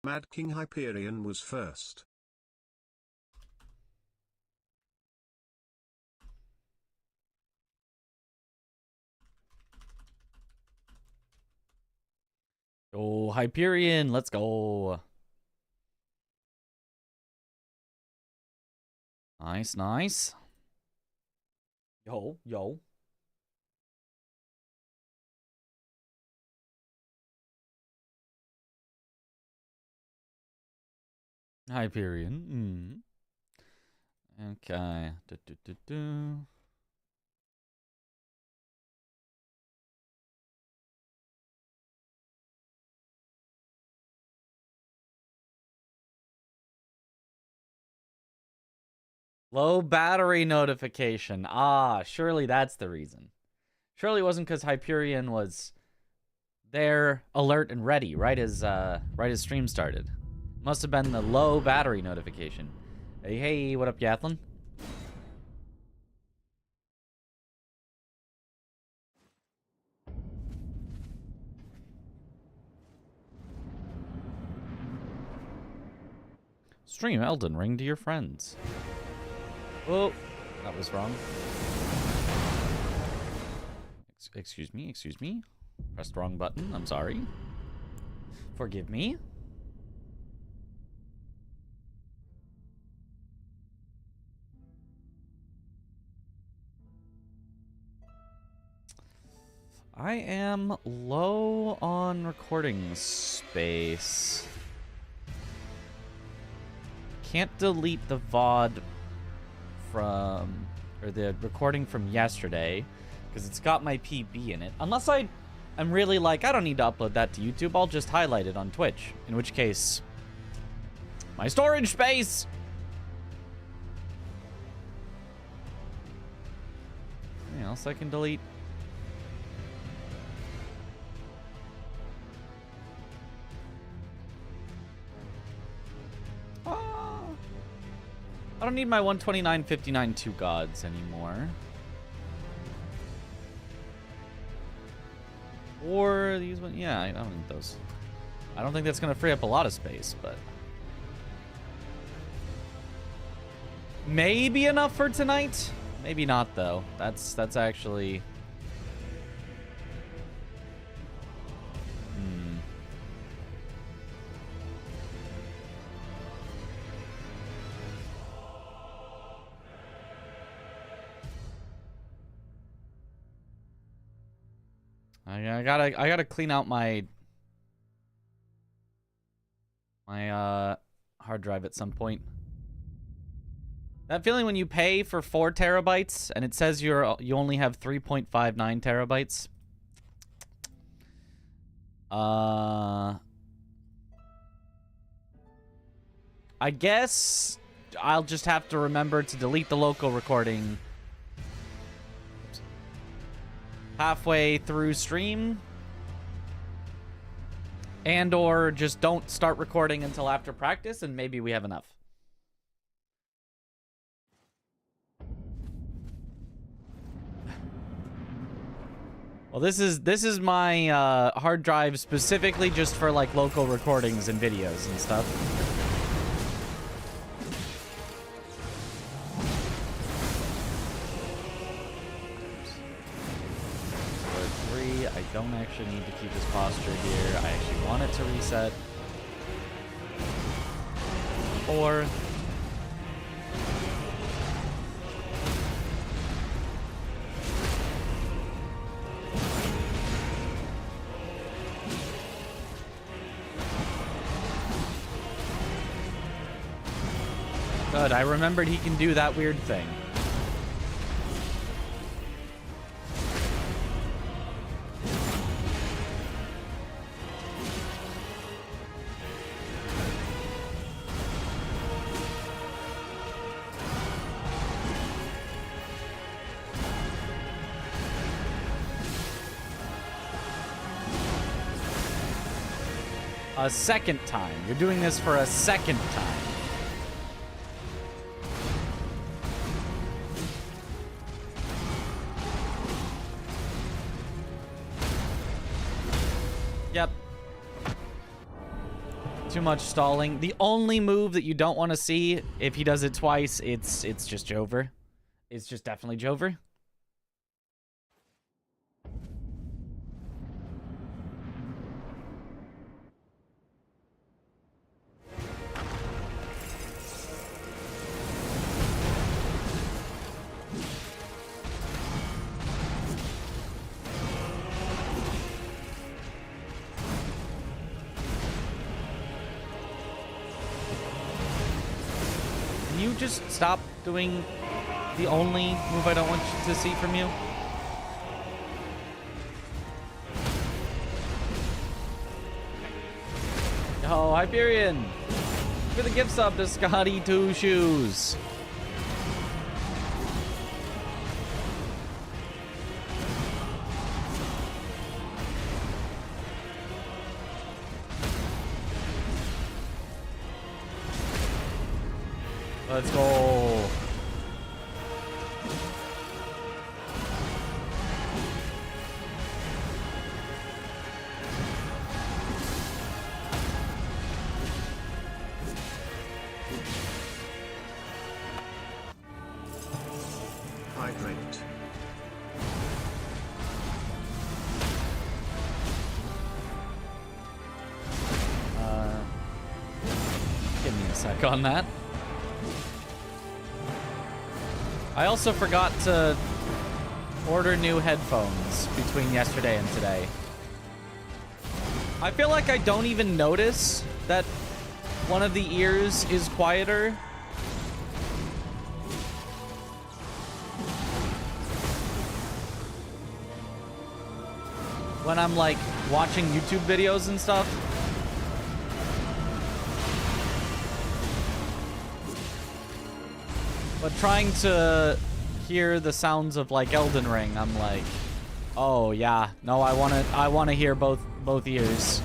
Mad King Hyperion was first. Oh, Hyperion, let's go. Nice, nice. Yo, yo. Hyperion. Okay. Low battery notification. Ah, surely that's the reason. Surely it wasn't because Hyperion was there, alert and ready, right as stream started. Must have been the low battery notification. Hey, hey, what up, Yathlin? Stream Elden Ring to your friends. Oh, that was wrong. Excuse me, excuse me. Pressed the wrong button, I'm sorry. Forgive me. I am low on recording space. Can't delete the VOD from, or the recording from yesterday, because it's got my PB in it. Unless I'm really like, I don't need to upload that to YouTube, I'll just highlight it on Twitch. In which case, my storage space! Anything else I can delete? I don't need my 129.59 2 gods anymore. Or these ones. Yeah, I don't need those. I don't think that's going to free up a lot of space, but maybe enough for tonight. Maybe not, though. That's actually... I gotta clean out my hard drive at some point. That feeling when you pay for 4 terabytes and it says you only have 3.59 terabytes. I guess I'll just have to remember to delete the local recording halfway through stream, and or just don't start recording until after practice, and maybe we have enough. Well, this is my hard drive specifically just for like local recordings and videos and stuff. I don't actually need to keep his posture here. I actually want it to reset. 4. Good, I remembered he can do that weird thing. A second time. You're doing this for a second time. Yep. Too much stalling. The only move that you don't want to see, if he does it twice, it's just Jover. It's just definitely Jover. Can you just stop doing the only move I don't want to see from you? Yo, Hyperion! For the gift sub to Scotty Two Shoes. Let's go. Hydrate. Give me a sec on that. I also forgot to order new headphones between yesterday and today. I feel like I don't even notice that one of the ears is quieter. When I'm like watching YouTube videos and stuff. But trying to hear the sounds of like Elden Ring, I'm like, oh yeah, no, I wanna hear both ears.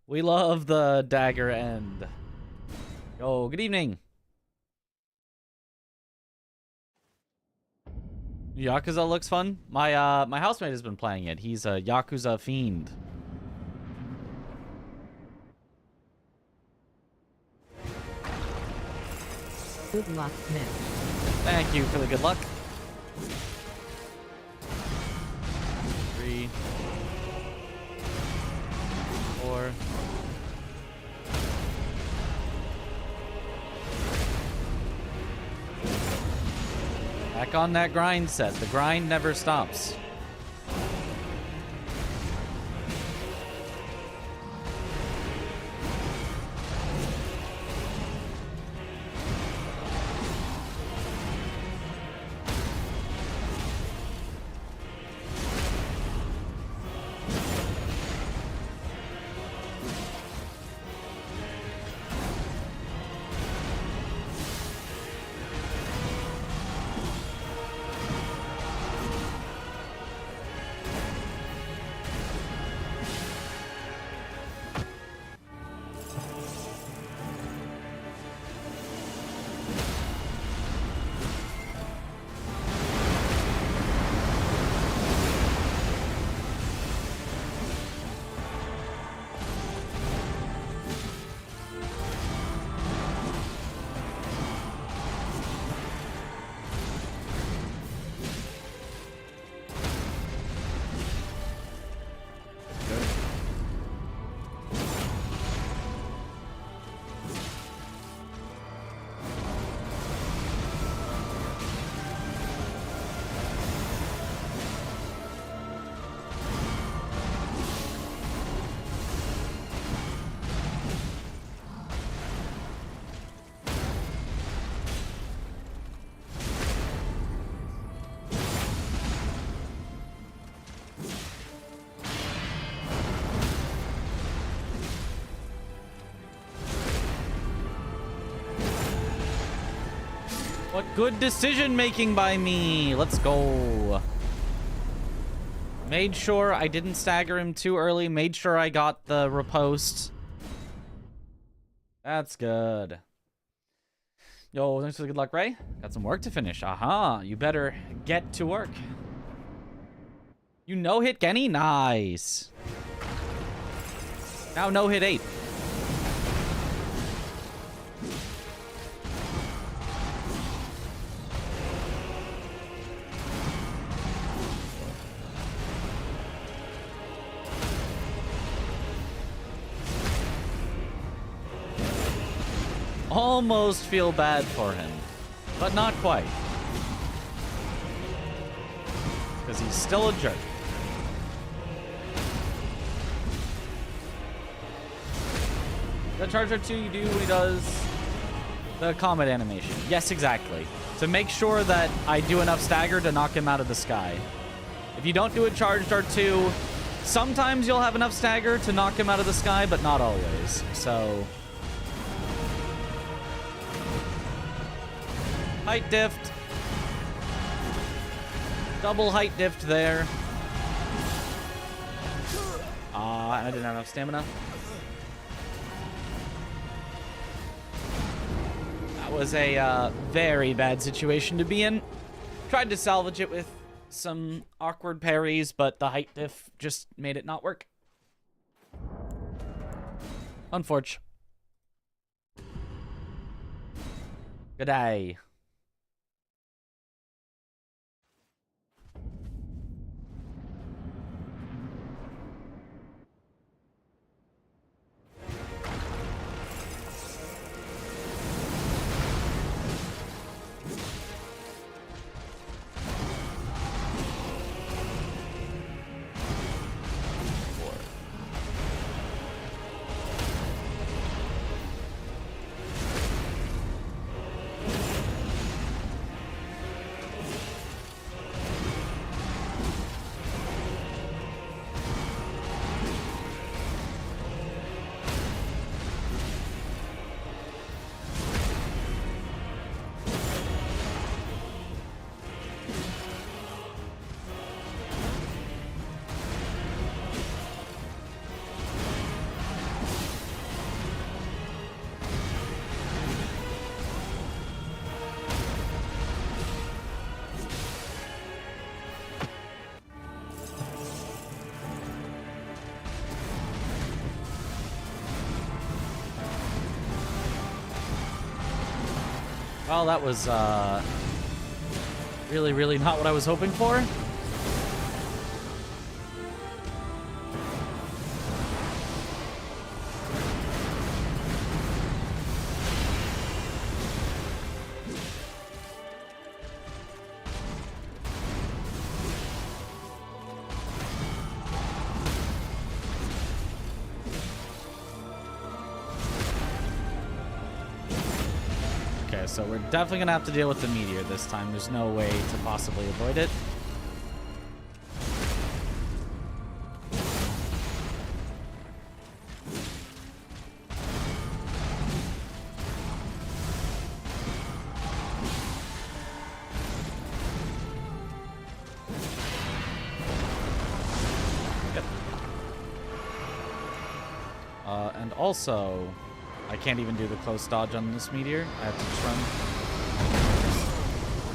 We love the dagger end. Yo, good evening. Yakuza looks fun. My housemate has been playing it. He's a Yakuza fiend. Good luck, Nick. Thank you for the good luck. 3, 4. Back on that grind set. The grind never stops. Good decision making by me. Let's go. Made sure I didn't stagger him too early. Made sure I got the riposte. That's good. Yo, thanks for the good luck, Ray. Got some work to finish. Aha, you better get to work. You no-hit Kenny? Nice. Now no-hit 8. Almost feel bad for him, but not quite. Because he's still a jerk. The Charger 2, you do what he does. The comet animation. Yes, exactly. To make sure that I do enough stagger to knock him out of the sky. If you don't do a Charged R2, sometimes you'll have enough stagger to knock him out of the sky, but not always. So... height dift. Double height dift there. I didn't have enough stamina. That was a very bad situation to be in. Tried to salvage it with some awkward parries, but the height diff just made it not work. Unfortunate. Good day. Well, that was really, really not what I was hoping for. So we're definitely gonna have to deal with the meteor this time. There's no way to possibly avoid it. Yep. And also, I can't even do the close dodge on this meteor. I have to just run.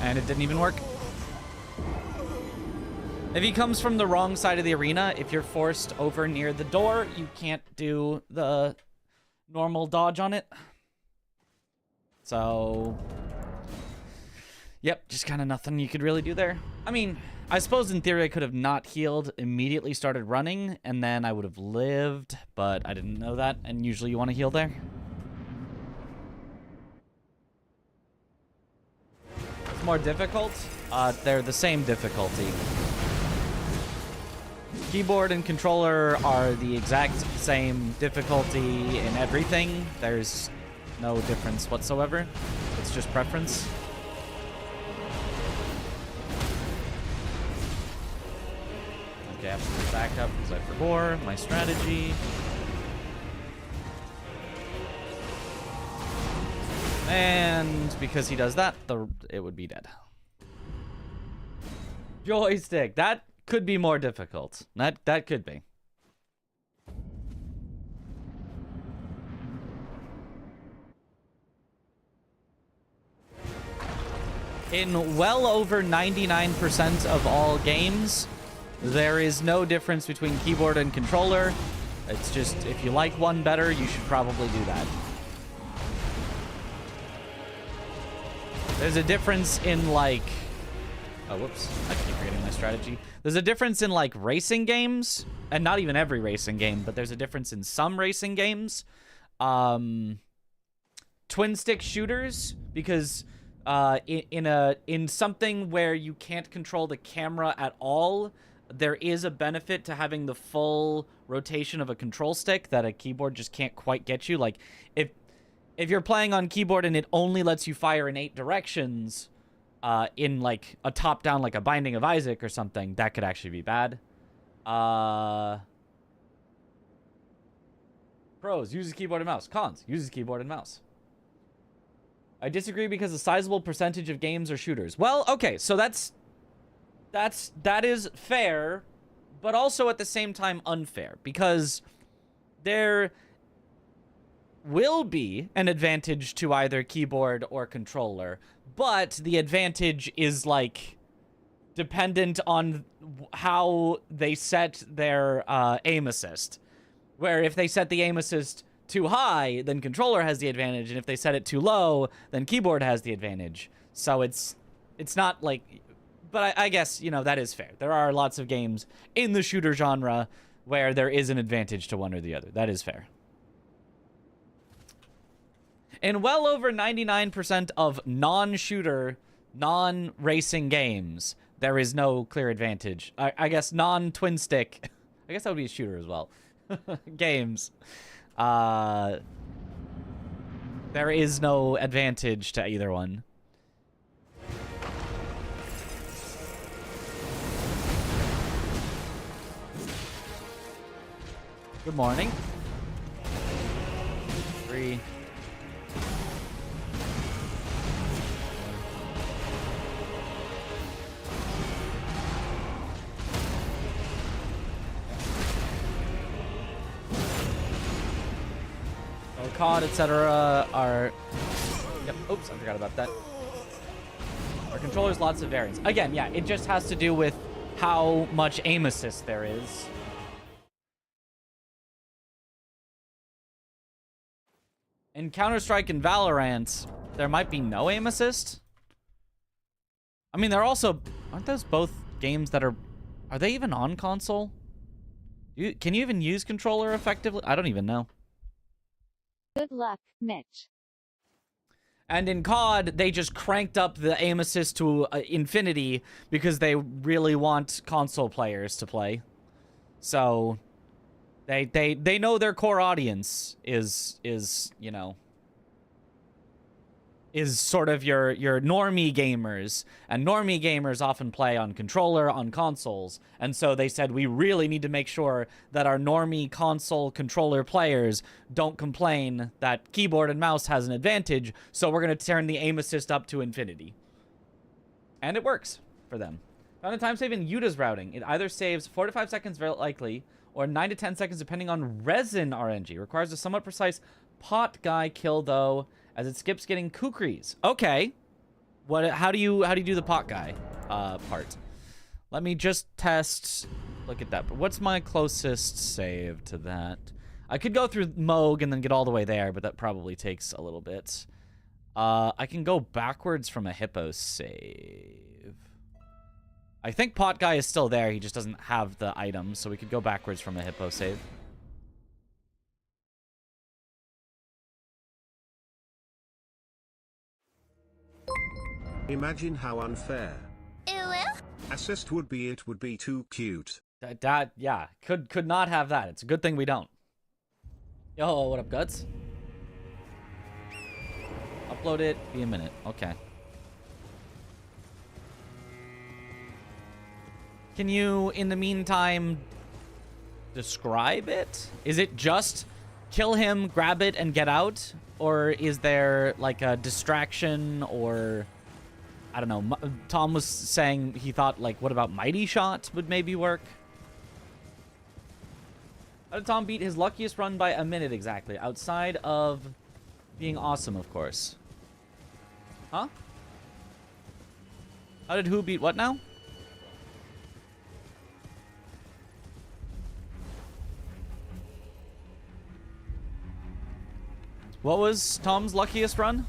And it didn't even work. If he comes from the wrong side of the arena, if you're forced over near the door, you can't do the normal dodge on it. So... yep, just kind of nothing you could really do there. I mean, I suppose in theory I could have not healed, immediately started running, and then I would have lived, but I didn't know that, and usually you want to heal there. More difficult? They're the same difficulty. Keyboard and controller are the exact same difficulty in everything. There's no difference whatsoever. It's just preference. Okay, I have to back up because I forgot my strategy. And because he does that, it would be dead. Joystick. That could be more difficult. That could be. In well over 99% of all games, there is no difference between keyboard and controller. It's just, if you like one better, you should probably do that. There's a difference in, like... Oh, whoops. I keep forgetting my strategy. There's a difference in, like, racing games. And not even every racing game, but there's a difference in some racing games. Twin-stick shooters, because... in something where you can't control the camera at all, there is a benefit to having the full rotation of a control stick that a keyboard just can't quite get you. Like, if you're playing on keyboard and it only lets you fire in 8 directions, in, like, a top-down, like a Binding of Isaac or something, that could actually be bad. Pros, uses keyboard and mouse. Cons, uses keyboard and mouse. I disagree because a sizable percentage of games are shooters. Well, okay, so that is fair, but also at the same time unfair, because there will be an advantage to either keyboard or controller, but the advantage is, like, dependent on how they set their aim assist. Where if they set the aim assist too high, then controller has the advantage, and if they set it too low, then keyboard has the advantage. So it's not like... But I guess, you know, that is fair. There are lots of games in the shooter genre where there is an advantage to one or the other. That is fair. In well over 99% of non-shooter, non-racing games, there is no clear advantage. I guess non-twin stick... I guess that would be a shooter as well. Games. There is no advantage to either one. Good morning. 3. COD, etc. are... Yep, oops, I forgot about that. Our controller's lots of variants. Again, yeah, it just has to do with how much aim assist there is. In Counter-Strike and Valorant, there might be no aim assist. I mean, they're also... Aren't those both games that are... Are they even on console? Can you even use controller effectively? I don't even know. Good luck, Mitch. And in COD, they just cranked up the aim assist to infinity because they really want console players to play. So they know their core audience is you know, is sort of your normie gamers, and normie gamers often play on controller on consoles, and so they said we really need to make sure that our normie console controller players don't complain that keyboard and mouse has an advantage, so we're going to turn the aim assist up to infinity. And it works for them. Found a time save in Yuta's routing. It either saves 4 to 5 seconds very likely, or 9 to 10 seconds depending on resin RNG. Requires a somewhat precise pot guy kill though, as it skips getting kukris. Okay. How do you do the pot guy part? Let me just test. Look at that. But what's my closest save to that? I could go through Moog and then get all the way there, but that probably takes a little bit. I can go backwards from a hippo save. I think pot guy is still there. He just doesn't have the item, so we could go backwards from a hippo save. Imagine how unfair. Assist would be, it would be too cute. That yeah, could not have that. It's a good thing we don't. Yo, what up, Guts? Upload it, be a minute. Okay. Can you, in the meantime, describe it? Is it just kill him, grab it, and get out? Or is there, like, a distraction or... I don't know. Tom was saying he thought, like, what about Mighty Shot would maybe work? How did Tom beat his luckiest run by a minute exactly? Outside of being awesome, of course. Huh? How did who beat what now? What was Tom's luckiest run?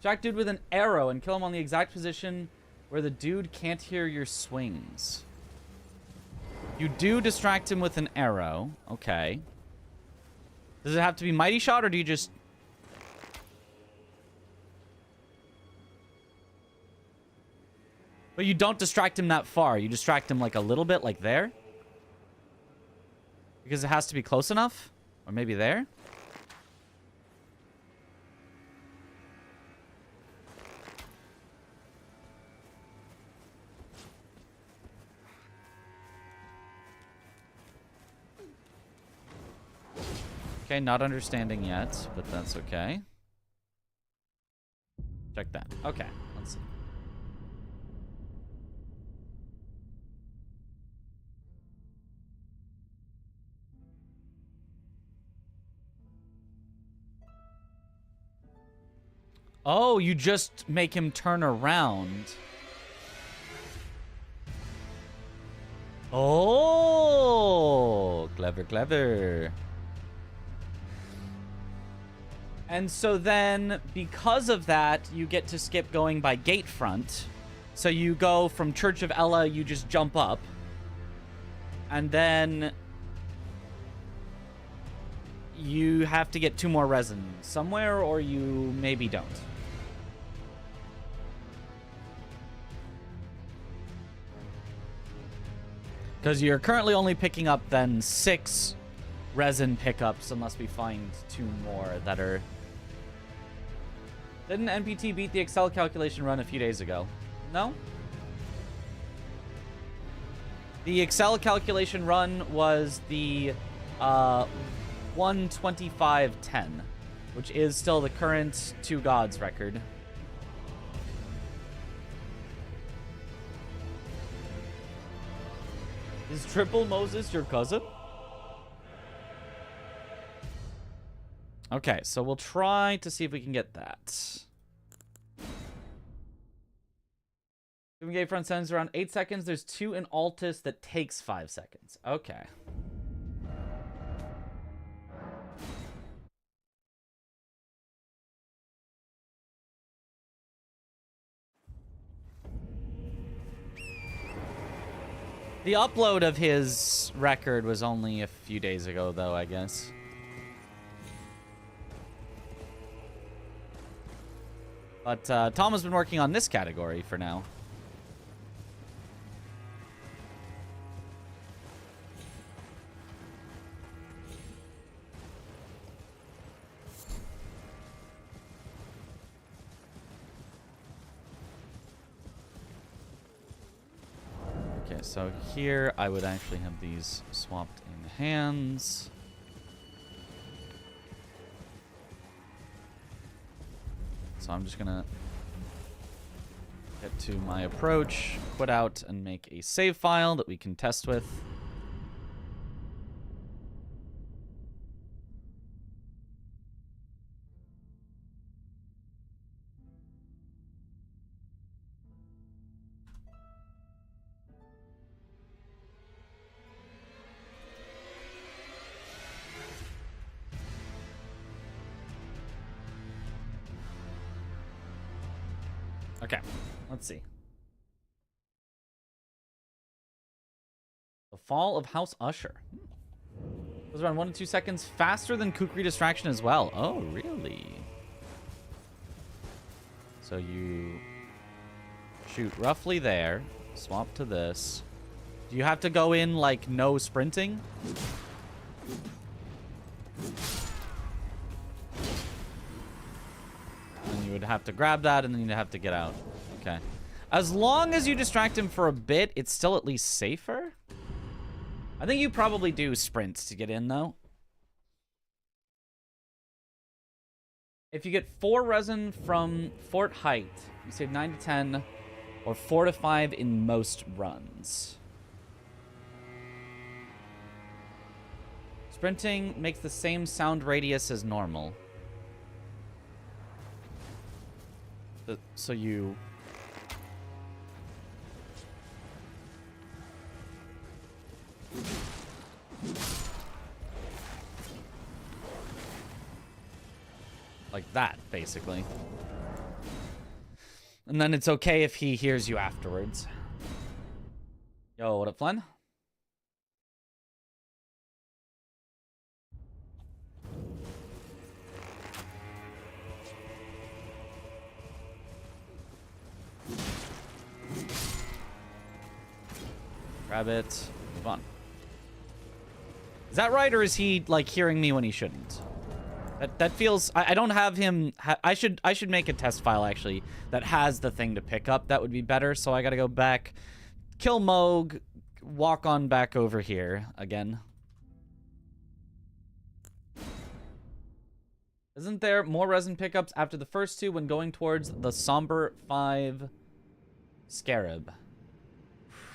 Jack dude with an arrow and kill him on the exact position where the dude can't hear your swings. You do distract him with an arrow. Okay. Does it have to be Mighty Shot, or do you just... But you don't distract him that far. You distract him like a little bit, like there? Because it has to be close enough? Or maybe there? Okay, not understanding yet, but that's okay. Check that. Okay, let's see. Oh, you just make him turn around. Oh, clever, clever. And so then, because of that, you get to skip going by gate front. So you go from Church of Ella, you just jump up. And then you have to get 2 more resin somewhere, or you maybe don't. Because you're currently only picking up then 6 resin pickups, unless we find 2 more that are... Didn't NPT beat the Excel calculation run a few days ago? No? The Excel calculation run was the 125.10, which is still the current 2 gods record. Is Triple Moses your cousin? Okay, so we'll try to see if we can get that. Giving gate front sends around 8 seconds. There's 2 in Altus that takes 5 seconds. Okay. The upload of his record was only a few days ago, though, I guess. But Tom has been working on this category for now. Okay, so here I would actually have these swapped in hands. So I'm just gonna get to my approach, quit out, and make a save file that we can test with. Okay, let's see. The Fall of House Usher. Goes around 1 to 2 seconds faster than Kukri Distraction as well. Oh, really? So you shoot roughly there. Swap to this. Do you have to go in, like, no sprinting? And you would have to grab that, and then you'd have to get out. Okay. As long as you distract him for a bit, it's still at least safer. I think you probably do sprints to get in, though. If you get 4 resin from Fort Height, you save 9 to 10, or 4 to 5 in most runs. Sprinting makes the same sound radius as normal. So you... like that, basically. And then it's okay if he hears you afterwards. Yo, what up, Flynn? Grab it. Move on. Is that right, or is he, like, hearing me when he shouldn't? That feels... I don't have him... I should make a test file, actually, that has the thing to pick up. That would be better, so I gotta go back, kill Moog, walk on back over here again. Isn't there more resin pickups after the first 2 when going towards the Somber 5 Scarab?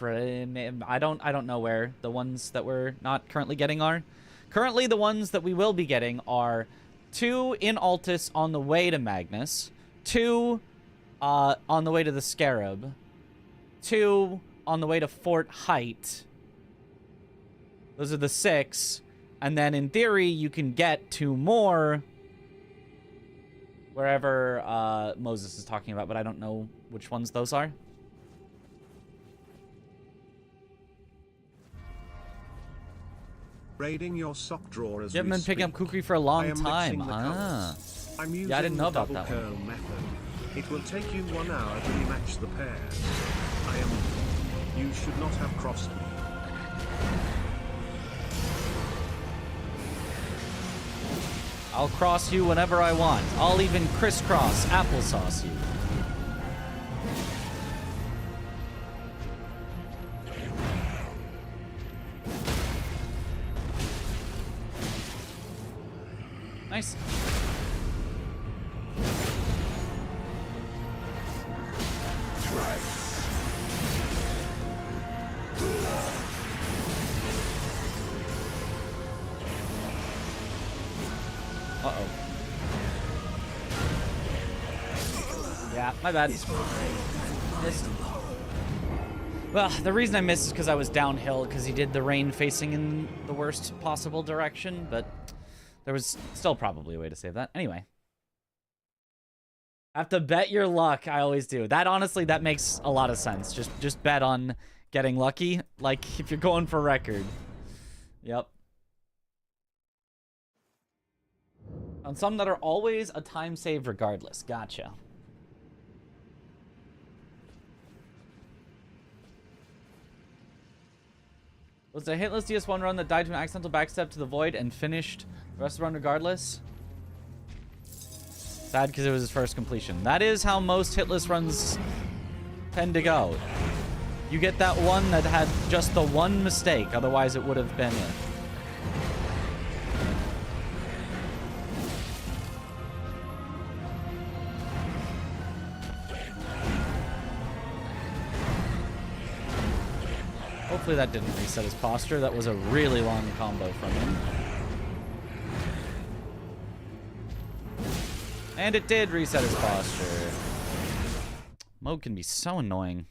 I don't know where the ones that we're not currently getting are. Currently, the ones that we will be getting are 2 in Altus on the way to Magnus, 2 on the way to the Scarab, 2 on the way to Fort Height. Those are the 6. And then, in theory, you can get 2 more wherever Moses is talking about, but I don't know which ones those are. Raiding your sock drawer as You haven't been picking up Kukri for a long time. Ah. I'm using Yeah, I didn't know the about double that curl one. method. It will take you 1 hour to match the pairs. You should not have crossed me. I'll cross you whenever I want. I'll even crisscross applesauce you. Nice. Uh-oh. Yeah, my bad. Missed. Well, the reason I missed is because I was downhill, because he did the rain facing in the worst possible direction, but there was still probably a way to save that. Anyway. Have to bet your luck. I always do. That, honestly, that makes a lot of sense. Just bet on getting lucky. Like, if you're going for record. Yep. On some that are always a time save regardless. Gotcha. Was a hitless DS1 run that died to an accidental backstep to the void and finished the rest of the run regardless? Sad because it was his first completion. That is how most hitless runs tend to go. You get that one that had just the one mistake, otherwise it would have been it. Hopefully that didn't reset his posture. That was a really long combo from him. And it did reset his posture. Mode can be so annoying.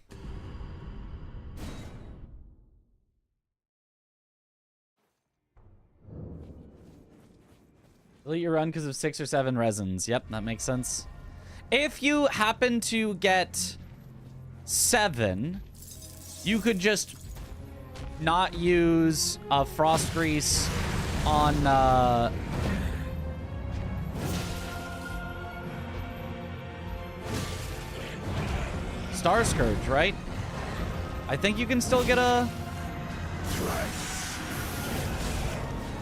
Delete your run because of 6 or 7 resins. Yep, that makes sense. If you happen to get 7, you could just not use frost grease on Star Scourge, right? I think you can still get a...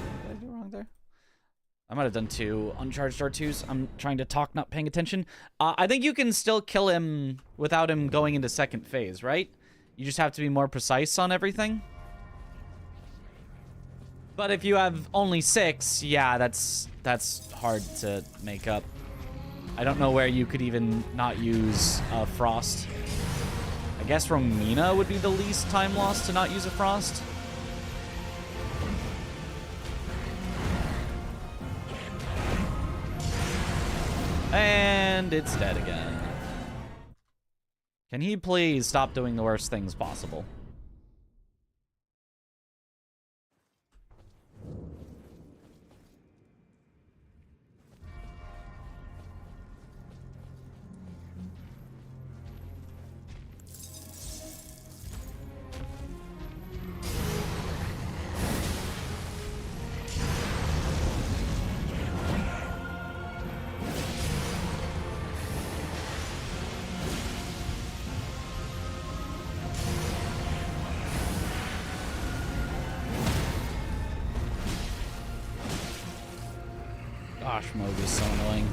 What did I do wrong there? I might have done 2 uncharged R2s. I'm trying to talk, not paying attention. I think you can still kill him without him going into second phase, right? You just have to be more precise on everything. But if you have only 6, yeah, that's hard to make up. I don't know where you could even not use Frost. I guess Romina would be the least time lost to not use a Frost. And it's dead again. Can he please stop doing the worst things possible? Gosh, Moog is so annoying.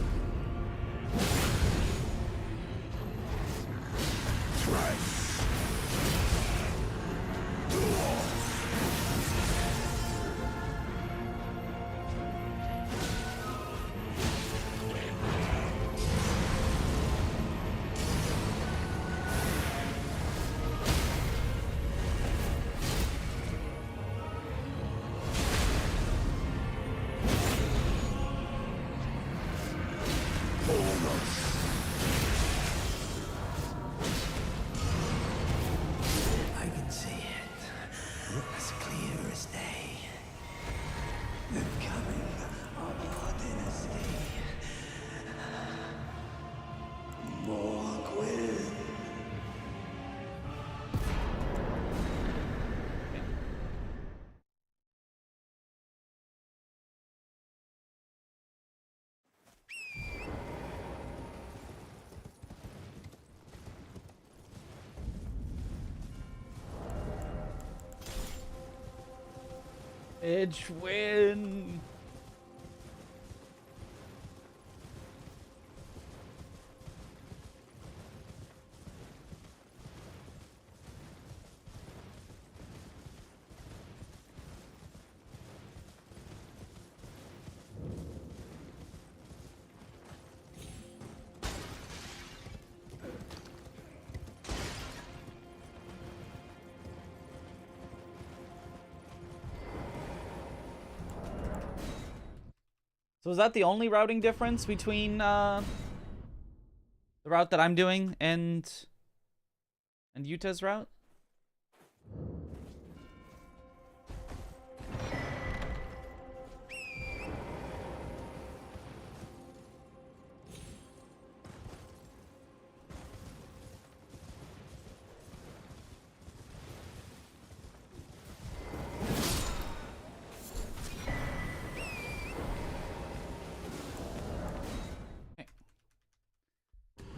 Edge win. So is that the only routing difference between the route that I'm doing and Yuta's route?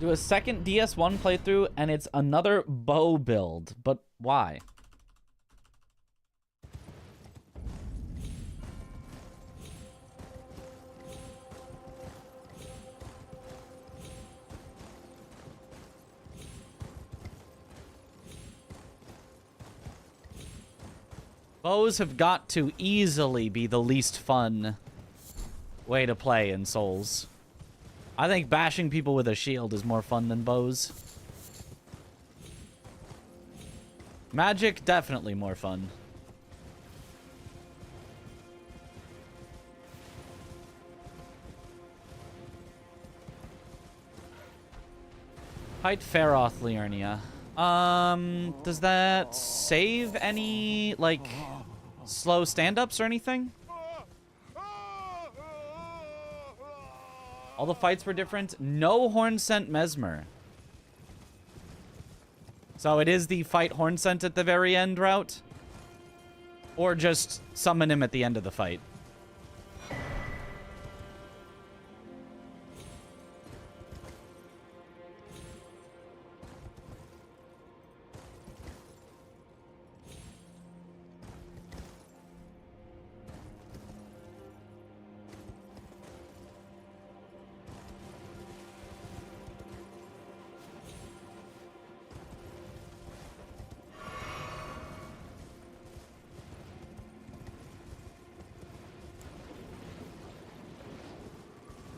Do a second DS1 playthrough, and it's another bow build. But why? Bows have got to easily be the least fun way to play in Souls. I think bashing people with a shield is more fun than bows. Magic, definitely more fun. Fight Feroth, Liurnia. Does that save any, like, slow stand-ups or anything? All the fights were different. No horn scent Mesmer. So it is the fight horn scent at the very end route? Or just summon him at the end of the fight?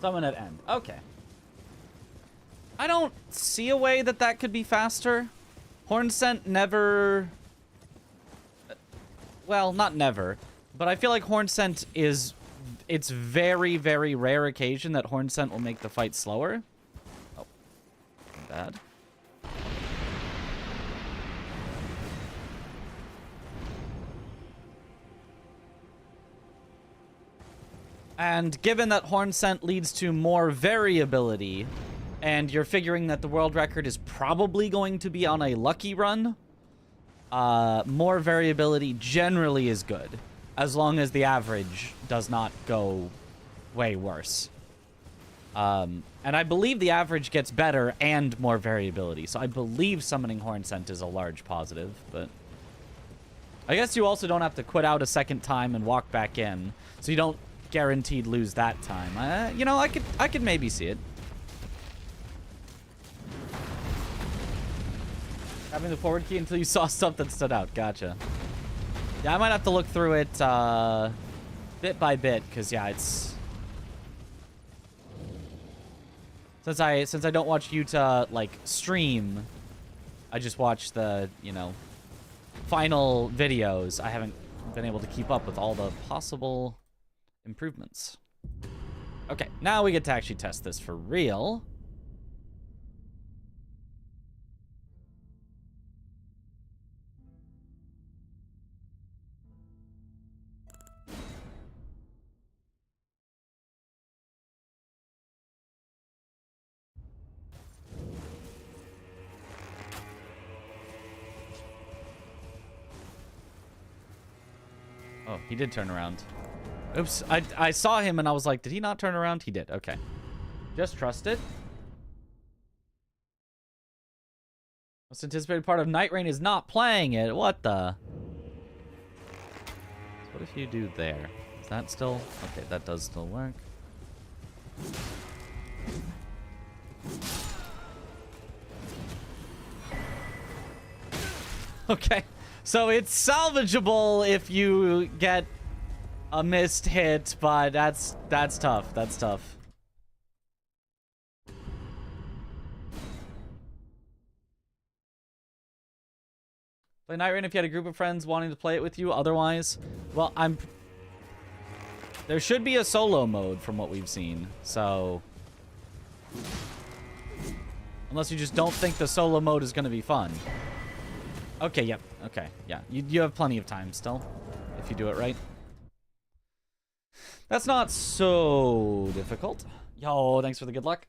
Summon at end. Okay. I don't see a way that that could be faster. Horn Scent never... Well, not never. But I feel like Horn Scent is... It's very, very rare occasion that Horn Scent will make the fight slower. Oh. Bad. And given that Horn Scent leads to more variability, and you're figuring that the world record is probably going to be on a lucky run, more variability generally is good, as long as the average does not go way worse. And I believe the average gets better and more variability, so I believe summoning Horn Scent is a large positive, but... I guess you also don't have to quit out a second time and walk back in, so you don't guaranteed lose that time. You know, I could maybe see it. Having the forward key until you saw stuff that stood out. Gotcha. Yeah, I might have to look through it bit by bit, because yeah, it's... Since I don't watch Yuta like stream, I just watch the, you know, final videos. I haven't been able to keep up with all the possible improvements. Okay, now we get to actually test this for real. Oh, he did turn around. Oops, I saw him and I was like, did he not turn around? He did, okay. Just trust it. Most anticipated part of Night Rain is not playing it. What the? So what if you do there? Is that still? Okay, that does still work. Okay, so it's salvageable if you get a missed hit, but that's tough. That's tough. Play Night Rain if you had a group of friends wanting to play it with you. Otherwise, well, there should be a solo mode from what we've seen. So, unless you just don't think the solo mode is going to be fun. Okay, yep. Okay, yeah. You have plenty of time still, if you do it right. That's not so difficult. Yo, thanks for the good luck.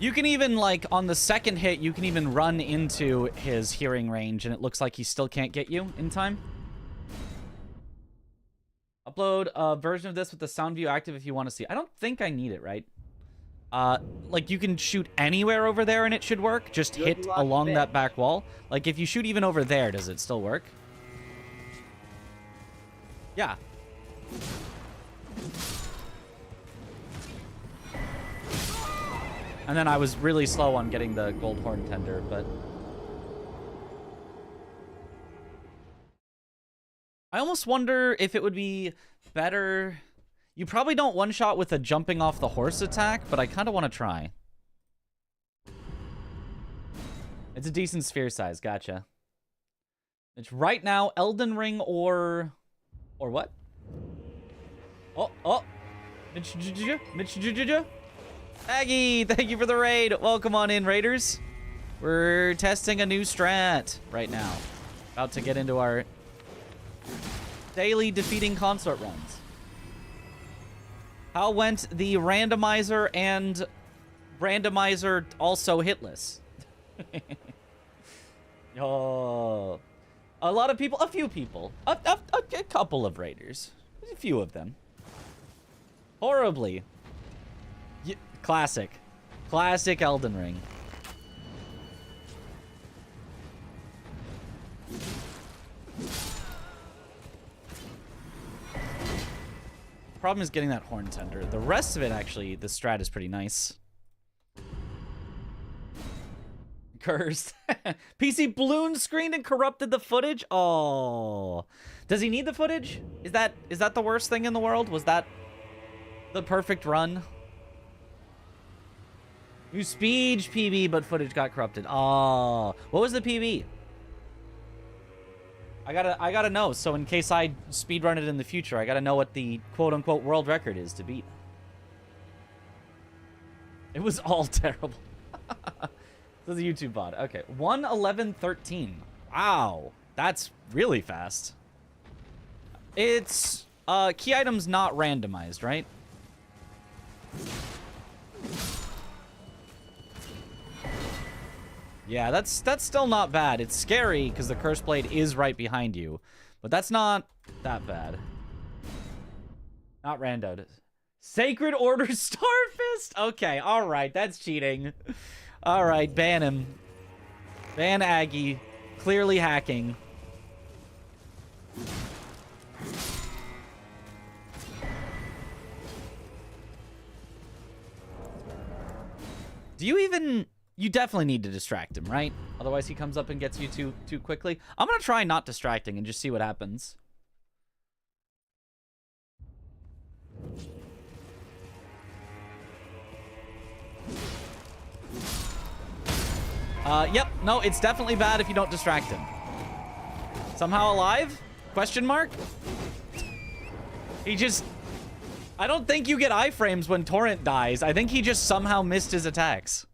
You can even, like, on the second hit, you can even run into his hearing range, and it looks like he still can't get you in time. Upload a version of this with the sound view active if you want to see. I don't think I need it, right? Like, you can shoot anywhere over there and it should work. Just hit along that back wall. Like, if you shoot even over there, does it still work? Yeah. And then I was really slow on getting the gold horn tender, but... I almost wonder if it would be better... You probably don't one-shot with a jumping off the horse attack, but I kind of want to try. It's a decent sphere size, gotcha. It's right now Elden Ring or what? Oh! Aggie, thank you for the raid. Welcome on in, raiders. We're testing a new strat right now. About to get into our daily defeating consort runs. How went the randomizer and randomizer also hitless? Oh, a lot of people, a few people, a couple of raiders, a few of them. Horribly. Classic Elden Ring. Problem is getting that horn tender. The rest of it, actually, the strat is pretty nice. Cursed. PC balloon screened and corrupted the footage? Oh. Does he need the footage? Is that the worst thing in the world? Was that the perfect run? You speed PB, but footage got corrupted. Oh. What was the PB? I gotta know, so in case I speedrun it in the future, I gotta know what the quote-unquote world record is to beat. It was all terrible. This is a YouTube bot. Okay, 1:11:13. Wow, that's really fast. It's key items not randomized, right? Yeah, that's still not bad. It's scary because the curse blade is right behind you, but that's not that bad. Not randoed. Sacred Order Starfist? Okay, all right, that's cheating. All right, ban him. Ban Aggie. Clearly hacking. Do you even... You definitely need to distract him, right? Otherwise he comes up and gets you too quickly. I'm gonna try not distracting and just see what happens. Yep. No, it's definitely bad if you don't distract him. Somehow alive? Question mark? He just... I don't think you get iframes when Torrent dies. I think he just somehow missed his attacks.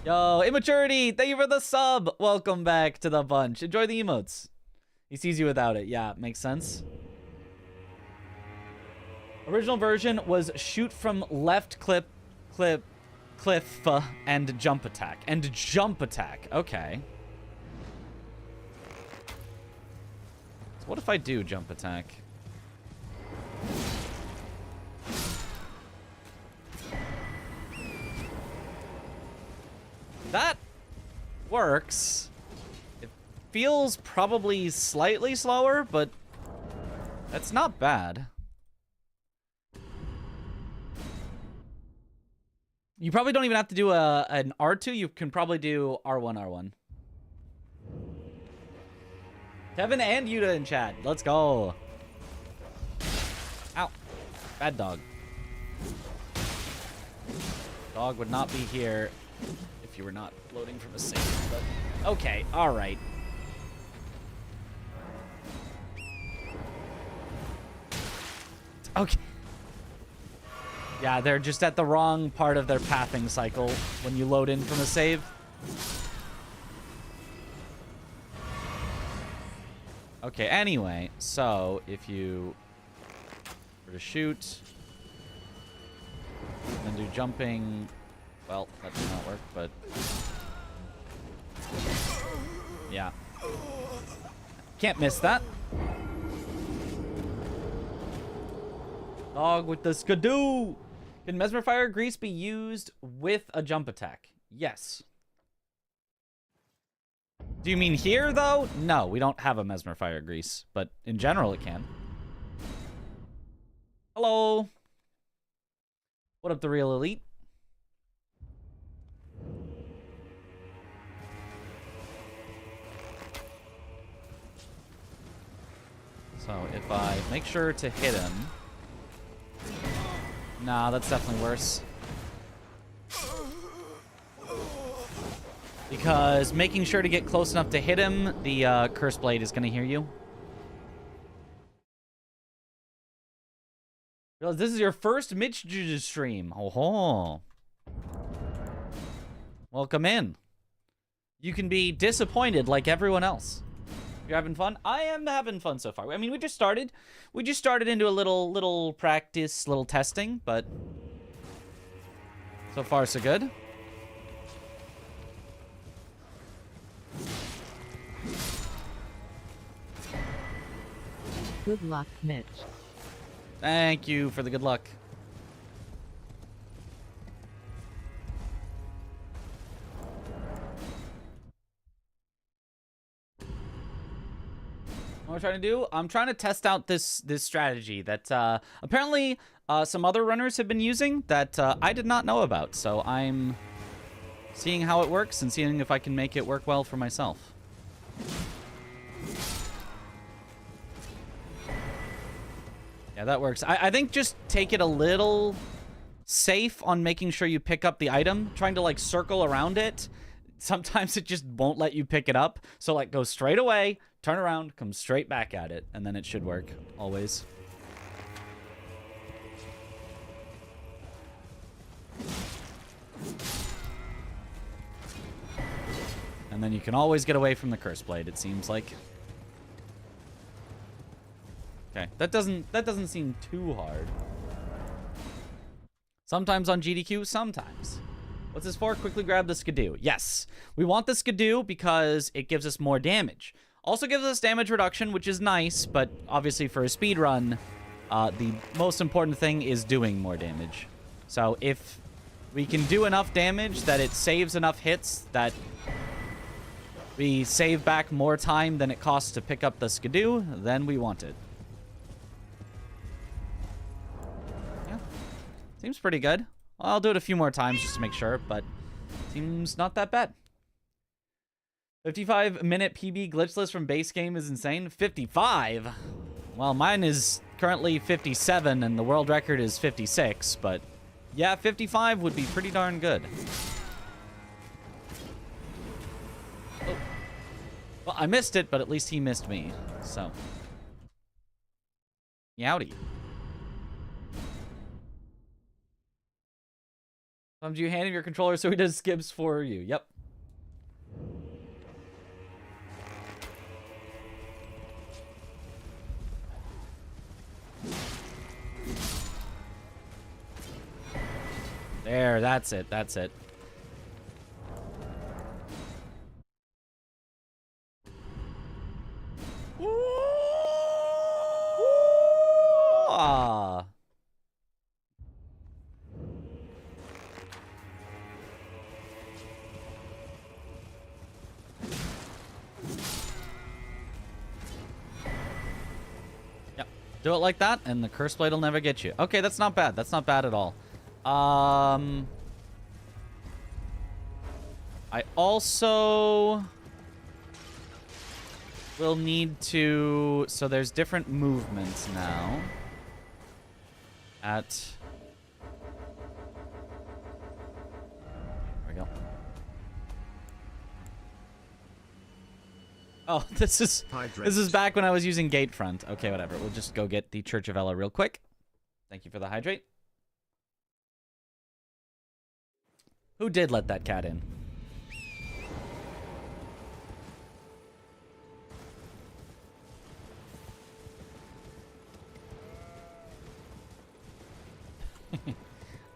Yo, Immaturity, thank you for the sub. Welcome back to the bunch. Enjoy the emotes. He sees you without it. Yeah, makes sense. Original version was shoot from left cliff, and jump attack. And jump attack. Okay. So what if I do jump attack? That works. It feels probably slightly slower, but that's not bad. You probably don't even have to do an R2. You can probably do R1, R1. Kevin and Yuta in chat. Let's go. Ow. Bad dog. Dog would not be here if you were not loading from a save. But okay, all right. Okay. Yeah, they're just at the wrong part of their pathing cycle when you load in from a save. Okay, anyway, so if you were to shoot, then do jumping, well, that did not work, but yeah. Can't miss that. Dog with the skidoo. Can Mesmer Fire Grease be used with a jump attack? Yes. Do you mean here, though? No, we don't have a Mesmer Fire Grease, but in general it can. Hello. What up, the real elite? So if I make sure to hit him... Nah, that's definitely worse. Because making sure to get close enough to hit him, the Curse Blade is going to hear you. Realize this is your first Mitch stream. Oh, welcome in. You can be disappointed like everyone else. You're having fun? I am having fun so far. I mean, we just started. We just started into a little practice, little testing, but so far so good. Good luck, Mitch. Thank you for the good luck. I'm trying to do? I'm trying to test out this strategy that apparently some other runners have been using that I did not know about. So I'm seeing how it works and seeing if I can make it work well for myself. Yeah, that works. I think just take it a little safe on making sure you pick up the item. Trying to, like, circle around it. Sometimes it just won't let you pick it up. So, like, go straight away, turn around, come straight back at it, and then it should work, always. And then you can always get away from the curse blade, it seems like. Okay, that doesn't seem too hard. Sometimes on GDQ, sometimes. What's this for? Quickly grab the skidoo. Yes, we want the skidoo because it gives us more damage. Also gives us damage reduction, which is nice, but obviously for a speed run, the most important thing is doing more damage. So if we can do enough damage that it saves enough hits that we save back more time than it costs to pick up the skidoo, then we want it. Yeah. Seems pretty good. I'll do it a few more times just to make sure, but seems not that bad. 55-minute PB glitchless from base game is insane. 55? Well, mine is currently 57 and the world record is 56, but yeah, 55 would be pretty darn good. Oh. Well, I missed it, but at least he missed me, so. Yowdy. Sometimes you hand him your controller so he does skips for you. Yep. There, that's it. That's it. Ah. Yep. Do it like that, and the curse blade will never get you. Okay, that's not bad. That's not bad at all. I also will need to... So there's different movements now. There we go. Oh, this is back when I was using Gatefront. Okay, whatever. We'll just go get the Church of Ella real quick. Thank you for the hydrate. Who did let that cat in?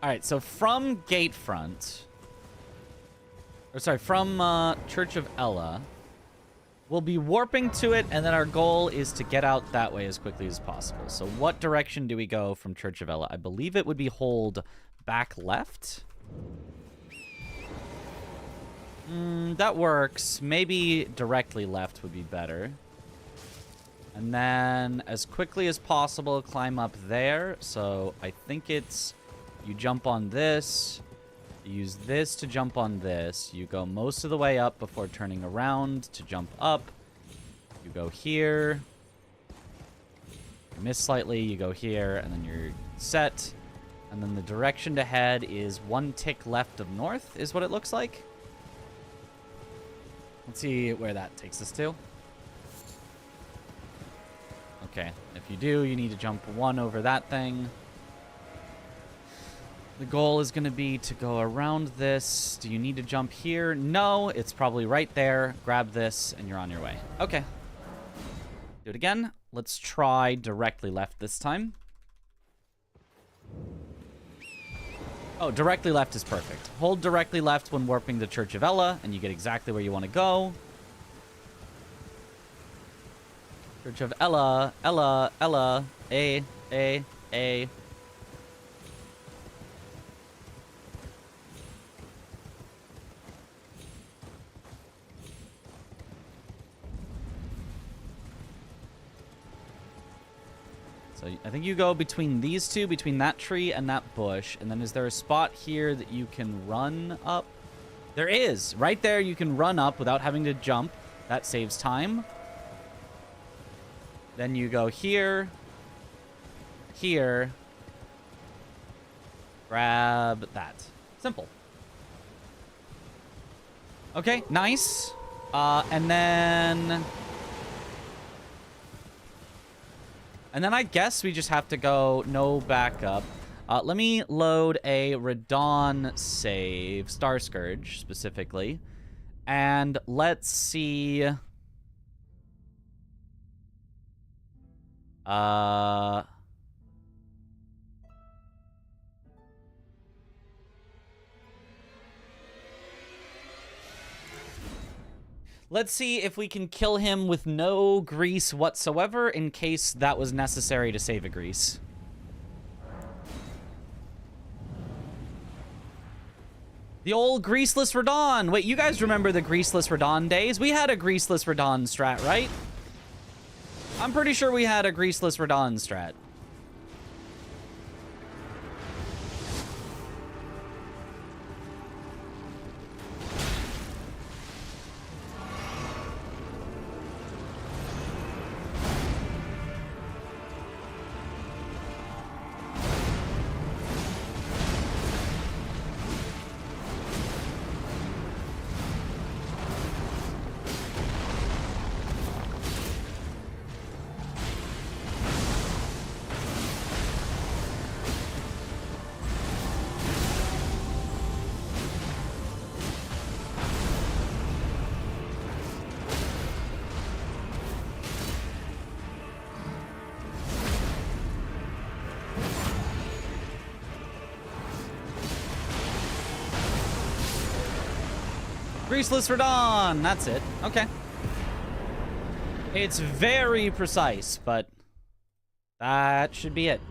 Alright, so from Gatefront... Or sorry, from Church of Ella... We'll be warping to it, and then our goal is to get out that way as quickly as possible. So what direction do we go from Church of Ella? I believe it would be hold back left. That works. Maybe directly left would be better. And then, as quickly as possible, climb up there. So I think it's... You jump on this. You use this to jump on this. You go most of the way up before turning around to jump up. You go here. You miss slightly. You go here, and then you're set. And then the direction to head is one tick left of north, is what it looks like. Let's see where that takes us to. Okay, if you do, you need to jump one over that thing. The goal is going to be to go around this. Do you need to jump here? No, it's probably right there. Grab this, and you're on your way. Okay. Do it again. Let's try directly left this time. Oh, directly left is perfect. Hold directly left when warping the Church of Ella, and you get exactly where you want to go. Church of Ella, Ella, Ella, A. So I think you go between these two, between that tree and that bush. And then is there a spot here that you can run up? There is. Right there you can run up without having to jump. That saves time. Then you go here. Here. Grab that. Simple. Okay, nice. And then I guess we just have to go no backup. Let me load a Radon save, Star Scourge specifically. And let's see. Let's see if we can kill him with no grease whatsoever in case that was necessary to save a grease. The old greaseless Radon. Wait, you guys remember the greaseless Radon days? We had a greaseless Radon strat, right? I'm pretty sure we had a greaseless Radon strat. Greaseless Radon! That's it. Okay. It's very precise, but that should be it.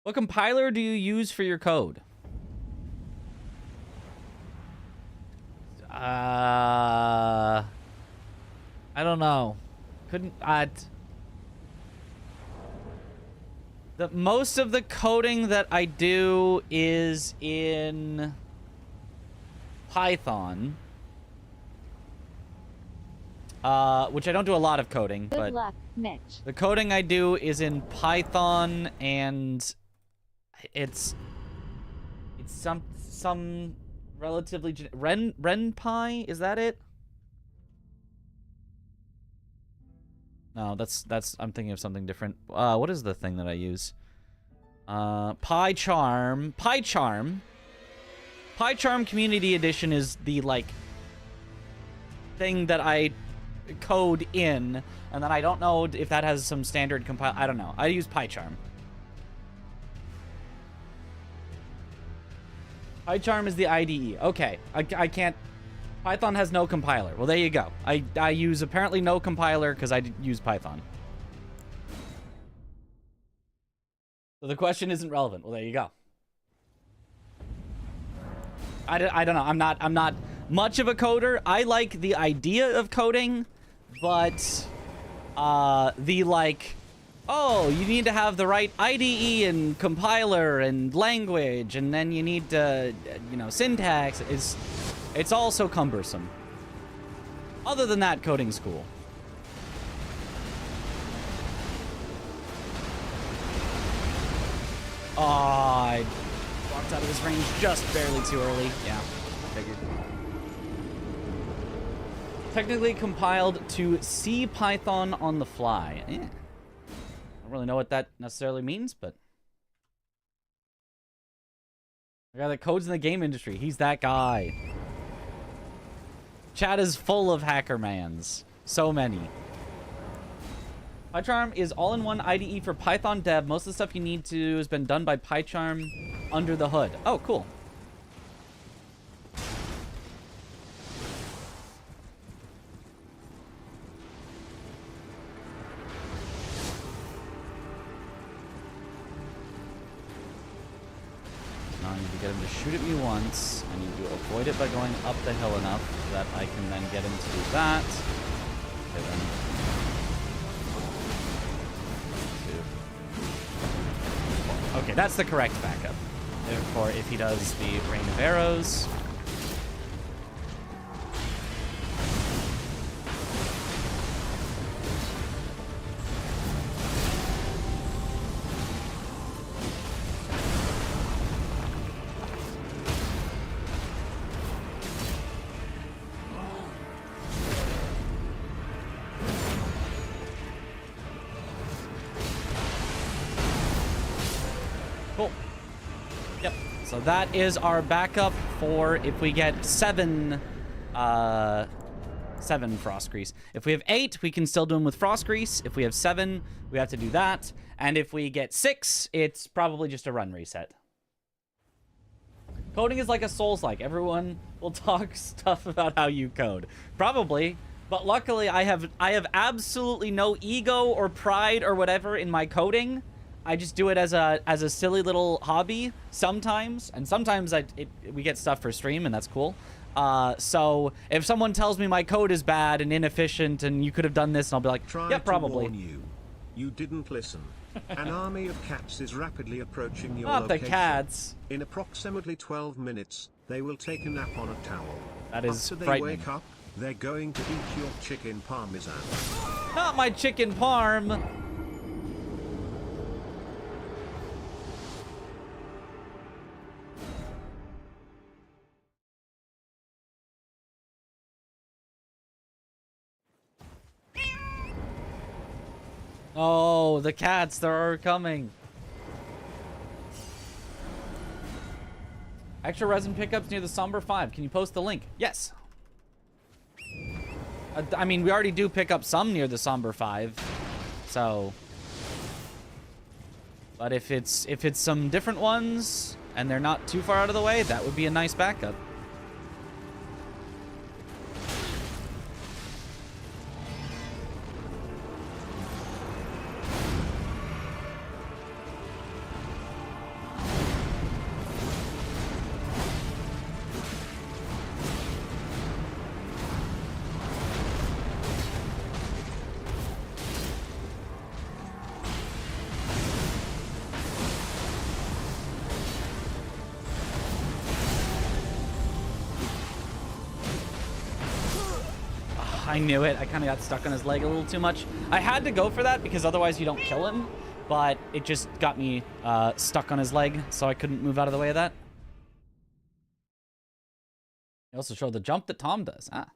What compiler do you use for your code? I don't know. Most of the coding that I do is in Python. Which I don't do a lot of coding, Good but luck, Mitch. the coding I do is in Python, and it's some relatively RenPy, is that it? No, that's I'm thinking of something different. What is the thing that I use? PyCharm. PyCharm Community Edition is the, like, thing that I code in, and then I don't know if that has some standard compile. I don't know. I use PyCharm. PyCharm is the IDE. Okay, I can't... Python has no compiler. Well, there you go. I use apparently no compiler because I use Python. So the question isn't relevant. Well, there you go. I don't know. I'm not much of a coder. I like the idea of coding, but the, like, oh, you need to have the right IDE and compiler and language, and then you need to, you know, syntax is... It's all so cumbersome. Other than that, coding's cool. Oh, I walked out of his range just barely too early. Yeah, figured. Technically compiled to C Python on the fly. Eh. Don't really know what that necessarily means, but... The guy that codes in the game industry, he's that guy. Chat is full of hackermans. So many. PyCharm is all-in-one IDE for Python dev. Most of the stuff you need to has been done by PyCharm under the hood. Oh, cool. Now I need to get him to shoot at me once. I need to avoid it by going up the hill enough that I can then get him to do that. Okay, then. Okay, that's the correct backup. Therefore, if he does the rain of arrows. Cool. Yep. So that is our backup for if we get 7 frost grease. If we have 8, we can still do them with frost grease. If we have 7, we have to do that. And if we get 6, it's probably just a run reset. Coding is like a Souls-like. Everyone will talk stuff about how you code. Probably. But luckily, I have absolutely no ego or pride or whatever in my coding. I just do it as a silly little hobby sometimes, and sometimes we get stuff for stream, and that's cool. So if someone tells me my code is bad and inefficient, and you could have done this, and I'll be like, yeah, probably. To warn you. You didn't listen. An army of cats is rapidly approaching your Not location. the cats. In approximately 12 minutes, they will take a nap on a towel. That is After they frightening. wake up, they're going to eat your chicken parmesan. Not my chicken parm. Oh, the cats, they're coming. Extra resin pickups near the Somber 5. Can you post the link? Yes. I mean, we already do pick up some near the Somber 5. So. But if it's some different ones and they're not too far out of the way, that would be a nice backup. I knew it. I kind of got stuck on his leg a little too much. I had to go for that because otherwise you don't kill him, but it just got me stuck on his leg, so I couldn't move out of the way of that. He also showed the jump that Tom does. Ah.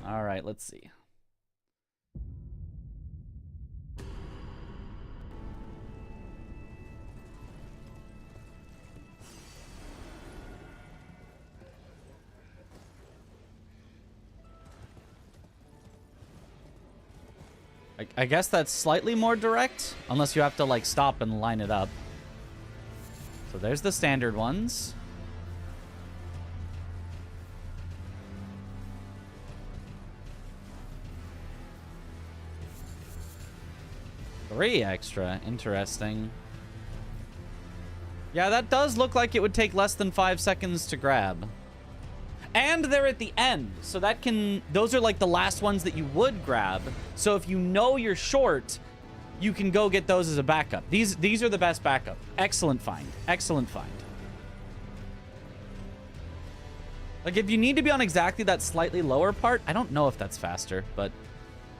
All right, let's see. I guess that's slightly more direct, unless you have to, like, stop and line it up. So there's the standard ones. Three extra. Interesting. Yeah, that does look like it would take less than 5 seconds to grab. And they're at the end, so that can... Those are like the last ones that you would grab. So if you know you're short, you can go get those as a backup. These are the best backup. Excellent find. Excellent find. Like, if you need to be on exactly that slightly lower part, I don't know if that's faster, but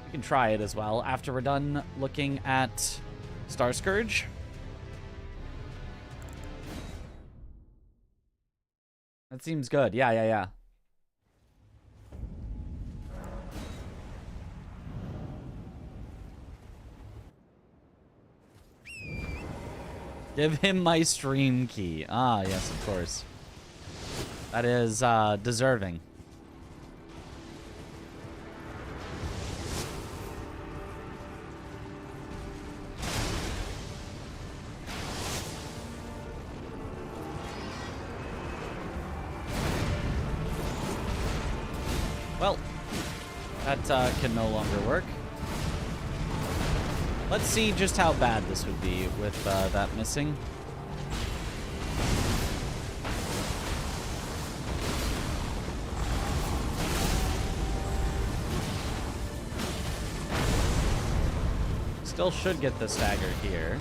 we can try it as well after we're done looking at Star Scourge. That seems good. Yeah. Give him my stream key. Ah, yes, of course. That is deserving. Well, that can no longer work. Let's see just how bad this would be with that missing. Still should get the stagger here.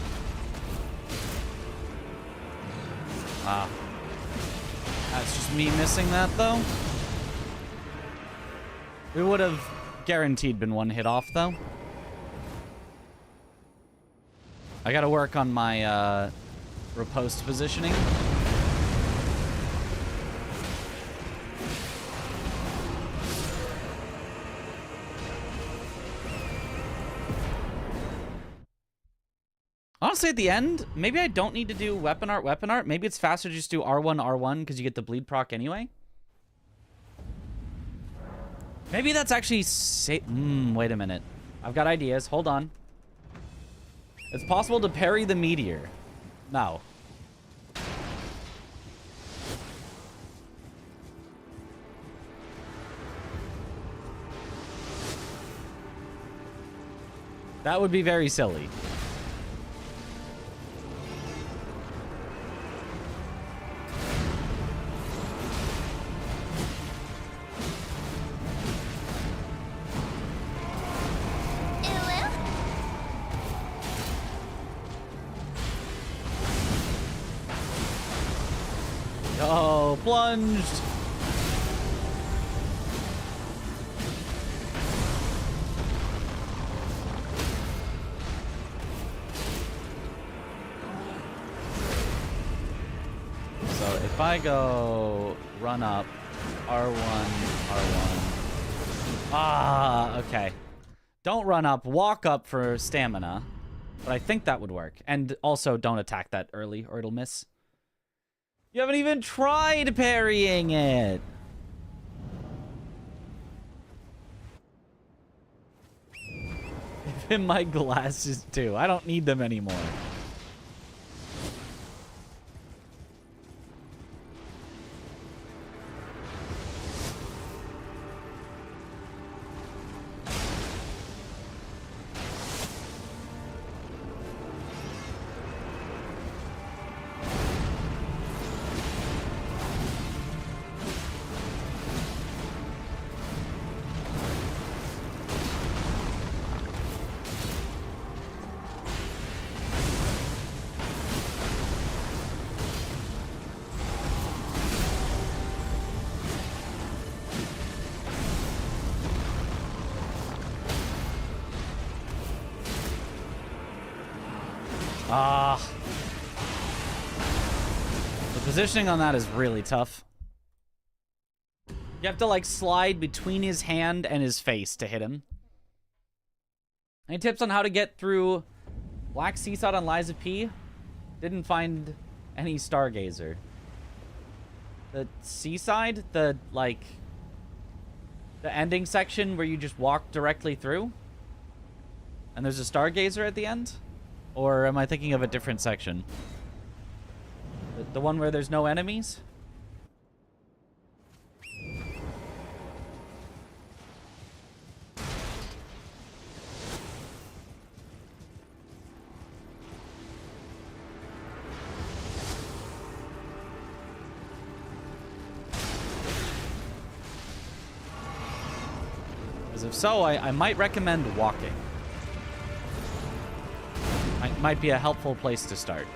Ah. That's just me missing that, though. We would have guaranteed been one hit off, though. I gotta work on my riposte positioning. Honestly, at the end, maybe I don't need to do weapon art. Maybe it's faster to just do R1, R1, because you get the bleed proc anyway. Maybe that's actually... wait a minute. I've got ideas. Hold on. It's possible to parry the meteor. No. That would be very silly. Oh, plunged. So if I go run up, R1, R1. Ah, okay. Don't run up, walk up for stamina. But I think that would work. And also don't attack that early or it'll miss. You haven't even tried parrying it. Give him my glasses too. I don't need them anymore. The positioning on that is really tough. You have to, like, slide between his hand and his face to hit him. Any tips on how to get through Black Seaside on Lies of P? Didn't find any Stargazer. The seaside? The, like... the ending section where you just walk directly through? And there's a Stargazer at the end? Or am I thinking of a different section? The one where there's no enemies? Because if so, I might recommend walking. Might be a helpful place to start.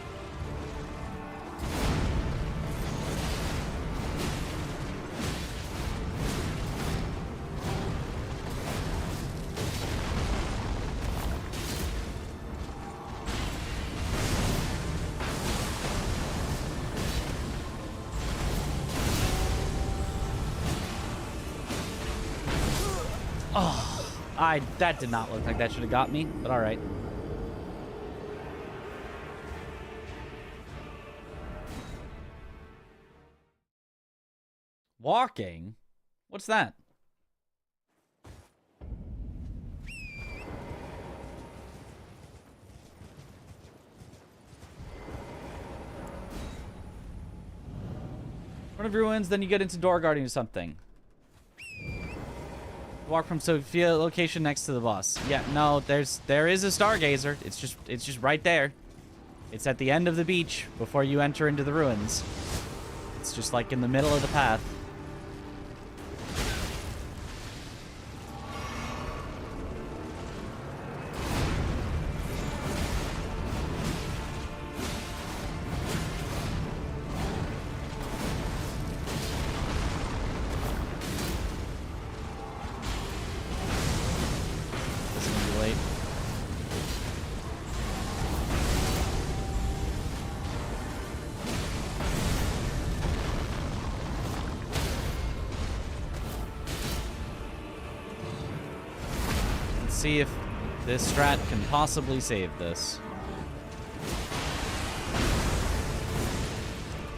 Oh, that did not look like that should have got me, but all right. Walking? What's that? Front of ruins, then you get into door guarding or something. Walk from Sophia location next to the boss. Yeah, no, there is a Stargazer. It's just right there. It's at the end of the beach before you enter into the ruins. It's just like in the middle of the path. see if this strat can possibly save this.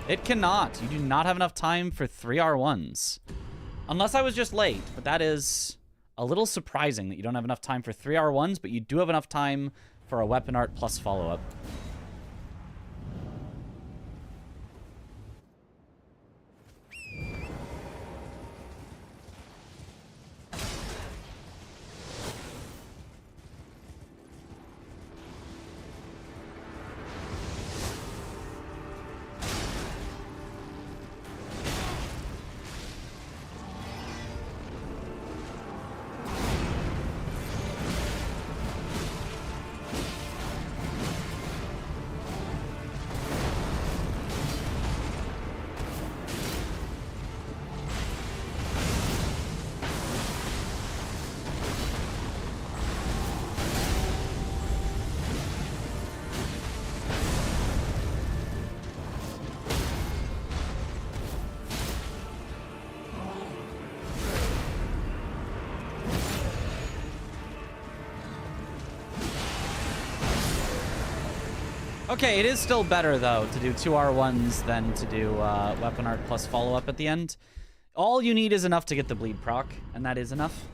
It cannot. You do not have enough time for 3 R1s. Unless I was just late, but that is a little surprising that you don't have enough time for 3 R1s, but you do have enough time for a weapon art plus follow-up. Okay, it is still better, though, to do 2 R1s than to do weapon art plus follow-up at the end. All you need is enough to get the bleed proc, and that is enough.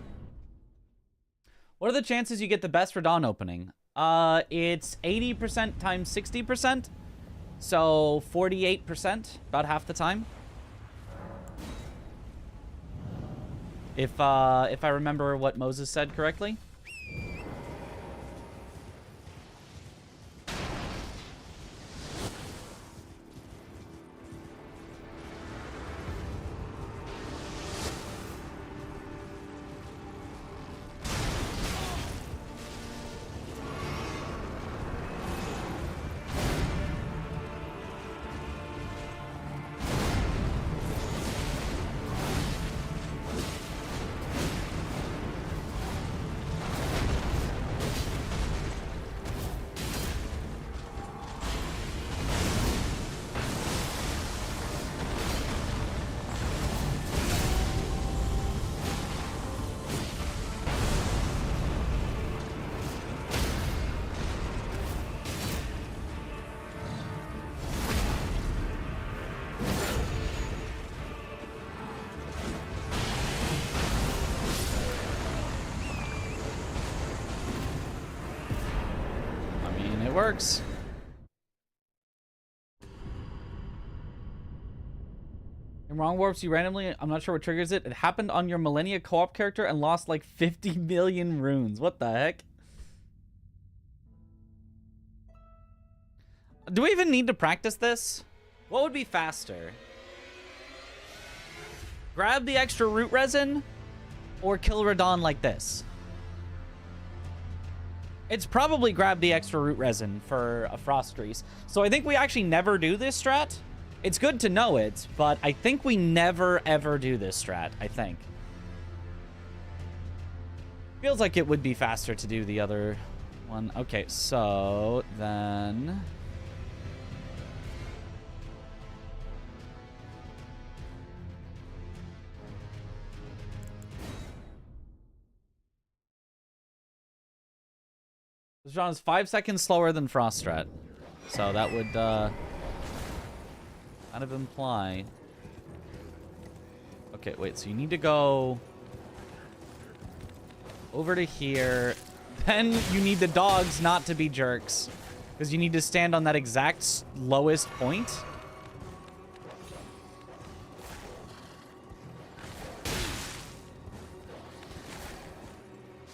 What are the chances you get the best Radon opening? It's 80% times 60%, so 48%, about half the time. If I remember what Moses said correctly. Works. In wrong warps, you randomly, I'm not sure what triggers it. It happened on your Millennia co-op character and lost like 50 million runes. What the heck? Do we even need to practice this? What would be faster? Grab the extra root resin or kill Radon like this? It's probably grab the extra root resin for a frost grease. So I think we actually never do this strat. It's good to know it, but I think we never ever do this strat, I think. Feels like it would be faster to do the other one. Okay, so then... John is 5 seconds slower than Frost Strat. So that would kind of imply... Okay, wait, so you need to go over to here. Then you need the dogs not to be jerks, because you need to stand on that exact lowest point.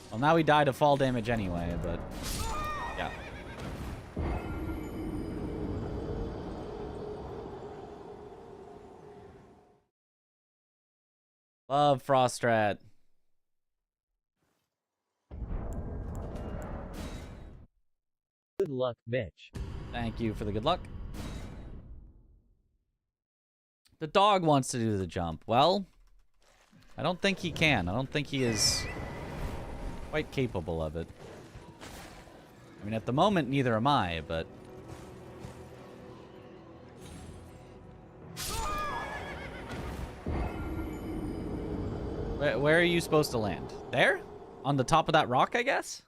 Well, now we die to fall damage anyway, but... yeah. Love Frost Strat. Good luck, Mitch. Thank you for the good luck. The dog wants to do the jump. Well, I don't think he can. I don't think he is quite capable of it. I mean, at the moment, neither am I, but... Where are you supposed to land? There? On the top of that rock, I guess?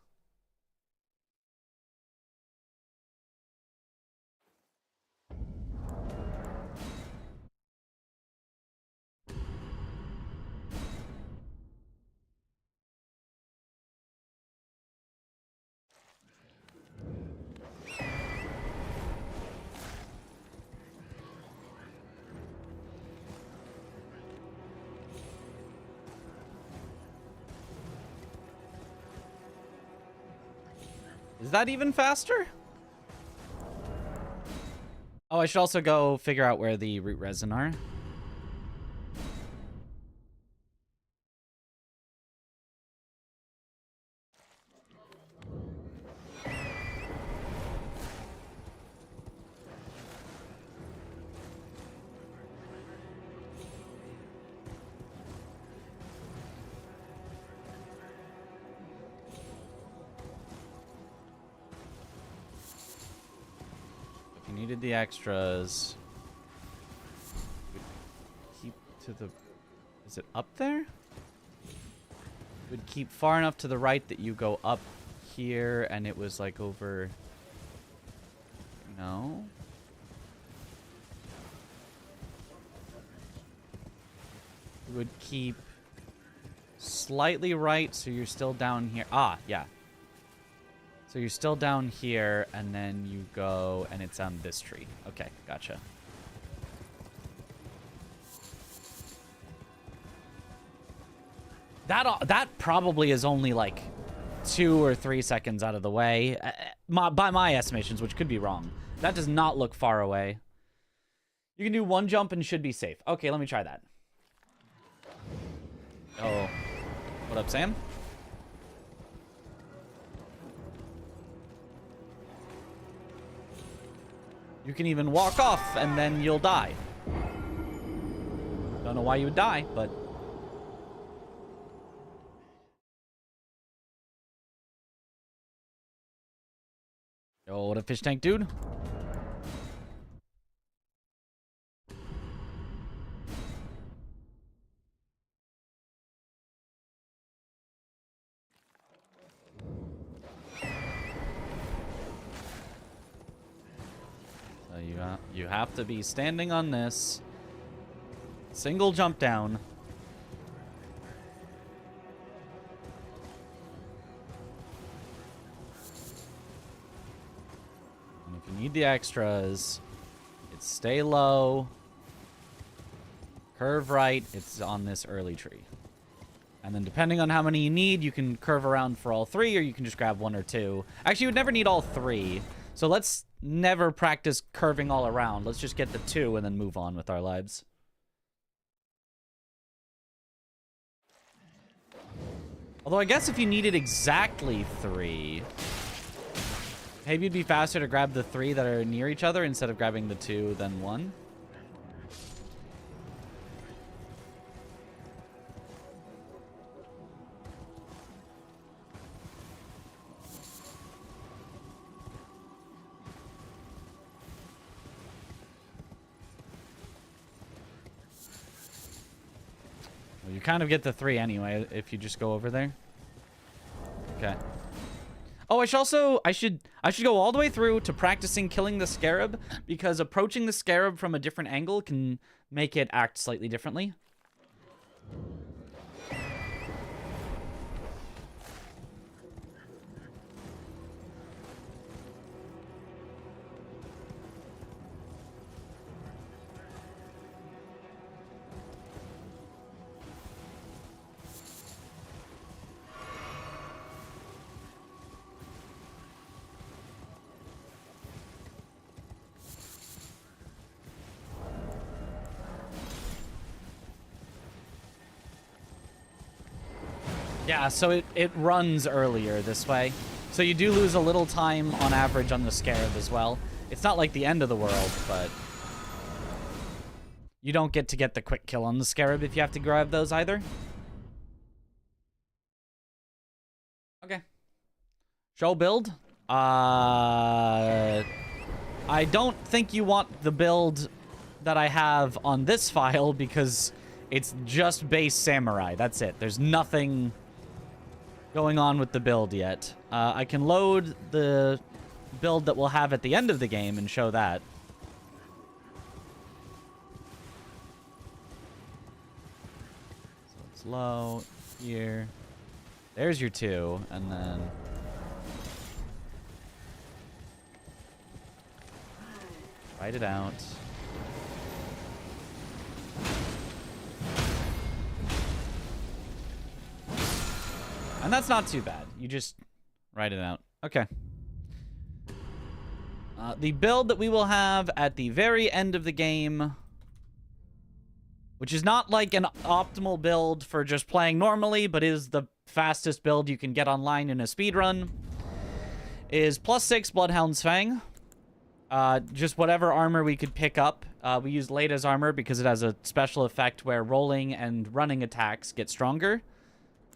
Is that even faster? Oh, I should also go figure out where the root resin are. Needed the extras. Keep to the... Is it up there? Would keep far enough to the right that you go up here and it was like over... No? It would keep slightly right so you're still down here. Ah, yeah. So you're still down here, and then you go, and it's on this tree. Okay, gotcha. That probably is only like 2 or 3 seconds out of the way, by my estimations, which could be wrong. That does not look far away. You can do one jump and should be safe. Okay, let me try that. Oh, what up, Sam? You can even walk off, and then you'll die. Don't know why you would die, but... Yo, what a fish tank, dude. You have to be standing on this. Single jump down. And if you need the extras, it's stay low. Curve right. It's on this early tree. And then depending on how many you need, you can curve around for all 3, or you can just grab 1 or 2. Actually, you would never need all 3. So let's never practice curving all around. Let's just get the 2 and then move on with our lives. Although I guess if you needed exactly 3, maybe it'd be faster to grab the 3 that are near each other instead of grabbing the 2 then 1. You kind of get the 3 anyway if you just go over there. Okay. Oh, I should go all the way through to practicing killing the scarab, because approaching the scarab from a different angle can make it act slightly differently. Yeah, so it runs earlier this way. So you do lose a little time on average on the scarab as well. It's not like the end of the world, but you don't get to get the quick kill on the scarab if you have to grab those either. Okay. Show build. I don't think you want the build that I have on this file because it's just base samurai. That's it. There's nothing going on with the build yet. I can load the build that we'll have at the end of the game and show that. So it's low here. There's your 2, and then write it out. And that's not too bad. You just write it out. Okay. The build that we will have at the very end of the game, which is not like an optimal build for just playing normally, but is the fastest build you can get online in a speedrun, is +6 Bloodhound's Fang. Just whatever armor we could pick up. We used Lada's armor because it has a special effect where rolling and running attacks get stronger.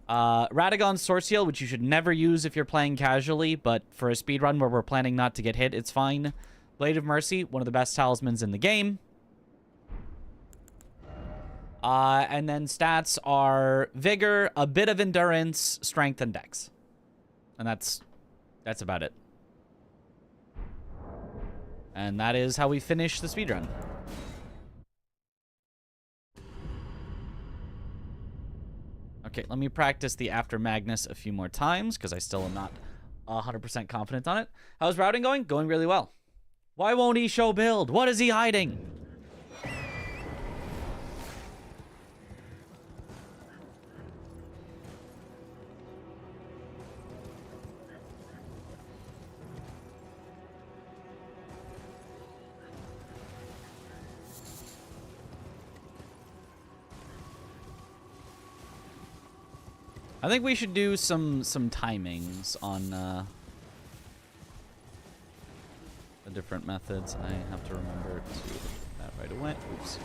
Radagon's Source Heal, which you should never use if you're playing casually, but for a speedrun where we're planning not to get hit, it's fine. Blade of Mercy, one of the best talismans in the game. And then stats are Vigor, a bit of Endurance, Strength, and Dex. And that's about it. And that is how we finish the speedrun. Okay, let me practice the After Magnus a few more times, because I still am not 100% confident on it. How's routing going? Going really well. Why won't he show build? What is he hiding? I think we should do some timings on the different methods. I have to remember to do that right away. Oops.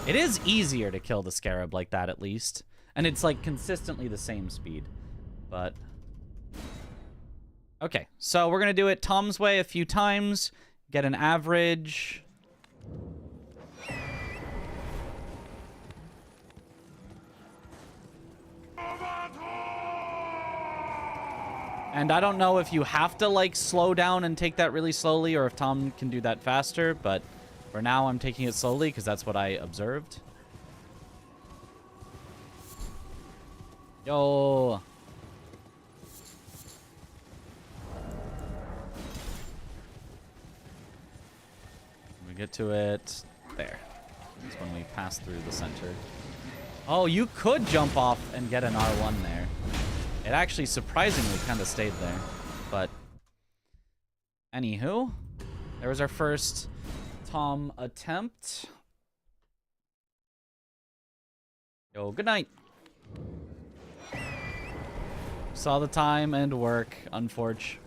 It is easier to kill the Scarab like that, at least. And it's like consistently the same speed. But okay, so we're gonna do it Tom's way a few times. Get an average. And I don't know if you have to, like, slow down and take that really slowly, or if Tom can do that faster, but for now I'm taking it slowly because that's what I observed. Yo. We get to it. There. That's when we pass through the center. Oh, you could jump off and get an R1 there. It actually surprisingly kind of stayed there. But anywho, there was our first Tom attempt. Yo, good night. Saw the time and work, unfortunately.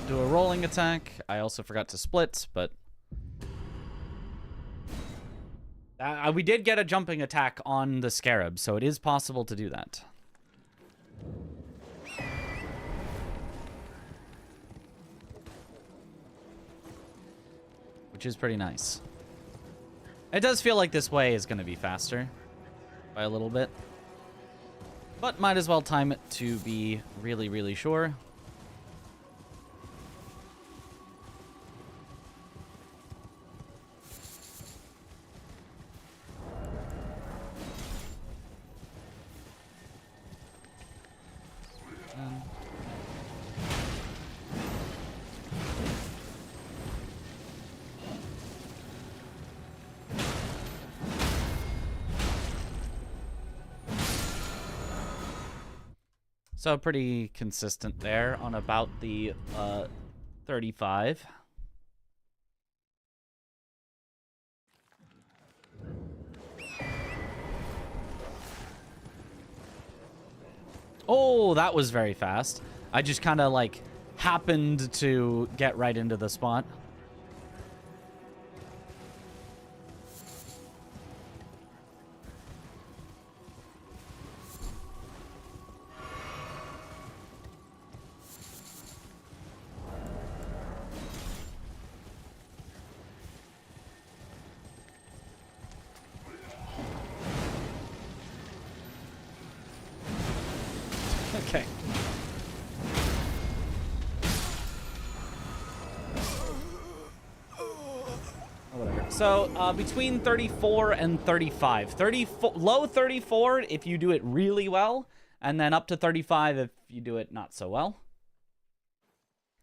Do a rolling attack. I also forgot to split, but we did get a jumping attack on the Scarab, so it is possible to do that. Which is pretty nice. It does feel like this way is going to be faster by a little bit, but might as well time it to be really, really sure. So pretty consistent there on about the 35. Oh, that was very fast. I just kind of like happened to get right into the spot. Okay. Whatever. So, between 34 and 35. 34, low 34 if you do it really well, and then up to 35 if you do it not so well.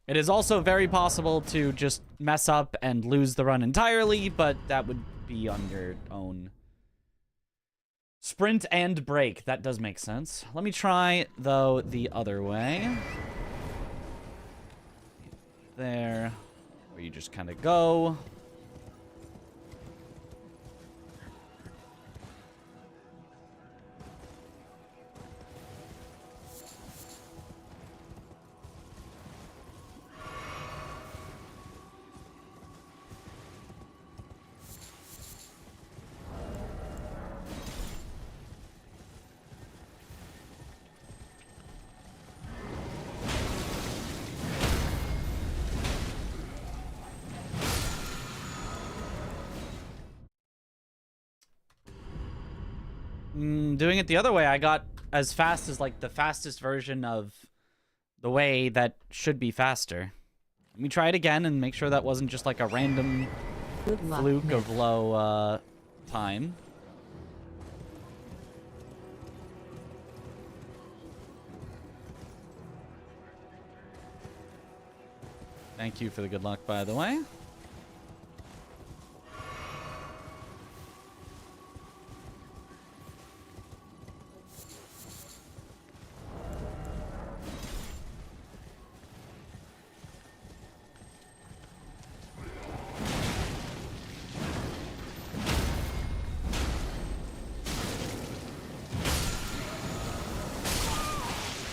It is also very possible to just mess up and lose the run entirely, but that would be on your own. Sprint and brake. That does make sense. Let me try, though, the other way. There. Where you just kind of go. Doing it the other way, I got as fast as, like, the fastest version of the way that should be faster. Let me try it again and make sure that wasn't just, like, a random fluke of low, time. Thank you for the good luck, by the way.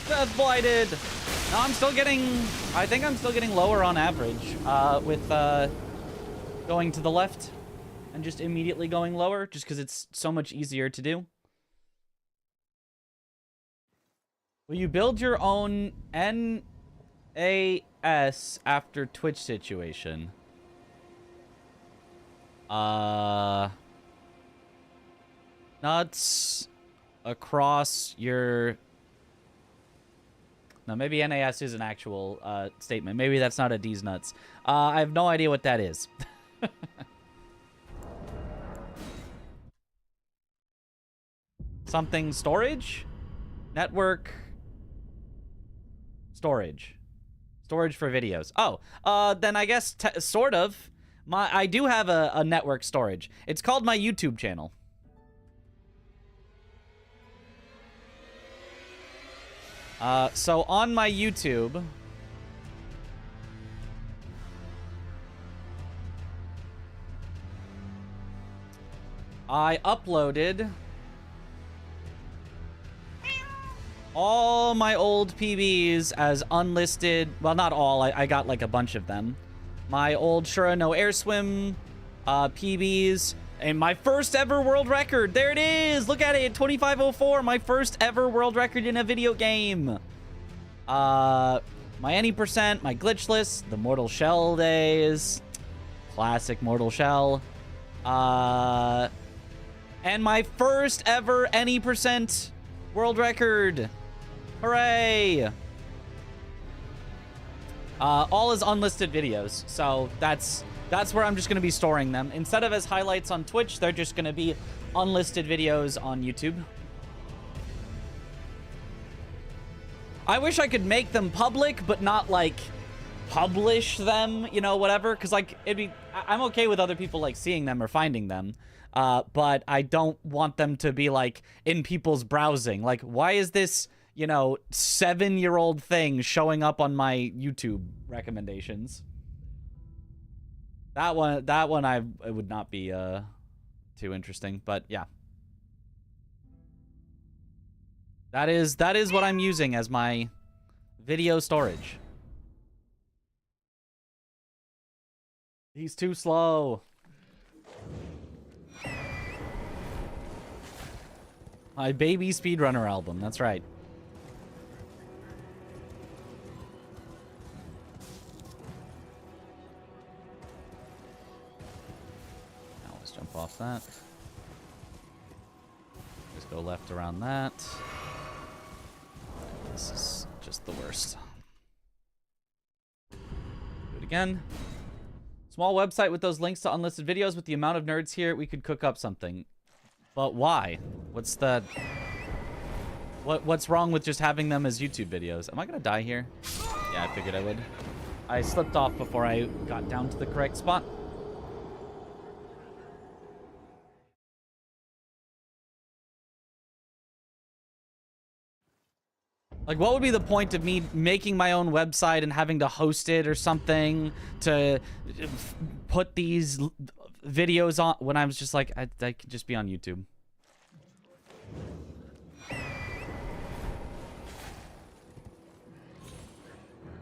Death blighted. No, I'm still getting. I think I'm still getting lower on average with going to the left and just immediately going lower, just because it's so much easier to do. Will you build your own NAS after Twitch situation? Nuts across your. No, maybe NAS is an actual statement. Maybe that's not a D's nuts. I have no idea what that is. Something storage? Network storage. Storage for videos. Oh, then I guess sort of. I do have a network storage. It's called my YouTube channel. So on my YouTube, I uploaded all my old PBs as unlisted. Well, not all. I got like a bunch of them. My old Shura No Air Swim PBs. And my first ever world record. There it is. Look at it. 2504. My first ever world record in a video game. My any percent, my glitchless, the Mortal Shell days. Classic Mortal Shell. And my first ever any percent world record. Hooray. All as unlisted videos. So that's where I'm just going to be storing them. Instead of as highlights on Twitch, they're just going to be unlisted videos on YouTube. I wish I could make them public, but not, like, publish them, you know, whatever. Because, like, I'm okay with other people, like, seeing them or finding them. But I don't want them to be, like, in people's browsing. Like, why is this you know, 7-year-old thing showing up on my YouTube recommendations. That one it would not be too interesting, but yeah. That is what I'm using as my video storage. He's too slow. My baby speedrunner album, that's right. Now let's jump off that. Just go left around that. This is just the worst. Do it again. Small website with those links to unlisted videos. With the amount of nerds here, we could cook up something. But why? What's the... What's wrong with just having them as YouTube videos? Am I gonna die here? Yeah, I figured I would. I slipped off before I got down to the correct spot. Like, what would be the point of me making my own website and having to host it or something to put these videos on when I was just like, I could just be on YouTube.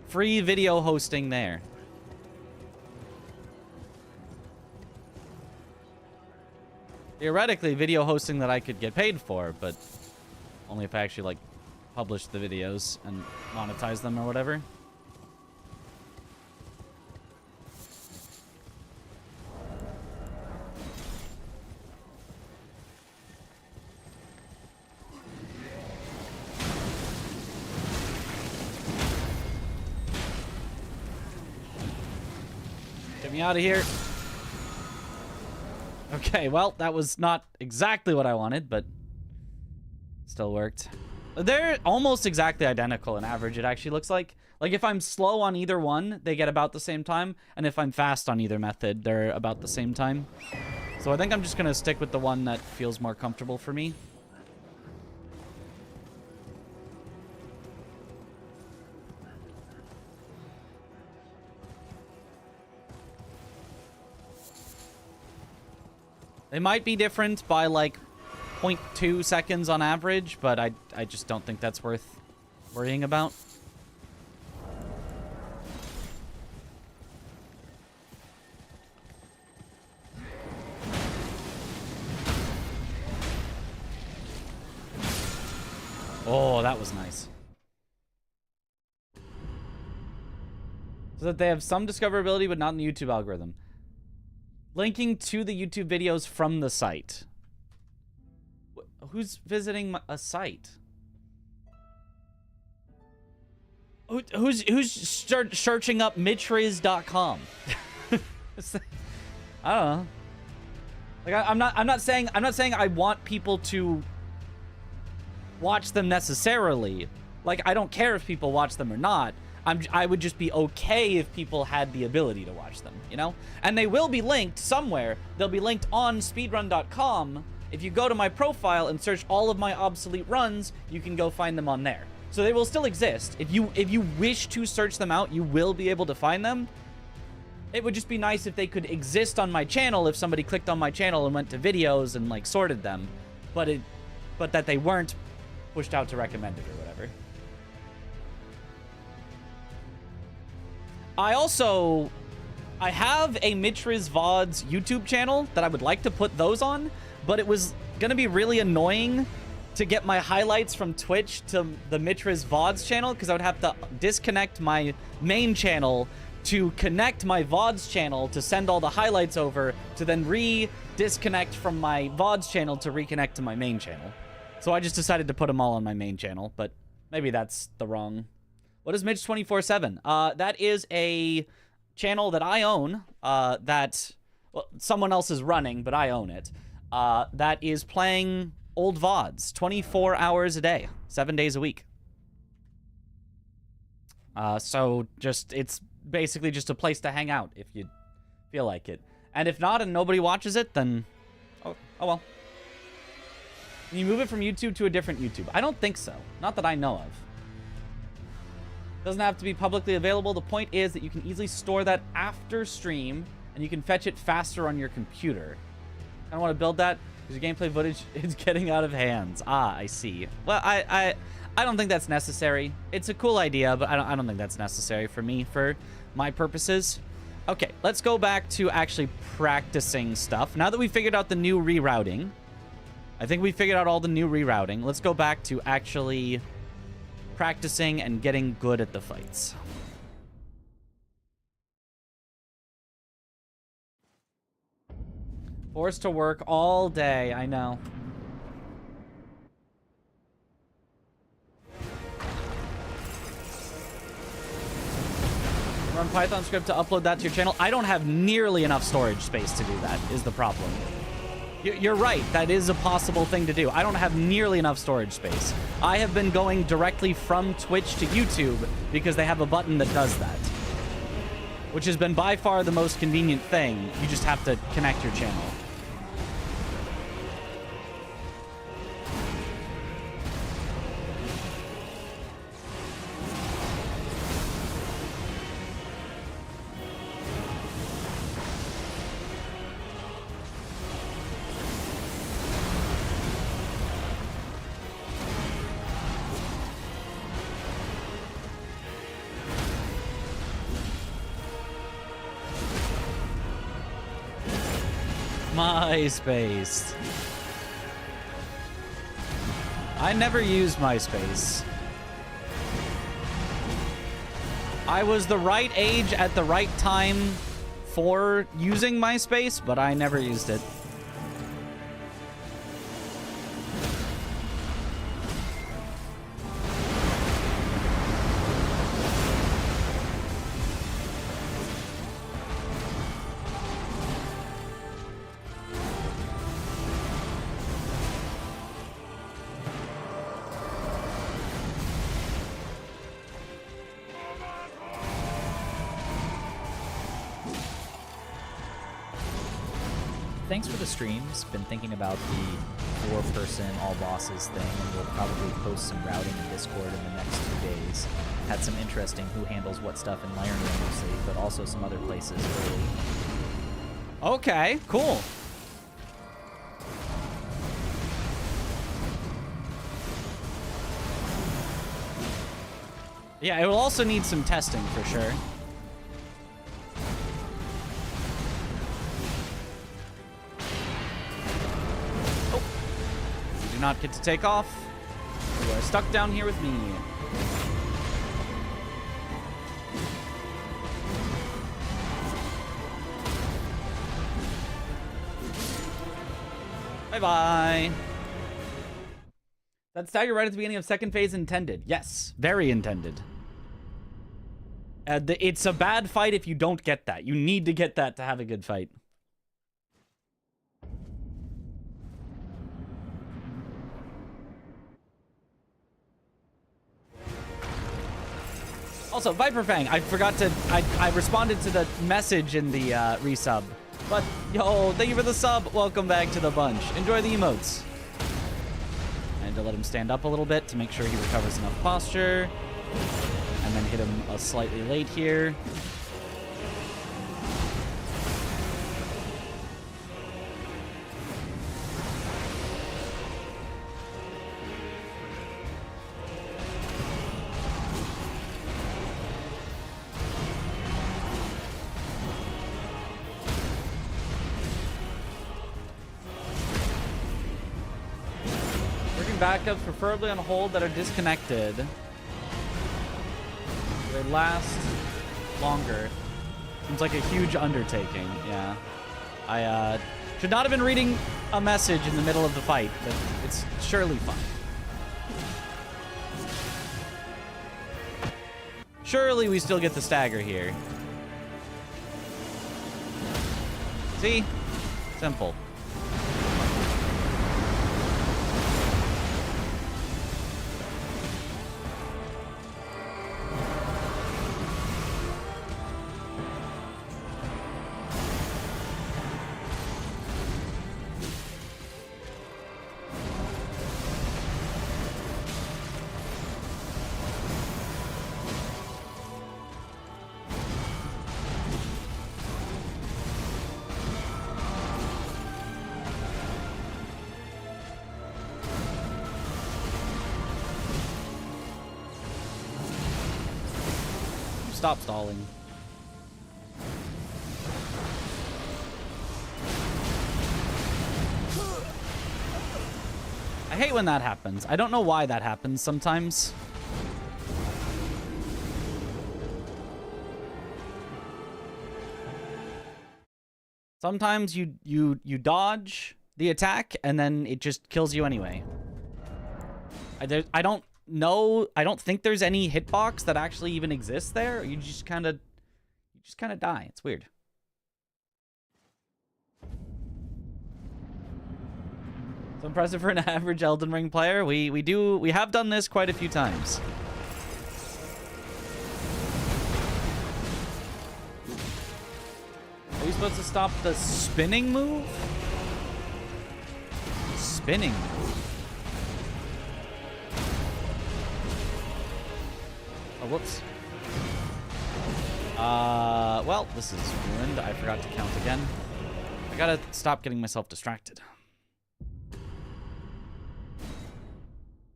Free video hosting there. Theoretically, video hosting that I could get paid for, but only if I actually, like, publish the videos and monetize them or whatever. Get me out of here. Okay, well, that was not exactly what I wanted, but still worked. They're almost exactly identical in average, it actually looks like. Like, if I'm slow on either one, they get about the same time. And if I'm fast on either method, they're about the same time. So I think I'm just going to stick with the one that feels more comfortable for me. They might be different by, like, 0.2 seconds on average, but I just don't think that's worth worrying about. Oh, that was nice. So that they have some discoverability, but not in the YouTube algorithm. Linking to the YouTube videos from the site. Who's visiting a site? Who's searching up mitriz.com? I don't know. Like, I'm not saying I want people to watch them necessarily. Like, I don't care if people watch them or not. I would just be okay if people had the ability to watch them, you know? And they will be linked somewhere. They'll be linked on speedrun.com. If you go to my profile and search all of my obsolete runs, you can go find them on there. So they will still exist. If you wish to search them out, you will be able to find them. It would just be nice if they could exist on my channel if somebody clicked on my channel and went to videos and, like, sorted them. But that they weren't pushed out to recommended or whatever. I have a Mitriz VODs YouTube channel that I would like to put those on, but it was gonna be really annoying to get my highlights from Twitch to the Mitriz VODs channel, because I would have to disconnect my main channel to connect my VODs channel to send all the highlights over, to then disconnect from my VODs channel to reconnect to my main channel. So I just decided to put them all on my main channel, but maybe that's the wrong... What is Mitch 24/7? That is a channel that I own, that well, someone else is running, but I own it. That is playing old VODs 24 hours a day, 7 days a week. So it's basically just a place to hang out if you feel like it. And if not, and nobody watches it, then oh well. Can you move it from YouTube to a different YouTube? I don't think so. Not that I know of. Doesn't have to be publicly available. The point is that you can easily store that after stream, and you can fetch it faster on your computer. I don't want to build that because your gameplay footage is getting out of hands. Ah, I see. Well, I don't think that's necessary. It's a cool idea, but I don't think that's necessary for me, for my purposes. Okay, let's go back to actually practicing stuff. Now that we figured out the new rerouting, I think we figured out all the new rerouting. Let's go back to actually practicing and getting good at the fights. Forced to work all day, I know. Run Python script to upload that to your channel. I don't have nearly enough storage space to do that, is the problem. You're right, that is a possible thing to do. I don't have nearly enough storage space. I have been going directly from Twitch to YouTube because they have a button that does that, which has been by far the most convenient thing. You just have to connect your channel. MySpace. I never used MySpace. I was the right age at the right time for using MySpace, but I never used it. Thanks for the streams. Been thinking about the 4-person all bosses thing, and we'll probably post some routing in Discord in the next 2 days. Had some interesting who handles what stuff in Lion Room mostly, but also some other places early. Okay, cool. Yeah, it will also need some testing for sure. Not get to take off. You are stuck down here with me. Bye-bye. That stagger right at the beginning of second phase intended. Yes, very intended. It's a bad fight if you don't get that. You need to get that to have a good fight. Also, Viper Fang, I forgot to... I responded to the message in the resub. But, yo, thank you for the sub. Welcome back to the bunch. Enjoy the emotes. I had to let him stand up a little bit to make sure he recovers enough posture. And then hit him slightly late here. Backups, preferably on hold, that are disconnected. They last longer. Seems like a huge undertaking, yeah. I should not have been reading a message in the middle of the fight, but it's surely fine. Surely we still get the stagger here. See? Simple. stop stalling. I hate when that happens. I don't know why that happens sometimes. Sometimes you dodge the attack and then it just kills you anyway. I don't know. I don't think there's any hitbox that actually even exists there. You just kind of die. It's weird. So impressive for an average Elden Ring player. We have done this quite a few times. Are you supposed to stop the spinning move? Spinning move. Oh, whoops. Well, this is ruined. I forgot to count again. I gotta stop getting myself distracted.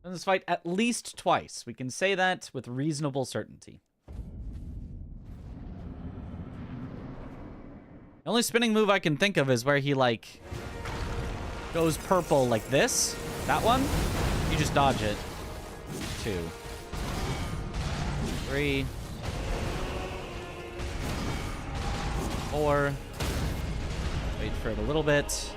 In this fight at least twice. We can say that with reasonable certainty. The only spinning move I can think of is where he, like, goes purple like this. That one. You just dodge it. 2. 3. 4. Wait for it a little bit.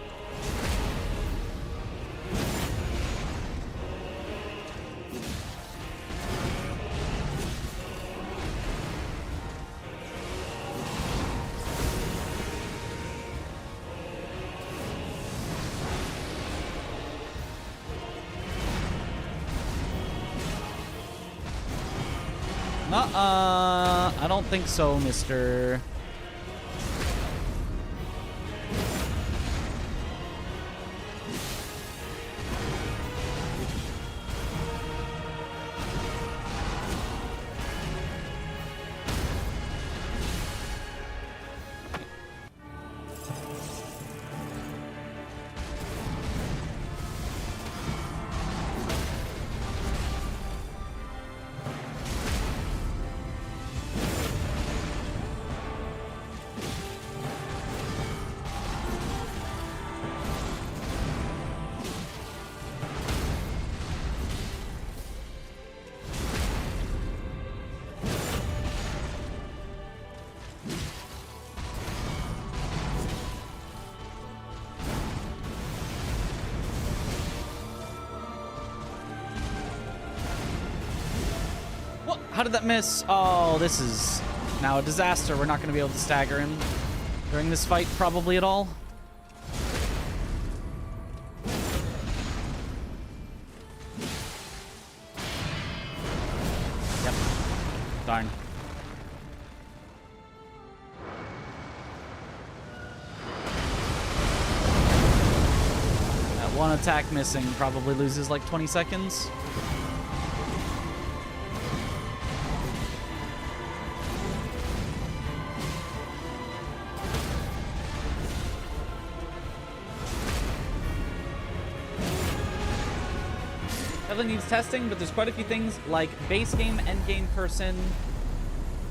I don't think so, mister. How did that miss? Oh, this is now a disaster. We're not going to be able to stagger him during this fight probably at all. Yep. Darn. That one attack missing probably loses like 20 seconds. Needs testing, but there's quite a few things like base game, end game person,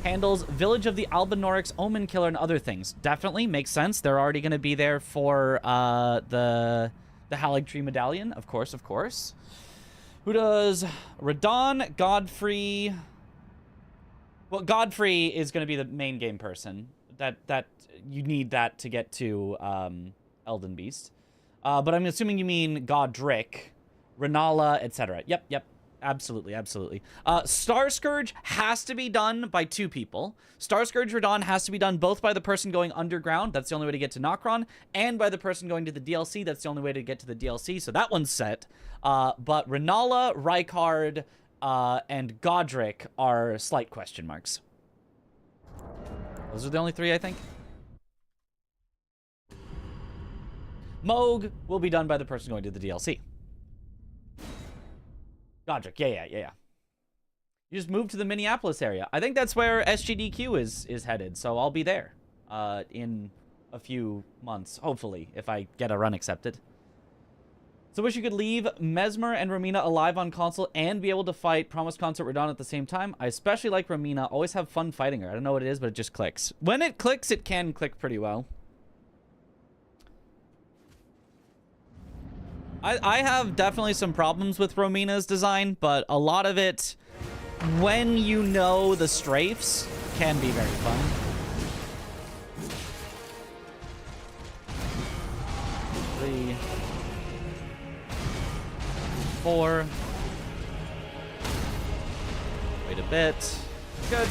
handles, Village of the Albinorix, Omen Killer, and other things. Definitely makes sense. They're already going to be there for the Halig Tree Medallion, of course, of course. Who does Radon, Godfrey? Well, Godfrey is going to be the main game person. That you need that to get to Elden Beast. But I'm assuming you mean Godric, Renala, etc. Yep. Absolutely. Star Scourge has to be done by 2 people. Star Scourge Radon has to be done both by the person going underground, that's the only way to get to Nokron, and by the person going to the DLC, that's the only way to get to the DLC, so that one's set. But Renala, Rykard, and Godric are slight question marks. Those are the only 3, I think. Moog will be done by the person going to the DLC. Godric, yeah. You just moved to the Minneapolis area. I think that's where SGDQ is headed, so I'll be there in a few months, hopefully, if I get a run accepted. So wish you could leave Mesmer and Romina alive on console and be able to fight Promised Consort Radon at the same time. I especially like Romina. Always have fun fighting her. I don't know what it is, but it just clicks. When it clicks, it can click pretty well. I have definitely some problems with Romina's design, but a lot of it, when you know the strafes, can be very fun. Three, 4. Wait a bit. Good.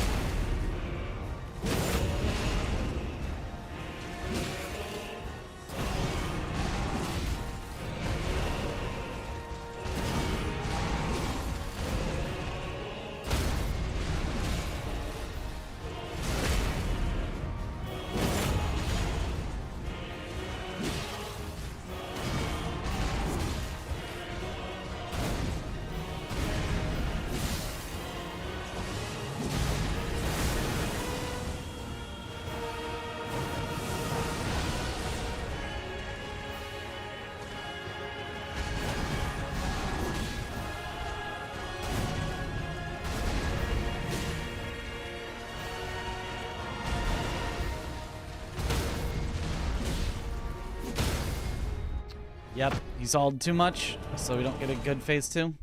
Yep, he's ult too much, so we don't get a good phase 2.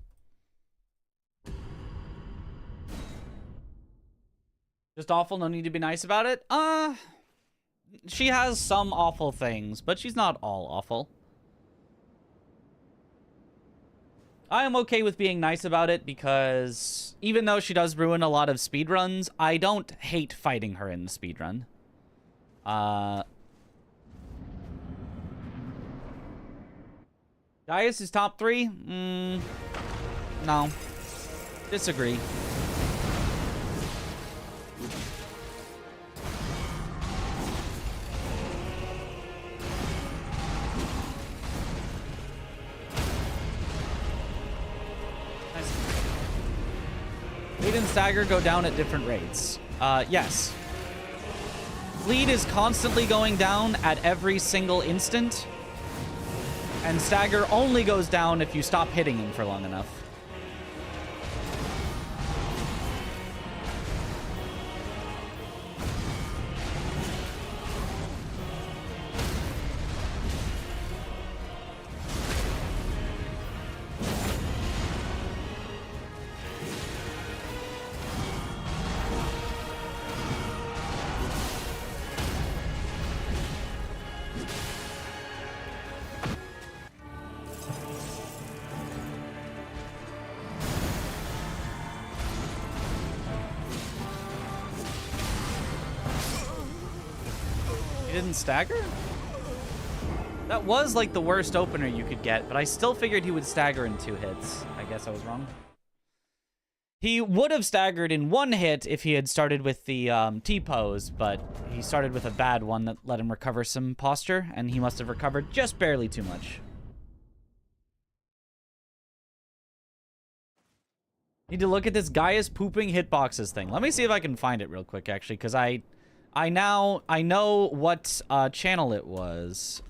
Just awful, no need to be nice about it. She has some awful things, but she's not all awful. I am okay with being nice about it because even though she does ruin a lot of speedruns, I don't hate fighting her in the speedrun. Gaius is top 3? No. Disagree. Bleed and stagger go down at different rates. Yes. Bleed is constantly going down at every single instant. And stagger only goes down if you stop hitting him for long enough. Didn't stagger? That was like the worst opener you could get, but I still figured he would stagger in 2 hits. I guess I was wrong. He would have staggered in 1 hit if he had started with the T-pose, but he started with a bad one that let him recover some posture, and he must have recovered just barely too much. Need to look at this Gaius pooping hitboxes thing. Let me see if I can find it real quick, actually, because I know what channel it was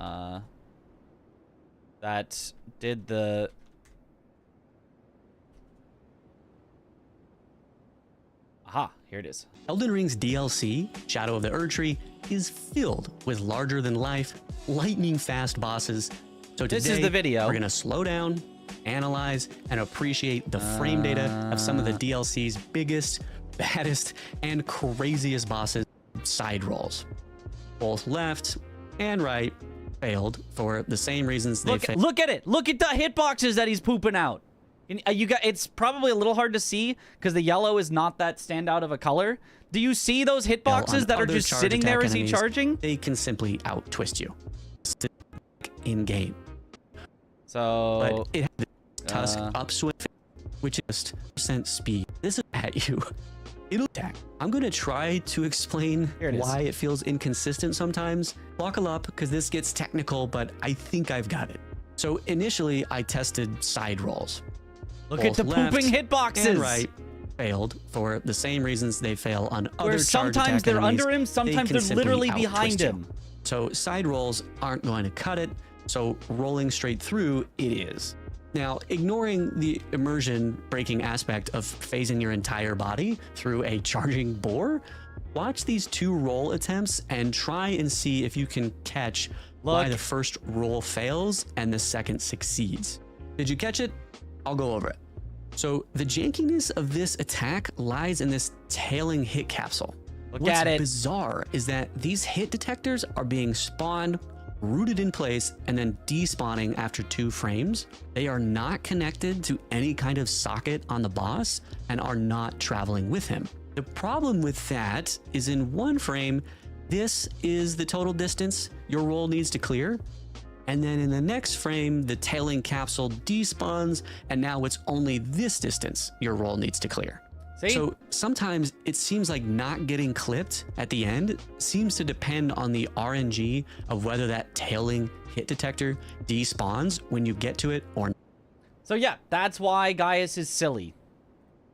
that did the... Aha, here it is. Elden Ring's DLC, Shadow of the Erdtree, is filled with larger-than-life, lightning-fast bosses. So today, this is the video. We're going to slow down, analyze, and appreciate the frame data of some of the DLC's biggest, baddest, and craziest bosses. Side rolls. Both left and right failed for the same reasons they failed. Look at it. Look at the hitboxes that he's pooping out. It's probably a little hard to see because the yellow is not that standout of a color. Do you see those hitboxes that are just sitting there as he charging? They can simply out-twist you in game. So, but it has the tusk upswing, which is % speed. This is at you. It'll attack. I'm gonna try to explain why it feels inconsistent sometimes. Buckle up, because this gets technical, but I think I've got it. So initially, I tested side rolls. Look at the pooping hitboxes. And right failed for the same reasons they fail on other where sometimes they're under him, sometimes they're literally behind him. So side rolls aren't going to cut it. So rolling straight through, it is. Now, ignoring the immersion breaking aspect of phasing your entire body through a charging boar, watch these 2 roll attempts and try and see if you can catch why the first roll fails and the second succeeds. Did you catch it? I'll go over it. So the jankiness of this attack lies in this tailing hit capsule. What's bizarre is that these hit detectors are being spawned, rooted in place, and then despawning after 2 frames. They are not connected to any kind of socket on the boss and are not traveling with him. The problem with that is in 1 frame, this is the total distance your roll needs to clear. And then in the next frame, the tailing capsule despawns, and now it's only this distance your roll needs to clear. See? So sometimes it seems like not getting clipped at the end seems to depend on the RNG of whether that tailing hit detector despawns when you get to it or not. So yeah, that's why Gaius is silly.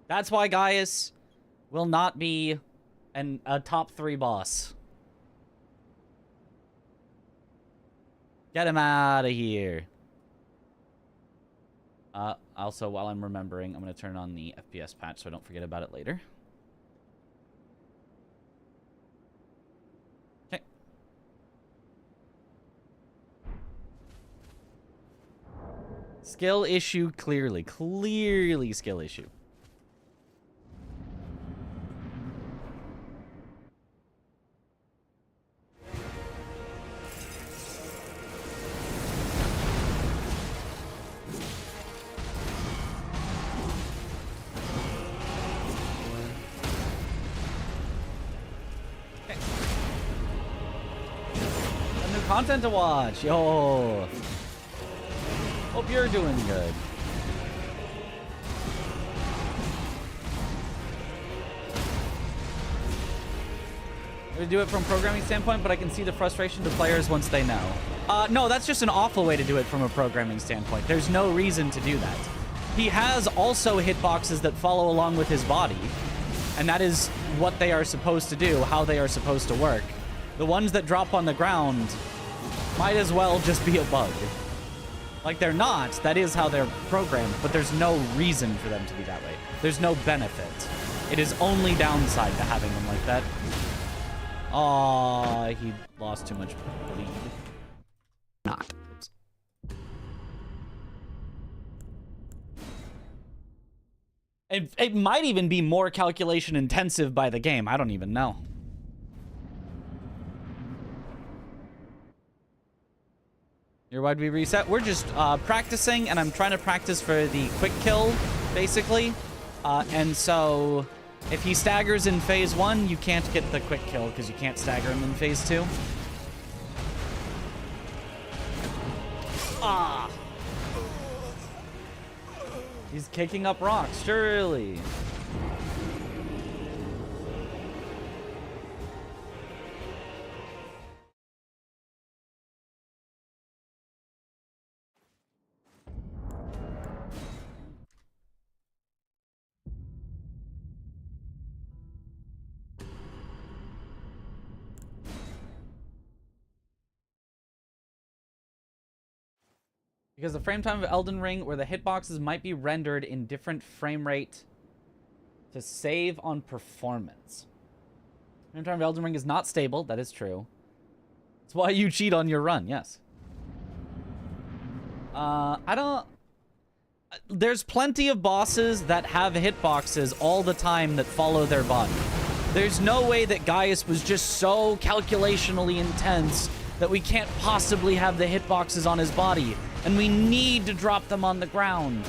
That's why Gaius will not be a top 3 boss. Get him out of here. Also, while I'm remembering, I'm going to turn on the FPS patch so I don't forget about it later. Okay. Skill issue, clearly. Clearly skill issue. Content to watch. Yo. Hope you're doing good. We do it from a programming standpoint, but I can see the frustration to players once they know. No, that's just an awful way to do it from a programming standpoint. There's no reason to do that. He has also hitboxes that follow along with his body, and that is what they are supposed to do, how they are supposed to work. The ones that drop on the ground might as well just be a bug. Like, they're not. That is how they're programmed, but there's no reason for them to be that way. There's no benefit. It is only downside to having them like that. Aw, he lost too much bleed. Not. Oops. It might even be more calculation intensive by the game. I don't even know. Here, why'd we reset? We're just practicing, and I'm trying to practice for the quick kill, basically. And so, if he staggers in phase 1, you can't get the quick kill, because you can't stagger him in phase 2. Ah! He's kicking up rocks, surely. Because the frame time of Elden Ring, where the hitboxes might be rendered in different frame rate to save on performance. Frame time of Elden Ring is not stable. That is true. That's why you cheat on your run. Yes. There's plenty of bosses that have hitboxes all the time that follow their body. There's no way that Gaius was just so calculationally intense that we can't possibly have the hitboxes on his body. And we need to drop them on the ground.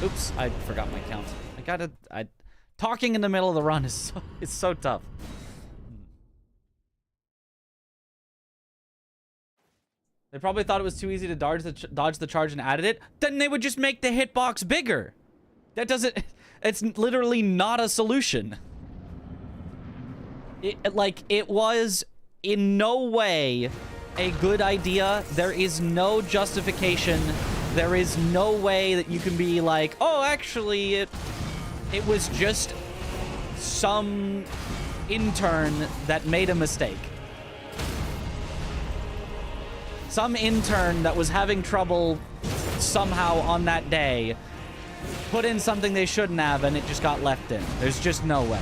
Oops, I forgot my count. Talking in the middle of the run is so tough. They probably thought it was too easy to dodge the charge and added it. Then they would just make the hitbox bigger. That doesn't... It's literally not a solution. It was... in no way a good idea. There is no justification. There is no way that you can be like, oh, actually, it was just some intern that made a mistake. Some intern that was having trouble somehow on that day put in something they shouldn't have, and it just got left in. There's just no way.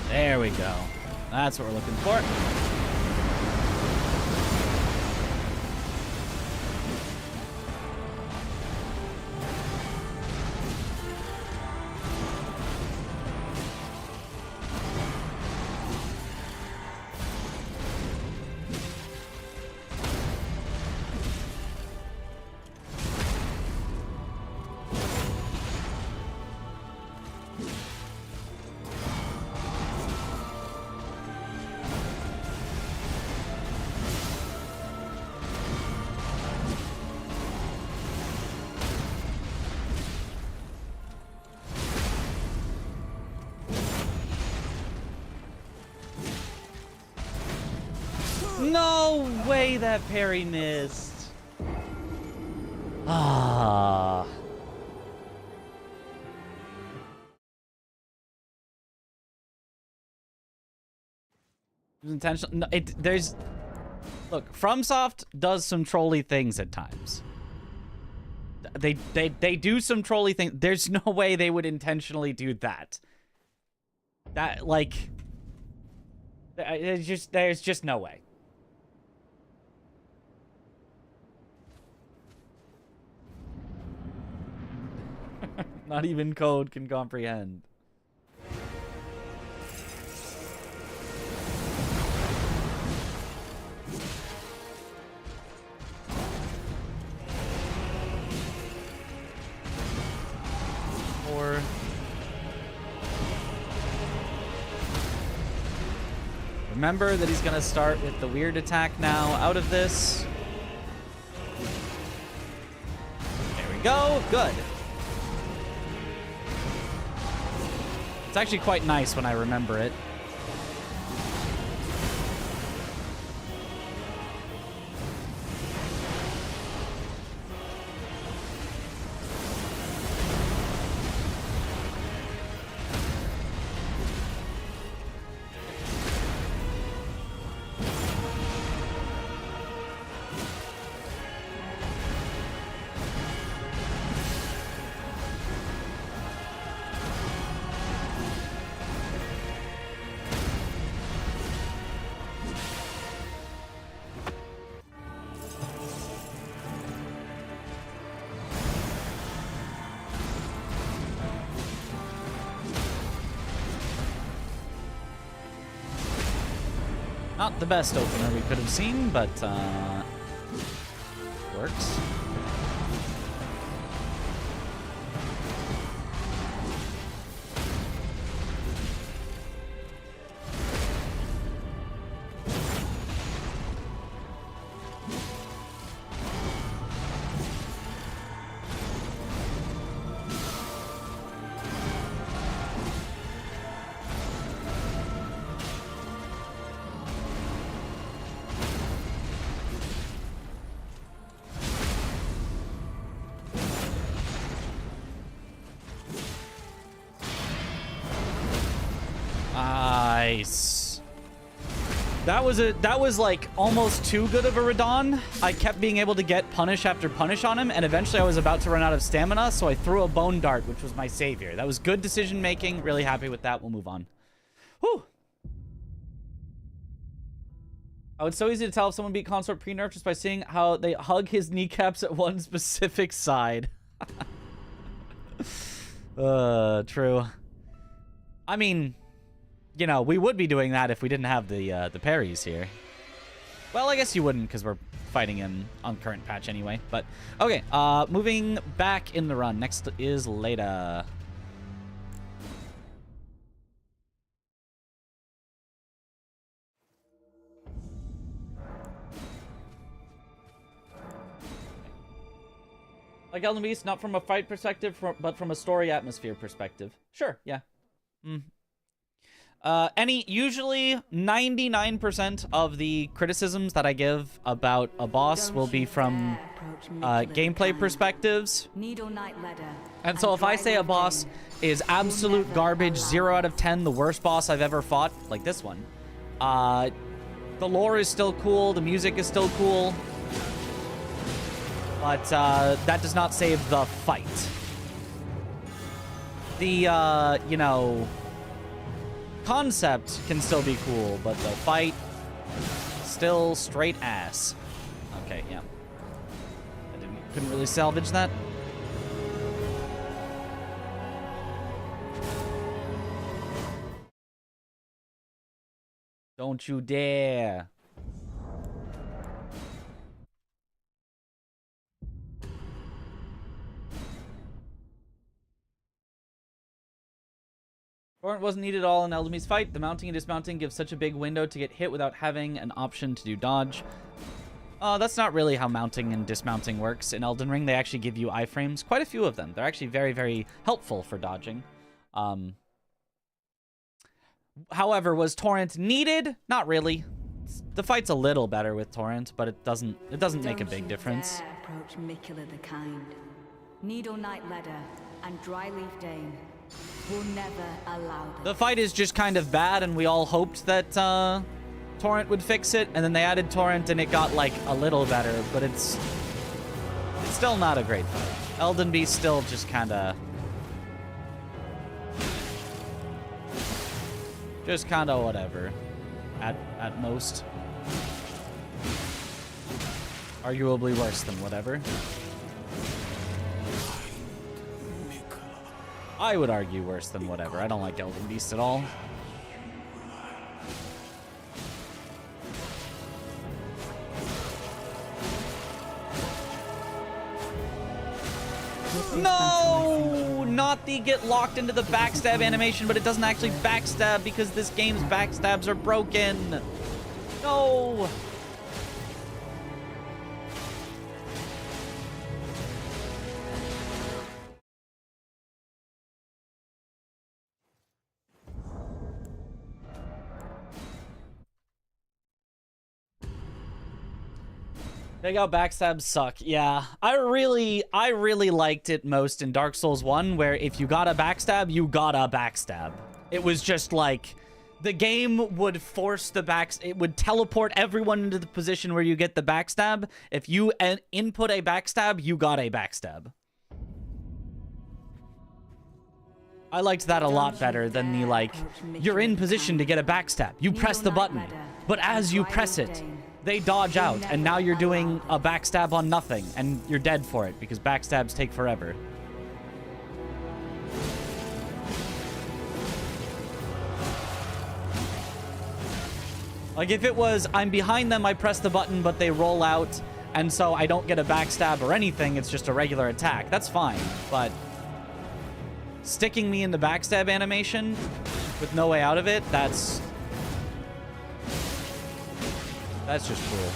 There we go. That's what we're looking for. No way that parry missed. Ah. It was intentional. No, there's... Look, FromSoft does some trolly things at times. They do some trolly things. There's no way they would intentionally do that. That, like... There's just no way. Not even code can comprehend. Or... Remember that he's gonna start with the weird attack now out of this. There we go. Good. It's actually quite nice when I remember it. Not the best opener we could have seen, but works. Nice. That was like almost too good of a Radon. I kept being able to get punish after punish on him, and eventually I was about to run out of stamina, so I threw a Bone Dart, which was my savior. That was good decision making. Really happy with that. We'll move on. Whew. Oh, it's so easy to tell if someone beat Consort pre-nerf just by seeing how they hug his kneecaps at one specific side. True. I mean, you know, we would be doing that if we didn't have the parries here. Well, I guess you wouldn't, because we're fighting him on current patch anyway. But okay, moving back in the run. Next is Leda. Like Elden Beast, not from a fight perspective, but from a story atmosphere perspective. Sure, yeah. Usually 99% of the criticisms that I give about a boss will be from gameplay perspectives. And so if I say a boss is absolute garbage, 0 out of 10, the worst boss I've ever fought, like this one, the lore is still cool, the music is still cool, but that does not save the fight. The, you know, concept can still be cool, but the fight, still straight ass. Okay, yeah. Couldn't really salvage that. Don't you dare. Torrent wasn't needed at all in Elden Beast's fight. The mounting and dismounting gives such a big window to get hit without having an option to do dodge. That's not really how mounting and dismounting works. In Elden Ring, they actually give you iframes. Quite a few of them. They're actually very, very helpful for dodging. However, was Torrent needed? Not really. The fight's a little better with Torrent, but it doesn't make a big difference. Approach Mikula the Kind. Needle Knight Ledder and Dryleaf Dane will never allow this. The fight is just kind of bad, and we all hoped that Torrent would fix it, and then they added Torrent, and it got like a little better, but it's still not a great fight. Elden Beast still just kind of whatever at most. Arguably worse than whatever. I would argue worse than whatever. I don't like Elden Beast at all. No! Not the get locked into the backstab animation, but it doesn't actually backstab because this game's backstabs are broken. No! Big out backstabs suck. Yeah, I really liked it most in Dark Souls 1, where if you got a backstab, you got a backstab. It was just like the game would force it would teleport everyone into the position where you get the backstab. If you input a backstab, you got a backstab. I liked that a lot better than the like, you're in position to get a backstab. You press the button, but as you press it, they dodge out, and now you're doing a backstab on nothing, and you're dead for it, because backstabs take forever. Like, if it was, I'm behind them, I press the button, but they roll out, and so I don't get a backstab or anything, it's just a regular attack, that's fine, but sticking me in the backstab animation with no way out of it, that's just cool.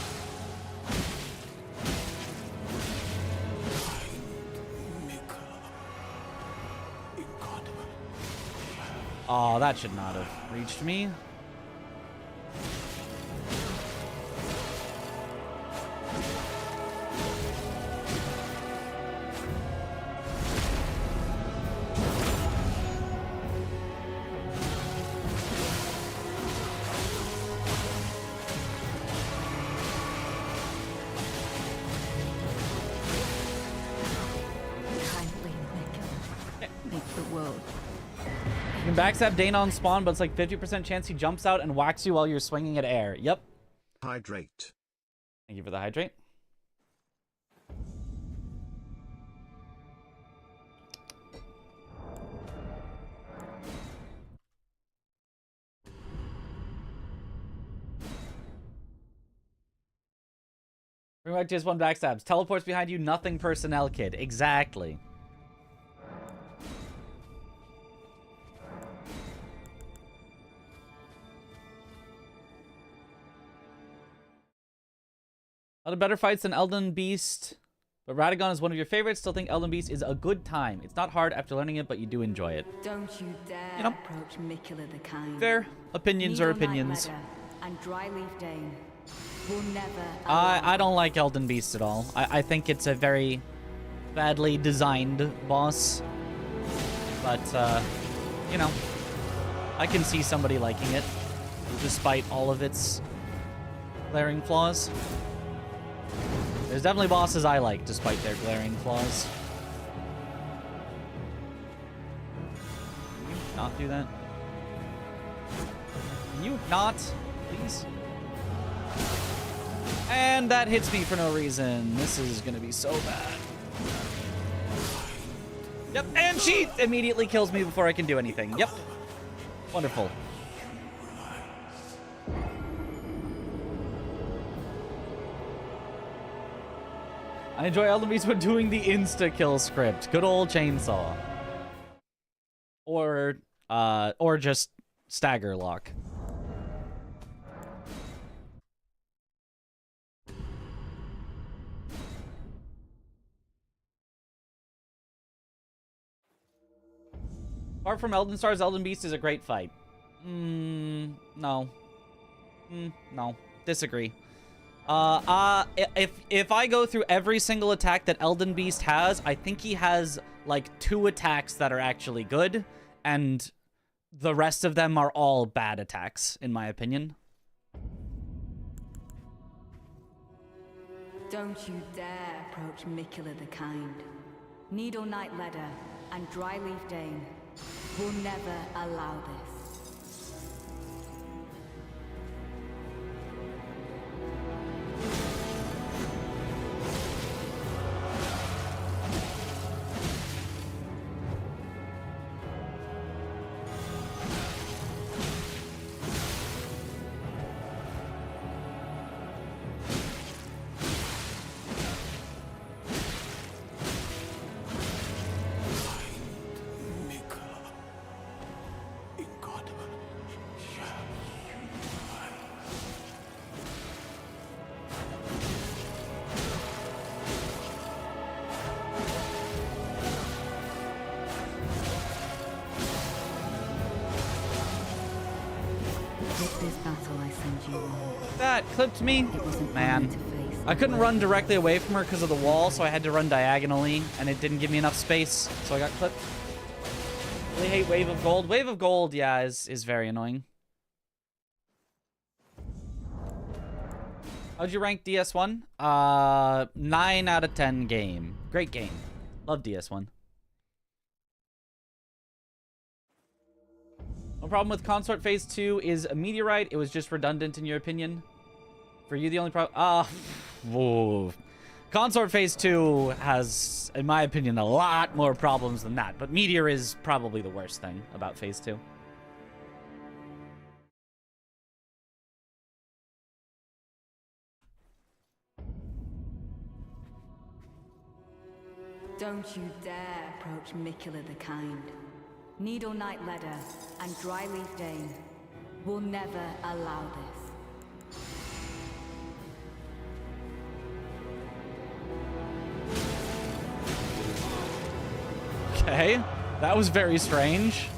Oh, that should not have reached me. You can backstab Dane on spawn, but it's like 50% chance he jumps out and whacks you while you're swinging at air. Yep. Hydrate. Thank you for the hydrate. Bring back just one backstabs. Teleports behind you, nothing personnel kid. Exactly. A lot of better fights than Elden Beast. But Radagon is one of your favorites. Still think Elden Beast is a good time. It's not hard after learning it, but you do enjoy it. Don't you dare approach Mikula the Kind. Fair. Opinions are opinions. And Dryleaf Dane will never I don't like Elden Beast at all. I think it's a very badly designed boss. But, you know, I can see somebody liking it, despite all of its glaring flaws. There's definitely bosses I like, despite their glaring flaws. Can you not do that? Can you not, please? And that hits me for no reason. This is gonna be so bad. Yep, and she immediately kills me before I can do anything. Yep. Wonderful. I enjoy Elden Beast when doing the insta-kill script. Good old chainsaw. Or just stagger lock. Apart from Elden Stars, Elden Beast is a great fight. No. No. Disagree. If I go through every single attack that Elden Beast has, I think he has like 2 attacks that are actually good, and the rest of them are all bad attacks, in my opinion. Don't you dare approach Mikula the Kind. Needle Knight Ledder and Dryleaf Dane will never allow this. That clipped me. Man. I couldn't run directly away from her because of the wall, so I had to run diagonally, and it didn't give me enough space, so I got clipped. Really hate Wave of Gold. Wave of Gold, yeah, is very annoying. How'd you rank DS1? 9 out of 10 game. Great game. Love DS1. No problem with Consort Phase 2 is a meteorite. It was just redundant in your opinion. For you, the only problem... Consort Phase 2 has, in my opinion, a lot more problems than that. But Meteor is probably the worst thing about Phase 2. Don't you dare approach Mikula the Kind. Needle Knight Ledder and Dryleaf Dane will never allow this. Okay, that was very strange.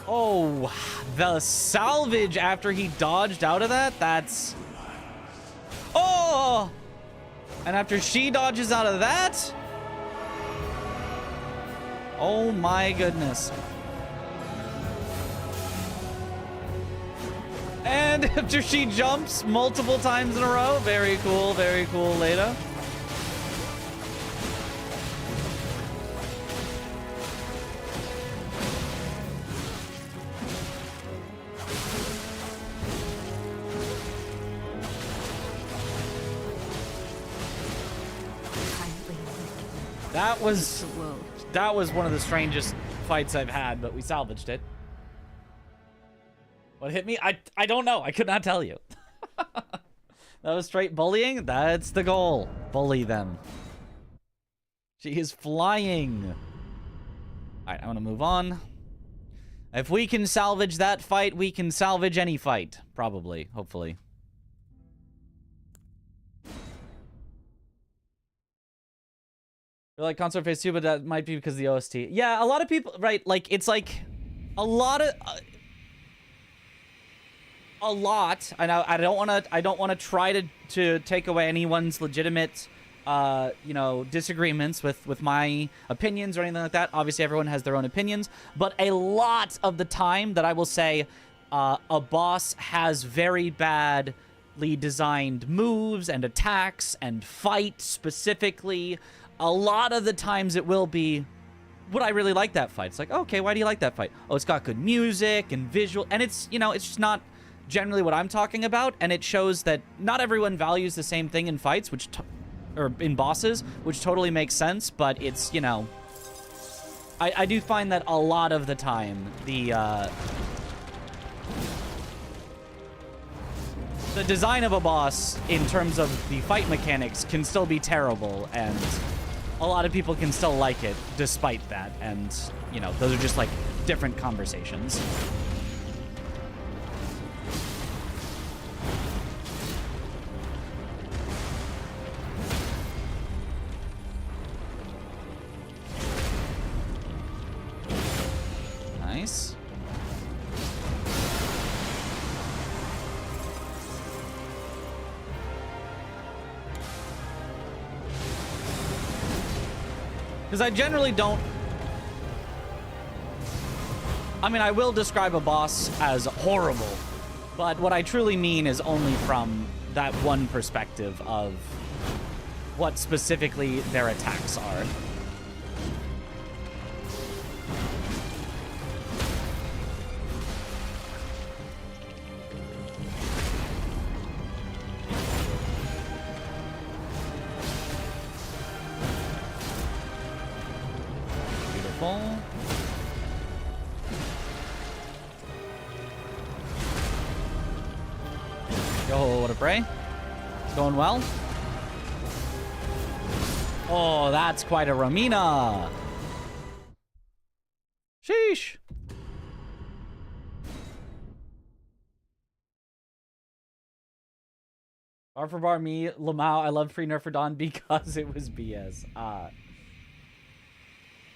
Oh, the salvage after he dodged out of that? That's... Oh! And after she dodges out of that? Oh my goodness. And after she jumps multiple times in a row. Very cool, Leda. That was The world. one of the strangest fights I've had, but we salvaged it. What hit me? I don't know. I could not tell you. That was straight bullying. That's the goal. Bully them. She is flying. All right, I want to move on. If we can salvage that fight, we can salvage any fight. Probably. Hopefully. You're like Consort Phase 2, but that might be because of the OST. Yeah, a lot of people, right? Like, it's like a lot of... I don't want to try to take away anyone's legitimate you know, disagreements with my opinions or anything like that. Obviously everyone has their own opinions, but a lot of the time that I will say a boss has very badly designed moves and attacks and fight specifically, a lot of the times it will be, would I really like that fight? It's like, okay, why do you like that fight? Oh, it's got good music and visual, and it's, you know, it's just not generally what I'm talking about, and it shows that not everyone values the same thing in fights, or in bosses, which totally makes sense, but it's, you know, I do find that a lot of the time, the design of a boss in terms of the fight mechanics can still be terrible, and a lot of people can still like it despite that, and, you know, those are just, like, different conversations. Nice. Because I generally don't... I mean, I will describe a boss as horrible, but what I truly mean is only from that one perspective of what specifically their attacks are. Yo, what a bray. It's going well. Oh, that's quite a Romina. Sheesh. Bar for bar me, Lamau, I loved Free Nerf for Dawn because it was BS.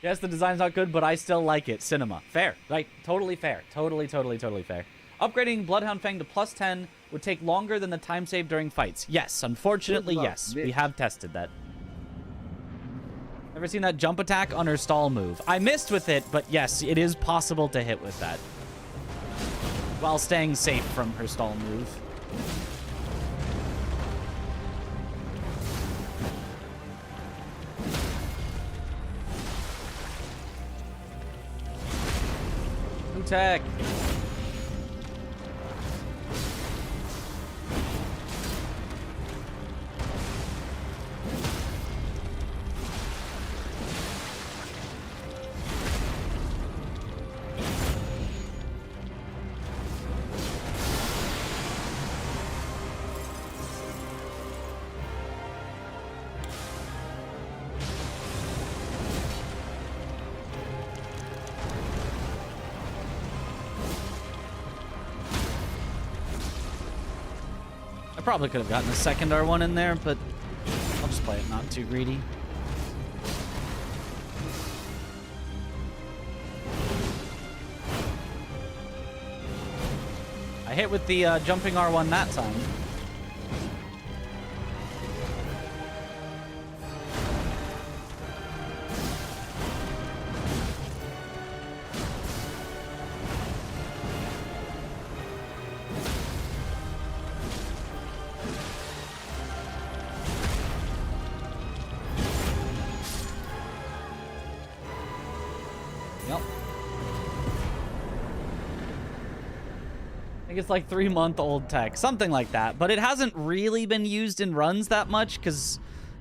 Yes, the design's not good, but I still like it. Cinema. Fair. Right. Totally fair. Totally fair. Upgrading Bloodhound Fang to +10 would take longer than the time saved during fights. Yes, unfortunately, yes. We have tested that. Ever seen that jump attack on her stall move? I missed with it, but yes, it is possible to hit with that. While staying safe from her stall move. Tech. I probably could have gotten a second R1 in there, but I'll just play it not too greedy. I hit with the jumping R1 that time. I think it's like 3-month-old tech, something like that. But it hasn't really been used in runs that much because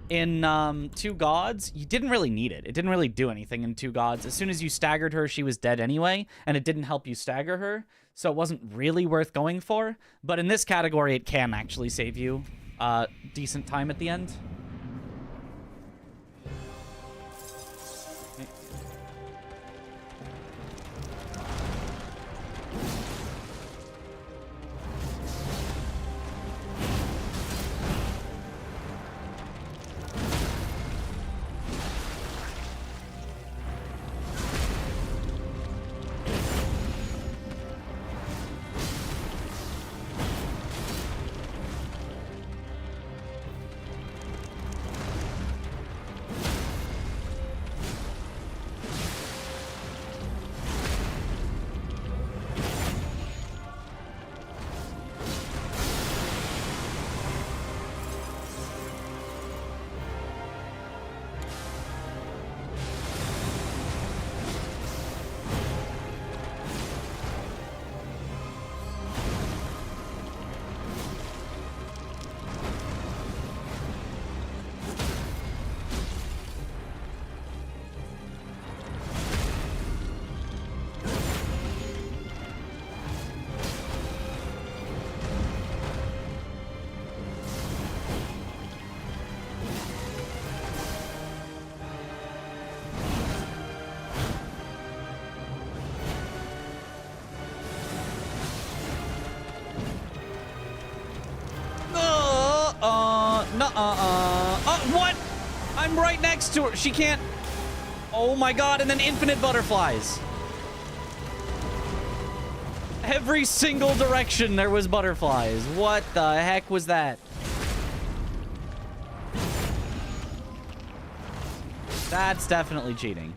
in Two Gods, you didn't really need it. It didn't really do anything in Two Gods. As soon as you staggered her, she was dead anyway, and it didn't help you stagger her, so it wasn't really worth going for. But in this category, it can actually save you decent time at the end. What? I'm right next to her. She can't. Oh my god, and then infinite butterflies. Every single direction there was butterflies. What the heck was that? That's definitely cheating.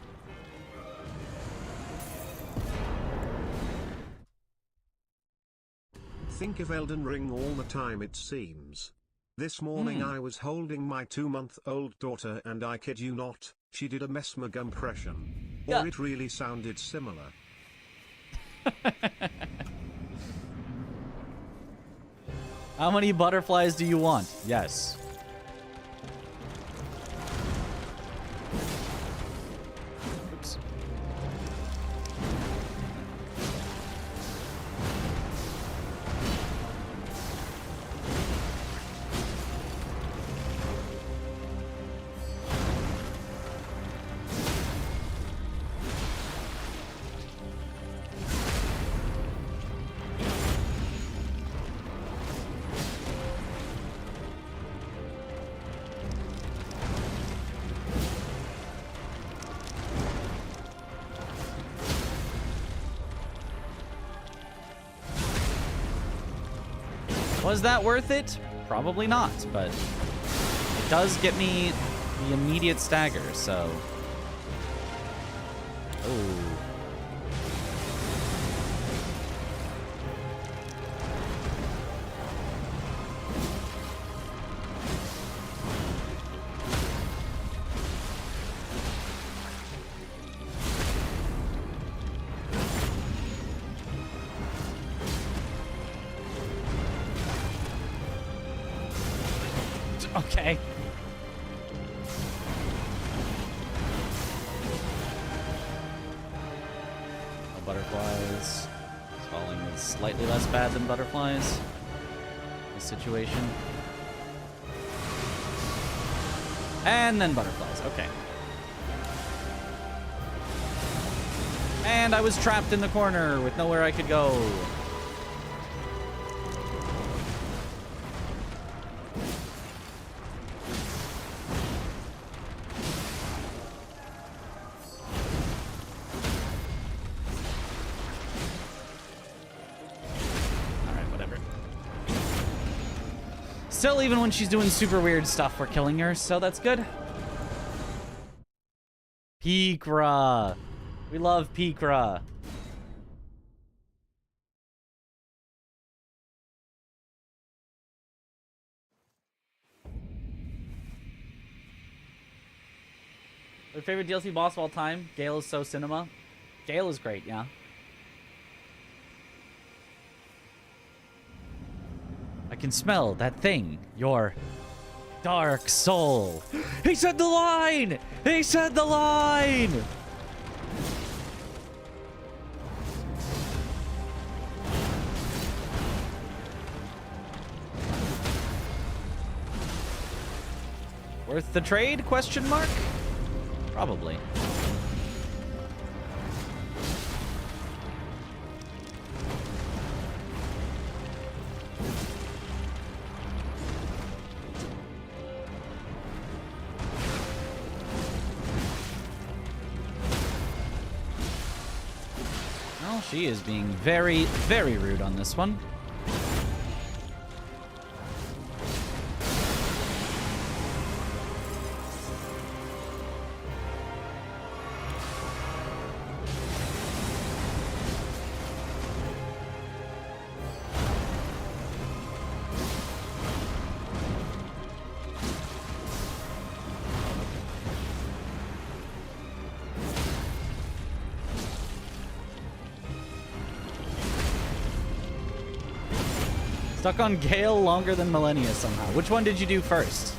Think of Elden Ring all the time, it seems. This morning I was holding my 2-month-old daughter and I kid you not, she did a Mesmer impression. Or it really sounded similar. How many butterflies do you want? Yes. Oops. Was that worth it? Probably not, but it does get me the immediate stagger, so... Oh. Okay. No butterflies. Falling is slightly less bad than butterflies. This situation. And then butterflies. Okay. And I was trapped in the corner with nowhere I could go. Still, even when she's doing super weird stuff, we're killing her, so that's good. Pikra. We love Pikra. My favorite DLC boss of all time? Gale is so cinema. Gale is great, yeah. I can smell that thing. Your Dark Soul. He said the line! He said the line! Worth the trade? Question mark? Probably. Well, she is being very, very rude on this one. Stuck on Gale longer than Millennia somehow. Which one did you do first?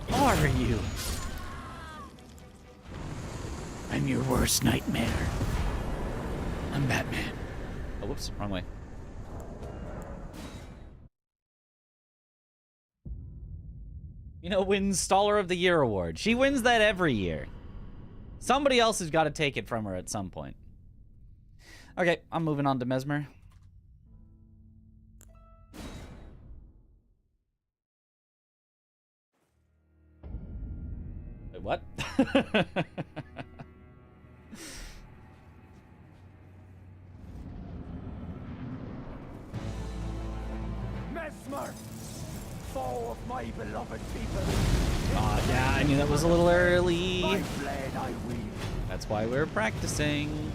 What are you? I'm your worst nightmare. I'm Batman. Oh, whoops, wrong way. You know, wins Staller of the Year award. She wins that every year. Somebody else has got to take it from her at some point. Okay, I'm moving on to Mesmer. Wait, what? Mesmer, foe of my beloved people. Oh, yeah, I knew that was a little early. My blade I weave. That's why we're practicing.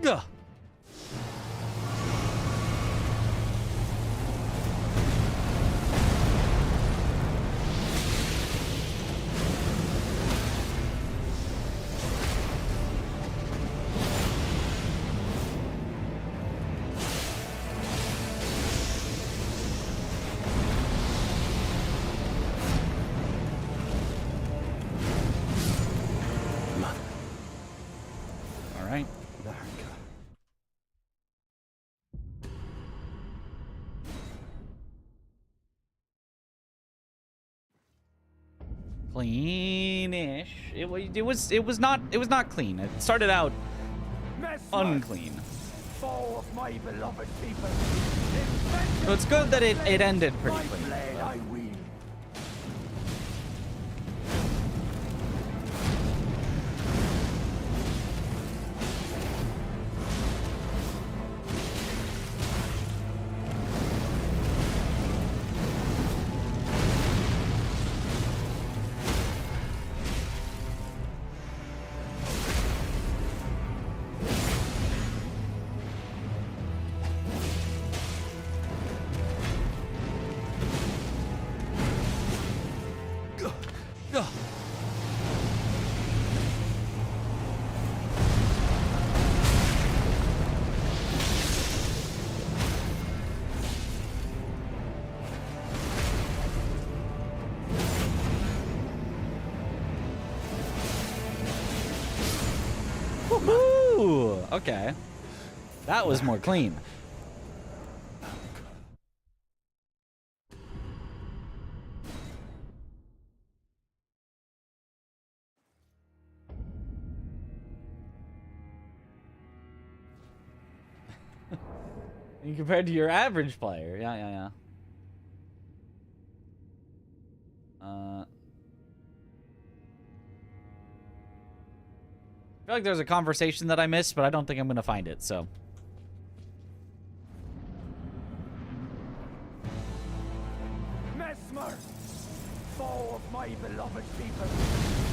Gah. All right. Cleanish. It was not clean. It started out Mesmer, unclean. foe of my beloved people. So it's good that it ended pretty My clean. blade I weave. Ugh. Woohoo! Okay. That was more clean. Compared to your average player. Yeah. I feel like there's a conversation that I missed, but I don't think I'm going to find it, so. Mesmer, foe of my beloved people,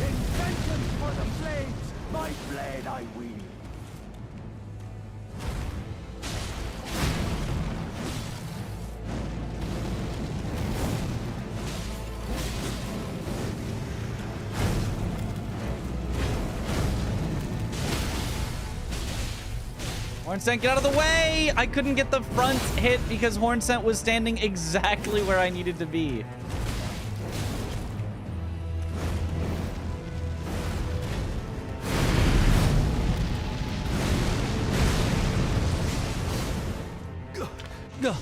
in vengeance for the flames, my blade I wield. Hornsent, get out of the way! I couldn't get the front hit because Hornsent was standing exactly where I needed to be. Go.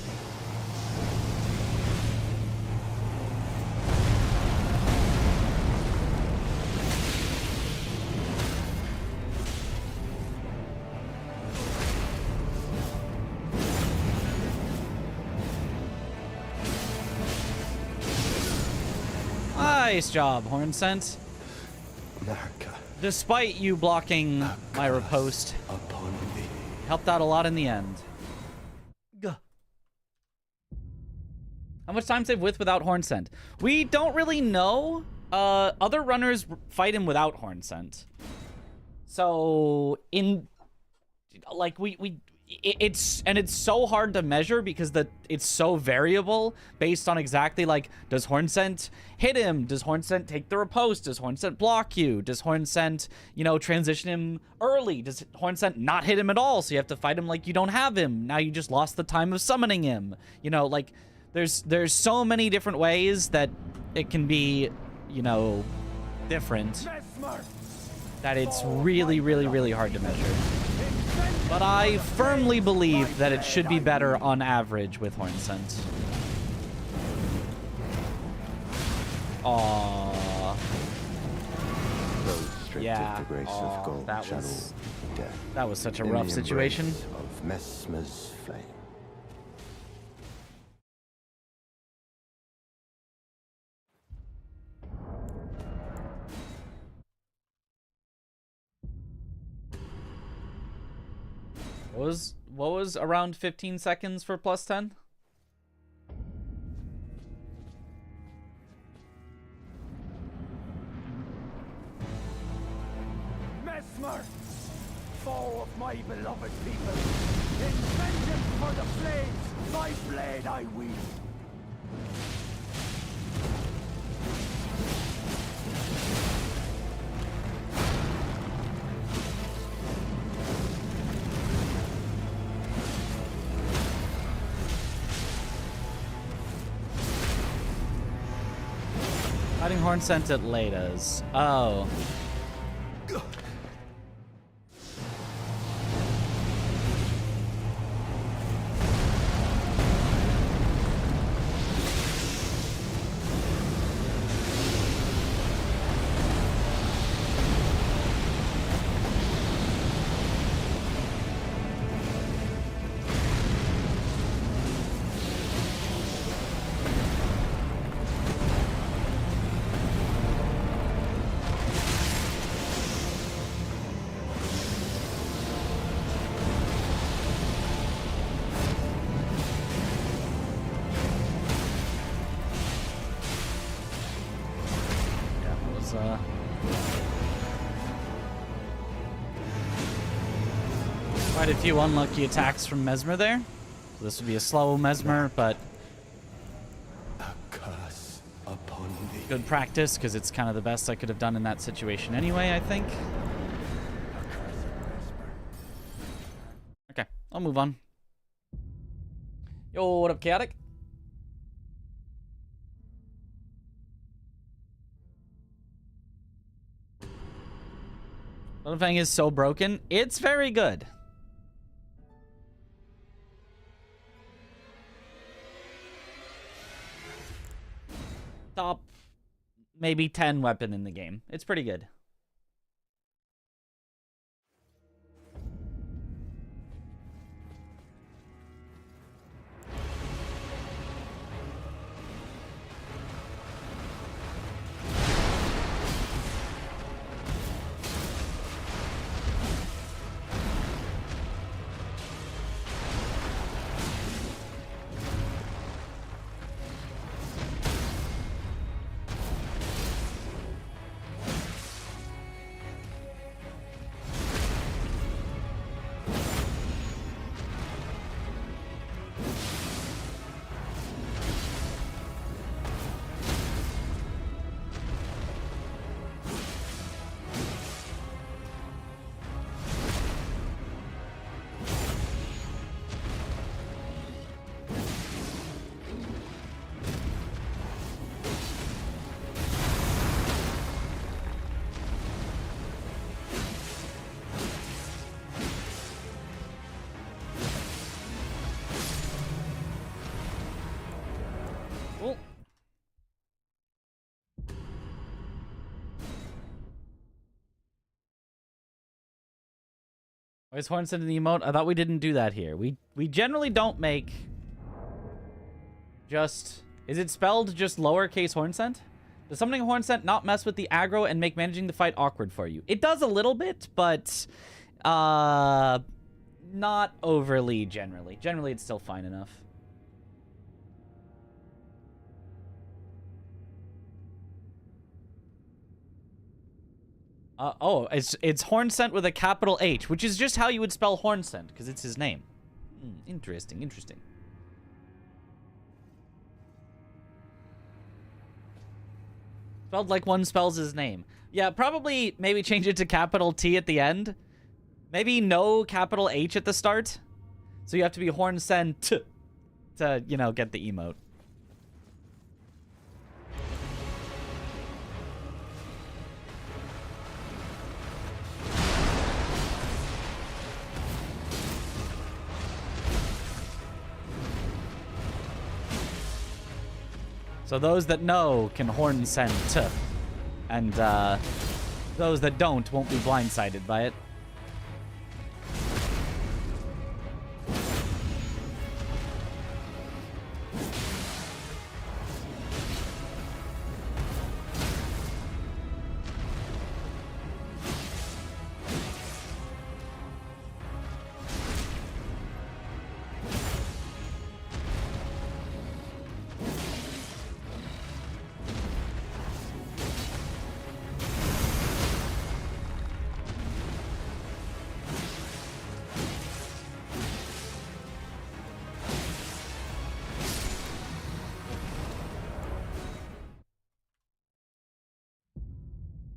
Nice job, Hornsent. Despite you blocking my riposte, helped out a lot in the end. How much time save with without Hornsent? We don't really know. Other runners fight him without Hornsent. So it's so hard to measure because it's so variable based on exactly like, does Hornsent hit him? Does Hornsent take the riposte? Does Hornsent block you? Does Hornsent, transition him early? Does Hornsent not hit him at all? So you have to fight him like you don't have him. Now you just lost the time of summoning him. There's so many different ways that it can be, different, that it's really, really, really hard to measure. But I firmly believe that it should be better on average with Hornsent. Aww. Yeah. Aww, that was such a rough situation. Of Mesmer's flame. What was around 15 seconds for plus 10? Mesmer, foe of my beloved people, in vengeance for the flames, my blade I wield. Fighting Hornsent at Lada's. Oh. Quite a few unlucky attacks from Mesmer there. So this would be a slow Mesmer, but A curse upon thee. good practice because it's kind of the best I could have done in that situation anyway, I think. Okay, I'll move on. Yo, what up, Chaotic? Little Fang is so broken. It's very good. Top maybe 10 weapon in the game. It's pretty good. Cool. Why is Horn sent in the emote? I thought we didn't do that here. We generally don't make just... Is it spelled just lowercase horn scent? Does summoning horn scent not mess with the aggro and make managing the fight awkward for you? It does a little bit, but not overly generally. Generally, it's still fine enough. Oh, it's horn scent with a capital H, which is just how you would spell horn scent, because it's his name. Interesting, interesting. Spelled like one spells his name. Yeah, probably maybe change it to capital T at the end. Maybe no capital H at the start. So you have to be horn scent to, you know, get the emote. So those that know can horn scent, and those that don't won't be blindsided by it.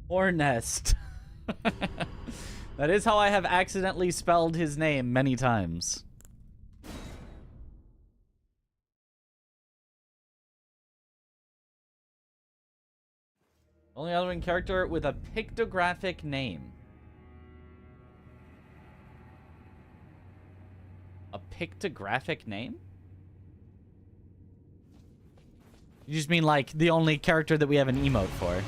Hornest. That is how I have accidentally spelled his name many times. Only other character with a pictographic name. A pictographic name? You just mean like the only character that we have an emote for?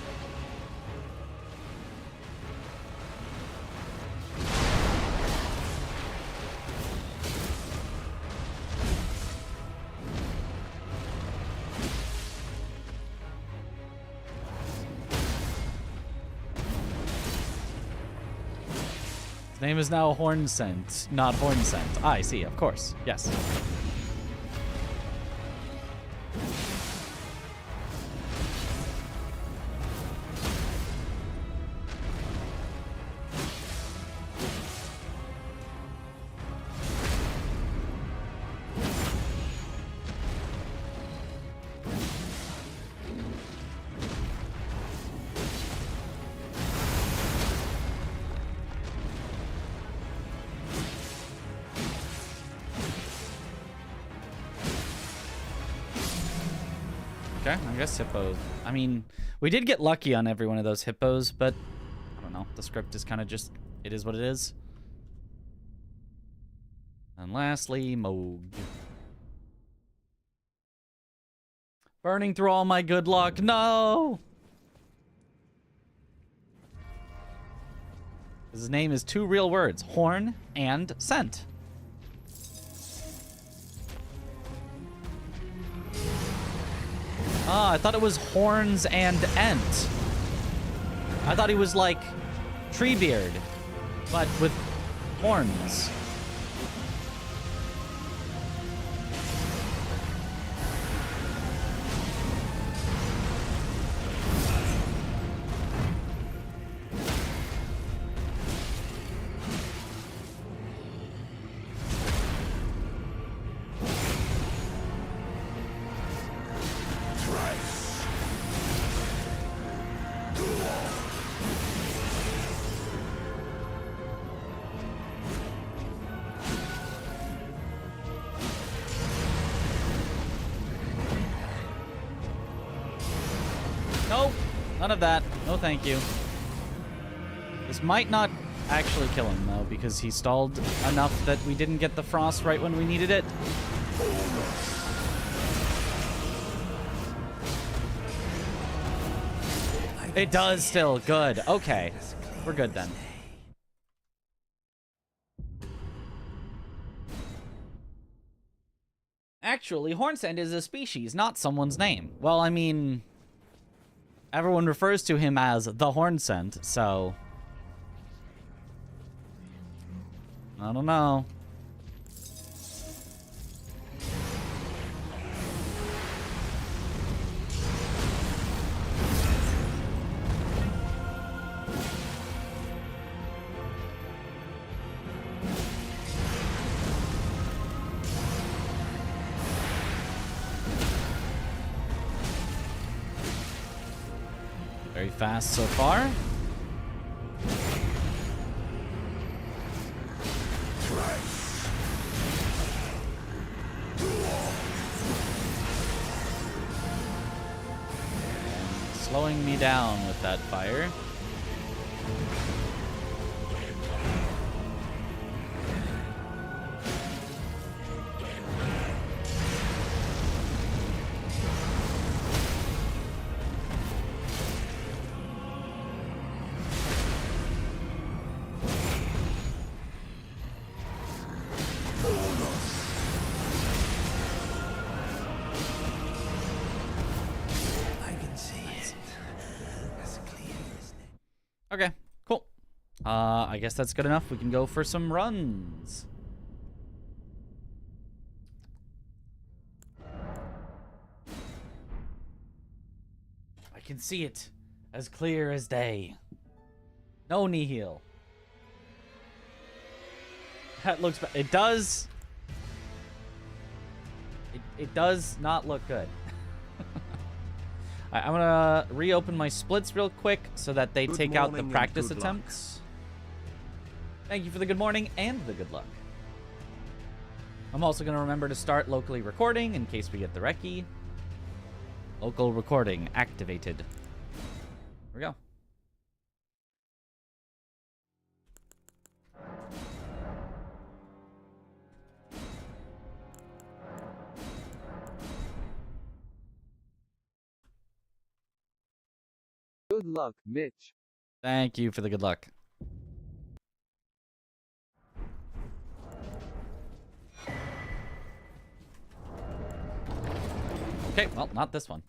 His name is now Hornscent, not Hornscent. Ah, I see, of course. Yes. Okay, I guess hippos. I mean, we did get lucky on every one of those hippos, but I don't know. The script is kind of just, it is what it is. And lastly, Moog. Burning through all my good luck. No! His name is two real words, horn and scent. Ah, I thought it was horns and ent. I thought he was like Treebeard, but with horns. Nope, none of that. No thank you. This might not actually kill him, though, because he stalled enough that we didn't get the frost right when we needed it. It does still. Good. Okay. We're good then. Actually, hornsent is a species, not someone's name. Well, I mean, everyone refers to him as the hornsent, so I don't know. Very fast so far. Slowing me down with that fire. Okay, cool. I guess that's good enough. We can go for some runs. I can see it as clear as day. No nihil. That looks bad. It does. It does not look good. I'm gonna reopen my splits real quick so that they take out the practice attempts. Thank you for the good morning and the good luck. I'm also gonna remember to start locally recording in case we get the recce. Local recording activated. Here we go. Good luck, Mitch. Thank you for the good luck. Okay, well, not this one.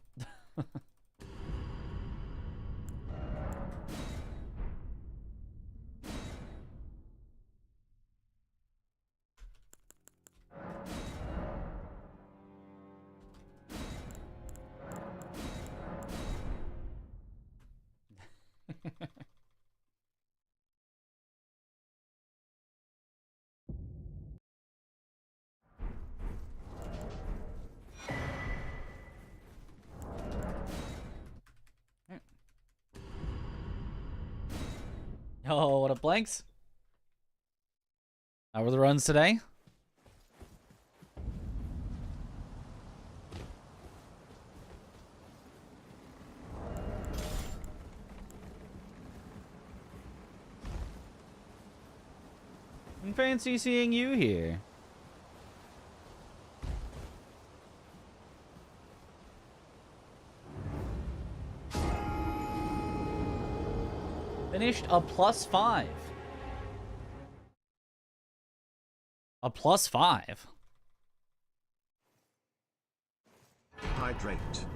Oh, what up, blanks? How were the runs today? I'm fancy seeing you here. Finished a +5. A +5. Hydrate. Thank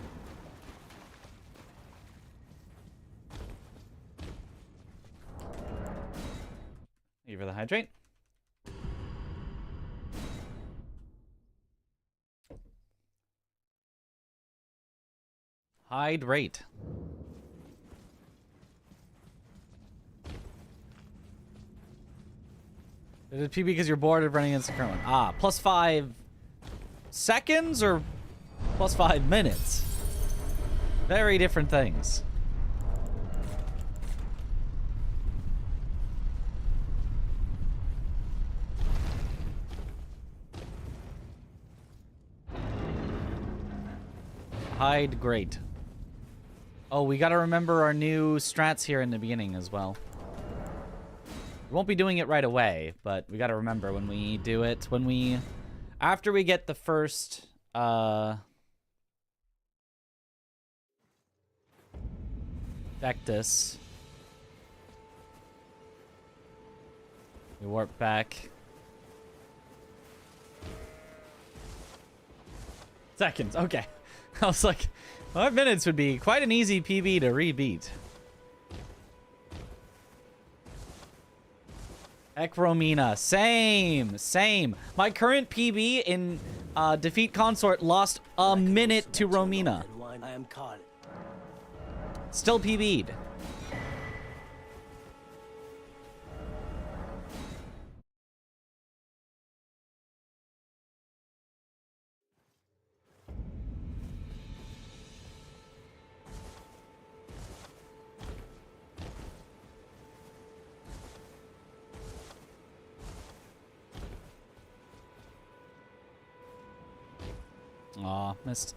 you for the hydrate. Hydrate. Is it PB because you're bored of running against the current one? Ah, +5 seconds or +5 minutes? Very different things. Hide great. Oh, we gotta remember our new strats here in the beginning as well. We won't be doing it right away, but we gotta remember when we do it, after we get the first, Vectus. We warp back. Seconds, okay. I was like, 5 minutes would be quite an easy PB to rebeat. Heck, Romina. Same. My current PB in Defeat Consort lost a minute to Romina. Still PB'd. Aw, missed.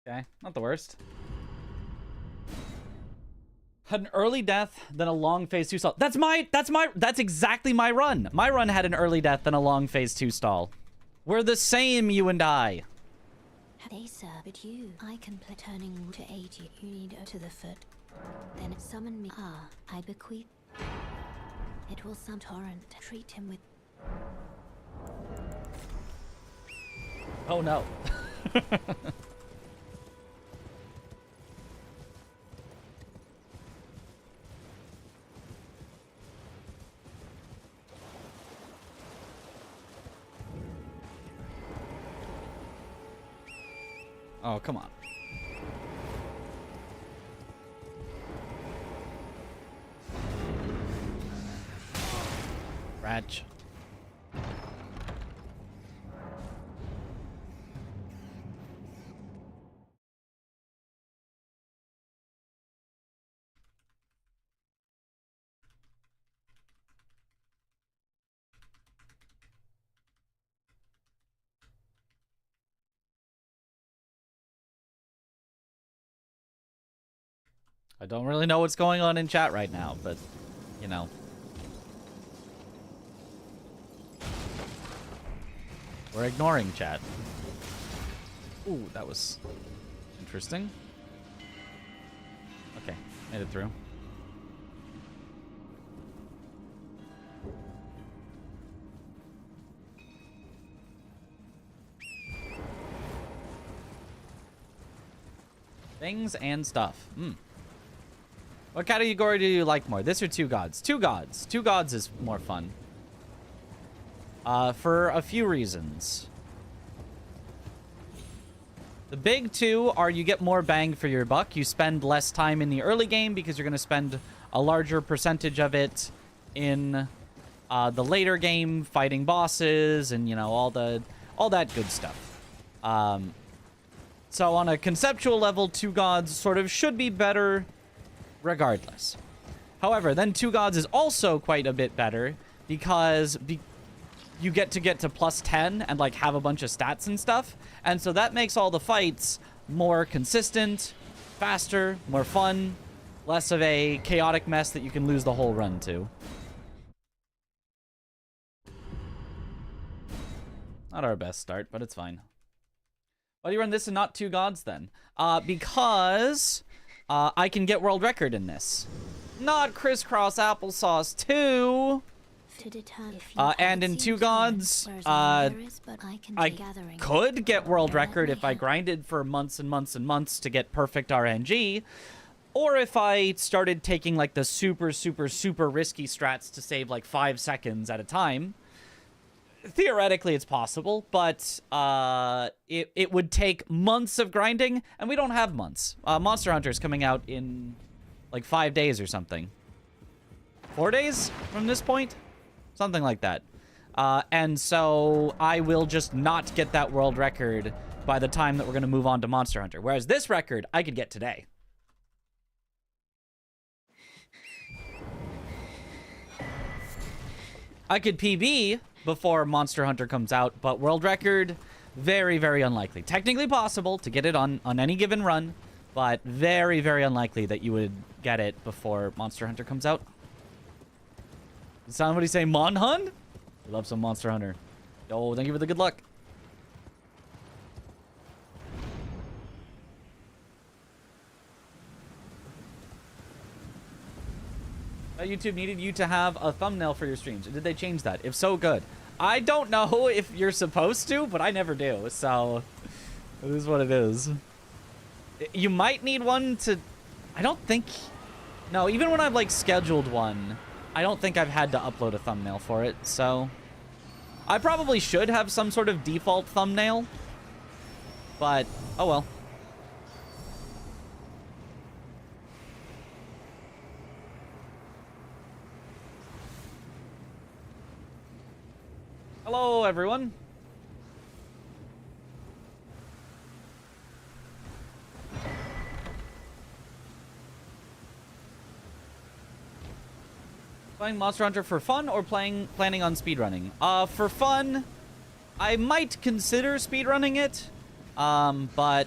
Okay, not the worst. Had an early death, then a long phase 2 stall. That's exactly my run. My run had an early death, then a long phase 2 stall. We're the same, you and I. Hey sir, but you, I can play turning to 80. You need to the foot. Then summon me. Ah, I bequeath. It will some torrent. Treat him with. Oh no. Oh, come on. Ratch. I don't really know what's going on in chat right now, but, you know. We're ignoring chat. Ooh, that was interesting. Okay, made it through. Things and stuff. What category do you like more? This or Two Gods? Two Gods. Two Gods is more fun. For a few reasons. The big two are you get more bang for your buck. You spend less time in the early game because you're going to spend a larger percentage of it in the later game fighting bosses and, you know, all that good stuff. So on a conceptual level, Two Gods sort of should be better regardless. However, then Two Gods is also quite a bit better because you get to plus 10 and like have a bunch of stats and stuff. And so that makes all the fights more consistent, faster, more fun, less of a chaotic mess that you can lose the whole run to. Not our best start, but it's fine. Why do you run this and not Two Gods then? Because I can get world record in this. Not crisscross applesauce 2. And in Two Gods, I could get world record if I grinded for months and months and months to get perfect RNG. Or if I started taking like the super risky strats to save like 5 seconds at a time. Theoretically, it's possible, but it would take months of grinding, and we don't have months. Monster Hunter is coming out in like 5 days or something. 4 days from this point? Something like that. And so I will just not get that world record by the time that we're going to move on to Monster Hunter. Whereas this record, I could get today. I could PB before Monster Hunter comes out, but world record, very, very unlikely. Technically possible to get it on any given run, but very, very unlikely that you would get it before Monster Hunter comes out. Did somebody say Mon Hun? I love some Monster Hunter. Oh, thank you for the good luck. YouTube needed you to have a thumbnail for your streams. Did they change that? If so, good. I don't know if you're supposed to, but I never do. So, it is what it is. You might need one to... I don't think... No, even when I've, like, scheduled one, I don't think I've had to upload a thumbnail for it. So, I probably should have some sort of default thumbnail. But, oh well. Hello, everyone. Playing Monster Hunter for fun or planning on speedrunning? For fun, I might consider speedrunning it, but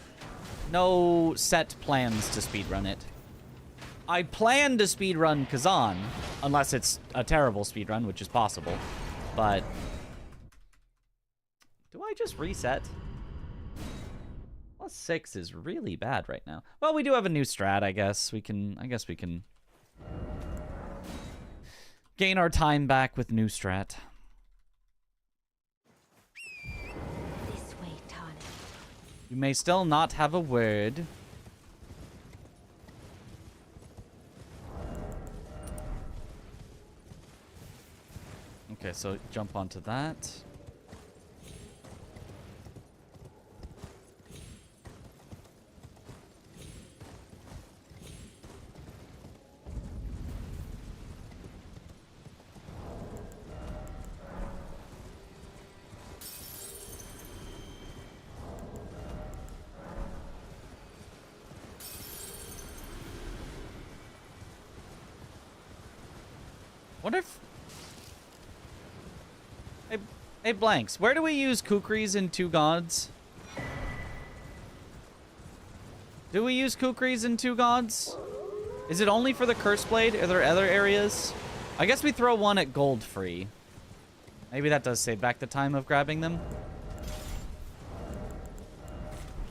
no set plans to speedrun it. I plan to speedrun Kazan, unless it's a terrible speedrun, which is possible, but... Do I just reset? +6 is really bad right now. Well, we do have a new strat, I guess. I guess we can gain our time back with new strat. This way, Tana. You may still not have a word. Okay, so jump onto that. Wonder if... Hey, Blanks, where do we use Kukris in Two Gods? Do we use Kukris in Two Gods? Is it only for the Curse Blade? Are there other areas? I guess we throw one at gold free. Maybe that does save back the time of grabbing them.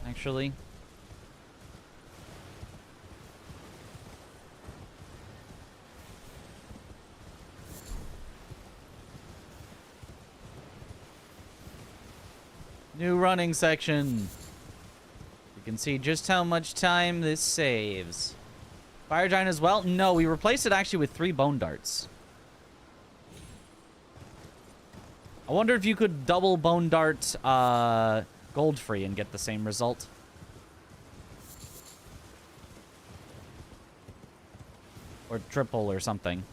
Actually. New running section. You can see just how much time this saves. Fire Giant as well? No, we replaced it actually with 3 Bone Darts. I wonder if you could double Bone Dart gold free and get the same result. Or triple or something.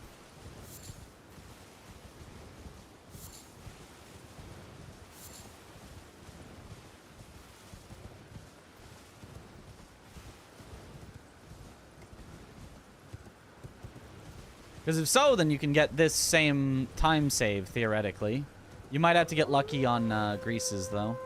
Because if so, then you can get this same time save, theoretically. You might have to get lucky on greases, though.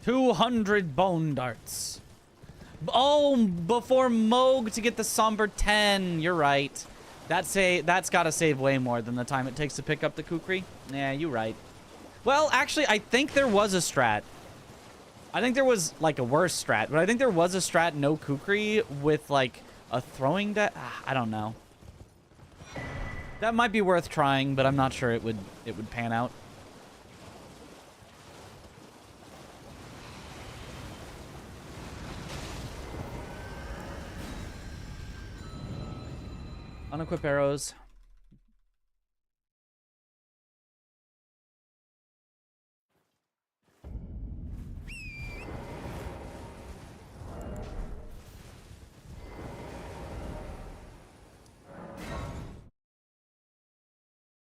$200 Bone Darts. Oh, before Moog to get the Somber 10. You're right. That's gotta save way more than the time it takes to pick up the kukri. Yeah, you're right. Well, actually, I think there was a strat. I think there was, like, a worse strat, but I think there was a strat no kukri with, like, a throwing deck. I don't know. That might be worth trying, but I'm not sure it would pan out. Unequip arrows.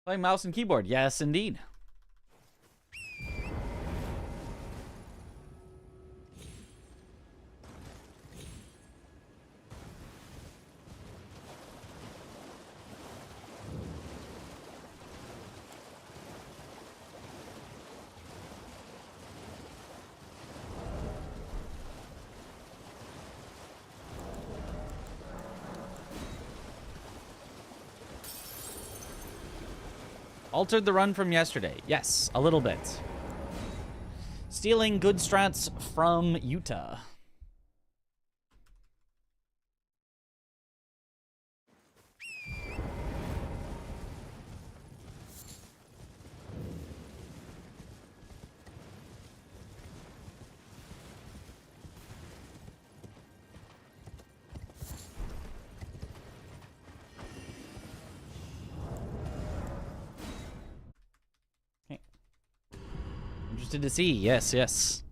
Playing mouse and keyboard. Yes, indeed. Altered the run from yesterday. Yes, a little bit. Stealing good strats from Utah. Interested to see. Yes, yes.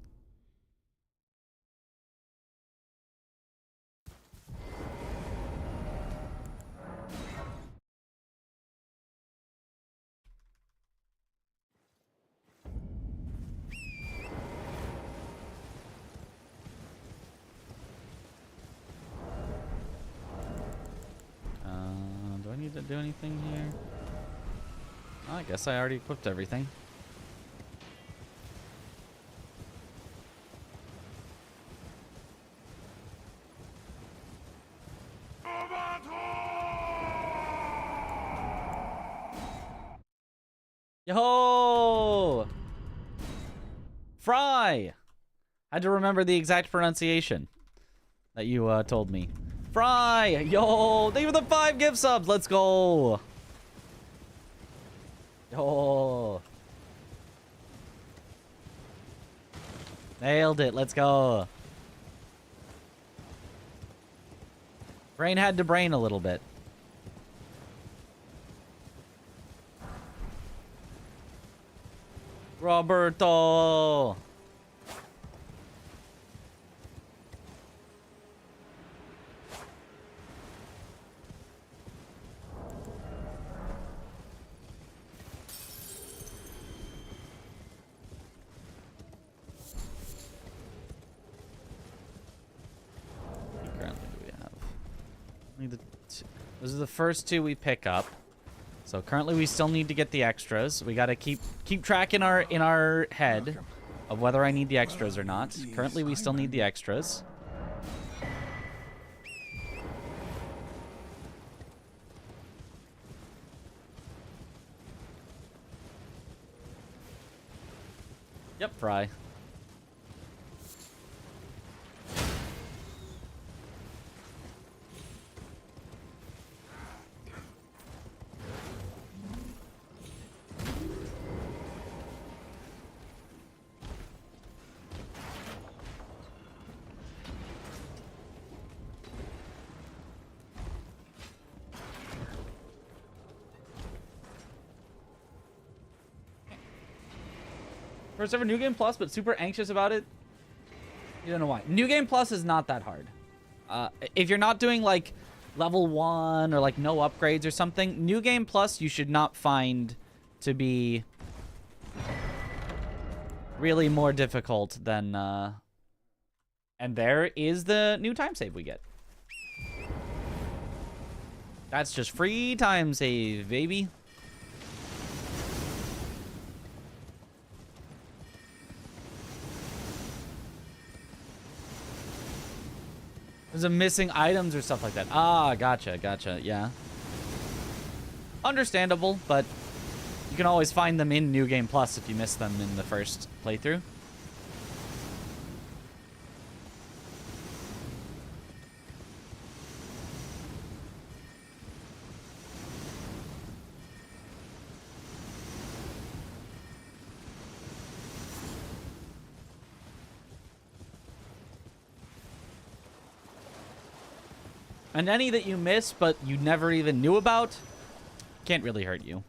Do I need to do anything here? Oh, I guess I already equipped everything. Yo! Fry! Had to remember the exact pronunciation that you told me. Fry! Yo! Thank you for the 5 gift subs! Let's go! Yo! Nailed it. Let's go. Brain had to brain a little bit. Roberto! What currently do we have? Those are the first 2 we pick up. So currently we still need to get the extras. We gotta keep track in our head of whether I need the extras or not. Currently we still need the extras. Yep, Fry. First ever New Game Plus, but super anxious about it. You don't know why. New Game Plus is not that hard. If you're not doing like level 1 or like no upgrades or something, New Game Plus you should not find to be really more difficult than and there is the new time save we get. That's just free time save, baby. There's a missing items or stuff like that. Ah, gotcha, yeah. Understandable, but you can always find them in New Game Plus if you miss them in the first playthrough. And any that you miss but you never even knew about can't really hurt you.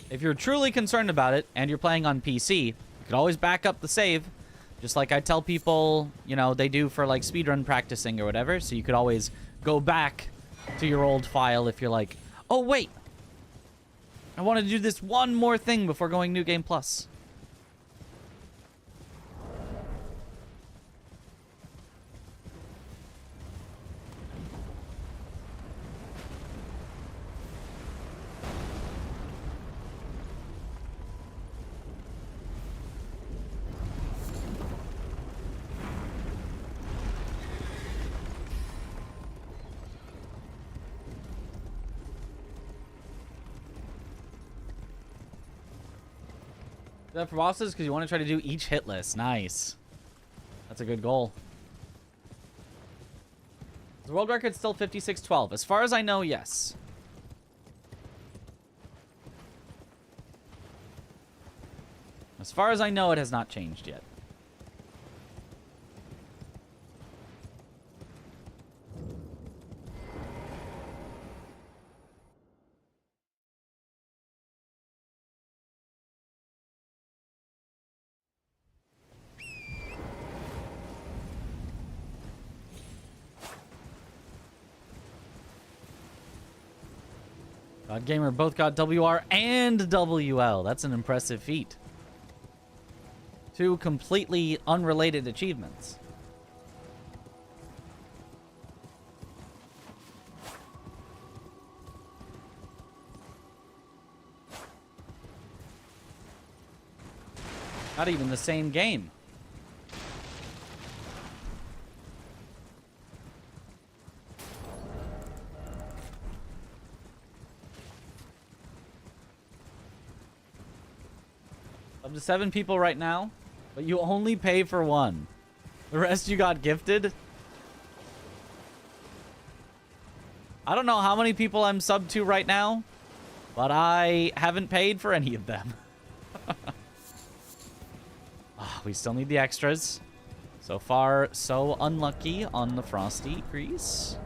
If you're truly concerned about it and you're playing on PC, you can always back up the save. Just like I tell people, you know, they do for like speedrun practicing or whatever. So you could always go back to your old file if you're like, oh wait, I want to do this one more thing before going New Game Plus. Is that for bosses? Because you want to try to do each hit list. Nice. That's a good goal. Is the world record still 56:12? As far as I know, yes. As far as I know, it has not changed yet. God Gamer both got WR and WL. That's an impressive feat. Two completely unrelated achievements. Not even the same game. Up to 7 people right now, but you only pay for one. The rest you got gifted. I don't know how many people I'm subbed to right now, but I haven't paid for any of them. We still need the extras. So far, so unlucky on the Frosty crease.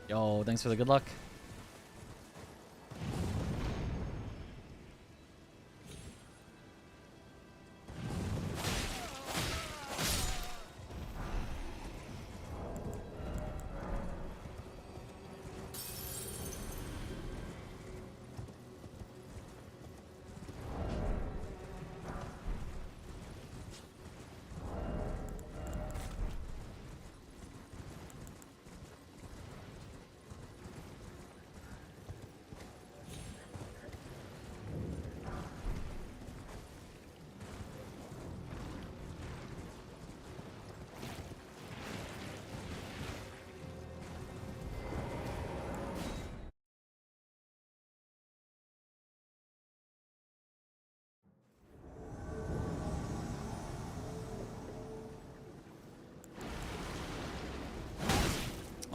Yo, thanks for the good luck.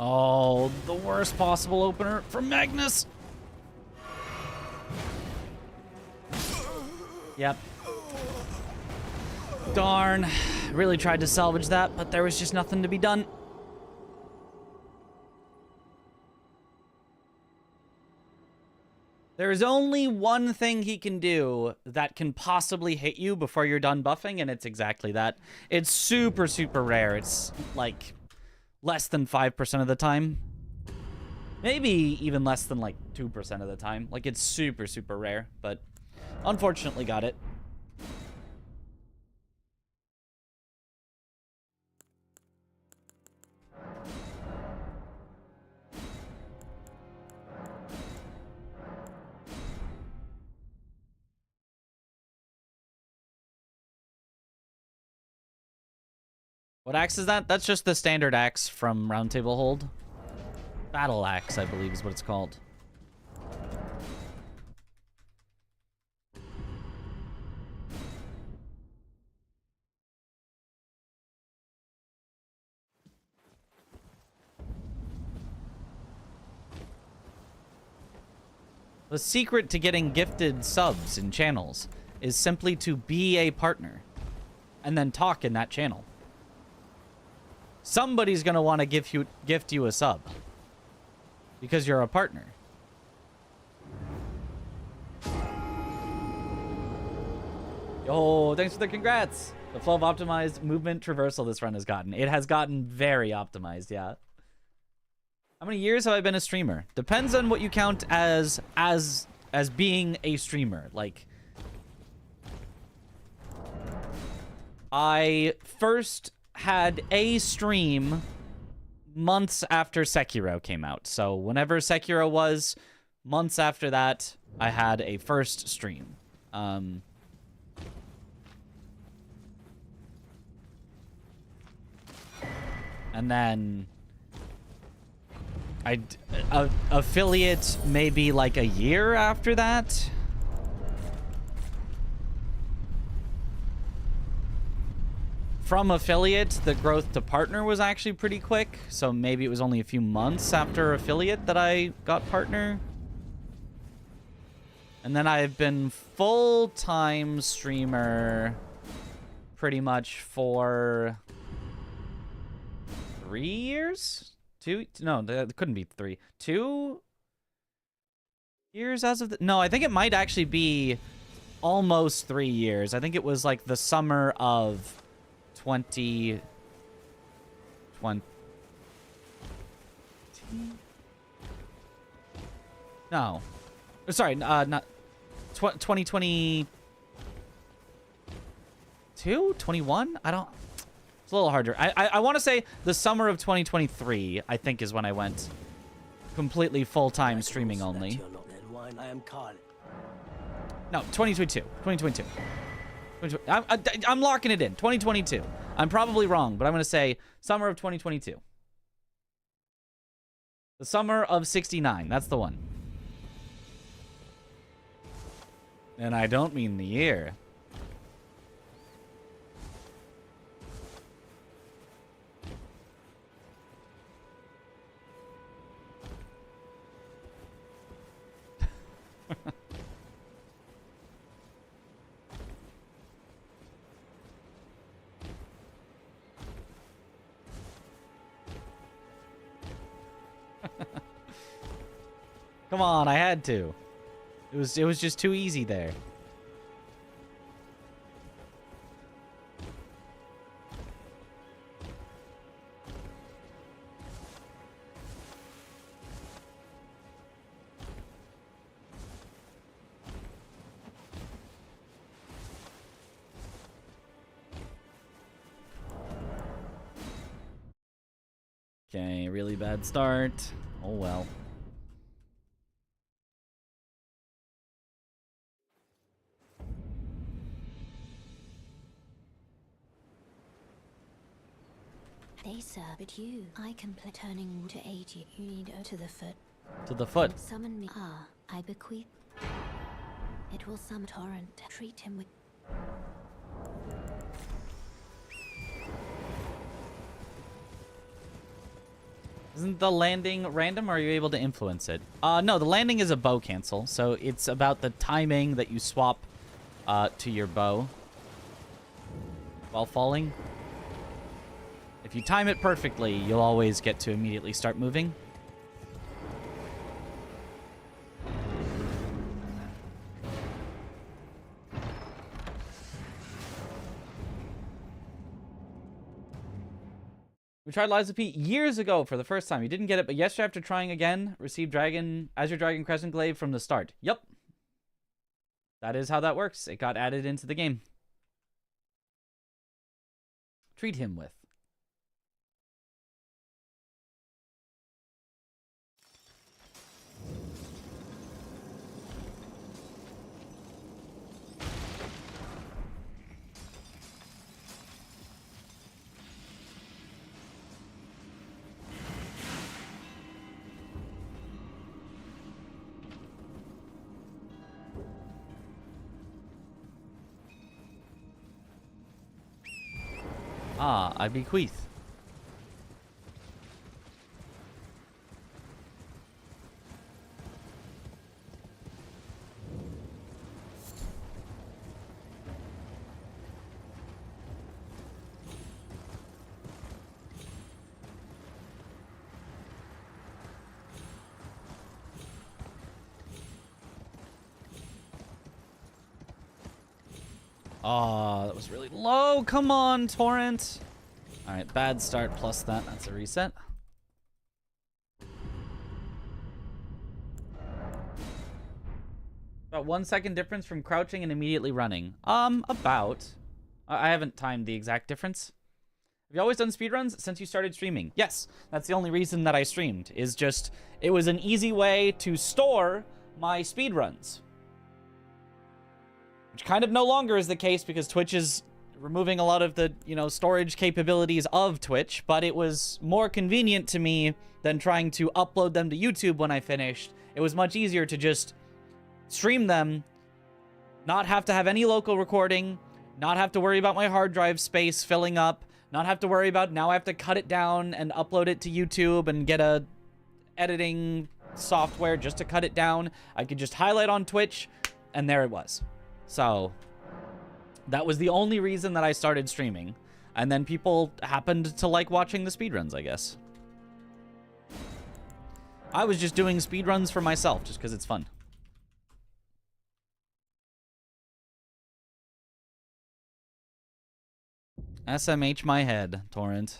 Oh, the worst possible opener from Magnus. Yep. Darn. Really tried to salvage that, but there was just nothing to be done. There is only one thing he can do that can possibly hit you before you're done buffing, and it's exactly that. It's super, super rare. It's like less than 5% of the time. Maybe even less than like 2% of the time. Like, it's super, super rare, but unfortunately got it. What axe is that? That's just the standard axe from Roundtable Hold. Battle axe, I believe, is what it's called. The secret to getting gifted subs in channels is simply to be a partner and then talk in that channel. Somebody's going to want to gift you a sub because you're a partner. Yo, thanks for the congrats. The flow of optimized movement traversal this run has gotten. It has gotten very optimized, yeah. How many years have I been a streamer? Depends on what you count as being a streamer. Like, I first had a stream months after Sekiro came out. So whenever Sekiro was, months after that, I had a first stream. And then affiliate maybe like a year after that. From affiliate, the growth to partner was actually pretty quick. So maybe it was only a few months after affiliate that I got partner. And then I've been full-time streamer pretty much for 3 years? No, that couldn't be 3. 2 years as of no, I think it might actually be almost 3 years. I think it was like the summer of 2020. No. Sorry, not 2022? 21? I don't. It's a little harder. I want to say the summer of 2023, I think, is when I went completely full-time streaming only. No, 2022. 2022. I'm locking it in. 2022. I'm probably wrong, but I'm going to say summer of 2022. The summer of 69. That's the one. And I don't mean the year. Come on, I had to. It was just too easy there. Okay, really bad start. Oh well. They sir, but you. I can play turning to aid you. You need to the foot. To the foot. Summon me. Ah, I bequeath. It will summon torrent. Treat him with. Isn't the landing random, or are you able to influence it? No, the landing is a bow cancel, so it's about the timing that you swap to your bow while falling. If you time it perfectly, you'll always get to immediately start moving. We tried Lies of P years ago for the first time. You didn't get it, but yesterday after trying again, received Azure Dragon Crescent Glaive from the start. Yep. That is how that works. It got added into the game. Treat him with. Ah, I bequeath. Oh, that was really low. Come on, Torrent. All right, bad start plus that. That's a reset. About 1 second difference from crouching and immediately running. About. I haven't timed the exact difference. Have you always done speedruns since you started streaming? Yes, that's the only reason that I streamed, is just, it was an easy way to store my speedruns. Which kind of no longer is the case because Twitch is removing a lot of the, you know, storage capabilities of Twitch, but it was more convenient to me than trying to upload them to YouTube when I finished. It was much easier to just stream them, not have to have any local recording, not have to worry about my hard drive space filling up, not have to worry about now I have to cut it down and upload it to YouTube and get a editing software just to cut it down. I could just highlight on Twitch, and there it was. So that was the only reason that I started streaming. And then people happened to like watching the speedruns, I guess. I was just doing speedruns for myself, just because it's fun. SMH my head, Torrent.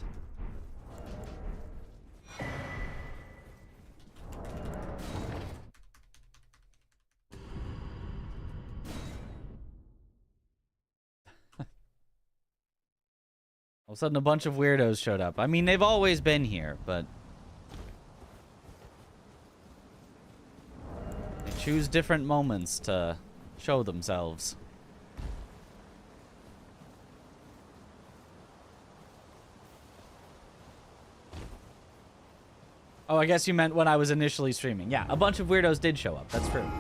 All of a sudden, a bunch of weirdos showed up. I mean, they've always been here, but they choose different moments to show themselves. Oh, I guess you meant when I was initially streaming. Yeah, a bunch of weirdos did show up. That's true.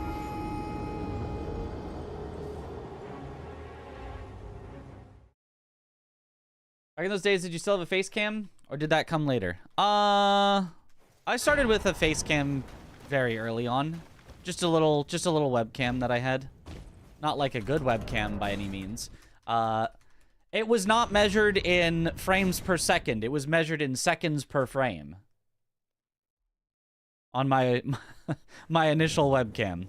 Back in those days, did you still have a face cam, or did that come later? I started with a face cam very early on. Just a little webcam that I had. Not like a good webcam by any means. It was not measured in frames per second. It was measured in seconds per frame. On my my initial webcam.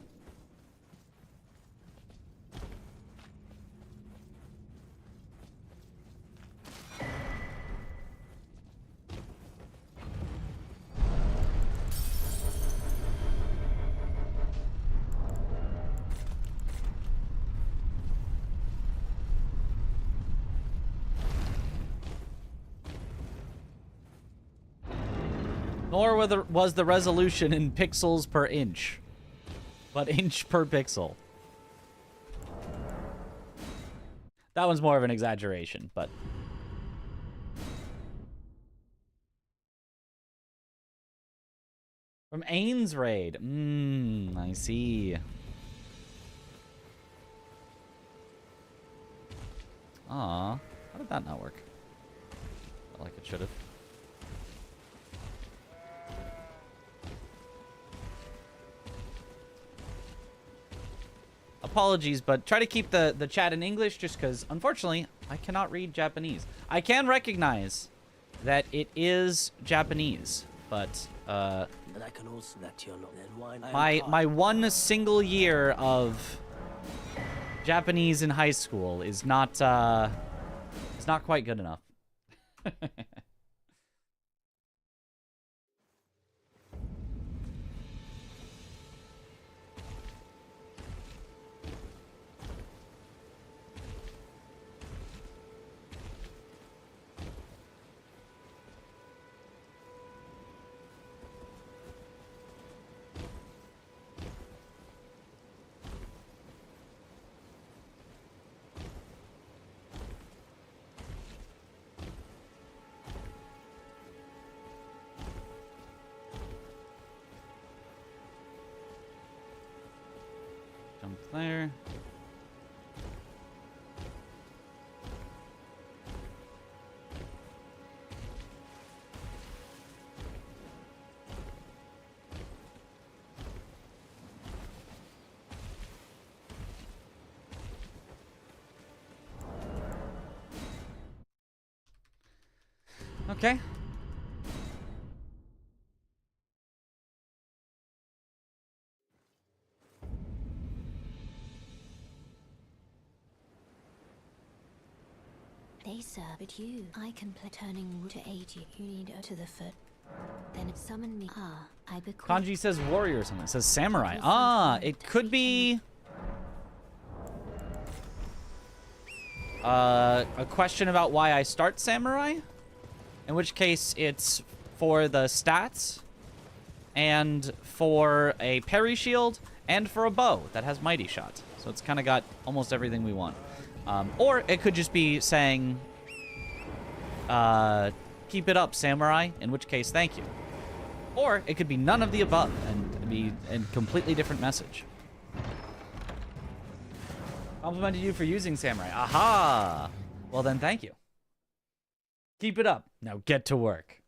Nor was the resolution in pixels per inch, but inch per pixel. That one's more of an exaggeration, but... From Ains raid. I see. Aw, how did that not work? Felt like it should have. Apologies, but try to keep the chat in English just because, unfortunately, I cannot read Japanese. I can recognize that it is Japanese, but my one single year of Japanese in high school is not quite good enough. There. Okay. They sir, but you, I can play turning to aid you. You need to the foot. Then summon me. Ah, I bequeath. Kanji says warrior or something. It says samurai. Ah, it could be a question about why I start samurai. In which case it's for the stats and for a parry shield and for a bow that has mighty shot. So it's kind of got almost everything we want. Or it could just be saying, keep it up, samurai, in which case, thank you. Or it could be none of the above and be a completely different message. Complimented you for using samurai. Aha! Well then, thank you. Keep it up. Now get to work.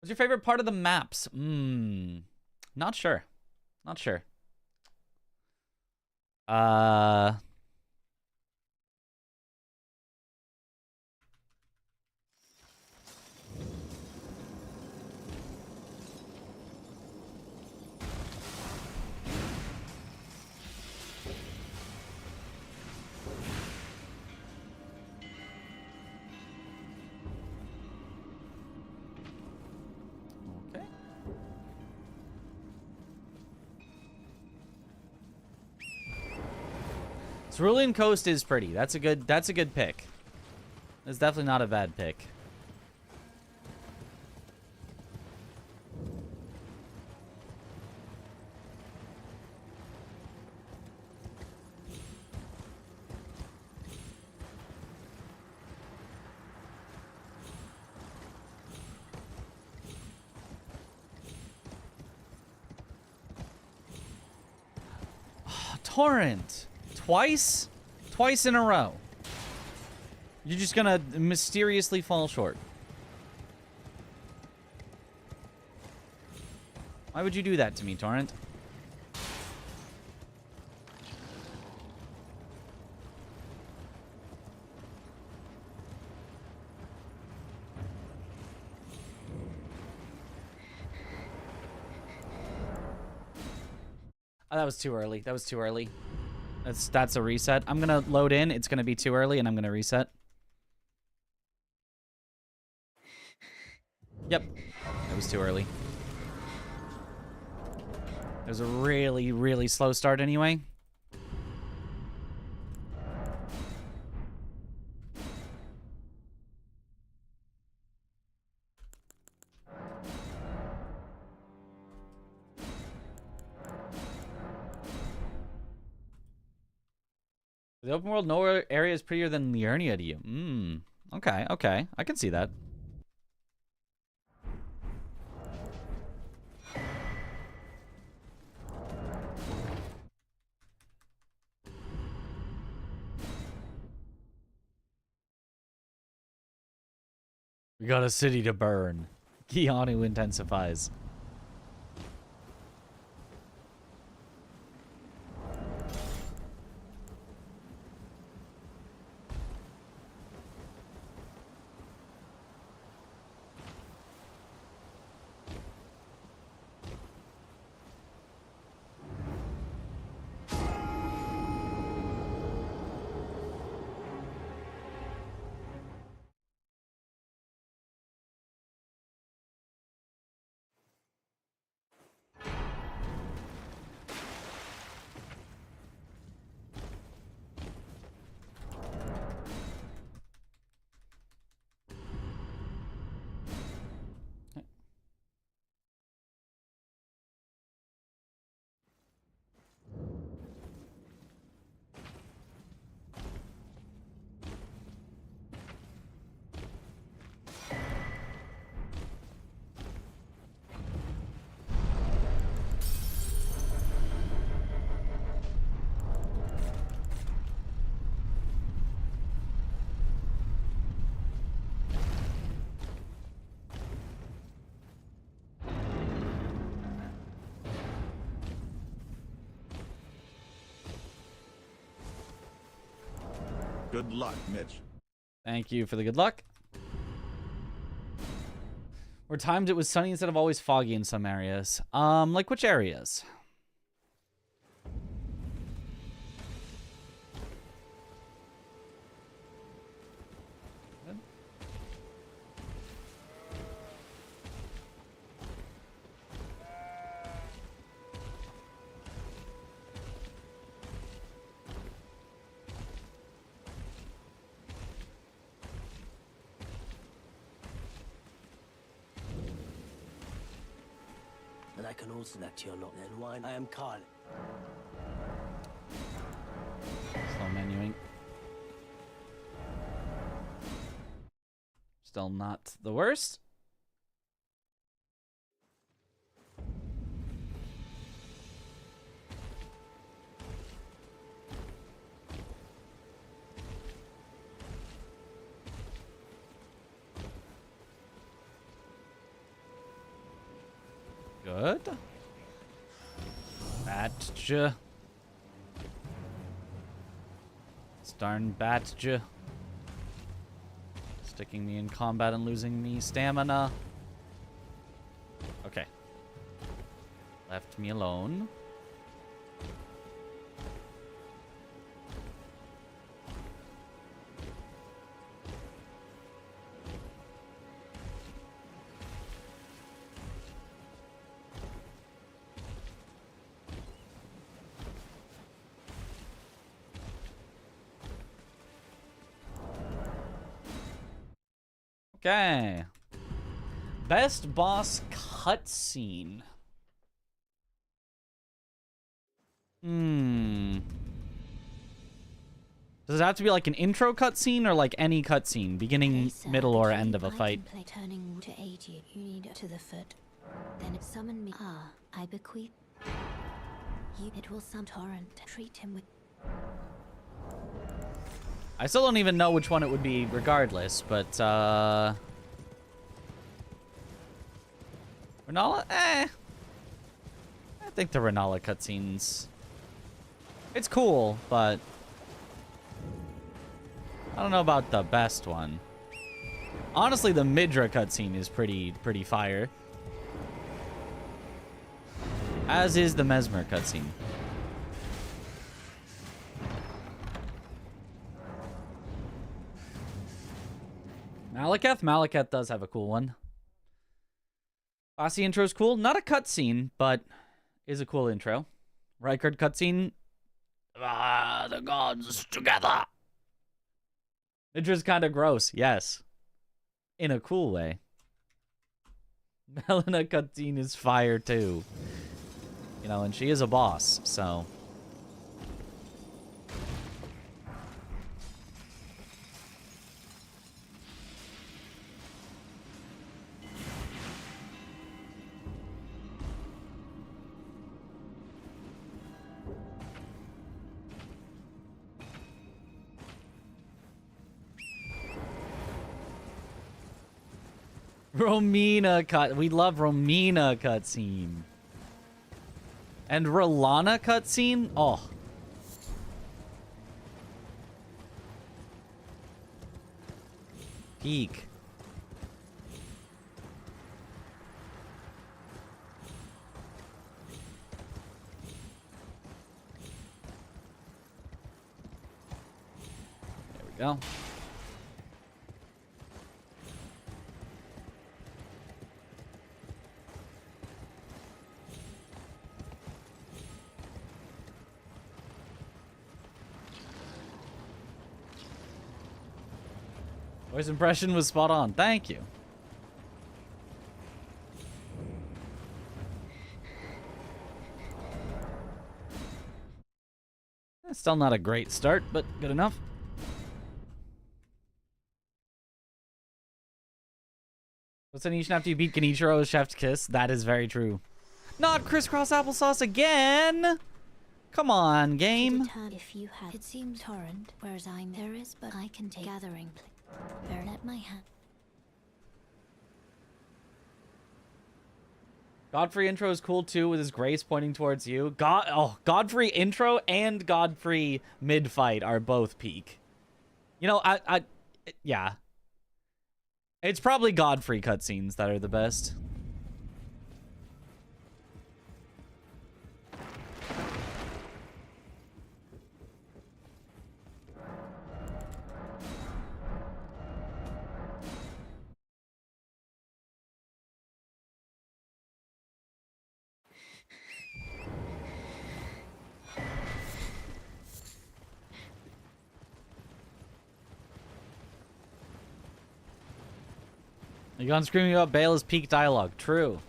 What's your favorite part of the maps? Not sure. Not sure. Okay. Cerulean Coast is pretty. That's a good pick. It's definitely not a bad pick. Oh, Torrent. Twice in a row. You're just gonna mysteriously fall short. Why would you do that to me, Torrent? Oh, that was too early. That was too early. That's a reset. I'm gonna load in. It's gonna be too early, and I'm gonna reset. Yep. That was too early. It was a really, really slow start anyway. The open world nowhere area is prettier than Liurnia to you. Okay, okay. I can see that. We got a city to burn. Keanu intensifies. Good luck, Mitch. Thank you for the good luck. Where times it was sunny instead of always foggy in some areas. Like which areas? And I can also select your lot and wine. I am Carl. Still menuing. Still not the worst. Good. Batja. Darn Batja. Sticking me in combat and losing me stamina. Okay. Left me alone. Okay. Best boss cutscene. Does it have to be like an intro cutscene or like any cutscene, beginning, middle, or end of a fight? Turning to aid you, you need to the foot. Then summon me. I bequeath you. It will some torrent. Treat him with. I still don't even know which one it would be regardless, but, Renala? I think the Renala cutscenes... It's cool, but... I don't know about the best one. Honestly, the Midra cutscene is pretty fire. As is the Mesmer cutscene. Malekith does have a cool one. Bossy intro's cool. Not a cutscene, but is a cool intro. Rykard cutscene. The gods together. Midra's kind of gross, yes. In a cool way. Melina cutscene is fire too. You know, and she is a boss, so... Romina cut. We love Romina cutscene. And Rolana cutscene? Oh. Peak. There we go. Voice impression was spot on. Thank you. Still not a great start, but good enough. What's an Ishin after you beat Genichiro's Chef's Kiss? That is very true. Not crisscross applesauce again! Come on, game. If you had, it seems torrent, whereas there is, but I can take gathering. Burn at my hand. Godfrey intro is cool too, with his grace pointing towards you. Godfrey intro and Godfrey mid fight are both peak. You know, Yeah. It's probably Godfrey cutscenes that are the best. You gone screaming about Bale's peak dialogue. True.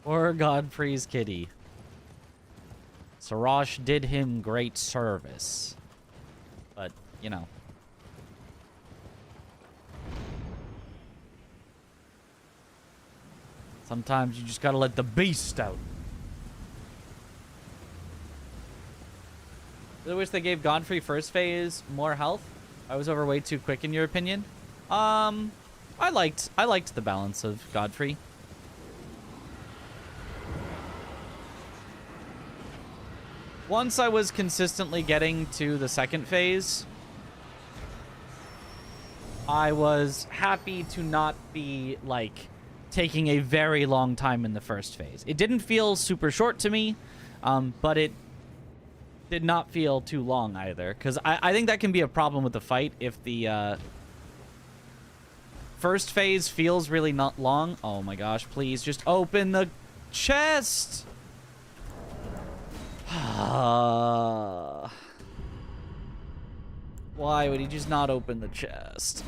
Or Godfrey's kitty. Sarash did him great service. But, you know. Sometimes you just gotta let the beast out. I wish they gave Godfrey first phase more health. I was over way too quick in your opinion. I liked the balance of Godfrey. Once I was consistently getting to the second phase, I was happy to not be, like, taking a very long time in the first phase. It didn't feel super short to me, but it did not feel too long either. Because I think that can be a problem with the fight if the first phase feels really not long. Oh my gosh, please just open the chest! Why would he just not open the chest?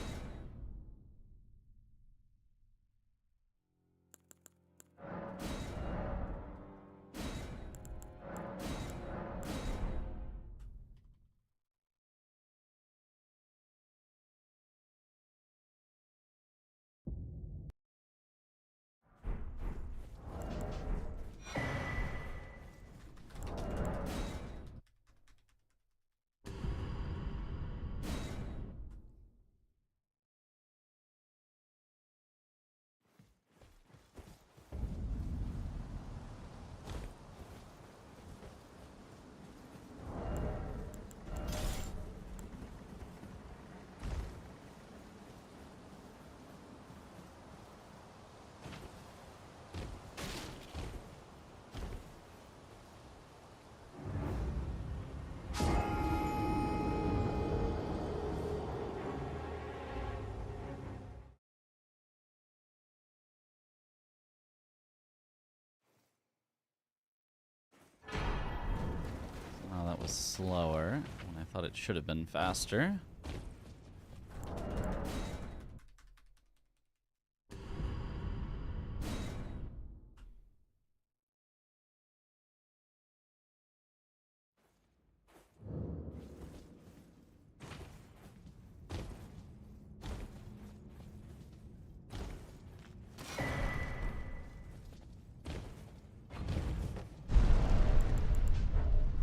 Oh, that was slower, and I thought it should have been faster.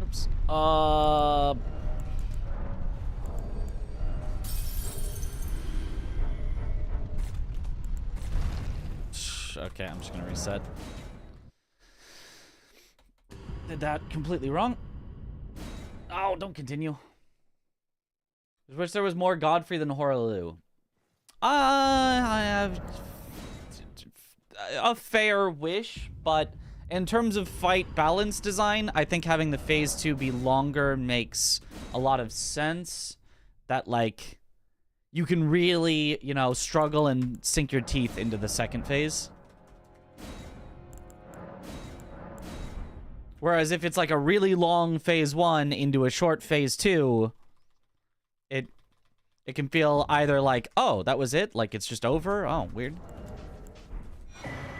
Oops. Okay, I'm just gonna reset. Did that completely wrong. Oh, don't continue. I wish there was more Godfrey than Horaloo. I have a fair wish, but in terms of fight balance design, I think having the phase 2 be longer makes a lot of sense. That, like, you can really, you know, struggle and sink your teeth into the second phase. Whereas if it's like a really long phase 1 into a short phase 2, it can feel either like, oh, that was it? Like, it's just over? Oh, weird.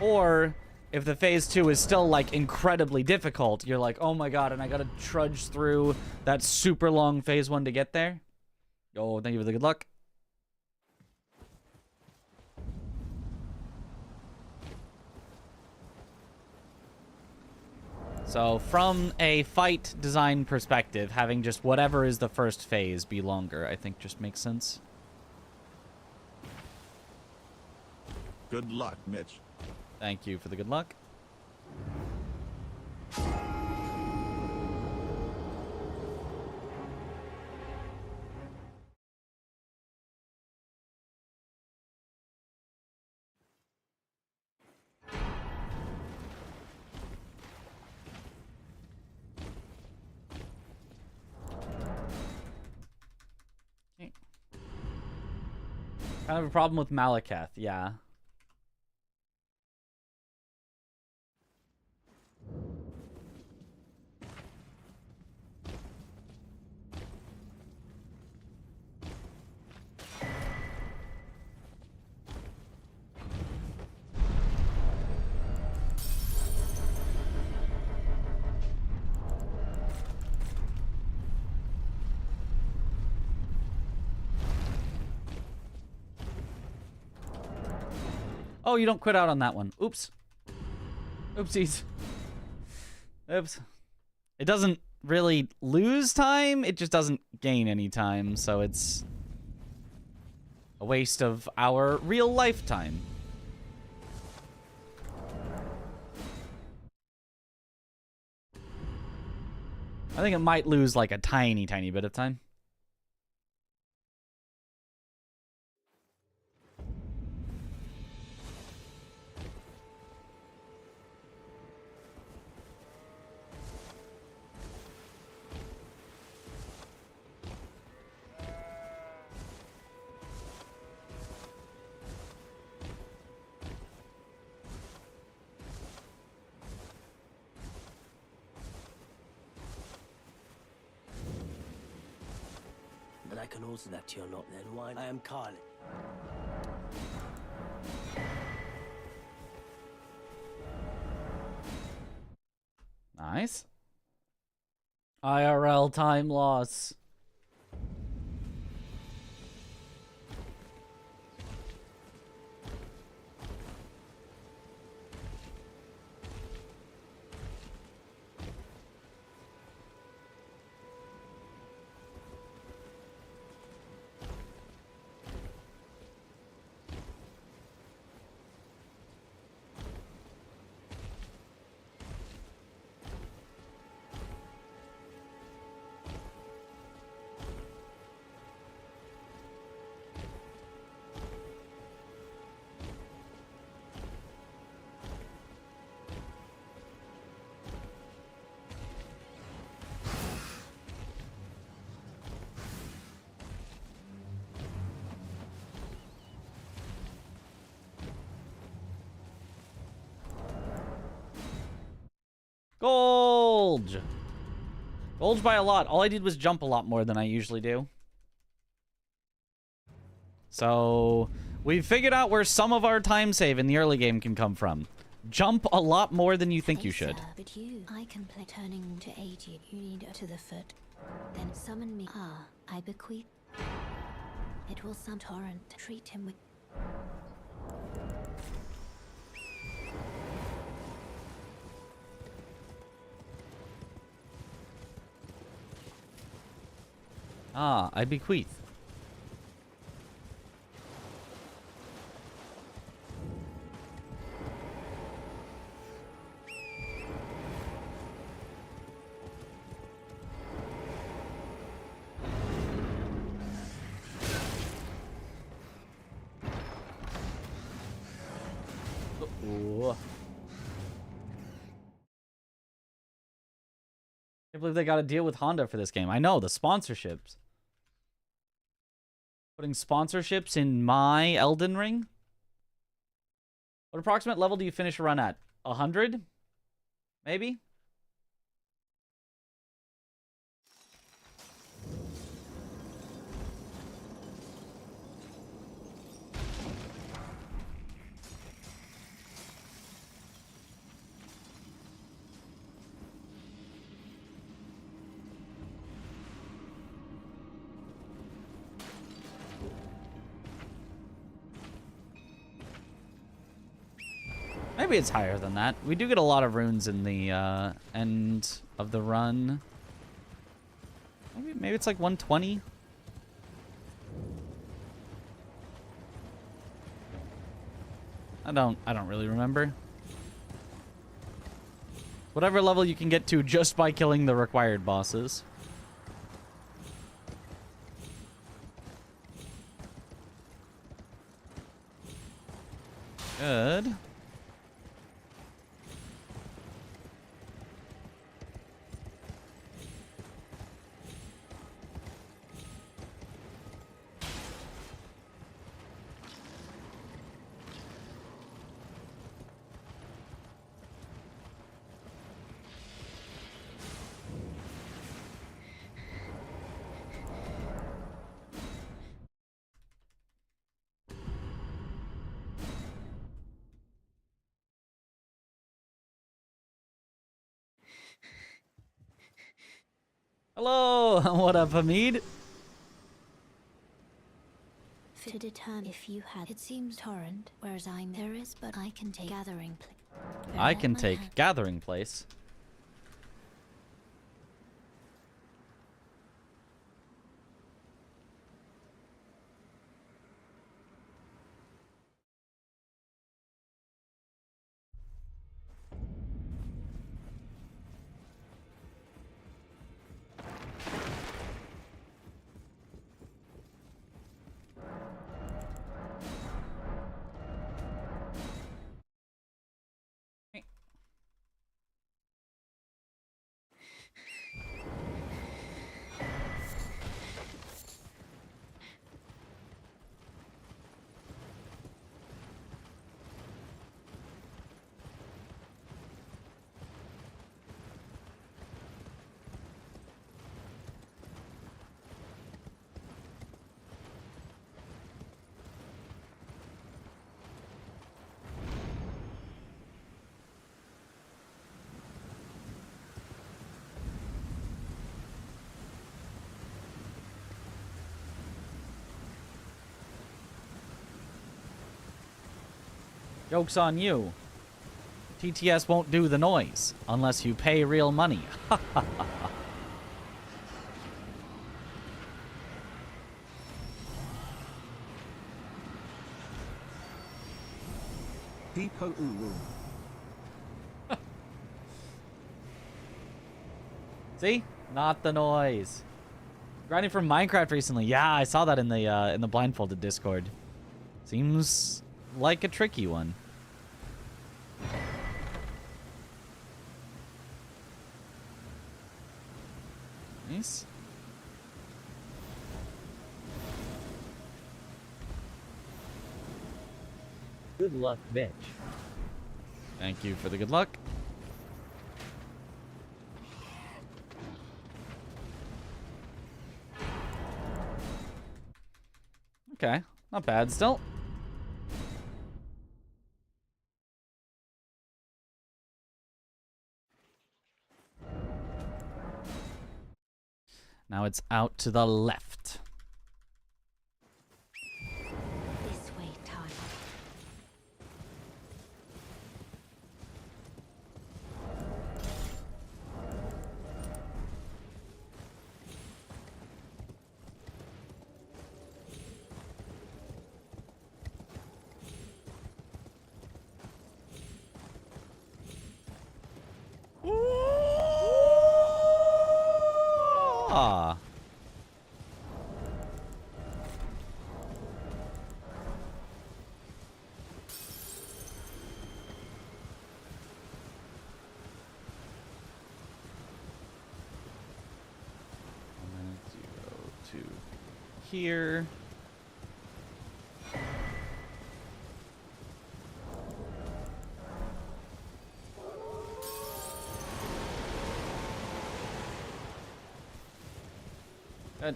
Or if the phase 2 is still, like, incredibly difficult, you're like, oh my god, and I gotta trudge through that super long phase 1 to get there. Oh, thank you for the good luck. So, from a fight design perspective, having just whatever is the first phase be longer, I think just makes sense. Good luck, Mitch. Thank you for the good luck. Kind of a problem with Malekith, yeah. Oh, you don't quit out on that one. Oops. Oopsies. Oops. It doesn't really lose time, it just doesn't gain any time, so it's a waste of our real lifetime. I think it might lose like a tiny bit of time. And I can answer that to your lot then. Why? I am Carlin. Nice. IRL time loss. Gold! Gold by a lot. All I did was jump a lot more than I usually do. So, we've figured out where some of our time save in the early game can come from. Jump a lot more than you think you should. But you, I can play turning to aid you. You need to the foot. Then summon me. Ah, I bequeath. It will some torrent. Treat him with. Ah, I bequeath. Ooh. Can't believe they got to deal with Honda for this game. I know, the sponsorships. Putting sponsorships in my Elden Ring? What approximate level do you finish a run at? 100? Maybe? Maybe it's higher than that. We do get a lot of runes in the end of the run. Maybe it's like 120. I don't really remember. Whatever level you can get to just by killing the required bosses. Good. Hello, what up, Hamid? To determine if you had, it seems torrent, whereas I'm there is, but I can take gathering. I can take gathering place. Joke's on you. TTS won't do the noise unless you pay real money. Peepo ooh. See? Not the noise. Grinding from Minecraft recently. Yeah, I saw that in the blindfolded Discord. Seems like a tricky one. Nice. Good luck, Mitch. Thank you for the good luck. Okay, not bad still. Now it's out to the left. This way, time. Ah. Go to here. Good.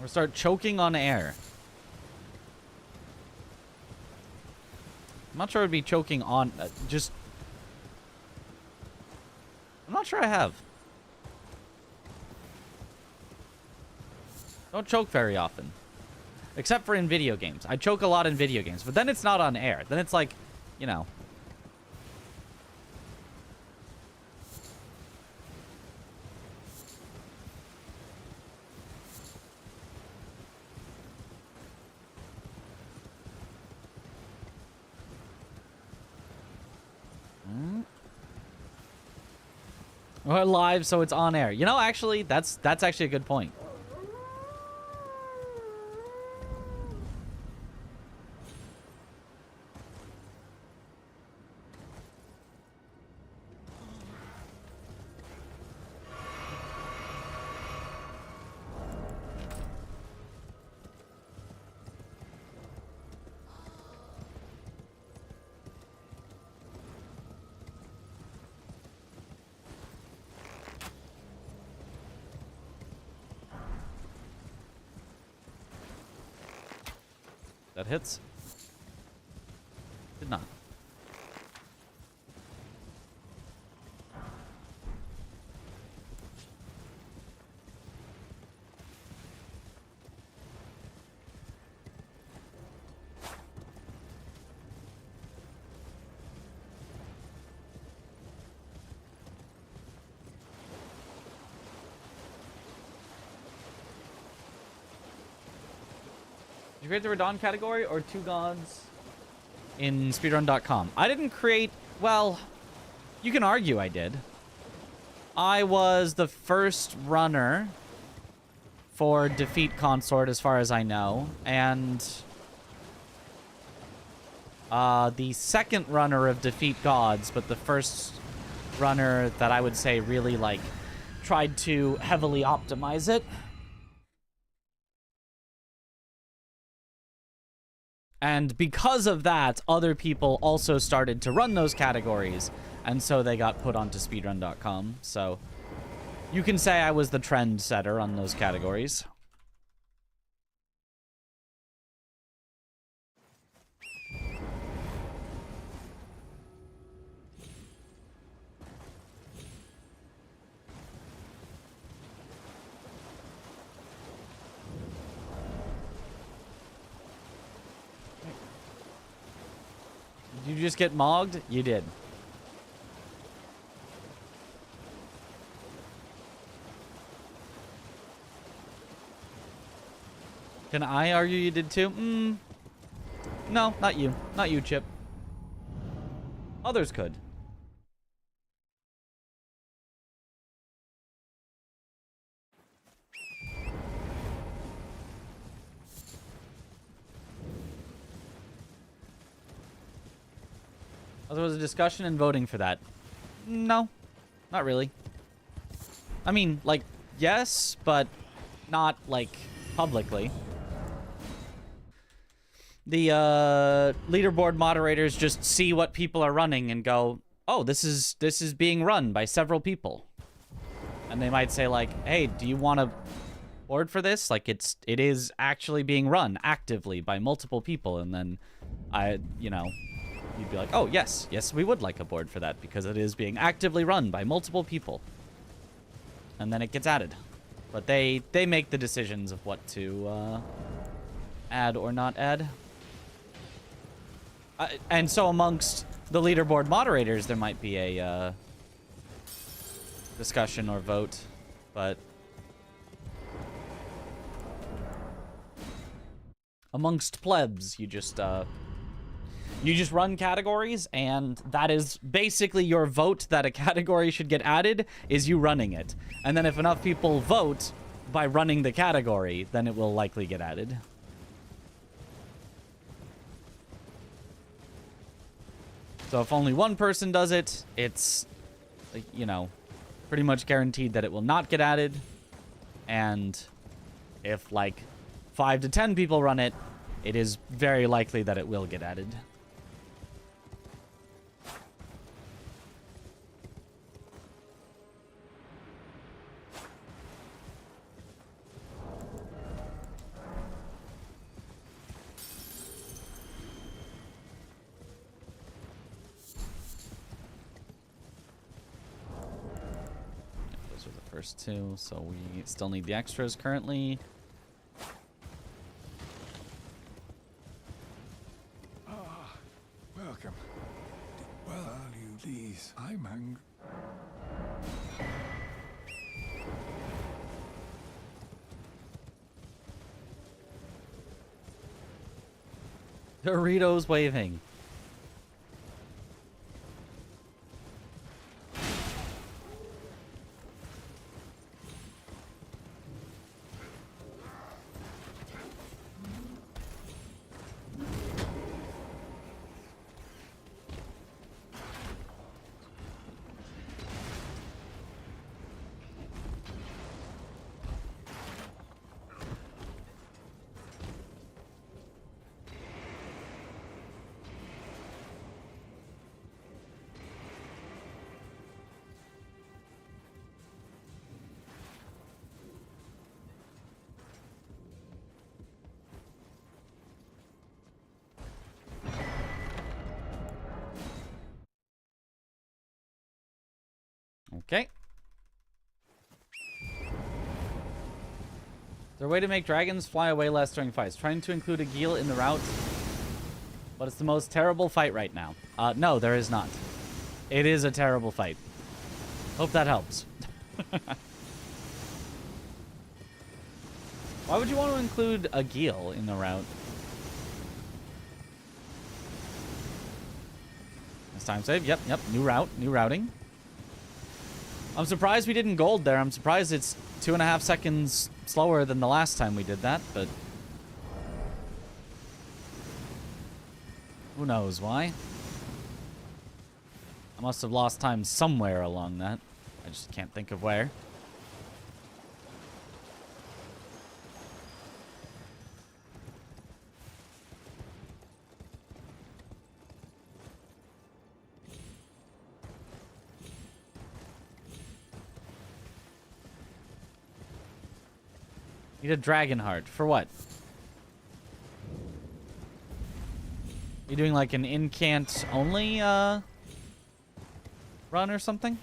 Or start choking on air. I'm not sure I'd be choking on just. I'm not sure I have. Don't choke very often. Except for in video games. I choke a lot in video games, but then it's not on air. Then it's like, you know. Or live, so it's on air. You know, actually, that's actually a good point. That hits. Did not. Did you create the Radon category or Two Gods in speedrun.com? I didn't create... Well, you can argue I did. I was the first runner for Defeat Consort, as far as I know. And the second runner of Defeat Gods, but the first runner that I would say really, like, tried to heavily optimize it. And because of that, other people also started to run those categories, and so they got put onto speedrun.com. So you can say I was the trend setter on those categories. Did you just get mogged? You did. Can I argue you did too? No, not you. Not you, Chip. Others could. There was a discussion and voting for that. No, not really. I mean, like, yes, but not, like, publicly. The leaderboard moderators just see what people are running and go, oh, this is being run by several people. And they might say, like, hey, do you want a board for this? Like, it is actually being run actively by multiple people. And then you'd be like, oh, yes, we would like a board for that because it is being actively run by multiple people. And then it gets added. But they make the decisions of what to add or not add. And so amongst the leaderboard moderators, there might be a discussion or vote, but amongst plebs, you just run categories, and that is basically your vote that a category should get added, is you running it. And then if enough people vote by running the category, then it will likely get added. So if only one person does it, it's, you know, pretty much guaranteed that it will not get added. And if, like, 5 to 10 people run it, it is very likely that it will get added. First two, so we still need the extras currently. Welcome. Well, I'll you these. I'm hungry. Doritos waving. Okay. Is there a way to make dragons fly away less during fights? Trying to include a Geel in the route, but it's the most terrible fight right now. No, there is not. It is a terrible fight. Hope that helps. Why would you want to include a Geel in the route? It's time save. Yep. New route. New routing. I'm surprised we didn't gold there. I'm surprised it's 2.5 seconds slower than the last time we did that, but who knows why? I must have lost time somewhere along that. I just can't think of where. Need a dragon heart. For what? You doing like an incant only run or something?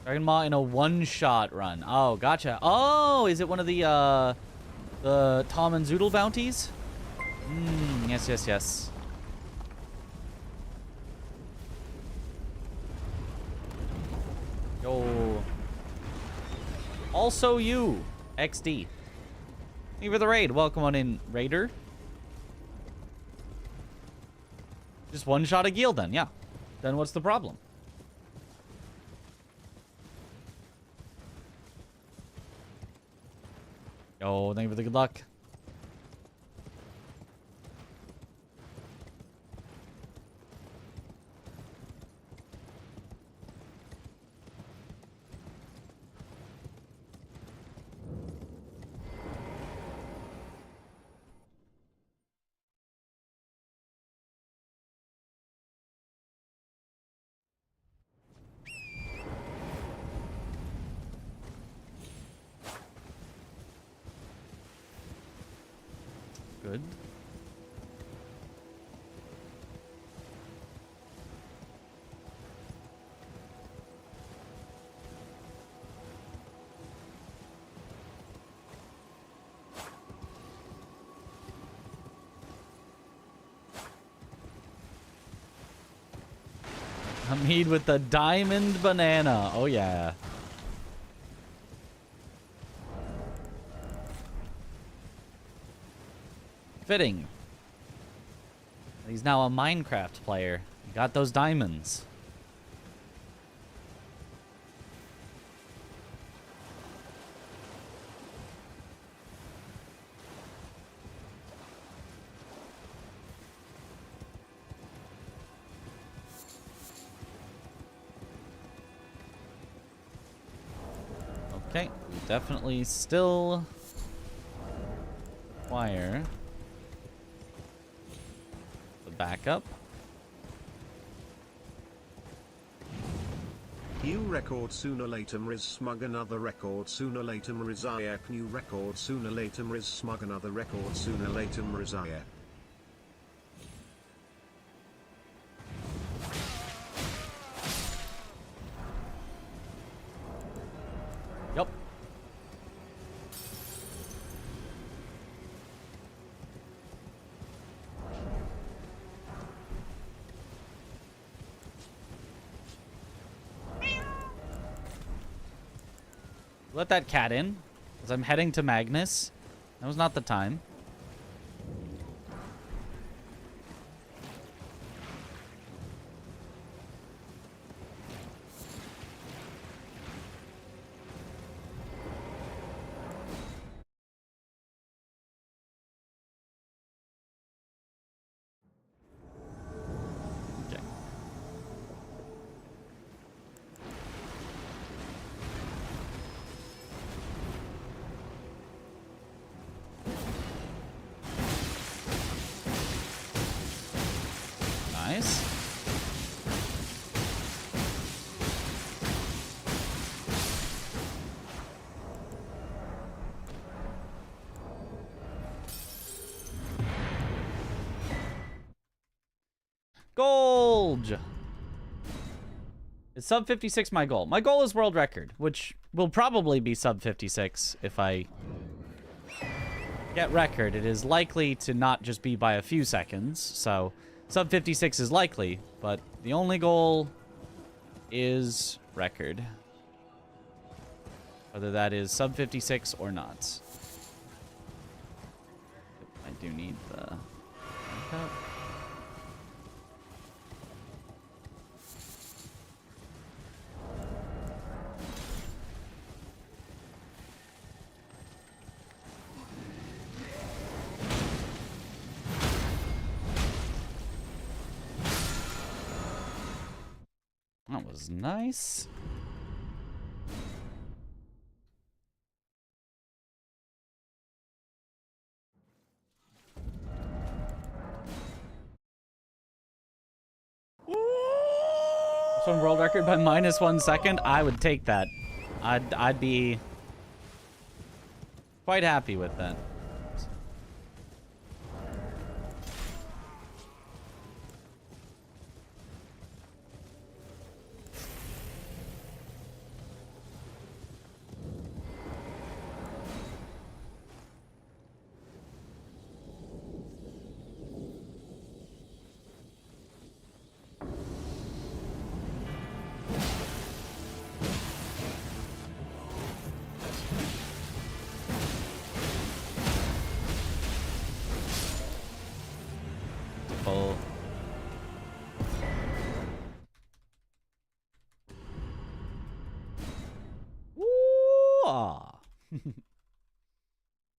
Dragon Maw in a one-shot run. Oh, gotcha. Oh, is it one of the Tom and Zoodle bounties? Yes. Yo. Also you, XD. Thank you for the raid. Welcome on in, Raider. Just one shot a Geel then, yeah. Then what's the problem? Yo, thank you for the good luck. Good. Hamid with the diamond banana. Oh yeah. Fitting. He's now a Minecraft player. He got those diamonds. Okay, we definitely still require backup. New record sooner later Riz smug another record sooner later Rizayak new record sooner later Riz smug another record sooner later Rizayak. Yup. Let that cat in, because I'm heading to Magnus. That was not the time. Okay. indulge. Is sub 56 my goal? My goal is world record, which will probably be sub 56 if I get record. It is likely to not just be by a few seconds, so sub 56 is likely, but the only goal is record. Whether that is sub 56 or not. I do need the... That was nice. Some world record by -1 second. I would take that. I'd be quite happy with that.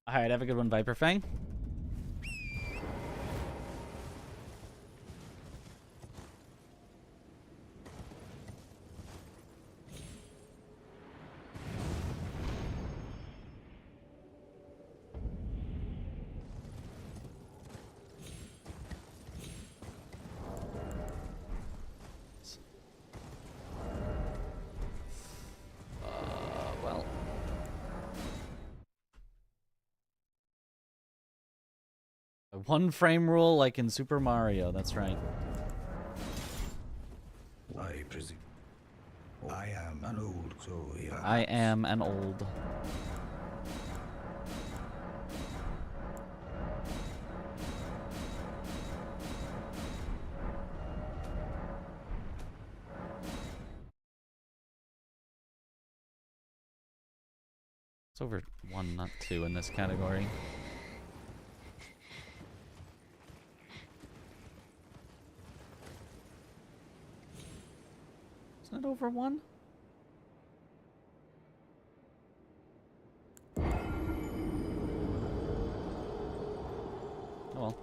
Alright, have a good one, Viper Fang. Well. A 1 frame rule like in Super Mario, that's right. I presume I am an old soul. I am an old. It's over 1, not 2 in this category. Isn't it over 1? Oh well.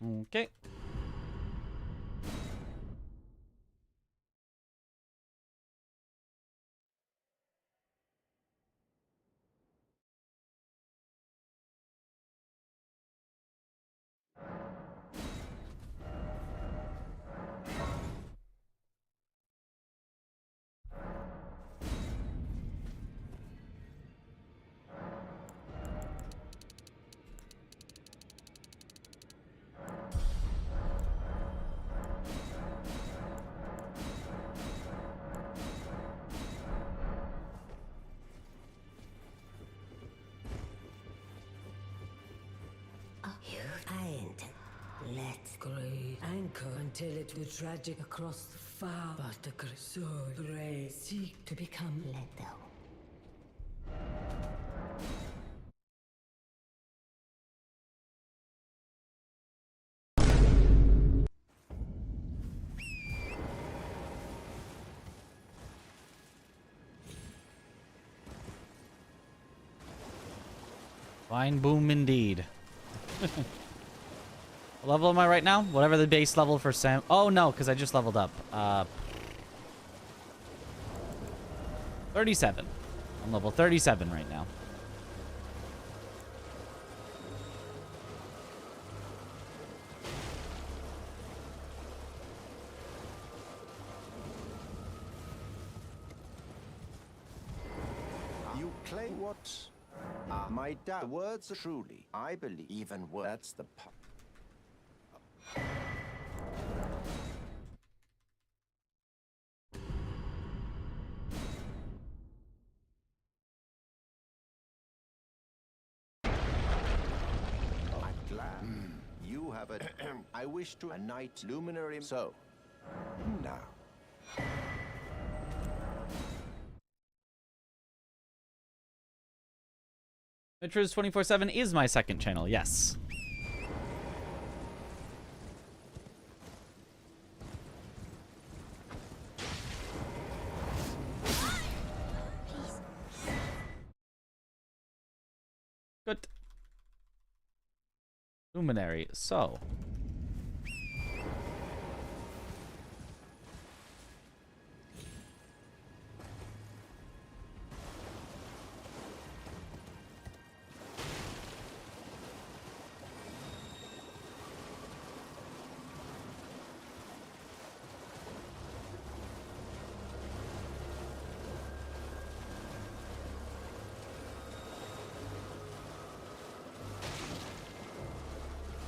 Okay. until it the tragic across the far. But the Consort brave seek to become lethal. Fine boom indeed. What level am I right now? Whatever the base level for Sam. Oh no, because I just leveled up. 37. I'm level 37 right now. You claim what? My dad. Words are truly. I believe even words. That's the part. I'm glad. You have a. I wish to a night luminary. So, now. Metro's 24/7 is my second channel, yes. Good. Luminary, so.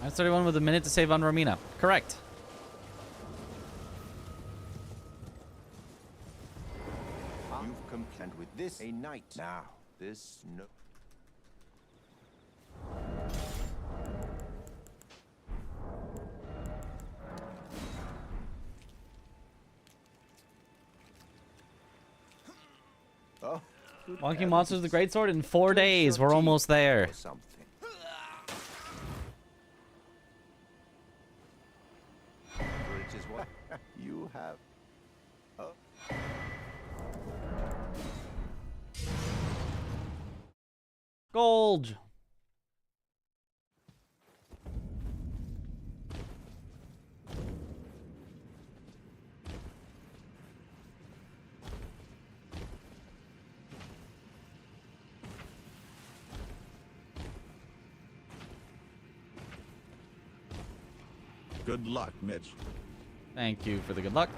I 31 with a minute to save on Romina. Correct. You've complained with this a night. Now, this no. Oh, Monkey Monsters the Greatsword in 4 days. We're almost there. Which is what you have. Oh. Gold. Good luck, Mitch. Thank you for the good luck.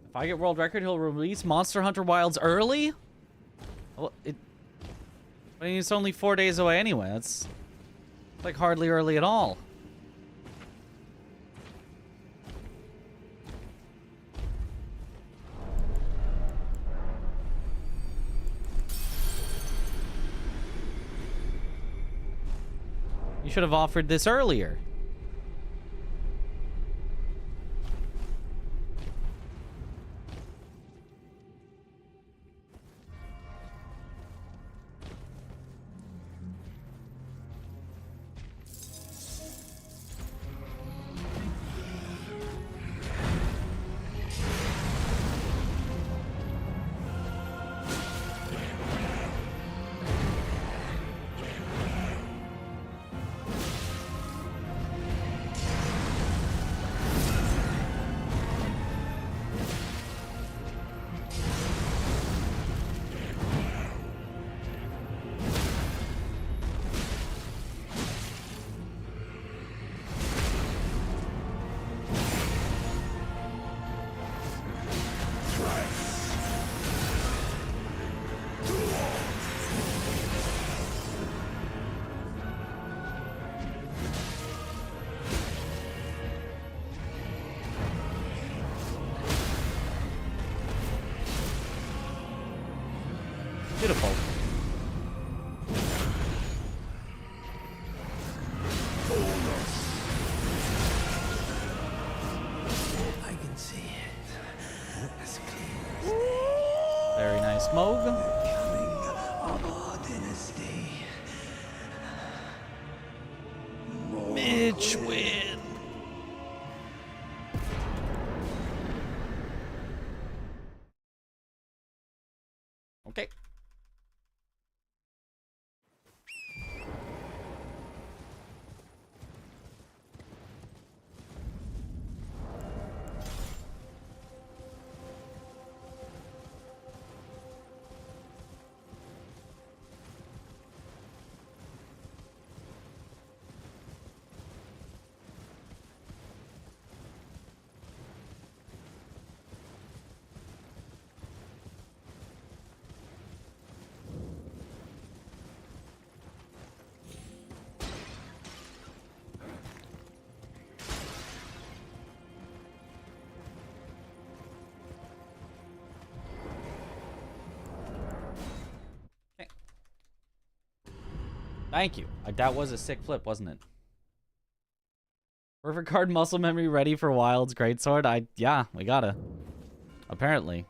If I get world record, he'll release Monster Hunter Wilds early? Well, I mean, it's only 4 days away anyway. That's like hardly early at all. You should have offered this earlier. Beautiful. I can see it. As clear as Very nice, Moog. coming of our dynasty. Mitch win. Okay. Thank you. That was a sick flip, wasn't it? Perfect card muscle memory ready for Wild's Greatsword. Yeah, we gotta. Apparently.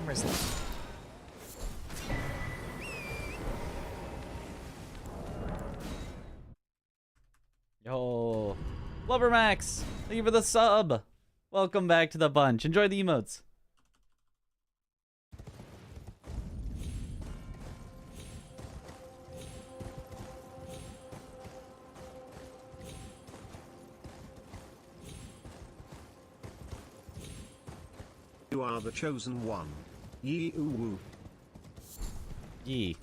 Where's that? Yo, Blubbermax, thank you for the sub. Welcome back to the bunch. Enjoy the emotes. You are the chosen one. Yee oo woo. Yee.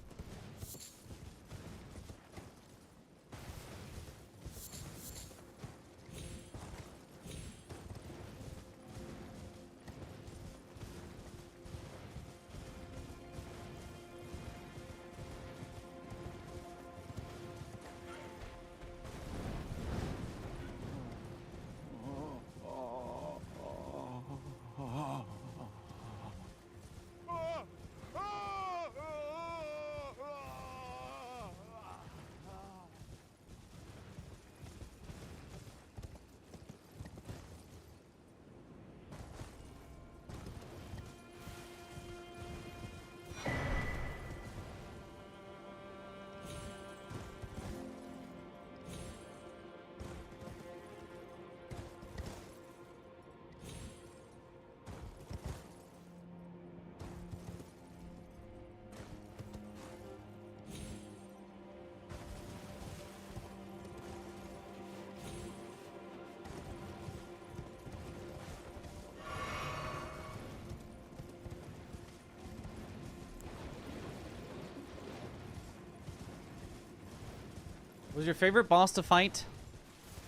Was your favorite boss to fight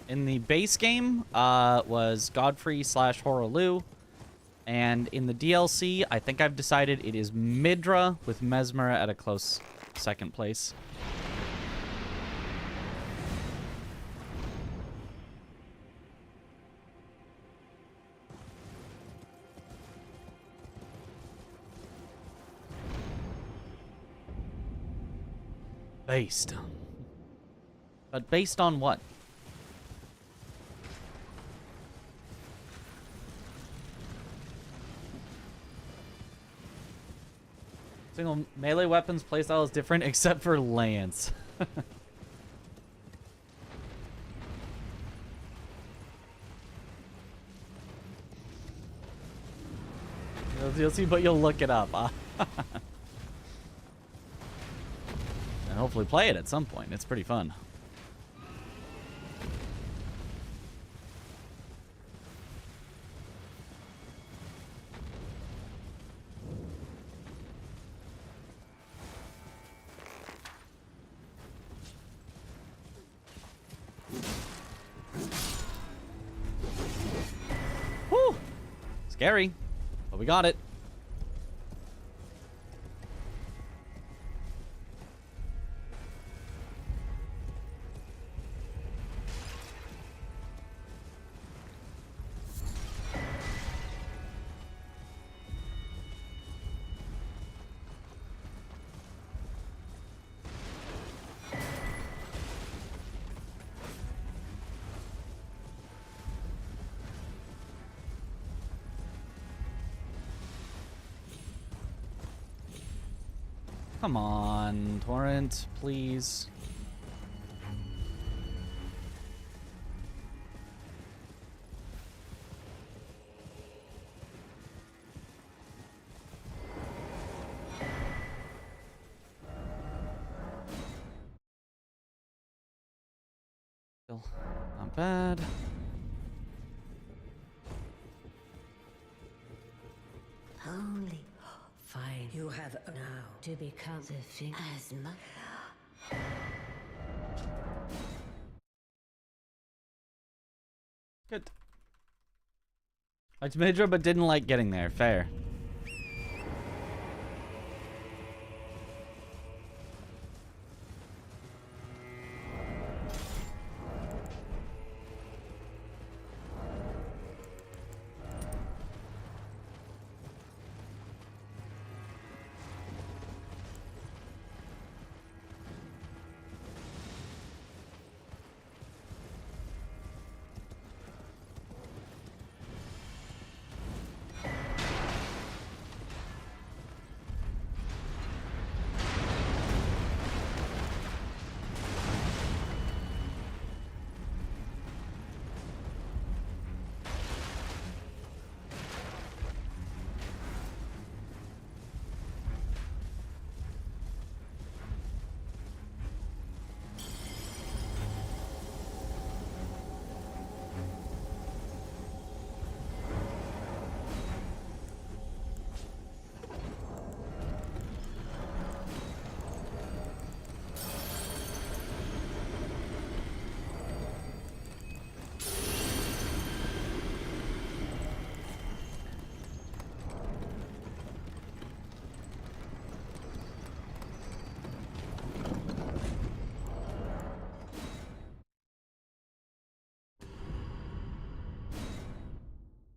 in the base game? Was Godfrey / Horaloo. And in the DLC, I think I've decided it is Midra with Mesmer at a close second place. Based. But based on what? Single melee weapons playstyle is different except for Lance. You'll see, but you'll look it up. And hopefully play it at some point. It's pretty fun. Whew! Scary, but we got it. Come on, Torrent, please. Still not bad. Only fine. You have now to become the thing as much. Good. Liked Midra, but didn't like getting there. Fair.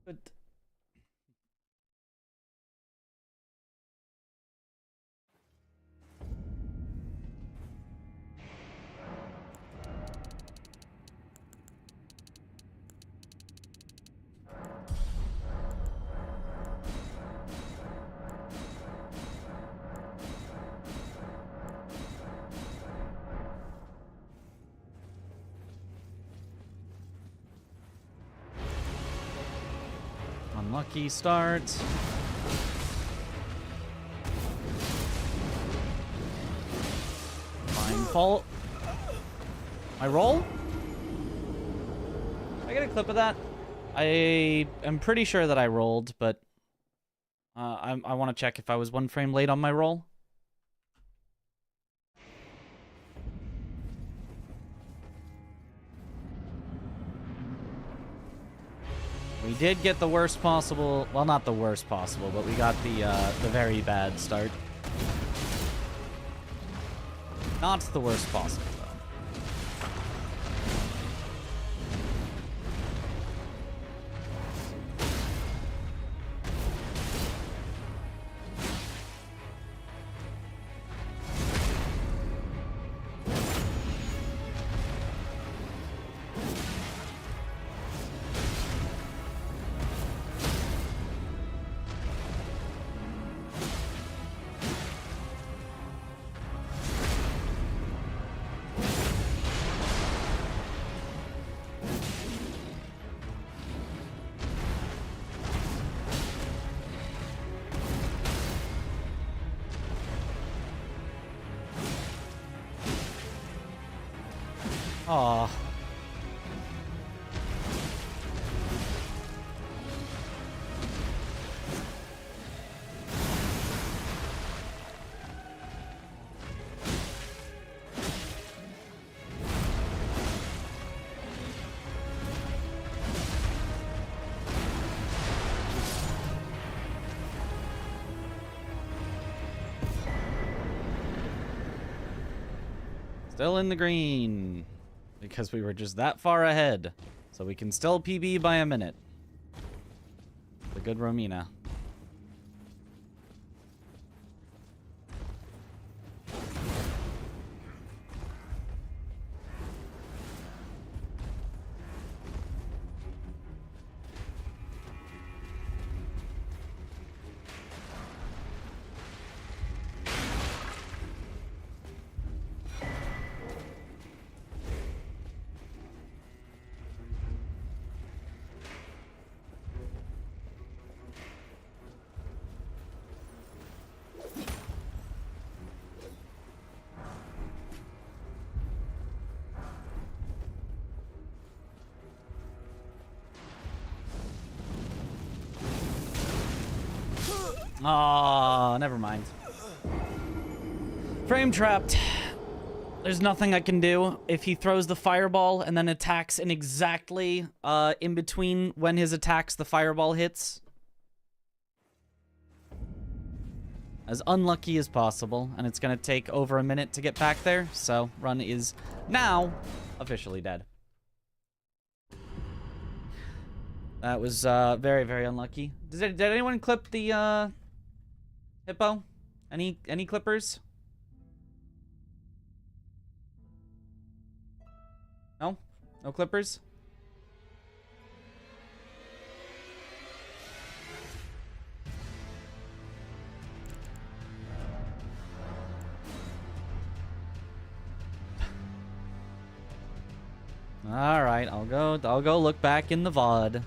Good. Unlucky start. Fine fault. My roll? Did I get a clip of that? I am pretty sure that I rolled, but I want to check if I was 1 frame late on my roll. We did get the worst possible, well, not the worst possible, but we got the very bad start. Not the worst possible, though. Aw. Still in the green. Because we were just that far ahead. So we can still PB by a minute. The good Romina. Oh, never mind. Frame trapped. There's nothing I can do. If he throws the fireball and then attacks in exactly in between when his attacks the fireball hits. As unlucky as possible, and it's gonna take over a minute to get back there, so run is now officially dead. That was very, very unlucky. Did anyone clip the hippo? Any clippers? No? No clippers? All right, I'll go look back in the VOD.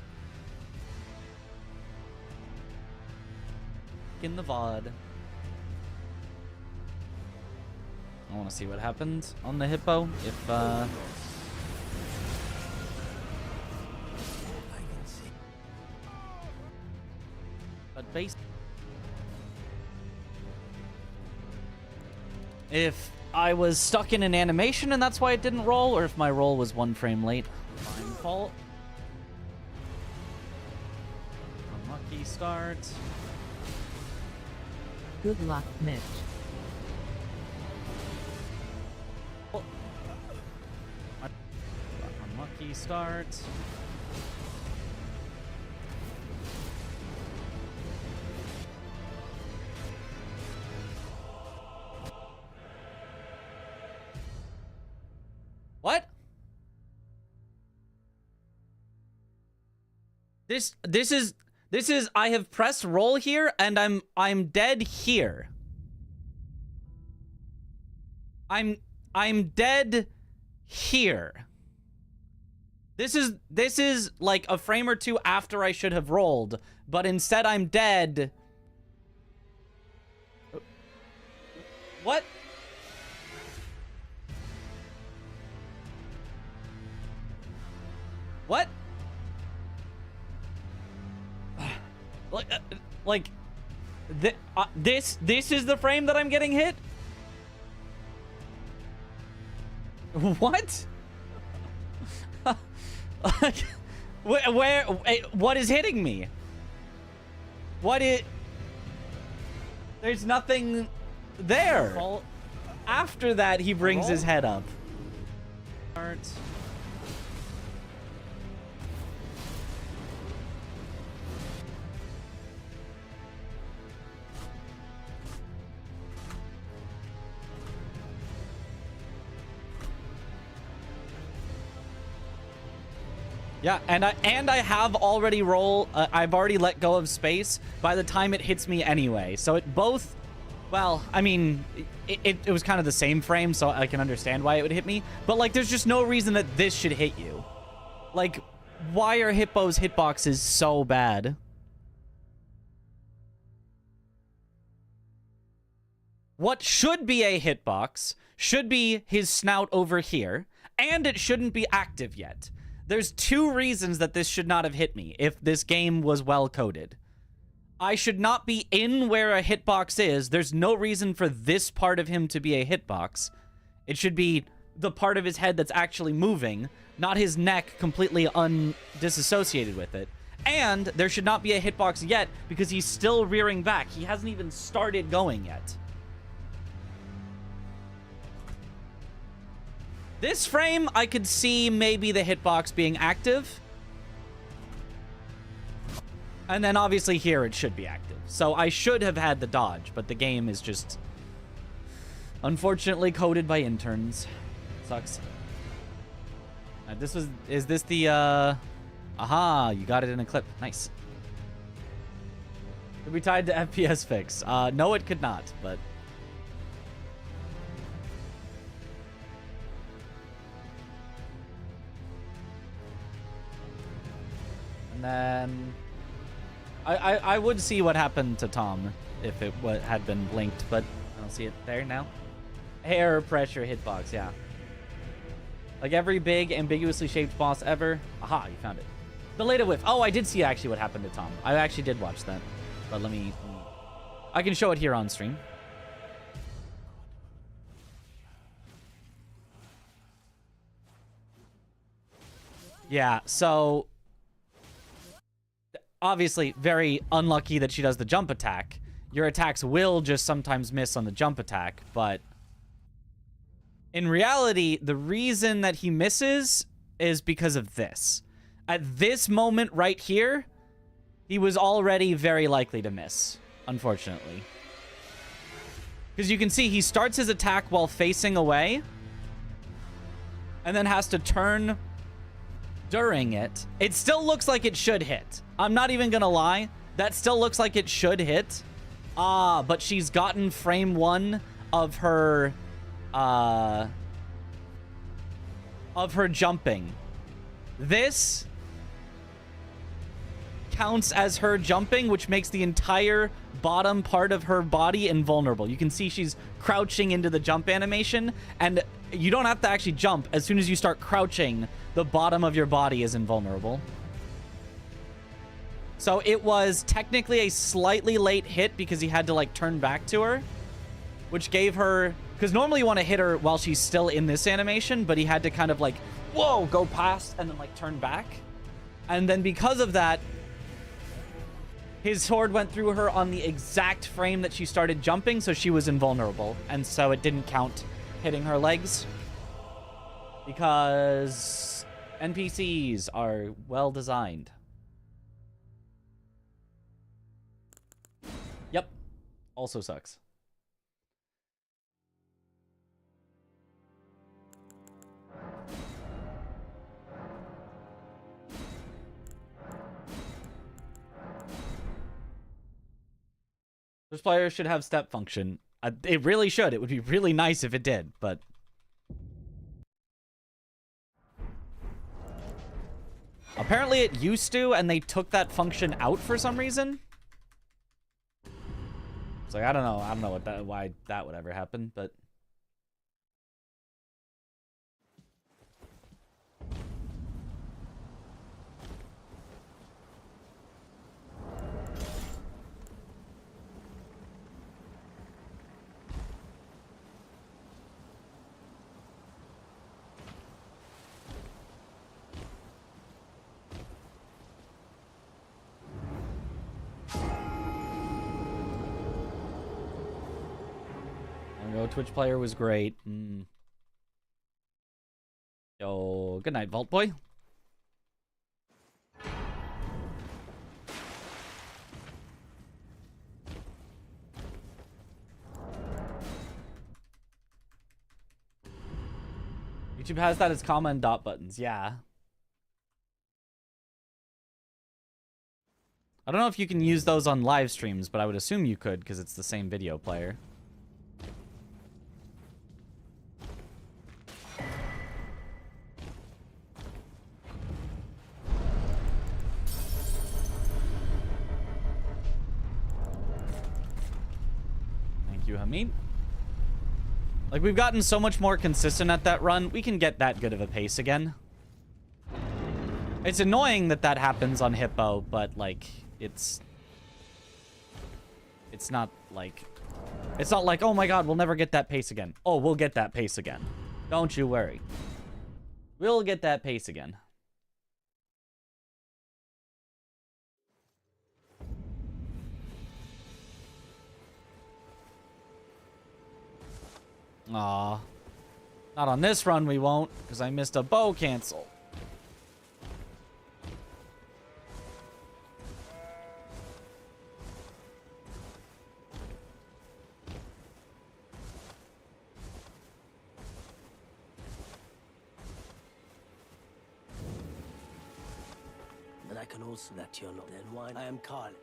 In the VOD. I want to see what happened on the hippo. If I can see. But base. If I was stuck in an animation and that's why it didn't roll, or if my roll was 1 frame late. My fault. Unlucky start. Good luck, Mitch. Unlucky start. What? This is I have pressed roll here and I'm dead here. I'm dead here. This is like a frame or two after I should have rolled, but instead I'm dead. What? What? This is the frame that I'm getting hit? What? What is hitting me? There's nothing there. After that, he brings his head up. Yeah, and I have already I've already let go of space by the time it hits me anyway. So it both, well, I mean, it was kind of the same frame, so I can understand why it would hit me. But like, there's just no reason that this should hit you. Like, why are Hippo's hitboxes so bad? What should be a hitbox should be his snout over here, and it shouldn't be active yet. There's 2 reasons that this should not have hit me if this game was well coded. I should not be in where a hitbox is. There's no reason for this part of him to be a hitbox. It should be the part of his head that's actually moving, not his neck completely disassociated with it. And there should not be a hitbox yet because he's still rearing back. He hasn't even started going yet. This frame, I could see maybe the hitbox being active. And then obviously here it should be active. So I should have had the dodge, but the game is just unfortunately coded by interns. Sucks. Is this the, aha, you got it in a clip. Nice. Could be tied to FPS fix. No, it could not, but... And then I would see what happened to Tom if it had been blinked, but I don't see it there now. Air pressure hitbox, yeah. Like every big, ambiguously shaped boss ever. Aha, you found it. Belated whiff. Oh, I did see actually what happened to Tom. I actually did watch that. But let me I can show it here on stream. Yeah, so obviously very unlucky that she does the jump attack. Your attacks will just sometimes miss on the jump attack, but in reality, the reason that he misses is because of this. At this moment right here, he was already very likely to miss, unfortunately. Because you can see he starts his attack while facing away, and then has to turn during it. It still looks like it should hit. I'm not even gonna lie. That still looks like it should hit. But she's gotten frame 1 of her jumping. This counts as her jumping, which makes the entire bottom part of her body invulnerable. You can see she's crouching into the jump animation, and you don't have to actually jump. As soon as you start crouching, the bottom of your body is invulnerable. So it was technically a slightly late hit because he had to like turn back to her, which gave her, because normally you want to hit her while she's still in this animation, but he had to kind of like, whoa, go past and then like turn back. And then because of that, his sword went through her on the exact frame that she started jumping, so she was invulnerable. And so it didn't count hitting her legs. Because NPCs are well designed. Yep. Also sucks. This player should have step function. It really should. It would be really nice if it did, but... apparently it used to, and they took that function out for some reason. It's like, I don't know why that would ever happen, but... Twitch player was great. Yo, good night, Vault Boy. YouTube has that as comma and dot buttons, yeah. I don't know if you can use those on live streams, but I would assume you could because it's the same video player. You, Hamid. Like, we've gotten so much more consistent at that run, we can get that good of a pace again. It's annoying that that happens on Hippo, but, like, it's not like, oh my god, we'll never get that pace again. Oh, we'll get that pace again. Don't you worry. We'll get that pace again. Aw. Not on this run we won't, because I missed a bow cancel. And I can also let you know then why I am Carl.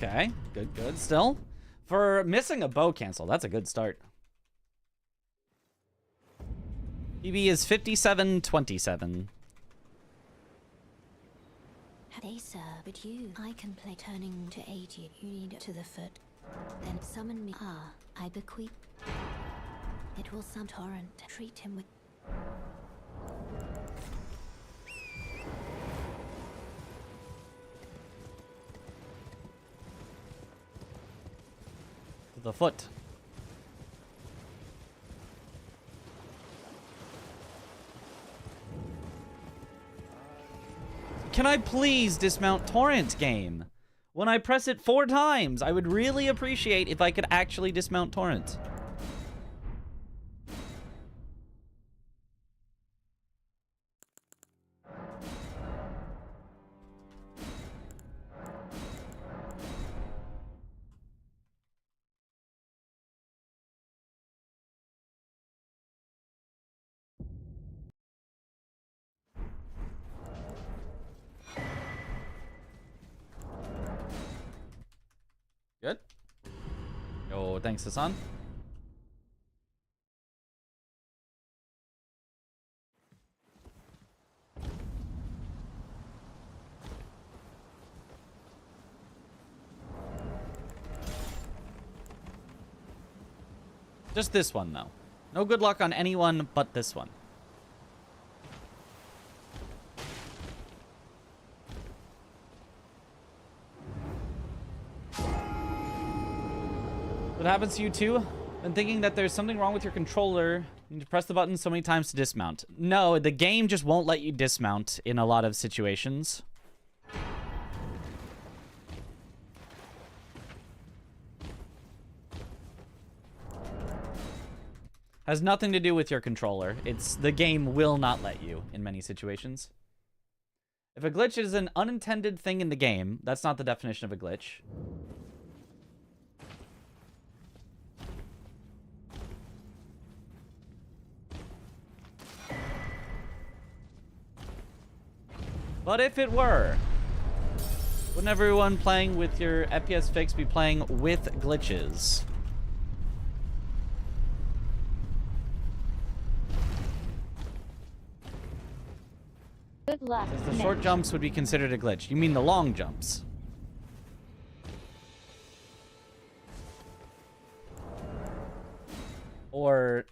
Okay, good. Still, for missing a bow cancel, that's a good start. PB is 57-27. They serve, but you, I can play turning to aid you. You need to the foot. Then summon me. Ah, I bequeath. It will some torrent. Treat him with. To the foot. Can I please dismount torrent, game? When I press it 4 times, I would really appreciate if I could actually dismount torrent. Good. Oh, thanks, Hassan. Just this one, though. No good luck on anyone but this one. What happens to you too? Been thinking that there's something wrong with your controller. You need to press the button so many times to dismount. No, the game just won't let you dismount in a lot of situations. Has nothing to do with your controller. It's the game will not let you in many situations. If a glitch is an unintended thing in the game, that's not the definition of a glitch. But if it were, wouldn't everyone playing with your FPS fix be playing with glitches? Good luck. The short jumps would be considered a glitch. You mean the long jumps? Or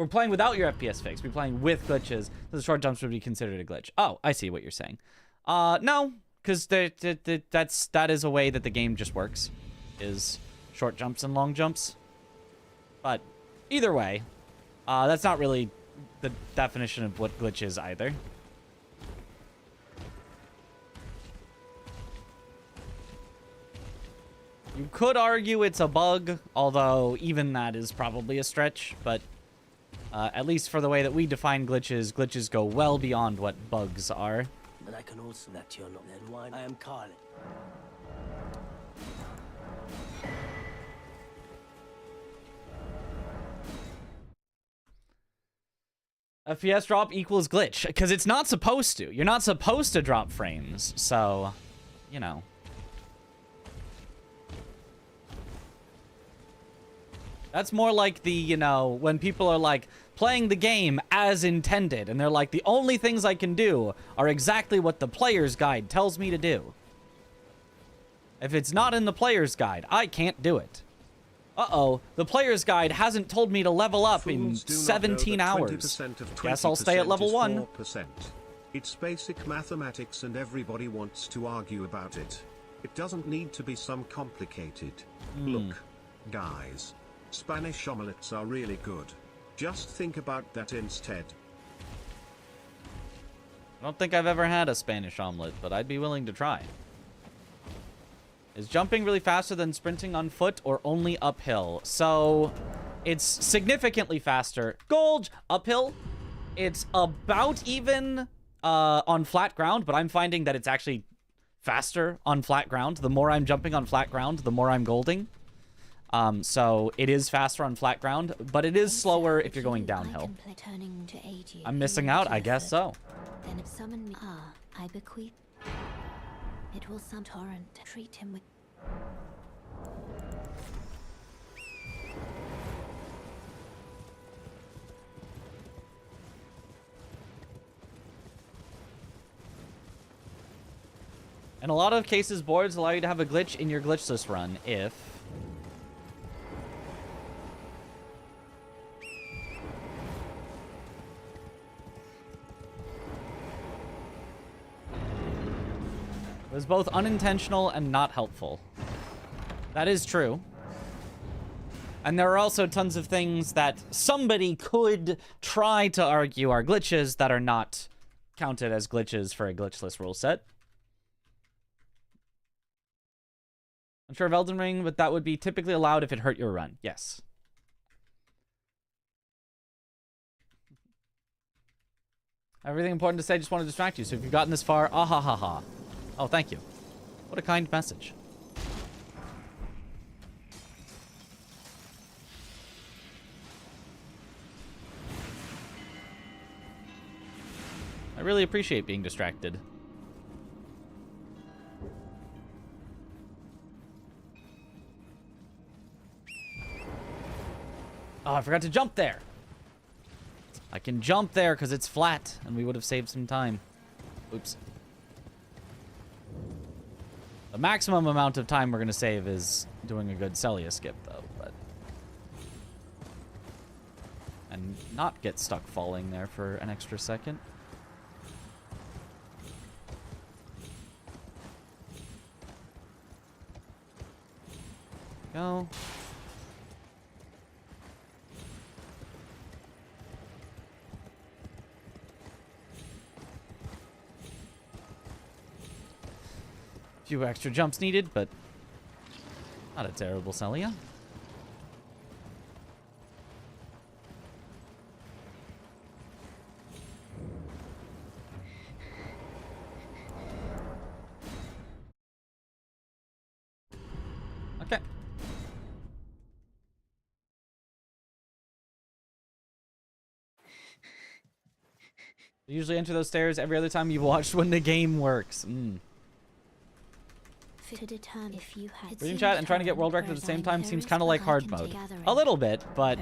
playing without your FPS fix. Be playing with glitches. So the short jumps would be considered a glitch. Oh, I see what you're saying. No, because that is a way that the game just works. Is short jumps and long jumps. But either way, that's not really the definition of what glitch is either. You could argue it's a bug, although even that is probably a stretch, but at least for the way that we define glitches, glitches go well beyond what bugs are. And I can also that you're not then why I am Carlin. FPS drop equals glitch, because it's not supposed to. You're not supposed to drop frames, so, you know. That's more like the, you know, when people are like playing the game as intended and they're like, the only things I can do are exactly what the player's guide tells me to do. If it's not in the player's guide, I can't do it. Uh-oh, the player's guide hasn't told me to level up in 17 hours. Guess I'll stay at level 1. 4%. It's basic mathematics and everybody wants to argue about it. It doesn't need to be some complicated. Look, guys. Spanish omelets are really good. Just think about that instead. I don't think I've ever had a Spanish omelet, but I'd be willing to try. Is jumping really faster than sprinting on foot or only uphill? So, it's significantly faster. Gold! Uphill. It's about even on flat ground, but I'm finding that it's actually faster on flat ground. The more I'm jumping on flat ground, the more I'm golding. So it is faster on flat ground, but it is slower if you're going downhill. I'm missing out, I guess so. Then summon me. Ah, I bequeath. It will some torrent. Treat him with. In a lot of cases, boards allow you to have a glitch in your glitchless run if... it was both unintentional and not helpful. That is true. And there are also tons of things that somebody could try to argue are glitches that are not counted as glitches for a glitchless rule set. I'm sure of Elden Ring, but that would be typically allowed if it hurt your run. Yes. Everything important to say, just want to distract you. So if you've gotten this far, ah ha ha ha. Oh, thank you. What a kind message. I really appreciate being distracted. Oh, I forgot to jump there. I can jump there because it's flat, and we would have saved some time. Oops. The maximum amount of time we're going to save is doing a good Celia skip, though. But... and not get stuck falling there for an extra second. Go. Few extra jumps needed, but not a terrible Celia. Okay. You usually enter those stairs every other time you've watched when the game works. To determine if you had reading chat and trying to get world record at the same time seems kind of like hard mode. A little bit, but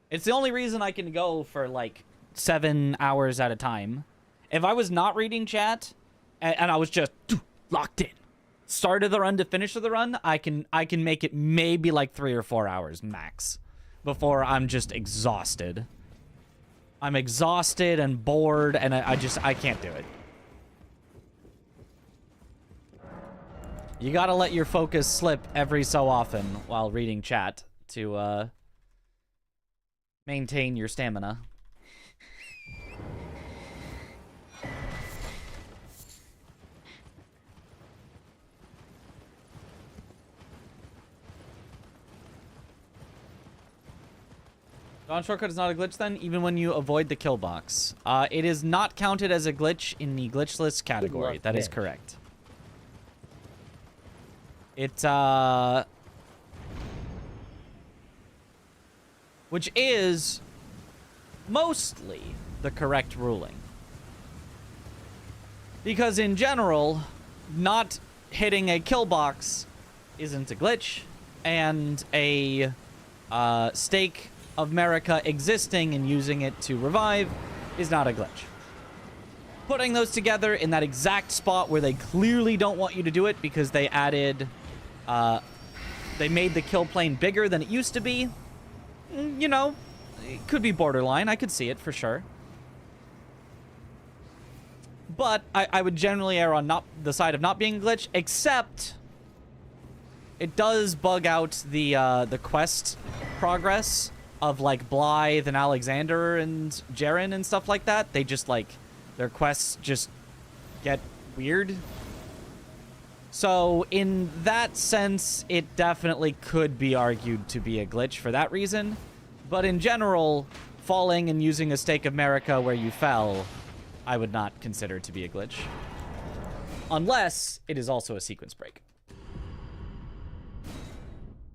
it's the only reason I can go for like 7 hours at a time. If I was not reading chat and I was just locked in, start of the run to finish of the run, I can make it maybe like 3 or 4 hours max before I'm just exhausted. I'm exhausted and bored, and I can't do it. You gotta let your focus slip every so often while reading chat to maintain your stamina. Dawn shortcut is not a glitch then, even when you avoid the kill box. It is not counted as a glitch in the glitchless category. That is correct. It, which is mostly the correct ruling. Because in general, not hitting a kill box isn't a glitch, and a stake of America existing and using it to revive is not a glitch. Putting those together in that exact spot where they clearly don't want you to do it because they added... they made the kill plane bigger than it used to be. You know, it could be borderline. I could see it for sure. But I would generally err on the side of not being a glitch, except it does bug out the quest progress of like Blythe and Alexander and Jaren and stuff like that. They just like, their quests just get weird. So in that sense, it definitely could be argued to be a glitch for that reason. But in general, falling and using a stake of America where you fell, I would not consider to be a glitch. Unless it is also a sequence break.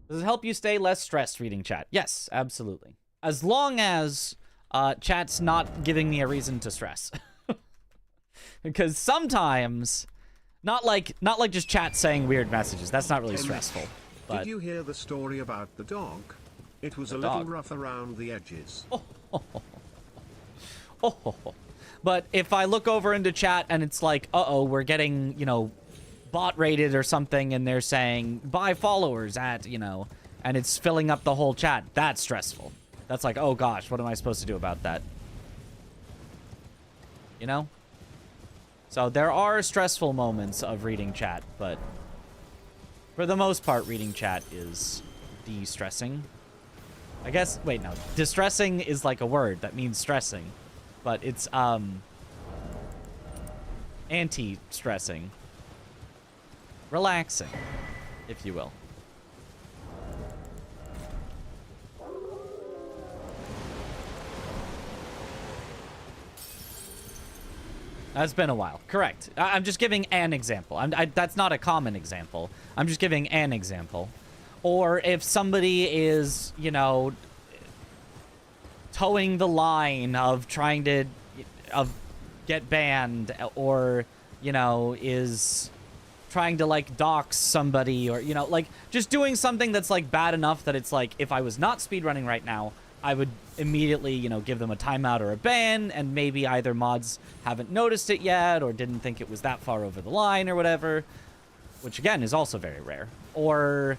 Does it help you stay less stressed reading chat? Yes, absolutely. As long as chat's not giving me a reason to stress. Because sometimes Not like just chat saying weird messages. That's not really stressful. But did you hear the story about the dog? It was The a little dog. rough around the edges. But if I look over into chat and it's like, uh-oh, we're getting, you know, bot rated or something, and they're saying, buy followers at, you know, and it's filling up the whole chat, that's stressful. That's like, oh gosh, what am I supposed to do about that? You know? So there are stressful moments of reading chat, but for the most part, reading chat is de-stressing. I guess, wait, no. Distressing is like a word that means stressing, but it's, anti-stressing. Relaxing, if you will. That's been a while. Correct. I'm just giving an example. That's not a common example. I'm just giving an example. Or if somebody is, you know, towing the line of trying to get banned, or, you know, is trying to, like, dox somebody, or, you know, like, just doing something that's, like, bad enough that it's like, if I was not speedrunning right now, I would immediately, you know, give them a timeout or a ban, and maybe either mods haven't noticed it yet or didn't think it was that far over the line or whatever, which again is also very rare. Or,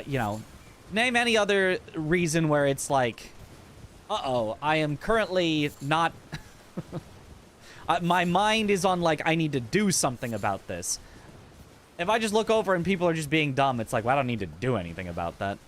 you know, name any other reason where it's like, uh-oh, I am currently not... my mind is on, like, I need to do something about this. If I just look over and people are just being dumb, it's like, well, I don't need to do anything about that.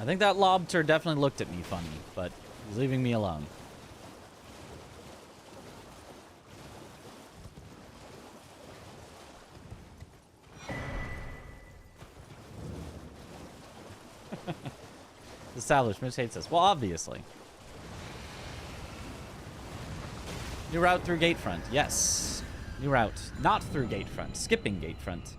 I think that lobster definitely looked at me funny, but he's leaving me alone. Establishment hates us. Well, obviously. New route through Gatefront. Yes. New route. Not through Gatefront. Skipping Gatefront.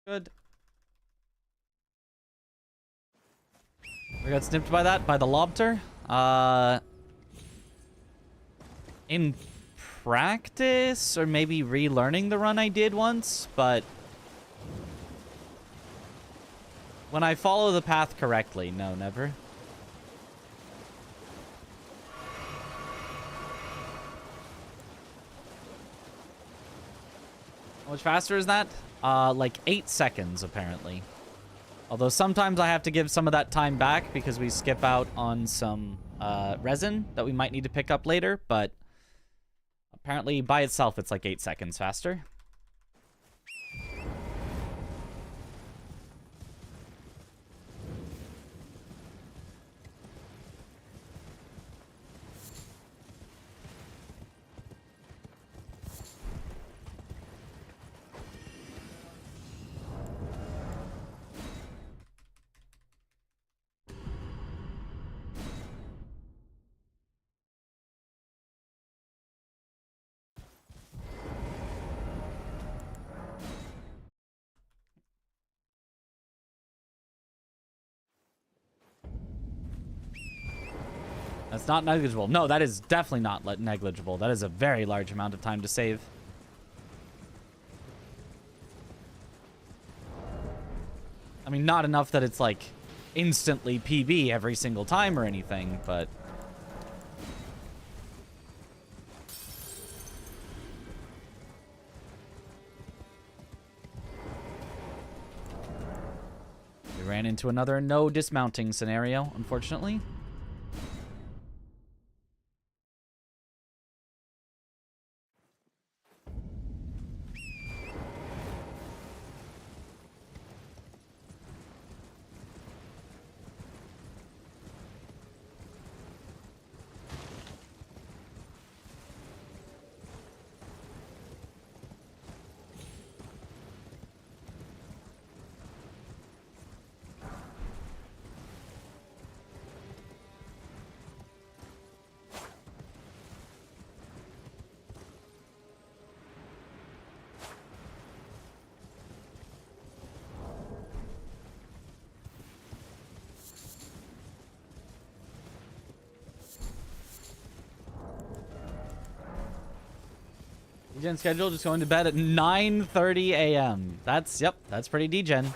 Good. We got snipped by that, by the lobster. In practice, or maybe relearning the run I did once, but when I follow the path correctly, no, never. How much faster is that? Like 8 seconds, apparently. Although sometimes I have to give some of that time back because we skip out on some resin that we might need to pick up later, but apparently by itself it's like 8 seconds faster. That's not negligible. No, that is definitely not negligible. That is a very large amount of time to save. I mean, not enough that it's like instantly PB every single time or anything, but... We ran into another no dismounting scenario, unfortunately. Degen schedule, just going to bed at 9:30 a.m. That's pretty degen.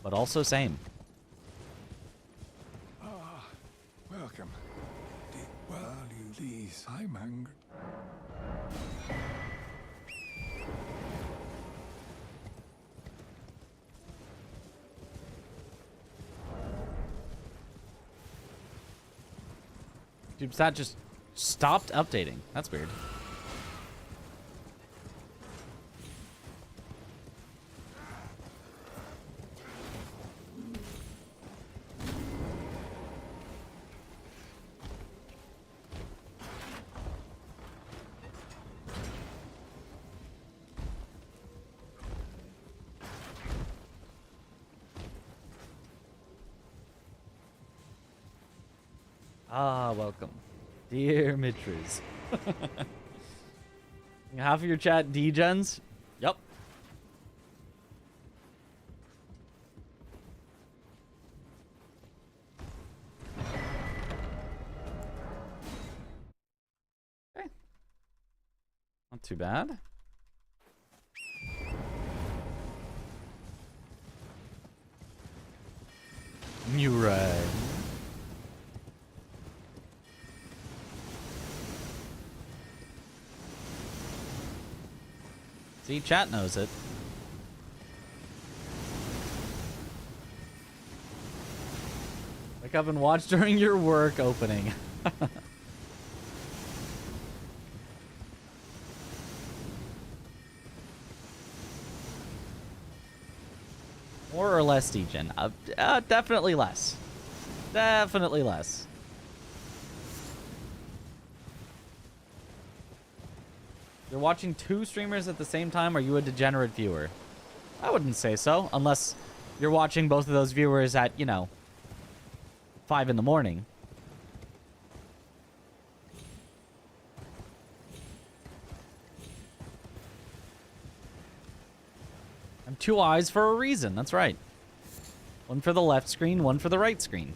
But also same. Welcome. Well, you please. I'm angry. CubeSat just stopped updating. That's weird. Ah, welcome. Dear Mitras. Half of your chat degens? Yep. Okay. Not too bad. Murai. See, chat knows it. Wake up and watch during your work opening. More or less degen? Definitely less. Definitely less. You're watching two streamers at the same time? Are you a degenerate viewer? I wouldn't say so, unless you're watching both of those viewers at, 5 in the morning. I'm two eyes for a reason, that's right. One for the left screen, one for the right screen.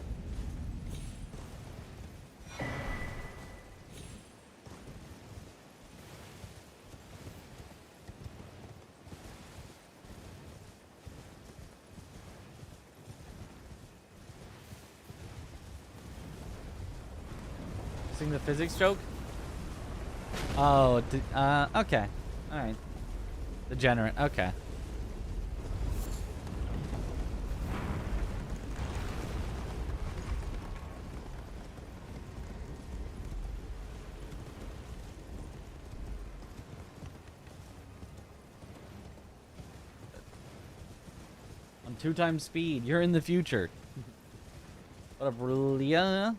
The physics joke? Oh, okay. Alright. Degenerate, okay. On 2 times speed, you're in the future. What up, Rulia?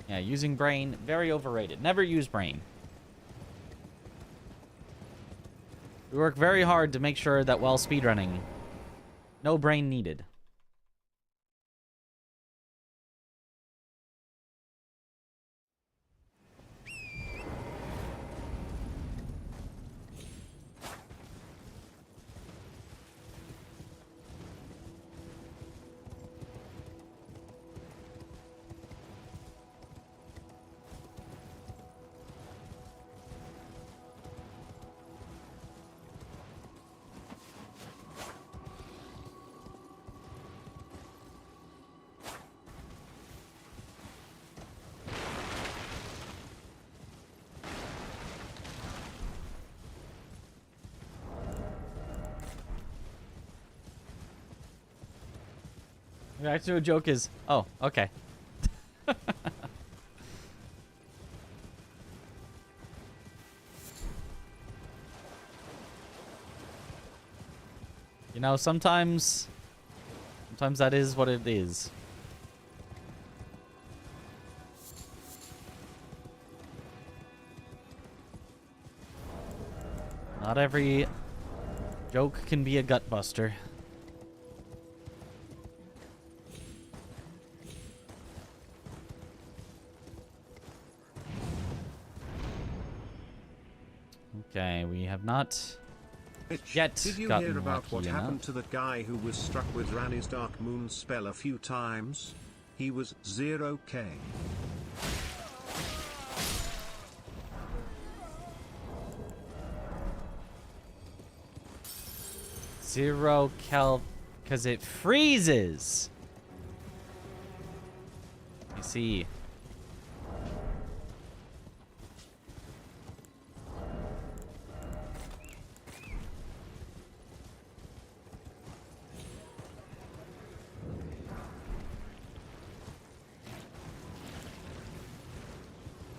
Yeah, using brain, very overrated. Never use brain. We work very hard to make sure that while speedrunning, no brain needed. Reaction to a joke is, oh, okay. You know, sometimes that is what it is. Not every joke can be a gut buster. Okay, we have not yet Did you gotten hear about what lucky happened enough. to that guy who was struck with Rani's Dark Moon spell a few times? He was 0k. Zero kelp, because it freezes. You see.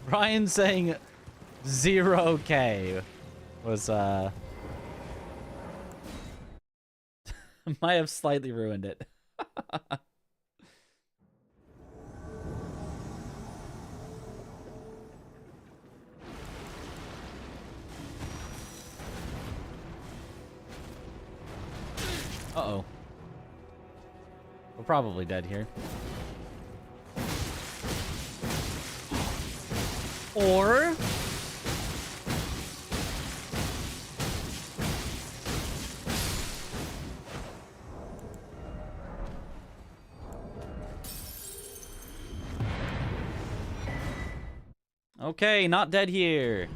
Brian saying 0k was might have slightly ruined it. Uh-oh. We're probably dead here. Or... okay, not dead here.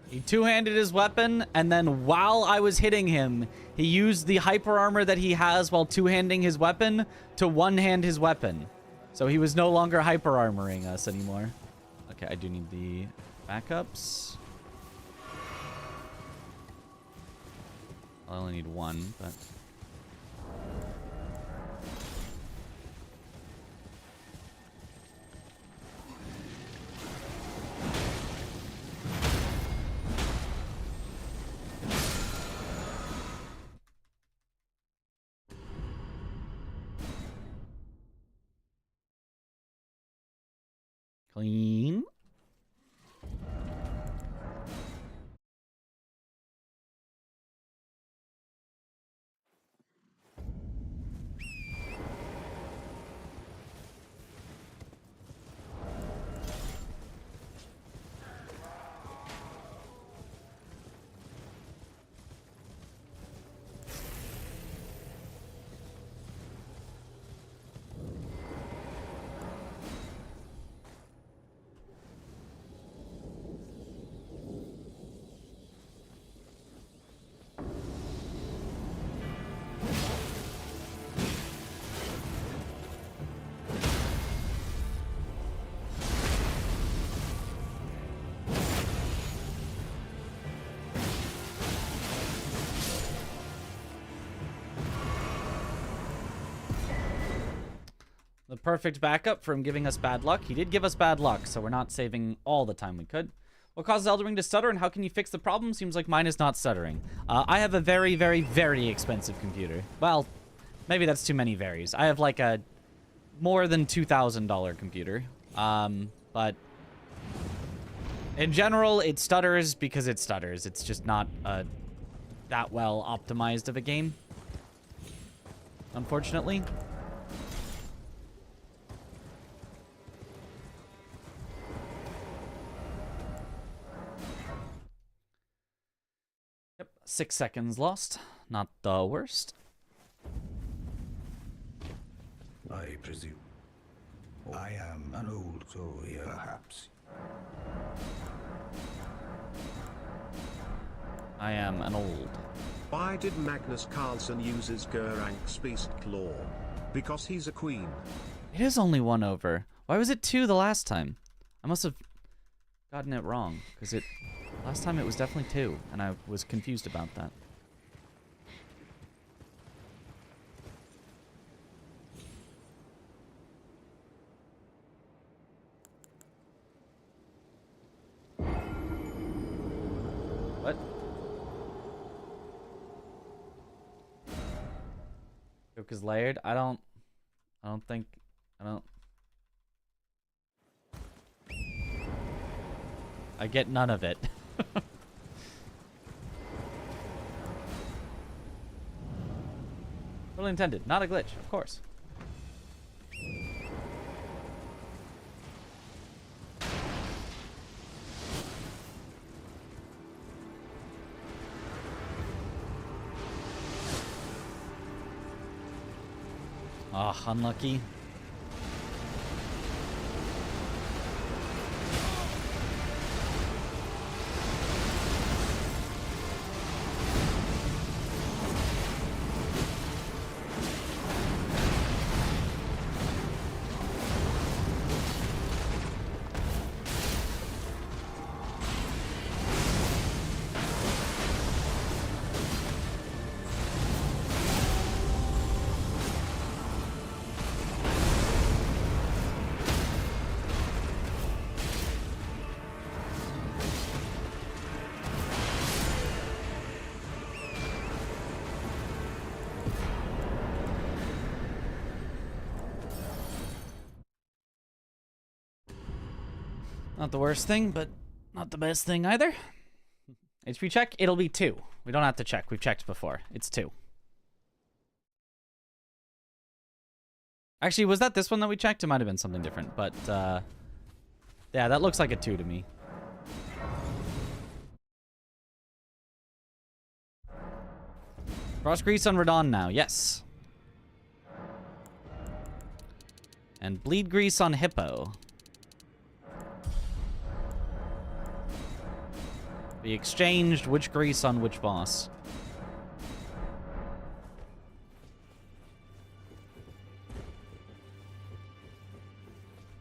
He two-handed his weapon, and then while I was hitting him, he used the hyper armor that he has while two-handing his weapon to one-hand his weapon. So he was no longer hyper armoring us anymore. Okay, I do need the backups. I only need one, but... clean. The perfect backup from giving us bad luck. He did give us bad luck, so we're not saving all the time we could. What causes Elden Ring to stutter, and how can you fix the problem? Seems like mine is not stuttering. I have a very, very, very expensive computer. Well, maybe that's too many varies. I have like a more than $2,000 computer. But in general, it stutters because it stutters. It's just not that well optimized of a game, unfortunately. Yep, 6 seconds lost. Not the worst. I presume. I am an old soul here. Perhaps. I am an old. Why did Magnus Carlsen use his Gerank's Beast Claw? Because he's a queen. It is only 1 over. Why was it 2 the last time? I must have gotten it wrong, because last time it was definitely 2, and I was confused about that. What? Joke is layered? I don't think, I get none of it. Totally intended, not a glitch, of course. Ah, unlucky. Not the worst thing, but not the best thing either. HP check, it'll be 2. We don't have to check. We've checked before. It's 2. Actually, was that this one that we checked? It might have been something different, but yeah, that looks like a 2 to me. Frost Grease on Radon now, yes. And Bleed Grease on Hippo. We exchanged which grease on which boss.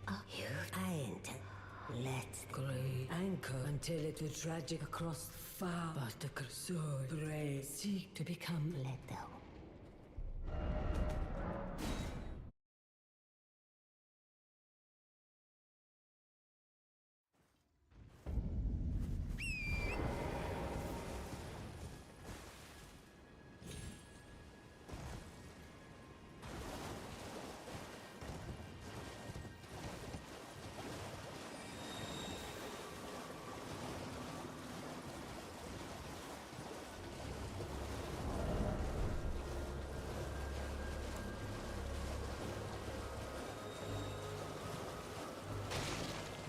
You ain't let grey anchor until it was tragic across the far. But the Consort brave seek to become lethal.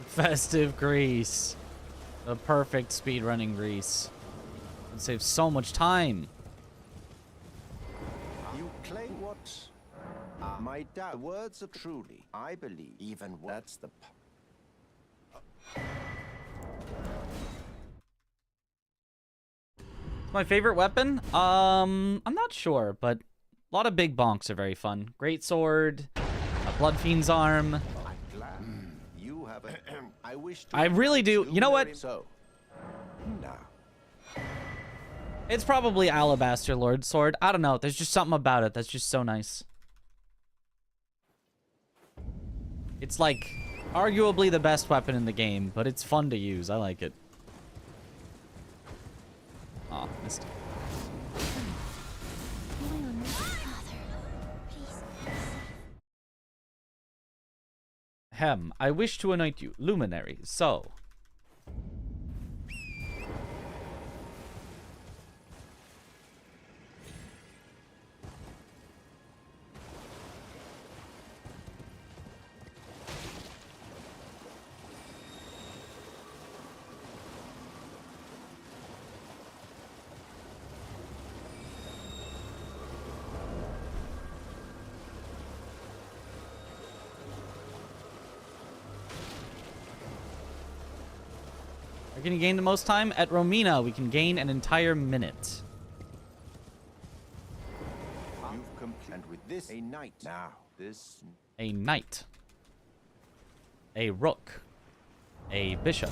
Festive grease. The perfect speedrunning grease. It saves so much time. You claim what? My dad. Words are truly. I believe. Even that's the. My favorite weapon? I'm not sure, but a lot of big bonks are very fun. Great sword, a blood fiend's arm. You have a. I wish. I really do. You know what? So. Now. It's probably Alabaster Lord Sword. I don't know. There's just something about it that's just so nice. It's like arguably the best weapon in the game, but it's fun to use. I like it. Aw, missed. Hem, I wish to anoint you, luminary, so. We're gonna gain the most time at Romina. We can gain an entire minute. You've completed with this a knight. Now this a knight, a rook, a bishop.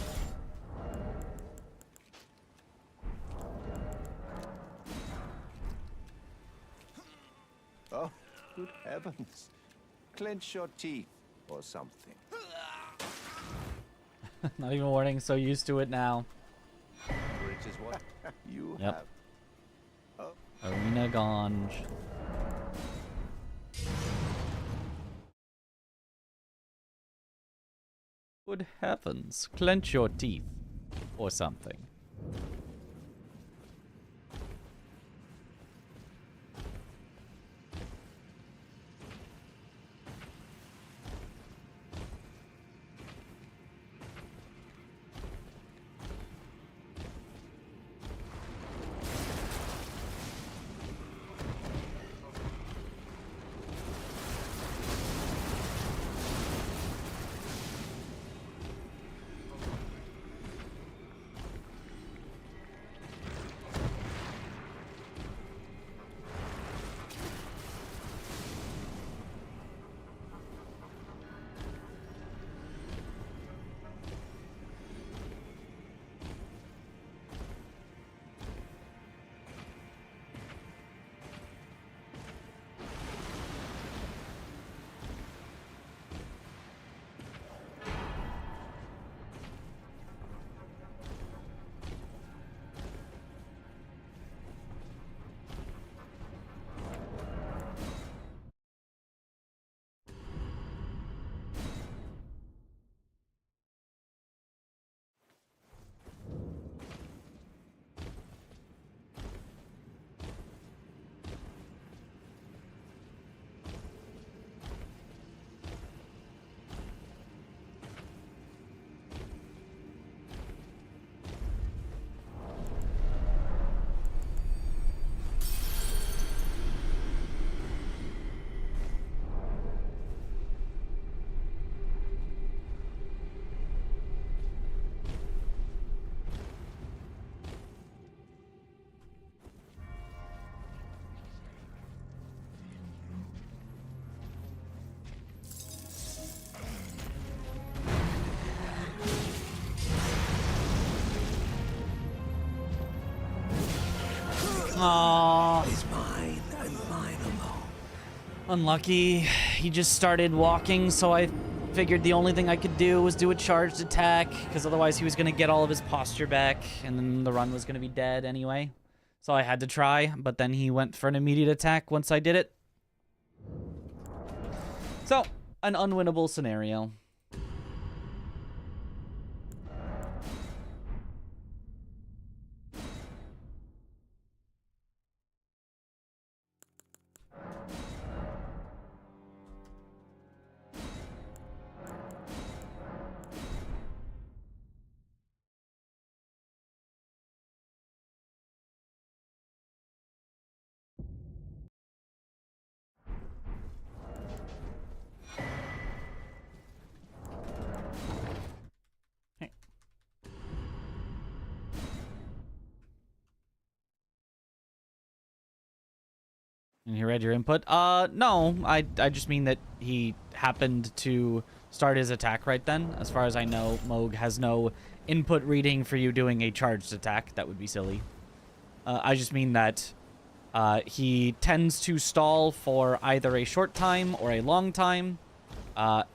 Oh, good heavens. Clench your teeth or something. Not even warning, so used to it now. Which is what you Yep. have. Oh. Arena Ganj. Good heavens. Clench your teeth. Or something. Aww. Is mine and mine alone. Unlucky. He just started walking, so I figured the only thing I could do was do a charged attack, because otherwise he was going to get all of his posture back, and then the run was going to be dead anyway. So I had to try, but then he went for an immediate attack once I did it. So, an unwinnable scenario. And he read your input? No. I just mean that he happened to start his attack right then. As far as I know, Moog has no input reading for you doing a charged attack. That would be silly. I just mean that he tends to stall for either a short time or a long time.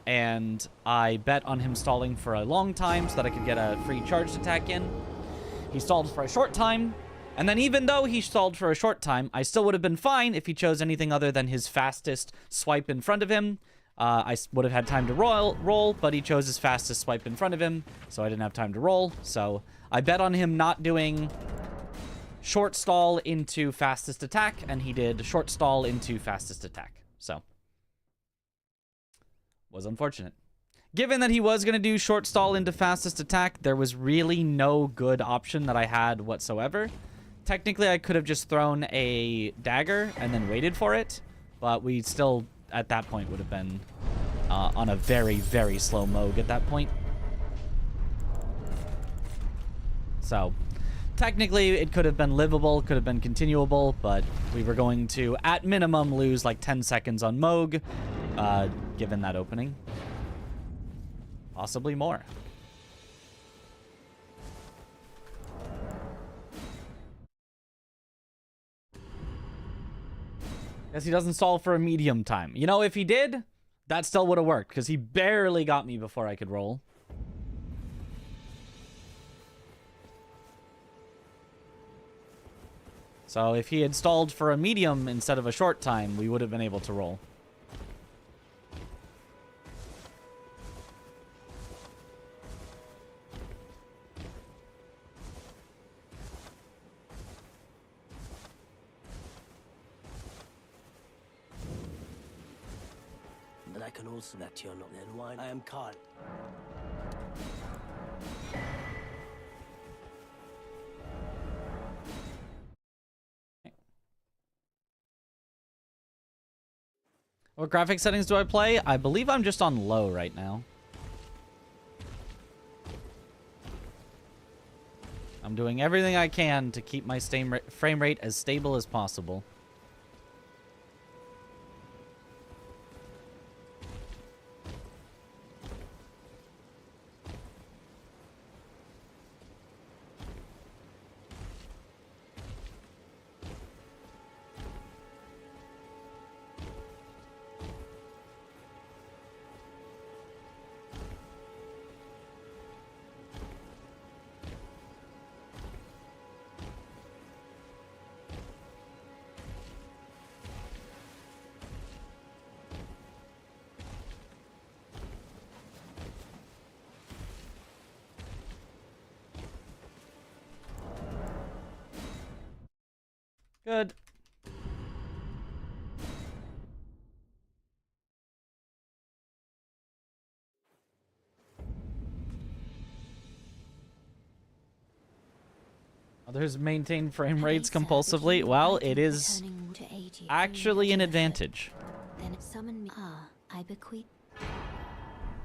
And I bet on him stalling for a long time so that I could get a free charged attack in. He stalled for a short time. And then even though he stalled for a short time, I still would have been fine if he chose anything other than his fastest swipe in front of him. I would have had time to roll, but he chose his fastest swipe in front of him, so I didn't have time to roll. So I bet on him not doing short stall into fastest attack, and he did short stall into fastest attack. So, was unfortunate. Given that he was going to do short stall into fastest attack, there was really no good option that I had whatsoever. Technically, I could have just thrown a dagger and then waited for it, but we still, at that point, would have been on a very, very slow Moog at that point. So, technically, it could have been livable, could have been continuable, but we were going to, at minimum, lose like 10 seconds on Moog, given that opening. Possibly more. Guess he doesn't solve for a medium time. You know, if he did, that still would have worked, because he barely got me before I could roll. So if he had stalled for a medium instead of a short time, we would have been able to roll. But I can also that you're not then why I am Carl. What graphic settings do I play? I believe I'm just on low right now. I'm doing everything I can to keep my frame rate as stable as possible. Good. Others maintain frame rates compulsively. Well, it is actually an advantage. Then summon me. Ah, I bequeath.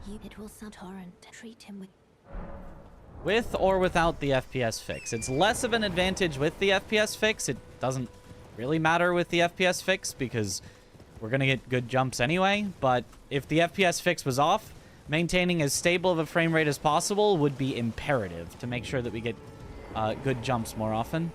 You, it will sound torrent. Treat him With or without the FPS fix. It's less of an advantage with the FPS fix. It doesn't really matter with the FPS fix because we're going to get good jumps anyway. But if the FPS fix was off, maintaining as stable of a frame rate as possible would be imperative to make sure that we get good jumps more often.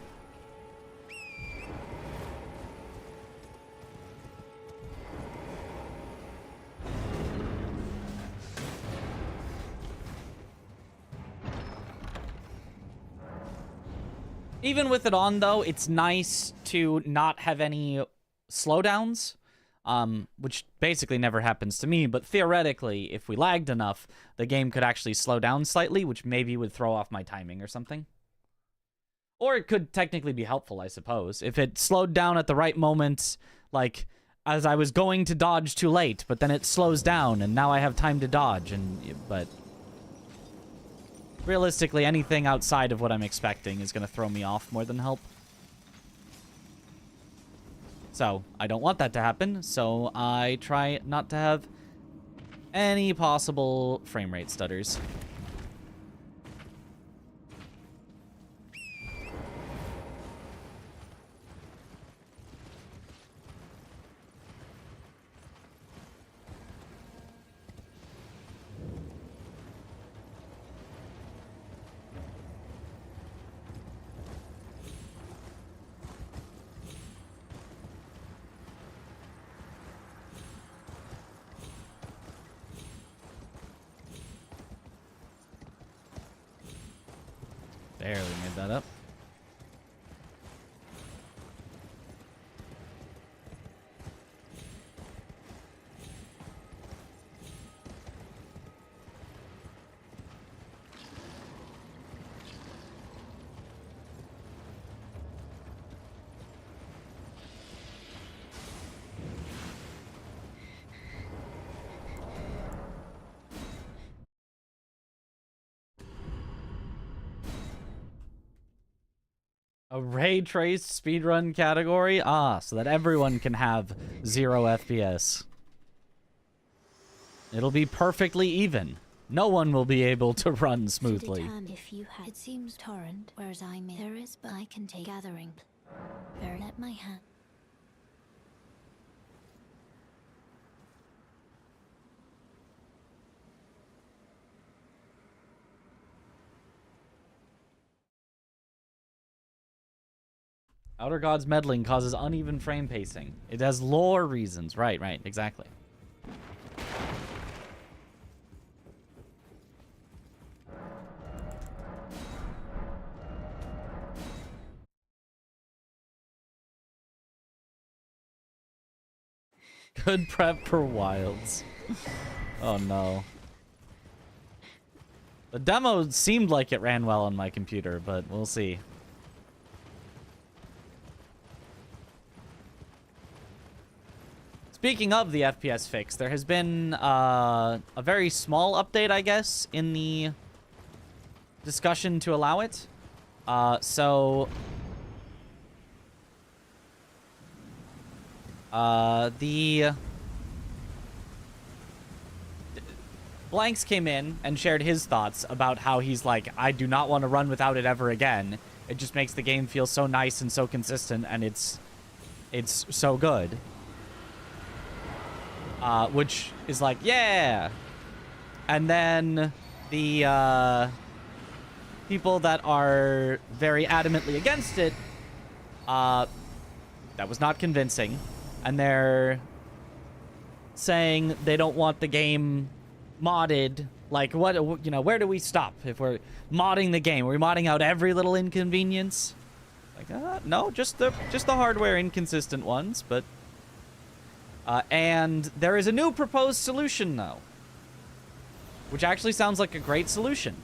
Even with it on, though, it's nice to not have any slowdowns, which basically never happens to me, but theoretically, if we lagged enough, the game could actually slow down slightly, which maybe would throw off my timing or something. Or it could technically be helpful, I suppose. If it slowed down at the right moment, like, as I was going to dodge too late, but then it slows down, and now I have time to dodge, but realistically, anything outside of what I'm expecting is going to throw me off more than help. So, I don't want that to happen, so I try not to have any possible frame rate stutters. Barely made that up. A ray traced speedrun category? Ah, so that everyone can have 0 FPS. It'll be perfectly even. No one will be able to run smoothly. If you had, it seems torrent, whereas I'm in. There is, but I can take gathering. Very let my hand. Outer God's meddling causes uneven frame pacing. It has lore reasons. Right, exactly. Good prep for Wilds. Oh no. The demo seemed like it ran well on my computer, but we'll see. Speaking of the FPS fix, there has been a very small update, I guess, in the discussion to allow it. The Blanks came in and shared his thoughts about how he's like, I do not want to run without it ever again. It just makes the game feel so nice and so consistent, and it's so good. Which is like, yeah. And then the people that are very adamantly against it, that was not convincing. And they're saying they don't want the game modded. Like, what, you know, where do we stop if we're modding the game? Are we modding out every little inconvenience? Like, no, just the hardware inconsistent ones, but... and there is a new proposed solution, though. Which actually sounds like a great solution.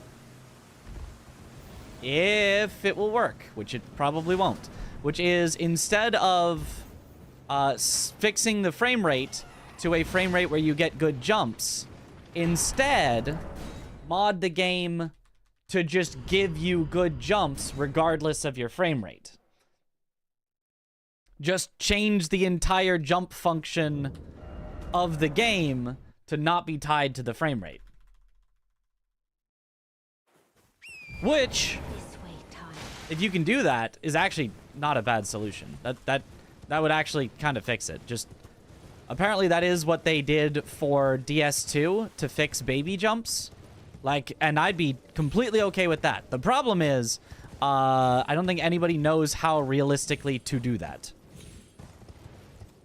If it will work, which it probably won't. Which is, instead of fixing the frame rate to a frame rate where you get good jumps, instead, mod the game to just give you good jumps regardless of your frame rate. Just change the entire jump function of the game to not be tied to the frame rate. Which, if you can do that, is actually not a bad solution. That would actually kind of fix it. Just, apparently that is what they did for DS2 to fix baby jumps. Like, and I'd be completely okay with that. The problem is, I don't think anybody knows how realistically to do that.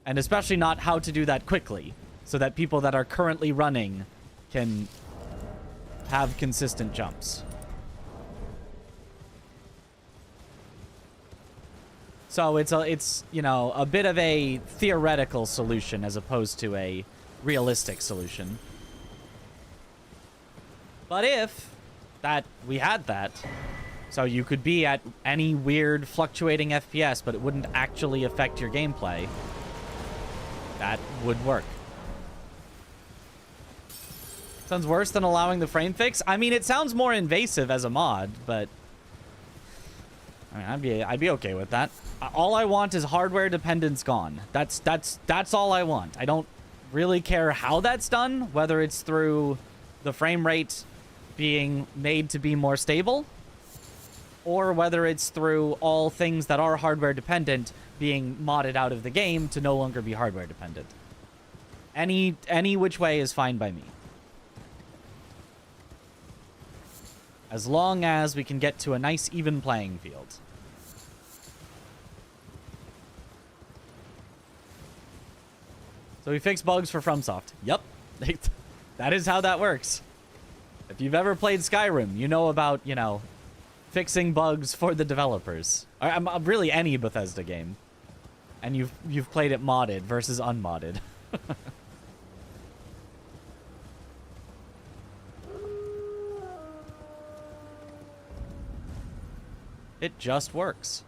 And especially not how to do that quickly, so that people that are currently running can have consistent jumps. So it's you know, a bit of a theoretical solution as opposed to a realistic solution. But if we had that, so you could be at any weird fluctuating FPS, but it wouldn't actually affect your gameplay, that would work. Sounds worse than allowing the frame fix? I mean, it sounds more invasive as a mod, but I mean, I'd be okay with that. All I want is hardware dependence gone. That's all I want. I don't really care how that's done, whether it's through the frame rate being made to be more stable, or whether it's through all things that are hardware dependent being modded out of the game to no longer be hardware dependent. Any which way is fine by me. As long as we can get to a nice even playing field. So we fix bugs for FromSoft. Yep. That is how that works. If you've ever played Skyrim, you know about, you know, fixing bugs for the developers. Really any Bethesda game. And you've played it modded versus unmodded. It just works.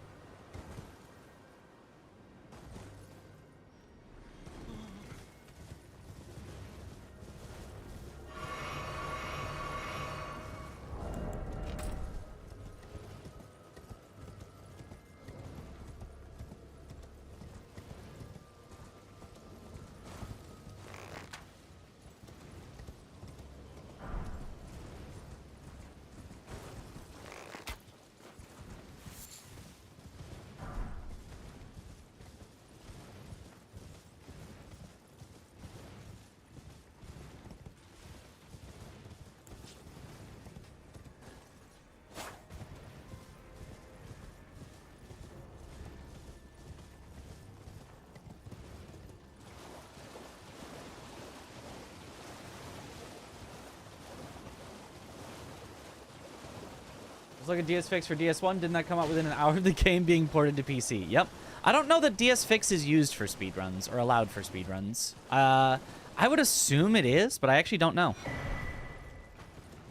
Let's look at DS Fix for DS1. Didn't that come out within an hour of the game being ported to PC? Yep. I don't know that DS Fix is used for speedruns or allowed for speedruns. I would assume it is, but I actually don't know.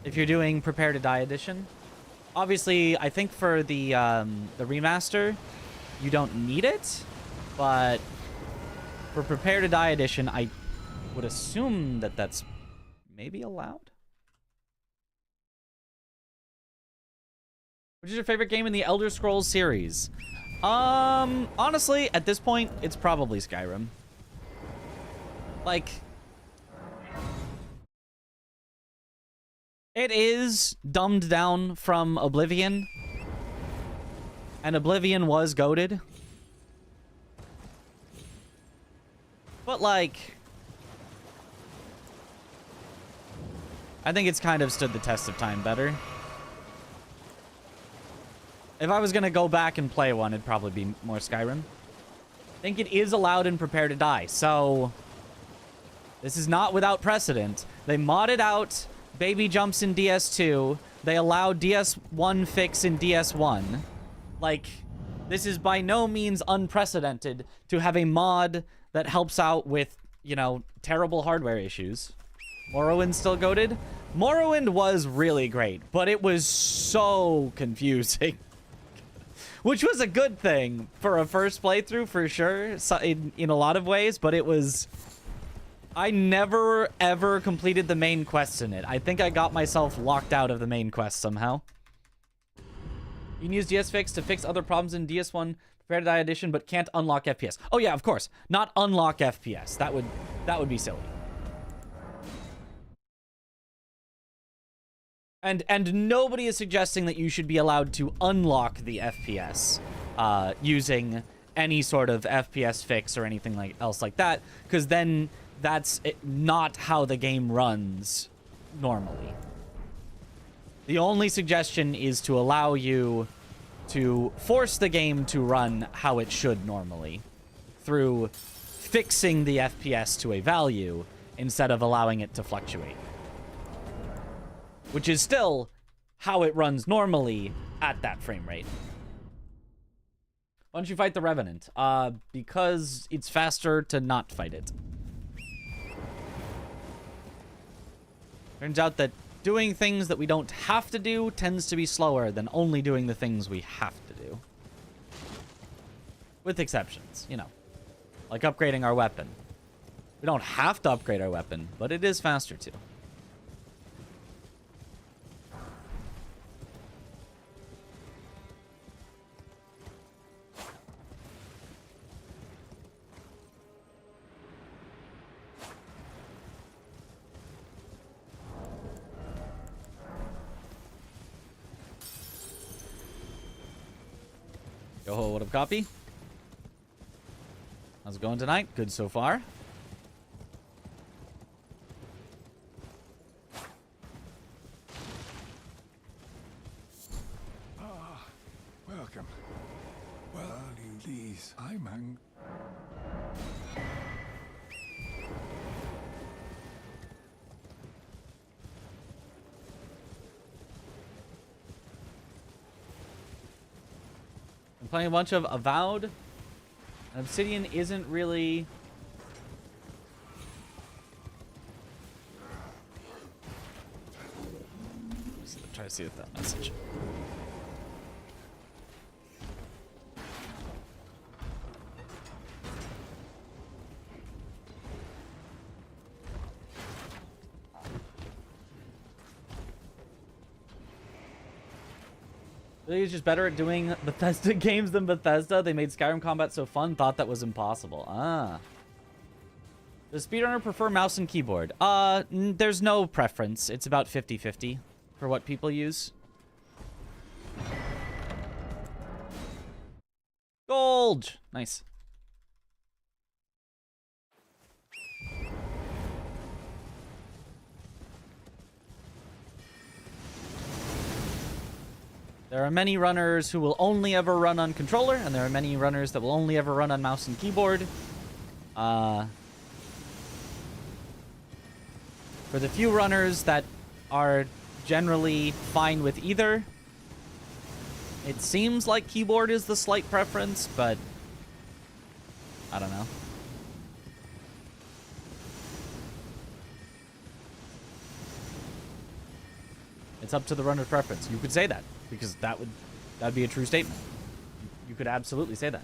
If you're doing Prepare to Die edition. Obviously, I think for the remaster, you don't need it, but for Prepare to Die edition, I would assume that that's maybe allowed. Which is your favorite game in the Elder Scrolls series? Honestly, at this point, it's probably Skyrim. Like, it is dumbed down from Oblivion. And Oblivion was goated. But, like, I think it's kind of stood the test of time better. If I was going to go back and play one, it'd probably be more Skyrim. I think it is allowed in Prepare to Die. So, this is not without precedent. They modded out baby jumps in DS2. They allowed DS1 fix in DS1. Like, this is by no means unprecedented to have a mod that helps out with, you know, terrible hardware issues. Morrowind still goated? Morrowind was really great, but it was so confusing. Which was a good thing for a first playthrough, for sure, so in a lot of ways, but it was... I never, ever completed the main quest in it. I think I got myself locked out of the main quest somehow. You can use DS Fix to fix other problems in DS1 Prepare to Die edition, but can't unlock FPS. Oh yeah, of course. Not unlock FPS. That would be silly. And nobody is suggesting that you should be allowed to unlock the FPS using any sort of FPS fix or anything else like that, because then that's not how the game runs normally. The only suggestion is to allow you to force the game to run how it should normally through fixing the FPS to a value instead of allowing it to fluctuate. Which is still how it runs normally at that frame rate. Why don't you fight the Revenant? Because it's faster to not fight it. Turns out that doing things that we don't have to do tends to be slower than only doing the things we have to do. With exceptions, you know. Like upgrading our weapon. We don't have to upgrade our weapon, but it is faster too. Yo, what up, copy? How's it going tonight? Good so far. Welcome. Well, please, I'm hungry. I'm playing a bunch of Avowed. Obsidian isn't really... Let's try to see if that message... I think it's just better at doing Bethesda games than Bethesda. They made Skyrim combat so fun, thought that was impossible. Ah. Does Speedrunner prefer mouse and keyboard? There's no preference. It's about 50-50 for what people use. Gold! Nice. There are many runners who will only ever run on controller, and there are many runners that will only ever run on mouse and keyboard. For the few runners that are generally fine with either, It seems like keyboard is the slight preference, but I don't know. It's up to the runner's preference. You could say that, because that'd be a true statement. You could absolutely say that.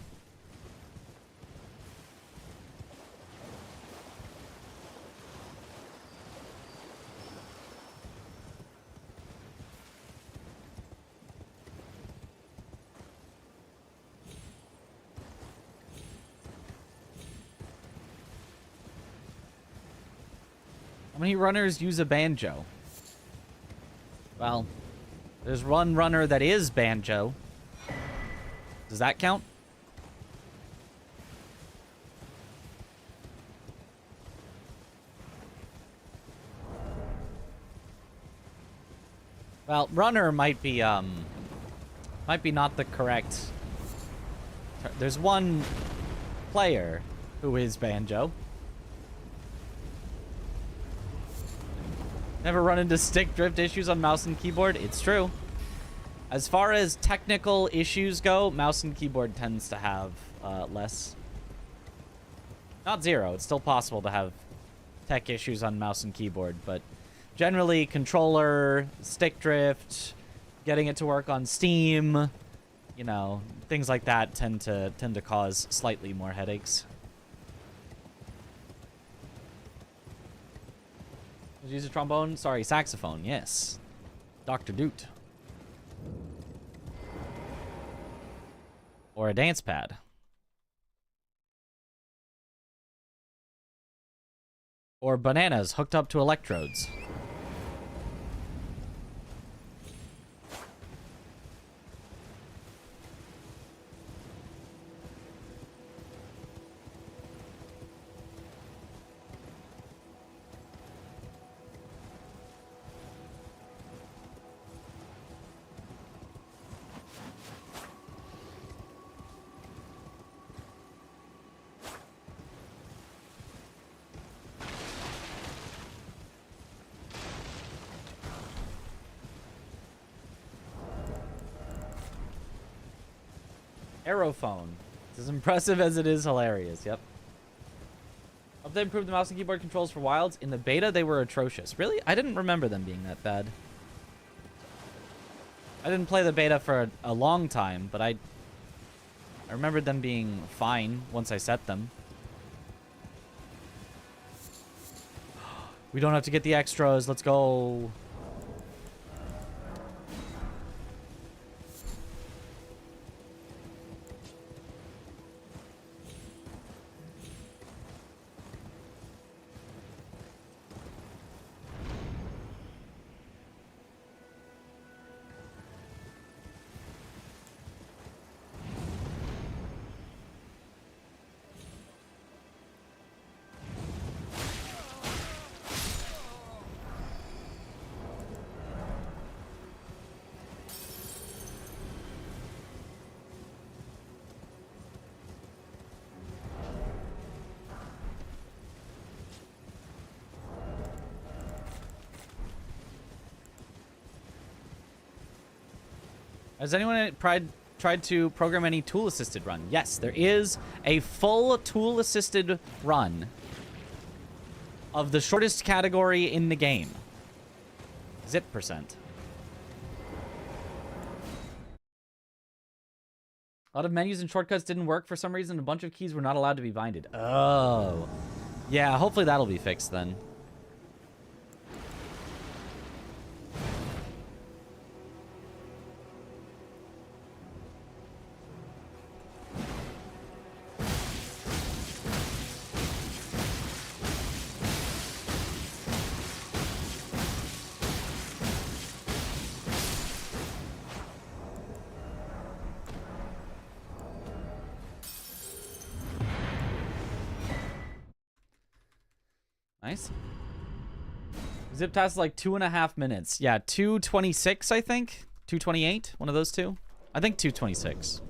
How many runners use a banjo? Well, there's one runner that is banjo. Does that count? Well, runner might be not the correct. There's one player who is banjo. Never run into stick drift issues on mouse and keyboard. It's true. As far as technical issues go, mouse and keyboard tends to have less. Not zero. It's still possible to have tech issues on mouse and keyboard, but generally controller, stick drift, getting it to work on Steam, you know, things like that tend to cause slightly more headaches. Did you use a trombone? Sorry, saxophone. Yes. Dr. Doot. Or a dance pad. Or bananas hooked up to electrodes. Aerophone. It's as impressive as it is hilarious. Yep. Hope they improved the mouse and keyboard controls for Wilds. In the beta, they were atrocious. Really? I didn't remember them being that bad. I didn't play the beta for a long time, but I remembered them being fine once I set them. We don't have to get the extras. Let's go. Has anyone tried to program any tool-assisted run? Yes, there is a full tool-assisted run of the shortest category in the game. Zip percent. A lot of menus and shortcuts didn't work for some reason. A bunch of keys were not allowed to be binded. Oh. Yeah, hopefully that'll be fixed then. Nice. Zip task is like 2.5 minutes. Yeah, 2:26, I think. 2:28, one of those two. I think 2:26.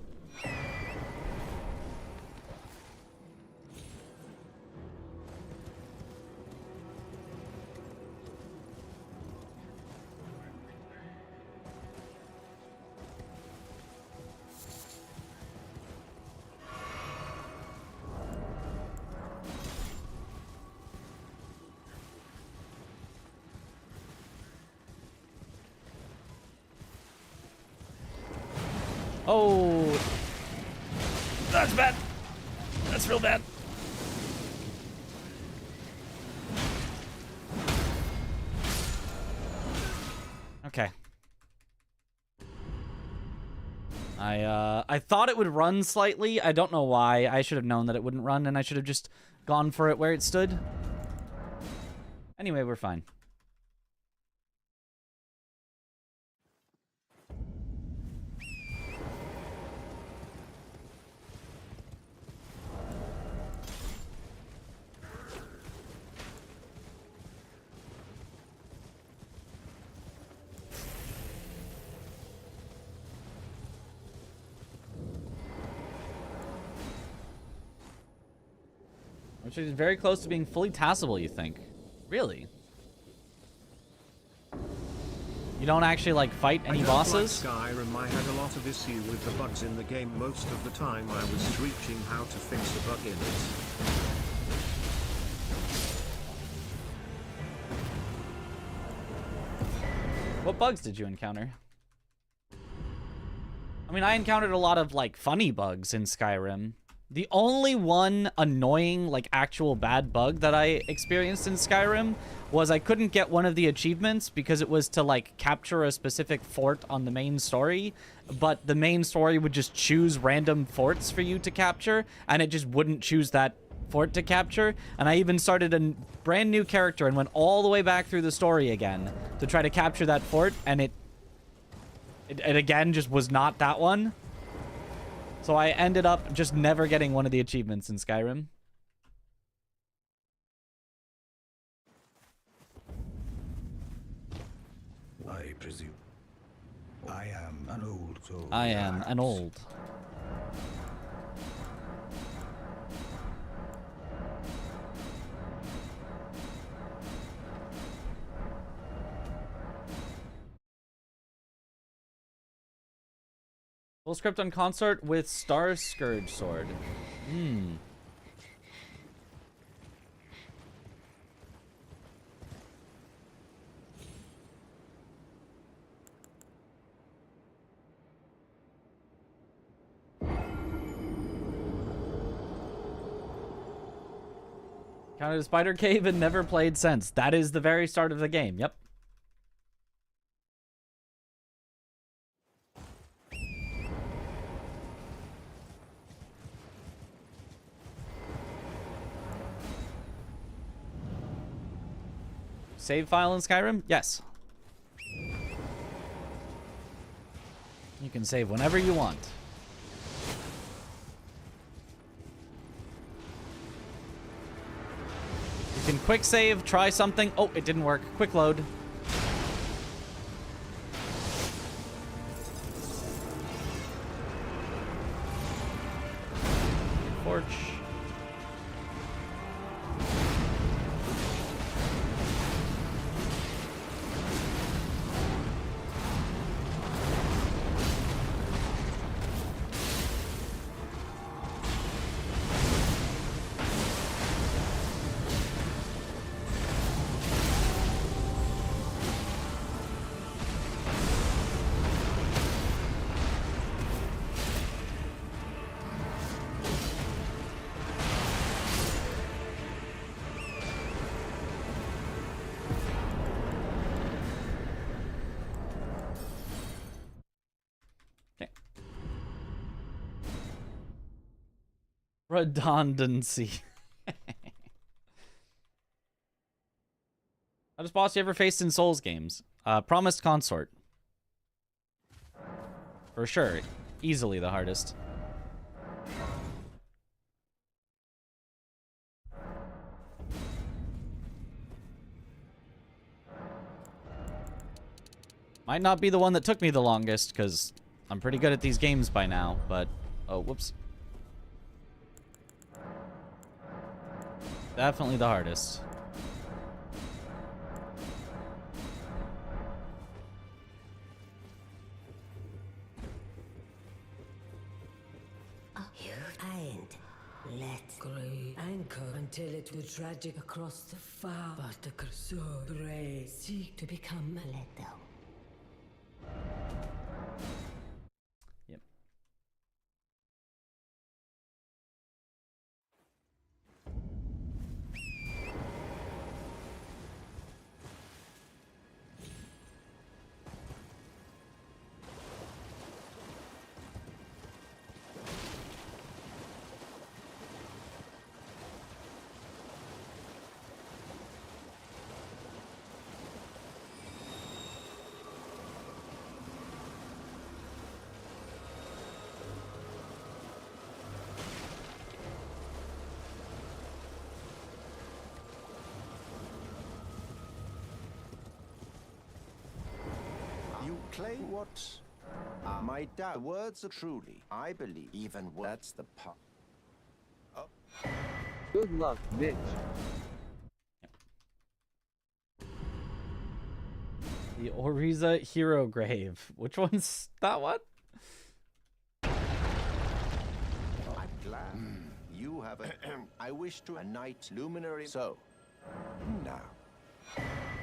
Oh, that's bad. That's real bad. Okay. I thought it would run slightly. I don't know why. I should have known that it wouldn't run, and I should have just gone for it where it stood. Anyway, we're fine. Which is very close to being fully tassable, you think? Really? You don't actually, like, fight any bosses? Like Skyrim, I had a lot of issue with the bugs in the game. Most of the time I was screeching how to fix a bug in it. What bugs did you encounter? I mean, I encountered a lot of, like, funny bugs in Skyrim. The only one annoying, like, actual bad bug that I experienced in Skyrim was I couldn't get one of the achievements because it was to, like, capture a specific fort on the main story, but the main story would just choose random forts for you to capture, and it just wouldn't choose that fort to capture. And I even started a brand new character and went all the way back through the story again to try to capture that fort, and it again just was not that one. So I ended up just never getting one of the achievements in Skyrim. I presume. I am an old soul. I am an old. Full script on Consort with Star Scourge Sword. Hmm. Counted a spider cave and never played since. That is the very start of the game. Yep. Save file in Skyrim? Yes. You can save whenever you want. You can quick save, try something. Oh, it didn't work. Quick load. Torch. Redundancy. Hardest boss you ever faced in Souls games? Promised Consort. For sure. Easily the hardest. Might not be the one that took me the longest, because I'm pretty good at these games by now, but... Oh, whoops. Definitely the hardest. Let grey anchor until it will tragic across the far, but the Consort brave seek to become let down. Yep. claim what? My dad. Words are truly. I believe. Even that's the part. Oh. Good luck, bitch. The Oriza Hero Grave. Which one's that one? I'm glad. You have a. I wish to a knight luminary. So, now.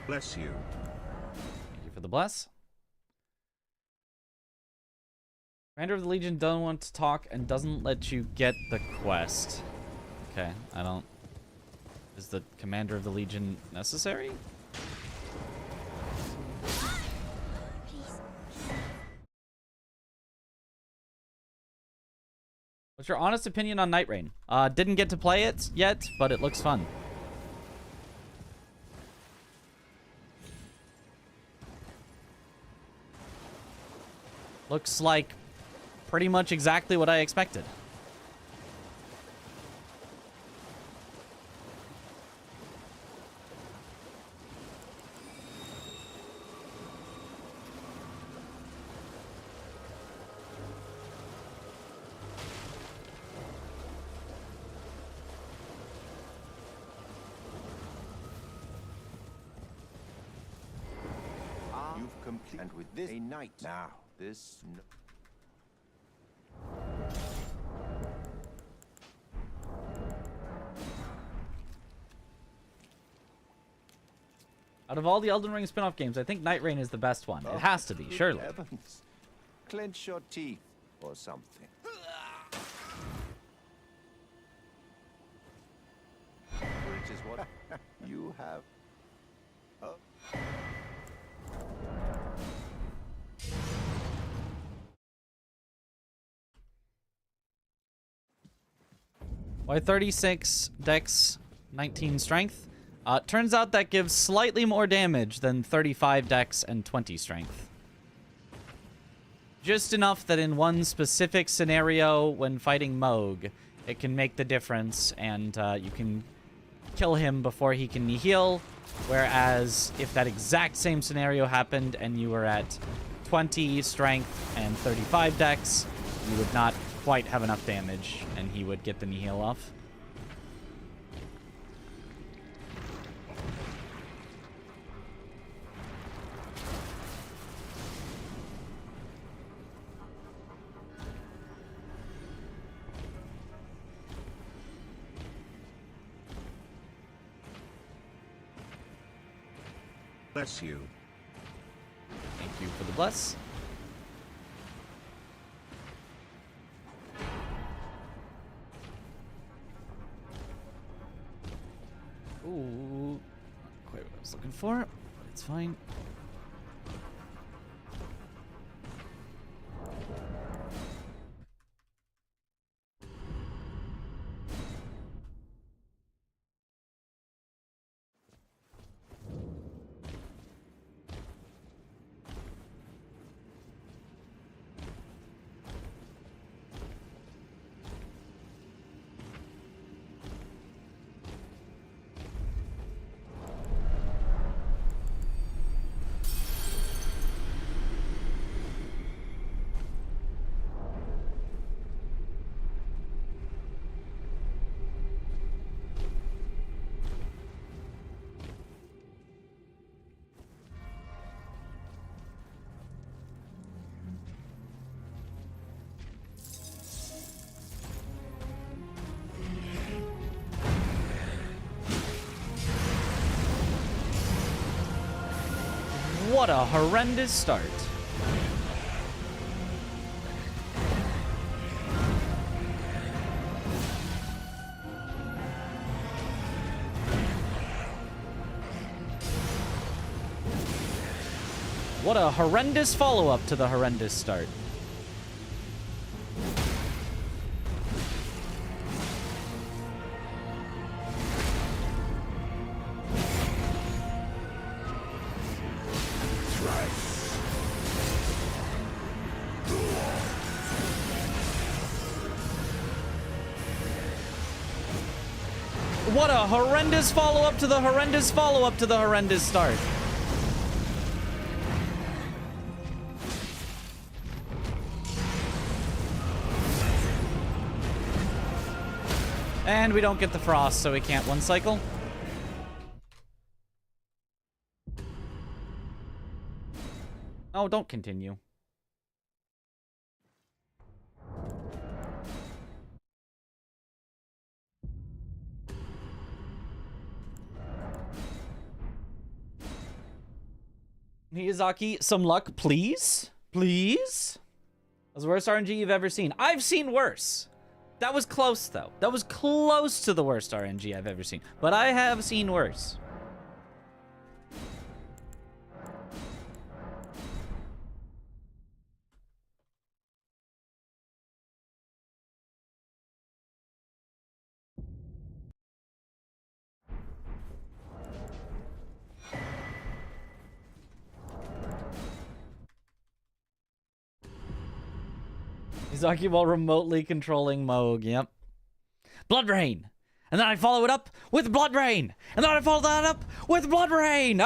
Bless you. Thank you for the bless. Commander of the Legion doesn't want to talk and doesn't let you get the quest. Okay, I don't... Is the Commander of the Legion necessary? What's your honest opinion on Night Rain? Didn't get to play it yet, but it looks fun. Looks like pretty much exactly what I expected. You've completed. And with this, a knight. Now, this. Out of all the Elden Ring spin-off games, I think Night Rain is the best one. It has to be, surely. Heavens. Clench your teeth or something. Which is what you have. Why 36 dex, 19 strength? Turns out that gives slightly more damage than 35 dex and 20 strength. Just enough that in one specific scenario when fighting Moog, it can make the difference and you can kill him before he can heal. Whereas if that exact same scenario happened and you were at 20 strength and 35 dex, you would not quite have enough damage and he would get the heal off. Bless you. Thank you for the bless. Ooh, not quite what I was looking for, but it's fine. What a horrendous start. What a horrendous follow-up to the horrendous start. What a horrendous follow-up to the horrendous follow-up to the horrendous start. And we don't get the frost, so we can't one cycle. Oh, don't continue. Miyazaki, some luck, please? Please? That's the worst RNG you've ever seen. I've seen worse. That was close, though. That was close to the worst RNG I've ever seen. But I have seen worse. Miyazaki while remotely controlling Moog, yep. Blood Rain! And then I follow it up with Blood Rain! And then I follow that up with Blood Rain!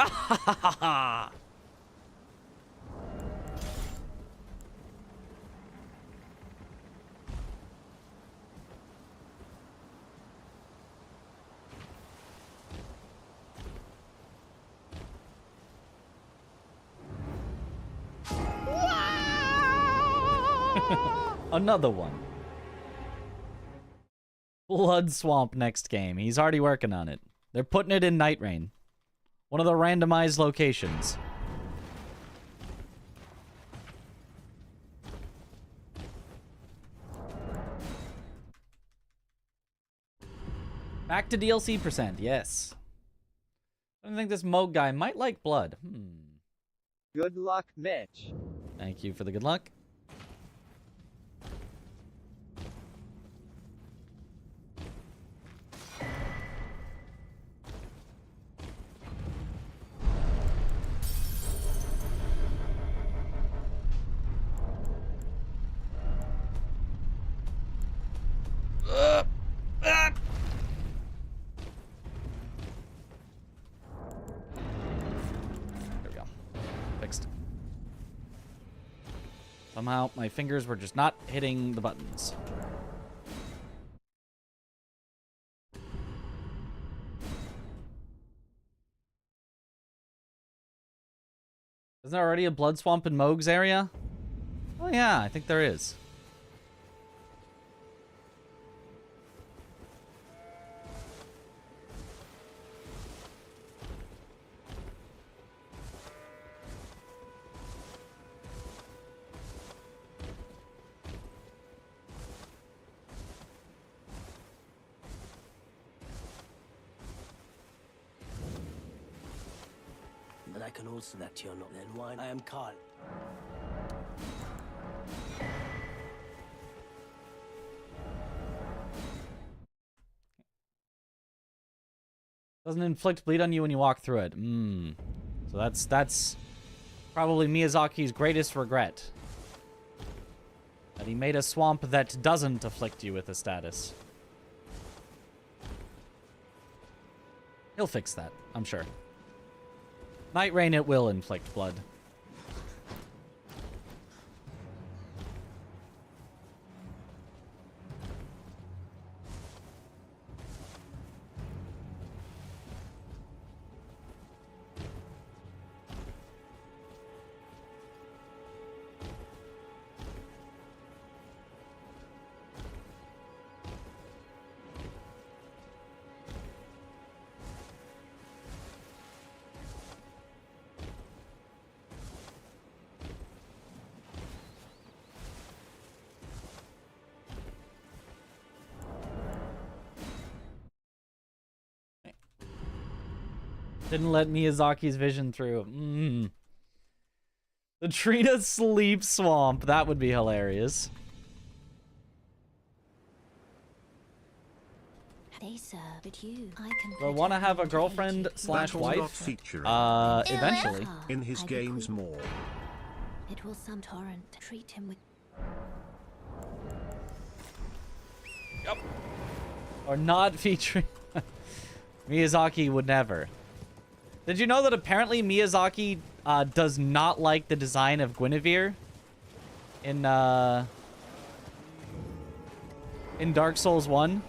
Another one. Blood Swamp next game. He's already working on it. They're putting it in Night Rain. One of the randomized locations. Back to DLC %, yes. I think this Moog guy might like blood. Good luck, Mitch. Thank you for the good luck. Somehow, my fingers were just not hitting the buttons. Isn't there already a blood swamp in Moog's area? Oh yeah, I think there is. I can also that you're not then why I am Carl. Doesn't inflict bleed on you when you walk through it. So that's probably Miyazaki's greatest regret. That he made a swamp that doesn't afflict you with a status. He'll fix that, I'm sure. Night Rain, it will inflict blood. Didn't let Miyazaki's vision through. The Trina Sleep Swamp. That would be hilarious. They serve, but you, I can Do I want to have a girlfriend slash wife? Eventually. In his games more. It will some torrent treat him with. Yep. Or not featuring. Miyazaki would never. Did you know that apparently Miyazaki does not like the design of Guinevere in Dark Souls 1?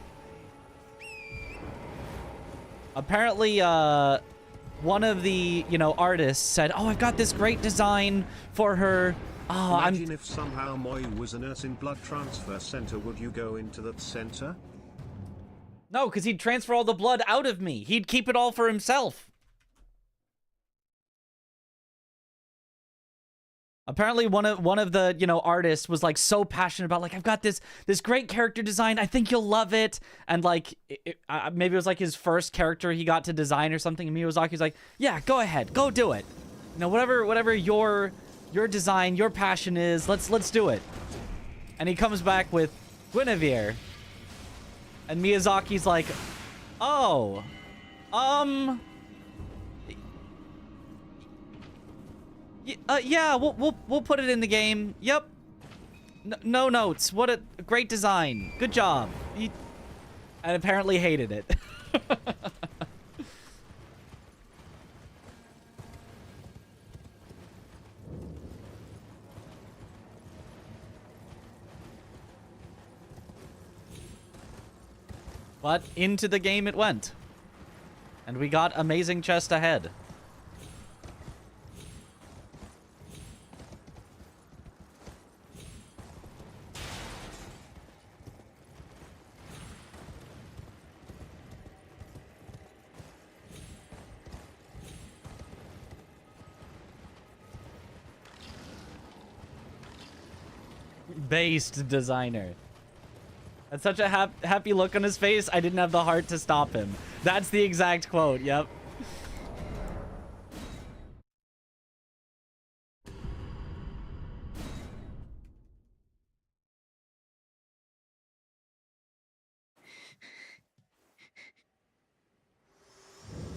Apparently, one of the, artists said, "Oh, I've got this great design for her." Oh, Imagine if somehow Moi was a nurse in blood transfer center, would you go into that center? No, because he'd transfer all the blood out of me. He'd keep it all for himself. Apparently, one of the artists was like so passionate about, like, I've got this great character design. I think you'll love it. And like, maybe it was like his first character he got to design or something. And Miyazaki's like, yeah, go ahead, go do it. Whatever your design, your passion is, let's do it. And he comes back with Guinevere. And Miyazaki's like, oh, yeah, we'll put it in the game. Yep. No notes. What a great design. Good job. And apparently hated it. But into the game it went. And we got amazing chest ahead. Based designer. That's such a happy look on his face. I didn't have the heart to stop him. That's the exact quote. Yep.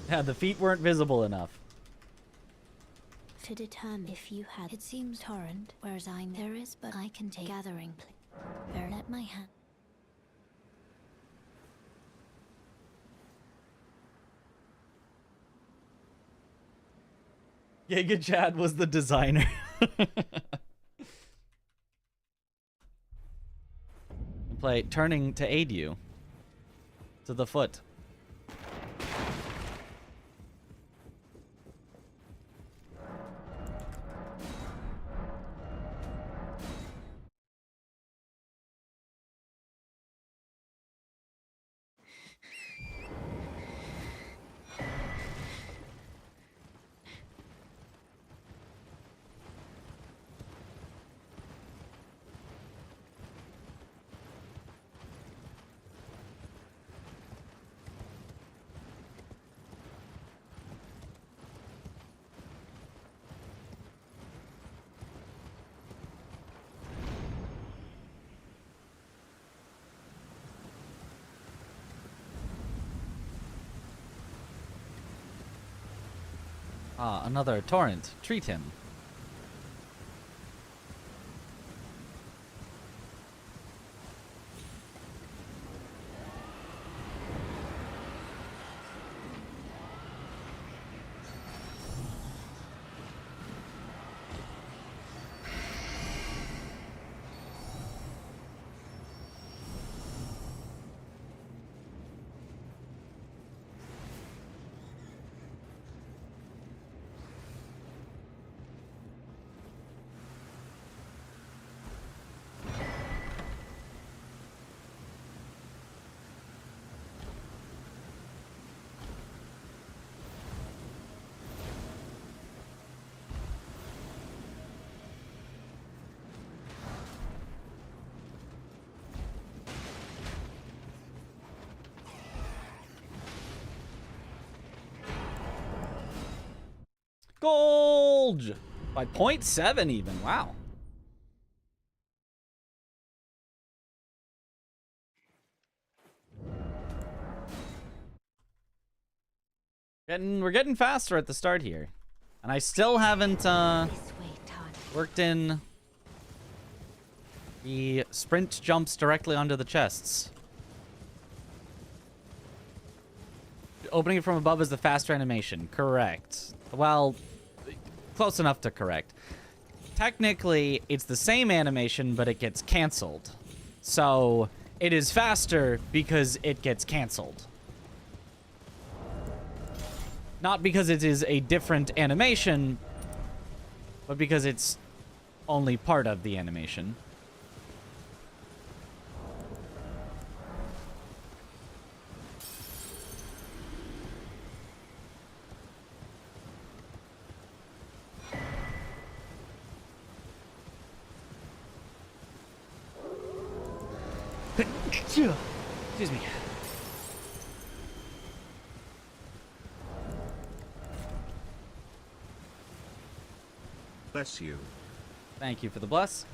Yeah, the feet weren't visible enough. To determine if you had, it seems torrent, whereas there is, but I can take gathering. Bear let my hand. Giga Chad was the designer. Play turning to aid you. To the foot. Ah, another torrent. Treat him. Gold! By 0.7 even. Wow. We're getting faster at the start here. And I still haven't worked in the sprint jumps directly onto the chests. Opening it from above is the faster animation. Correct. Well, close enough to correct. Technically, it's the same animation, but it gets canceled. So, it is faster because it gets canceled. Not because it is a different animation, but because it's only part of the animation. Excuse me. Bless you. Thank you for the bless.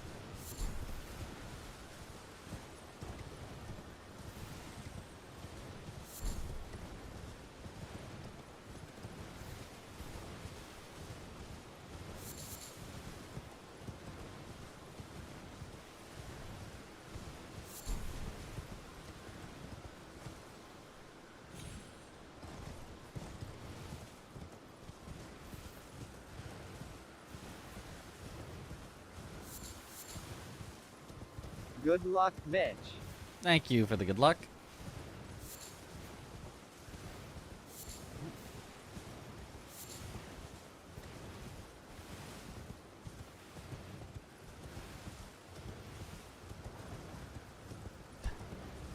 Good luck, Mitch. Thank you for the good luck.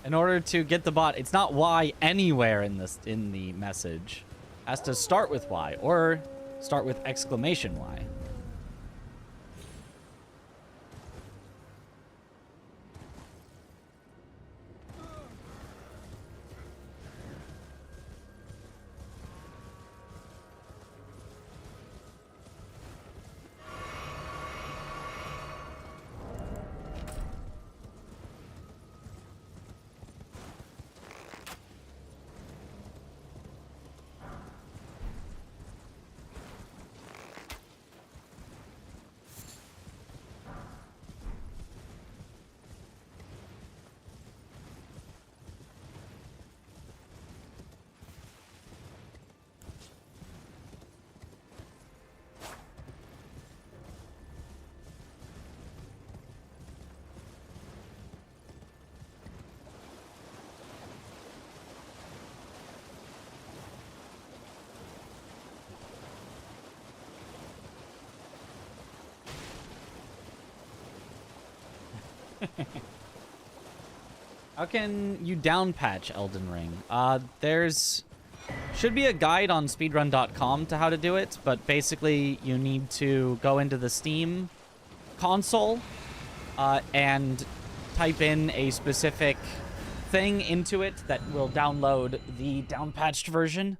In order to get the bot, it's not Y anywhere in the message. It has to start with Y or start with exclamation Y. How can you down patch Elden Ring? There's should be a guide on speedrun.com to how to do it, but basically you need to go into the Steam console and type in a specific thing into it that will download the down patched version.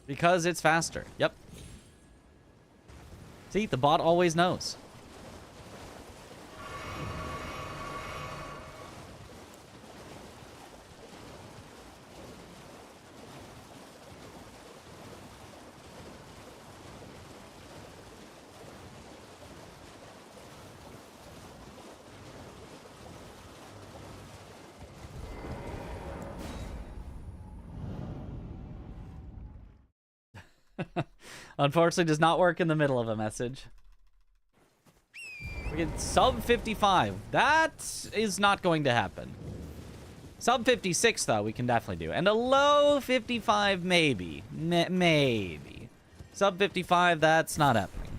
Because it's faster. Yep. See, the bot always knows. Unfortunately, does not work in the middle of a message. We get sub 55. That is not going to happen. Sub 56, though, we can definitely do. And a low 55, maybe. Maybe. Sub 55, that's not happening.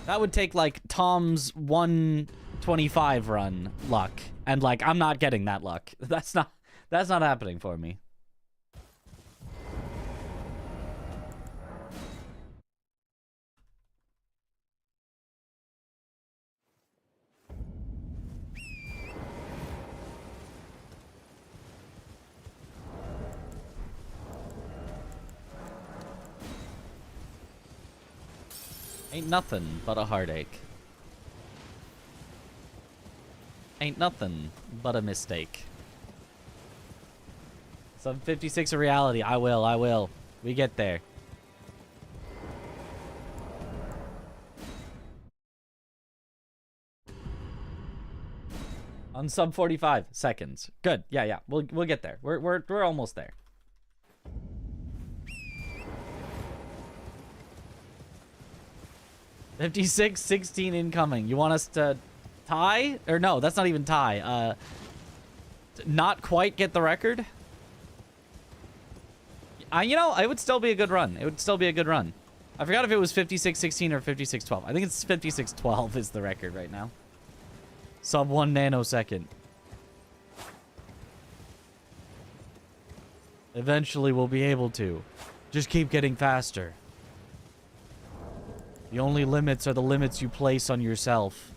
That would take, like, Tom's 125 run luck. And, like, I'm not getting that luck. That's not happening for me. Ain't nothing but a heartache. Ain't nothing but a mistake. Sub 56 a reality. I will. We get there. On sub 45 seconds. Good. Yeah. We'll get there. We're almost there. $56.16 incoming. You want us to tie? Or no, that's not even tie. Not quite get the record? You know, it would still be a good run. It would still be a good run. I forgot if it was 56.16 or 56.12. I think it's 56.12 is the record right now. Sub 1 nanosecond. Eventually we'll be able to. Just keep getting faster. The only limits are the limits you place on yourself.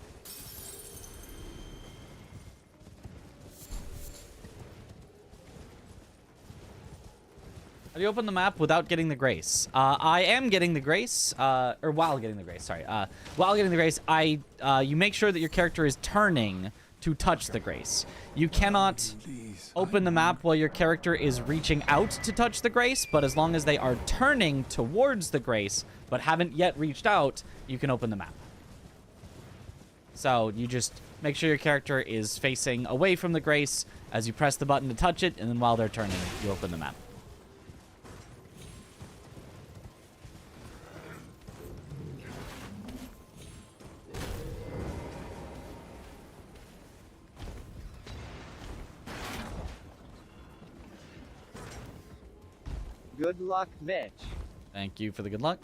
How do you open the map without getting the grace? I am getting the grace, or while getting the grace, sorry. While getting the grace, you make sure that your character is turning to touch the grace. You cannot open the map while your character is reaching out to touch the grace, but as long as they are turning towards the grace, but haven't yet reached out, you can open the map. So you just make sure your character is facing away from the grace as you press the button to touch it, and then while they're turning, you open the map. Good luck, Mitch. Thank you for the good luck.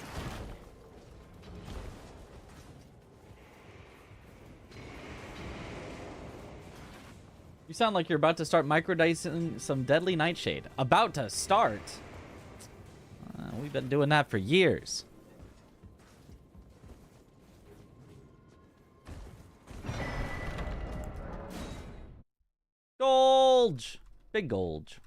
You sound like you're about to start microdicing some deadly nightshade. About to start? We've been doing that for years. Golge! Big Golge.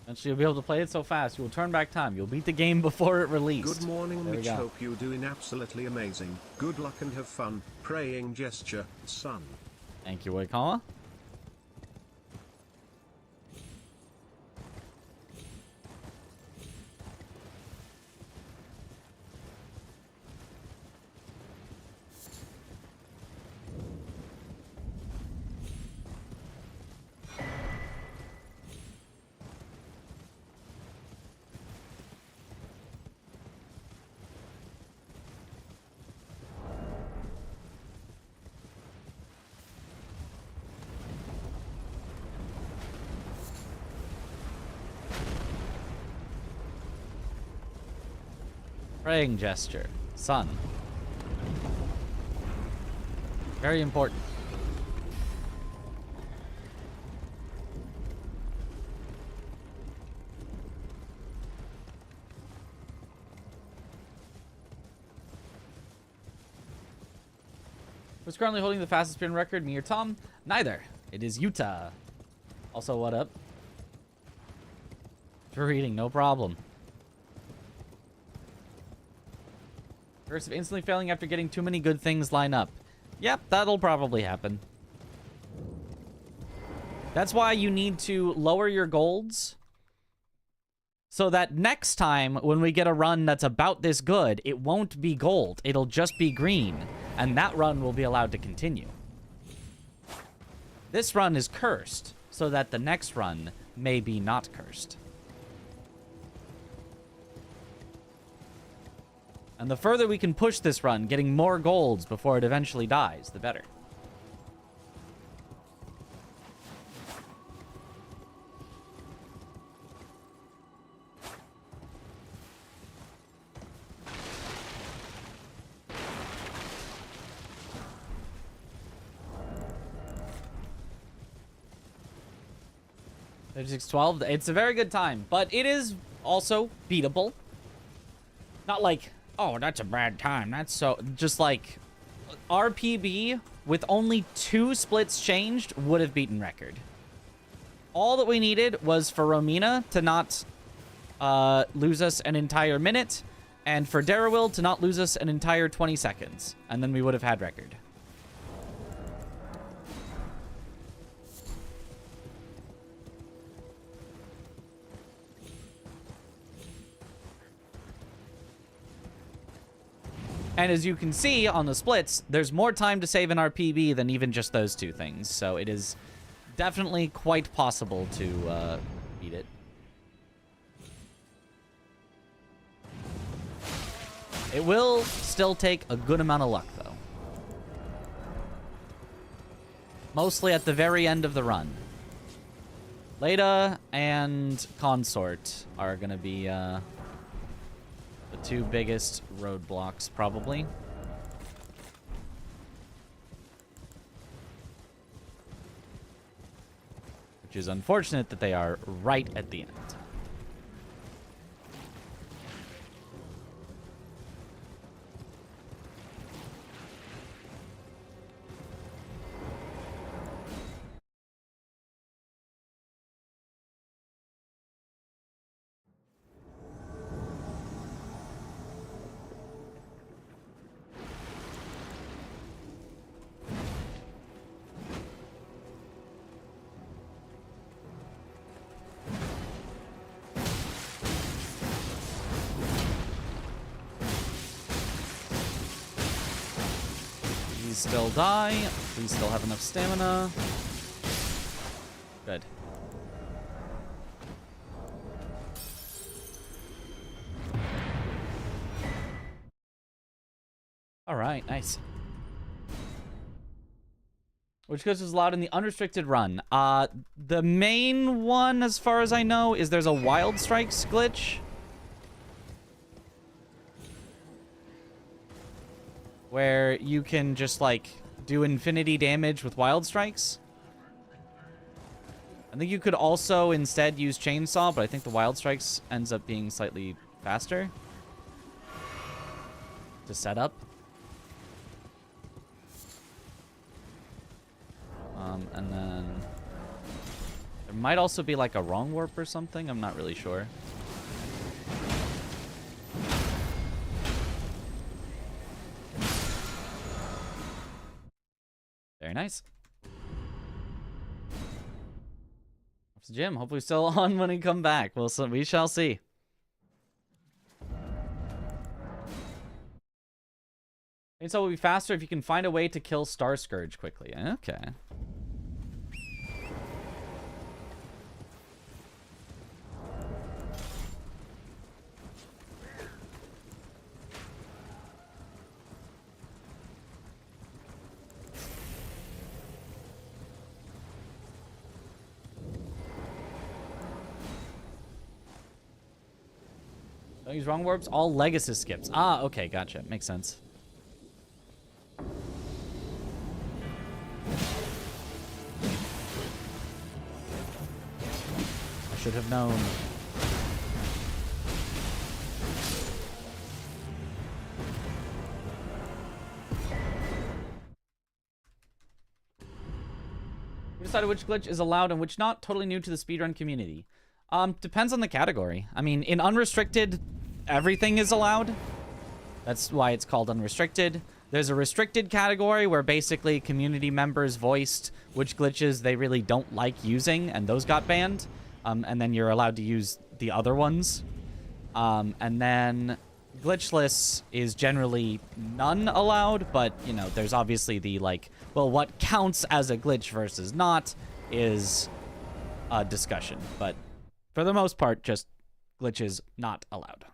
Eventually you'll be able to play it so fast, you will turn back time. You'll beat the game before it released. Good morning, there Mitch. Hope you're doing absolutely amazing. Good luck and have fun. Praying gesture, son. Thank you, Waikama. Praying gesture. Sun. Very important. Who's currently holding the fastest spin record, me or Tom? Neither. It is Utah. Also, what up? For reading, no problem. Curse of instantly failing after getting too many good things line up. Yep, that'll probably happen. That's why you need to lower your golds, so that next time when we get a run that's about this good, it won't be gold. It'll just be green, and that run will be allowed to continue. This run is cursed, so that the next run may be not cursed. And the further we can push this run, getting more golds before it eventually dies, the better. 36:12. It's a very good time, but it is also beatable. Not like, oh, that's a bad time. That's so... Just like, RPB with only 2 splits changed would have beaten record. All that we needed was for Romina to not lose us an entire minute, and for Darrowil to not lose us an entire 20 seconds, and then we would have had record. And as you can see on the splits, there's more time to save in RPB than even just those 2 things. So it is definitely quite possible to beat it. It will still take a good amount of luck, though. Mostly at the very end of the run. Leda and Consort are going to be... the 2 biggest roadblocks, probably. Which is unfortunate that they are right at the end. Still die. Please still have enough stamina. Good. All right, nice. Which glitch is allowed in the unrestricted run? The main one, as far as I know, is there's a Wild Strikes glitch. Where you can just, like, do infinity damage with Wild Strikes. I think you could also instead use Chainsaw, but I think the Wild Strikes ends up being slightly faster to set up. And then there might also be, like, a wrong warp or something. I'm not really sure. Very nice. Off to Jim. Hopefully still on when he come back. We shall see. Chainsaw will be faster if you can find a way to kill Star Scourge quickly. Okay. Don't use wrong warps. All Legacy skips. Ah, okay, gotcha. Makes sense. I should have known. We decided which glitch is allowed and which not. Totally new to the speedrun community. Depends on the category. I mean, in unrestricted, everything is allowed. That's why it's called unrestricted. There's a restricted category where basically community members voiced which glitches they really don't like using, and those got banned. And then you're allowed to use the other ones. And then Glitchless is generally none allowed, but, you know, there's obviously the, like, well, what counts as a glitch versus not is a discussion. But for the most part, just glitches not allowed.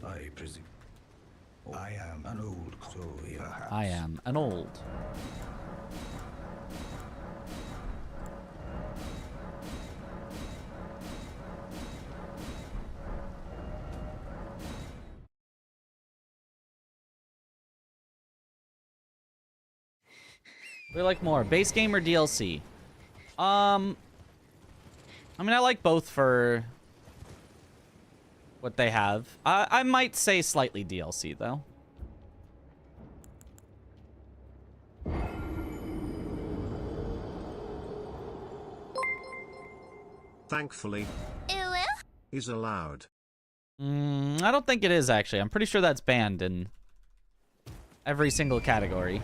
I presume. I am an old, so perhaps. I am an old. We like more base game or DLC. I mean, I like both for what they have. I might say slightly DLC though. Thankfully, is allowed. I don't think it is actually. I'm pretty sure that's banned in every single category.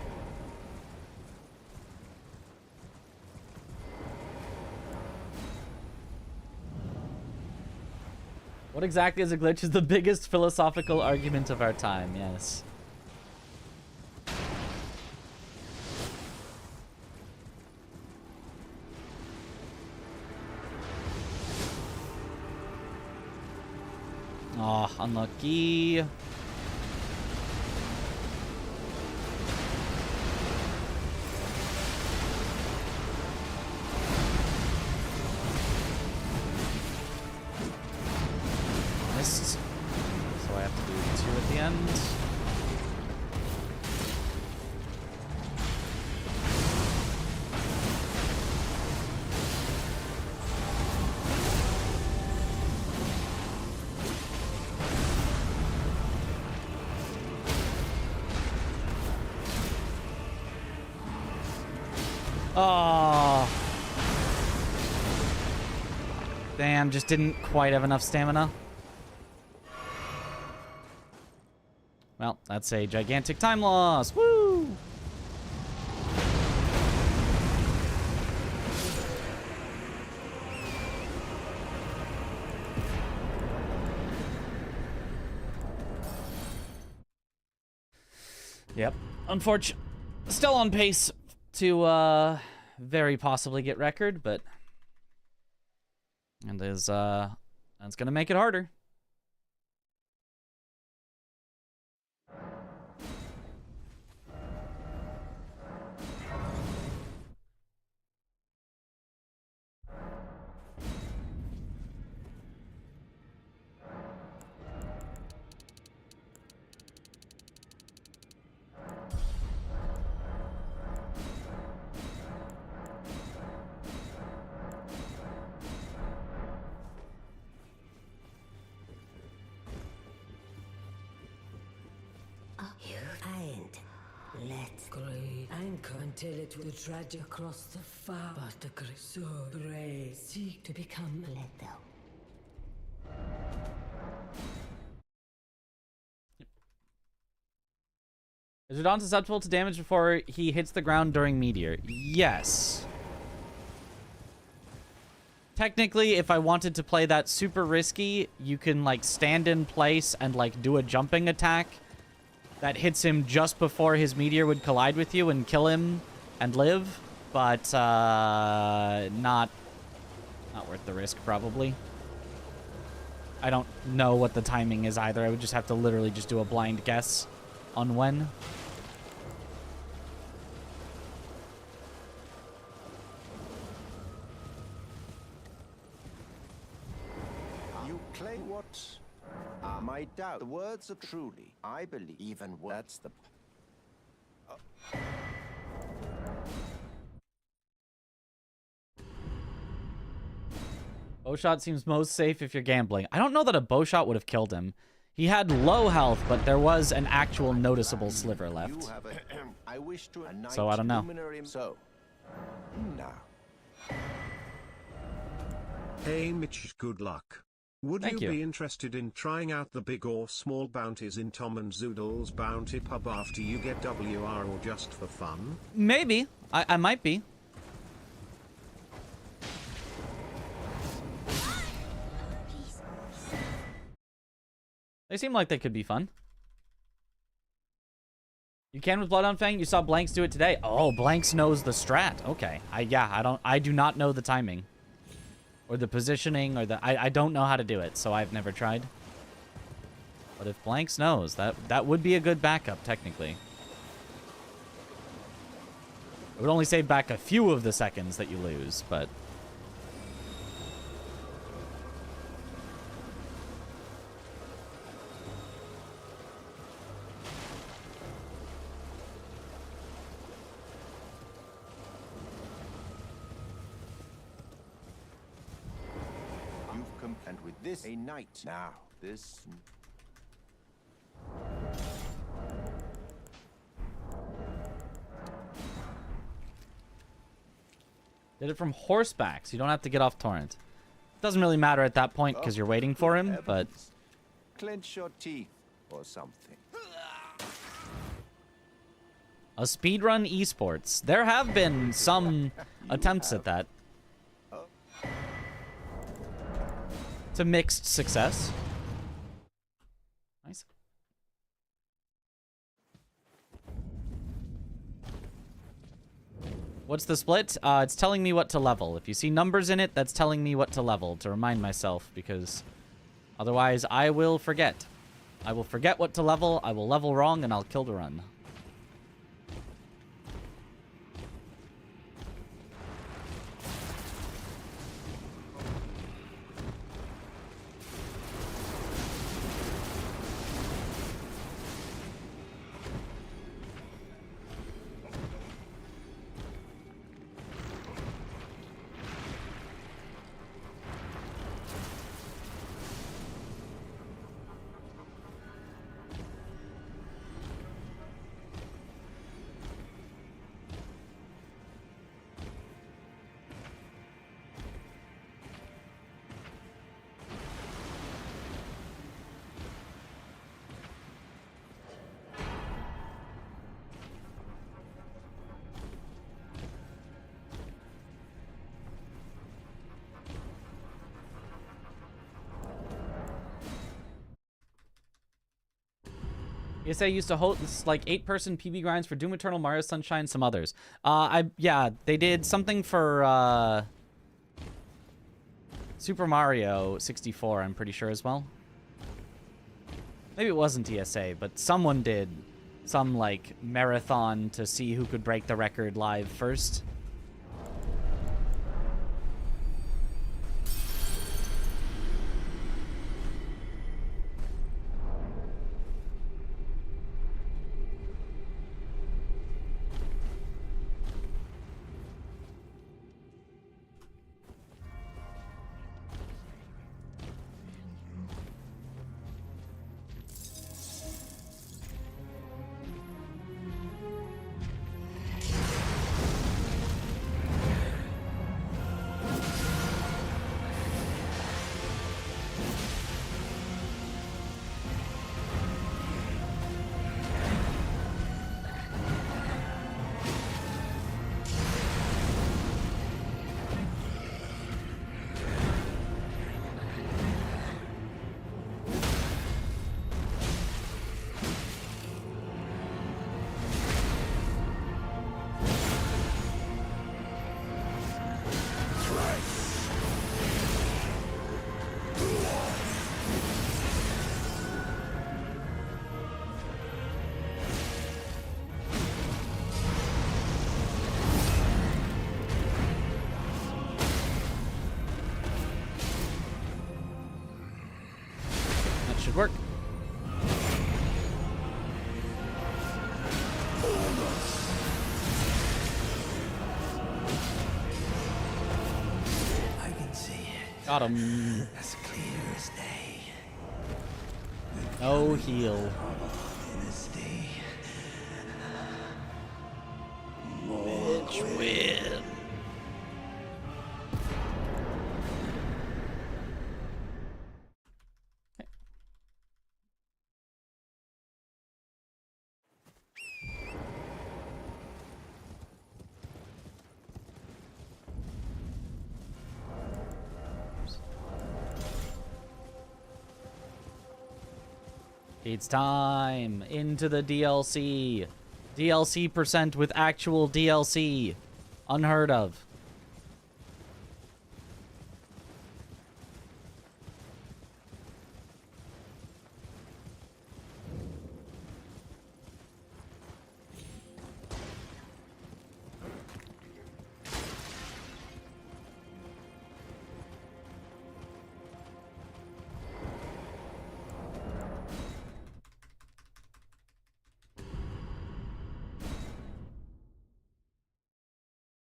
What exactly is a glitch is the biggest philosophical argument of our time, yes. Oh, unlucky. Missed. So I have to do 2 at the end. Oh. Damn, just didn't quite have enough stamina. Well, that's a gigantic time loss. Woo! Yep. Unfortunately, still on pace to very possibly get record, but and is that's gonna make it harder. Let's grey anchor until it will tragic across the far. But the Consort brave seek to become lethal. Is Radon susceptible to damage before he hits the ground during Meteor? Yes. Technically, if I wanted to play that super risky, you can like stand in place and like do a jumping attack that hits him just before his meteor would collide with you and kill him and live, but not worth the risk, probably. I don't know what the timing is either. I would just have to literally just do a blind guess on when. You claim what? My doubt. The words are truly, I believe, even that's the. Bowshot seems most safe if you're gambling. I don't know that a bowshot would have killed him. He had low health, but there was an actual noticeable sliver left. So I don't know. So, now. Hey Mitch, good luck. Would Thank you. Be interested in trying out the big or small bounties in Tom and Zoodle's Bounty Pub after you get WR or just for fun? Maybe. I might be. They seem like they could be fun. You can with Blood on Fang? You saw Blanks do it today. Oh, Blanks knows the strat. Okay. I do not know the timing. Or the positioning, or the... I don't know how to do it, so I've never tried. But if Blanks knows, that would be a good backup, technically. It would only save back a few of the seconds that you lose, but... This a night now. This. Did it from horseback, so you don't have to get off torrent. Doesn't really matter at that point because you're waiting for him, but... Clench your teeth or something. A speedrun esports. There have been some attempts at that. To mixed success. Nice. What's the split? It's telling me what to level. If you see numbers in it, that's telling me what to level to remind myself, because otherwise I will forget. I will forget what to level, I will level wrong, and I'll kill the run. ESA used to host like 8-person PB grinds for Doom Eternal, Mario Sunshine, some others. Yeah, they did something for Super Mario 64, I'm pretty sure as well. Maybe it wasn't ESA, but someone did some like marathon to see who could break the record live first. Should work. I can see it. Got him. As clear as day. No heal. Which win? It's time into the DLC. DLC percent with actual DLC. Unheard of.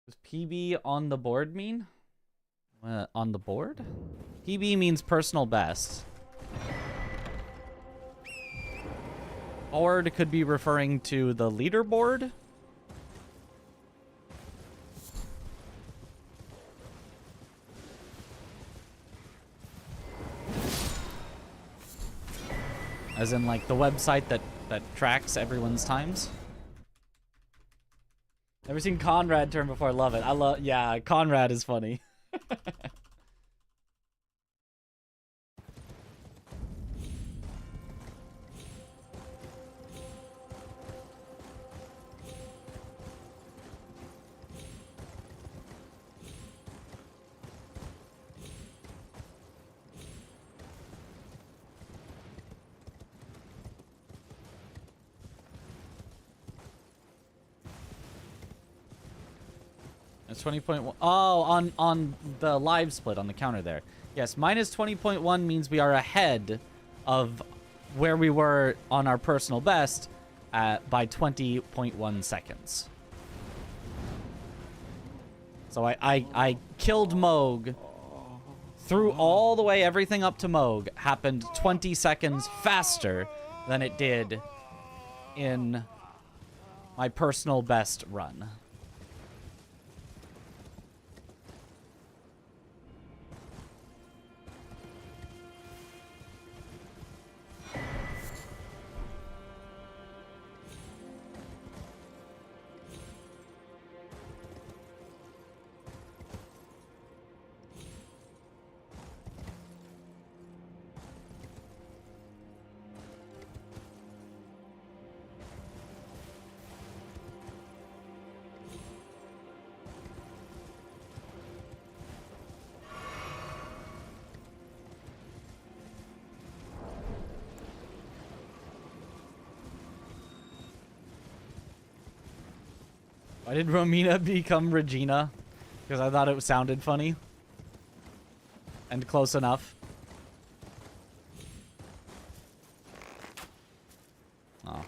Does PB on the board mean? On the board? PB means personal best. Or it could be referring to the leaderboard. As in, like, the website that tracks everyone's times. Never seen Conrad turn before. I love it. Yeah, Conrad is funny. It's 20.1. Oh, on the live split on the counter there. Yes, minus 20.1 means we are ahead of where we were on our personal best by 20.1 seconds. So I killed Moog. Threw all the way, everything up to Moog happened 20 seconds faster than it did in my personal best run. Why did Romina become Regina? Because I thought it sounded funny. And close enough. Oh.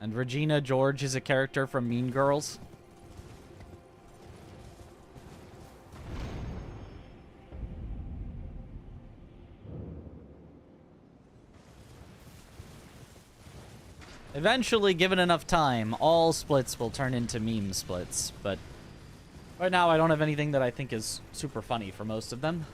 And Regina George is a character from Mean Girls. Eventually, given enough time, all splits will turn into meme splits, but right now I don't have anything that I think is super funny for most of them.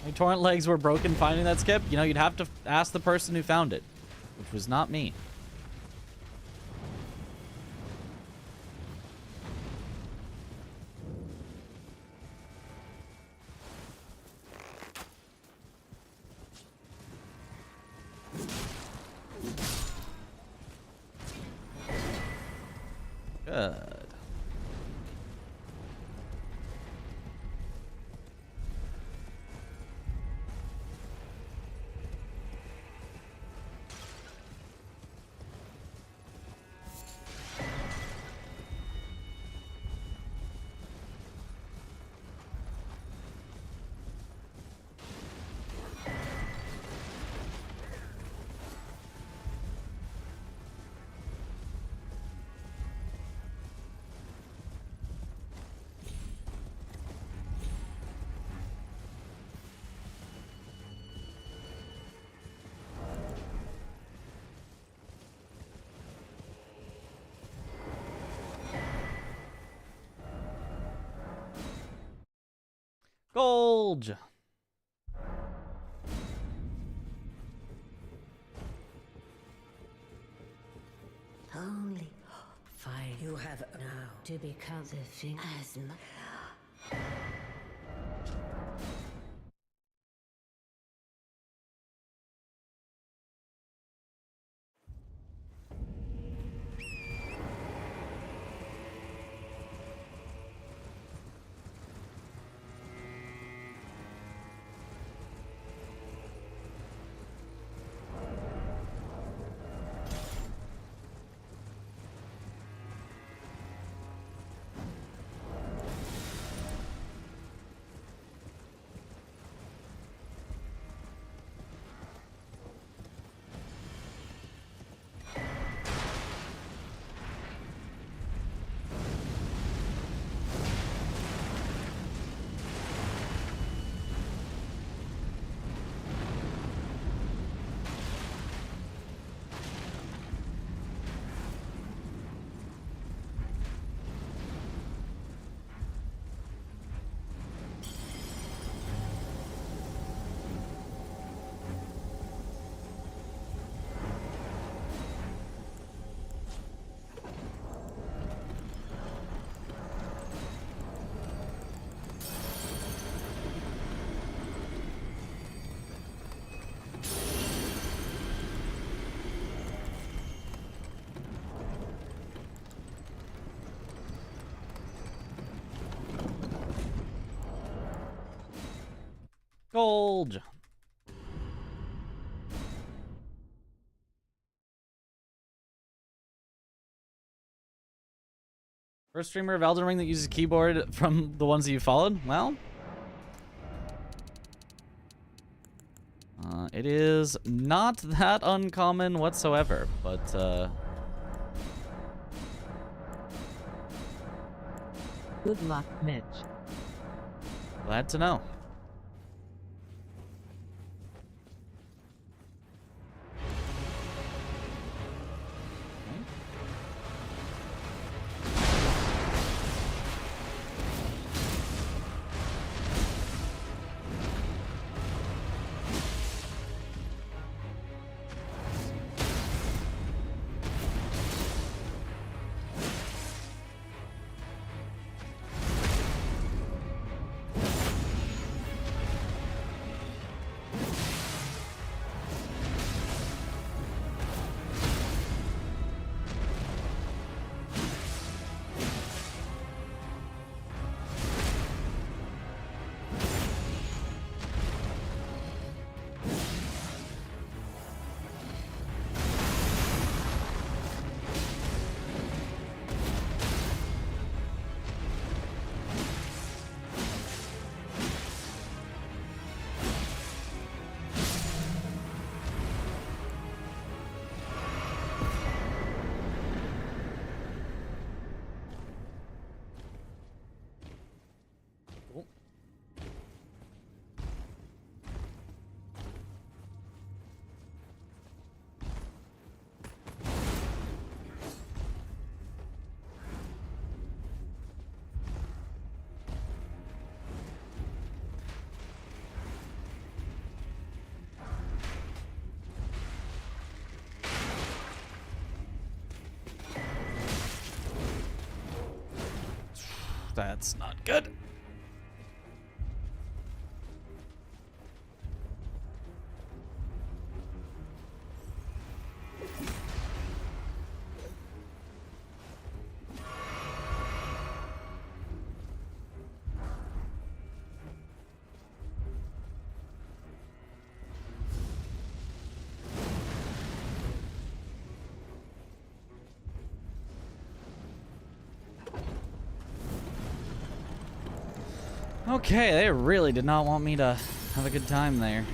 My torrent legs were broken finding that skip. You know, you'd have to ask the person who found it, which was not me. Good. Gold. Only fire you have now to become the thing as Gold. First streamer of Elden Ring that uses keyboard from the ones that you followed? Well, it is not that uncommon whatsoever, but Good luck, Mitch. glad to know. That's not good. Okay, they really did not want me to have a good time there.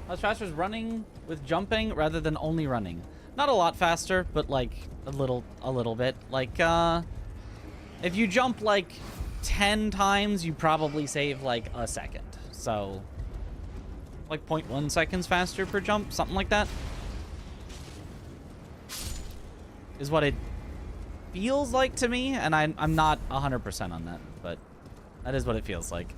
I was faster is running with jumping rather than only running. Not a lot faster, but like a little bit. Like if you jump like 10 times, you probably save like a second. So like 0.1 seconds faster per jump, something like that. Is what it feels like to me, and I'm not 100% on that, but that is what it feels like.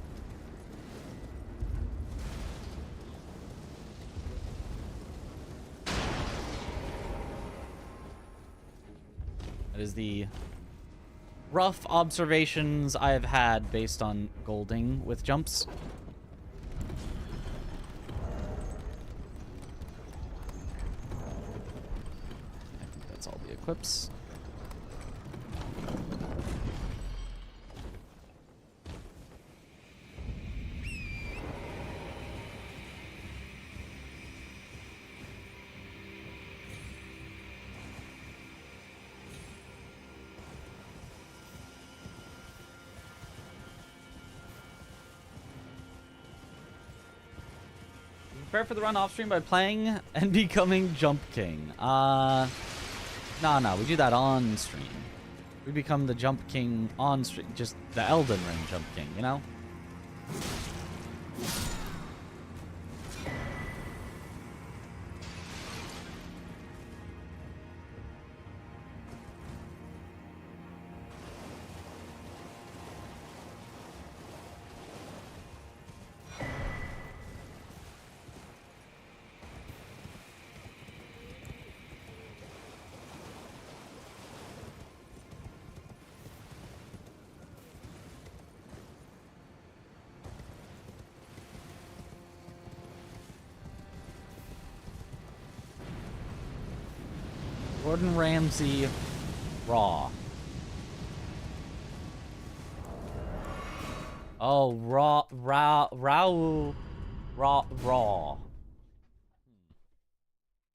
That is the rough observations I have had based on golding with jumps. I think that's all the equips. Prepare for the run off stream by playing and becoming Jump King. No, we do that on stream. We become the Jump King on stream, just the Elden Ring Jump King, you know? Gordon Ramsay, raw. Oh, raw.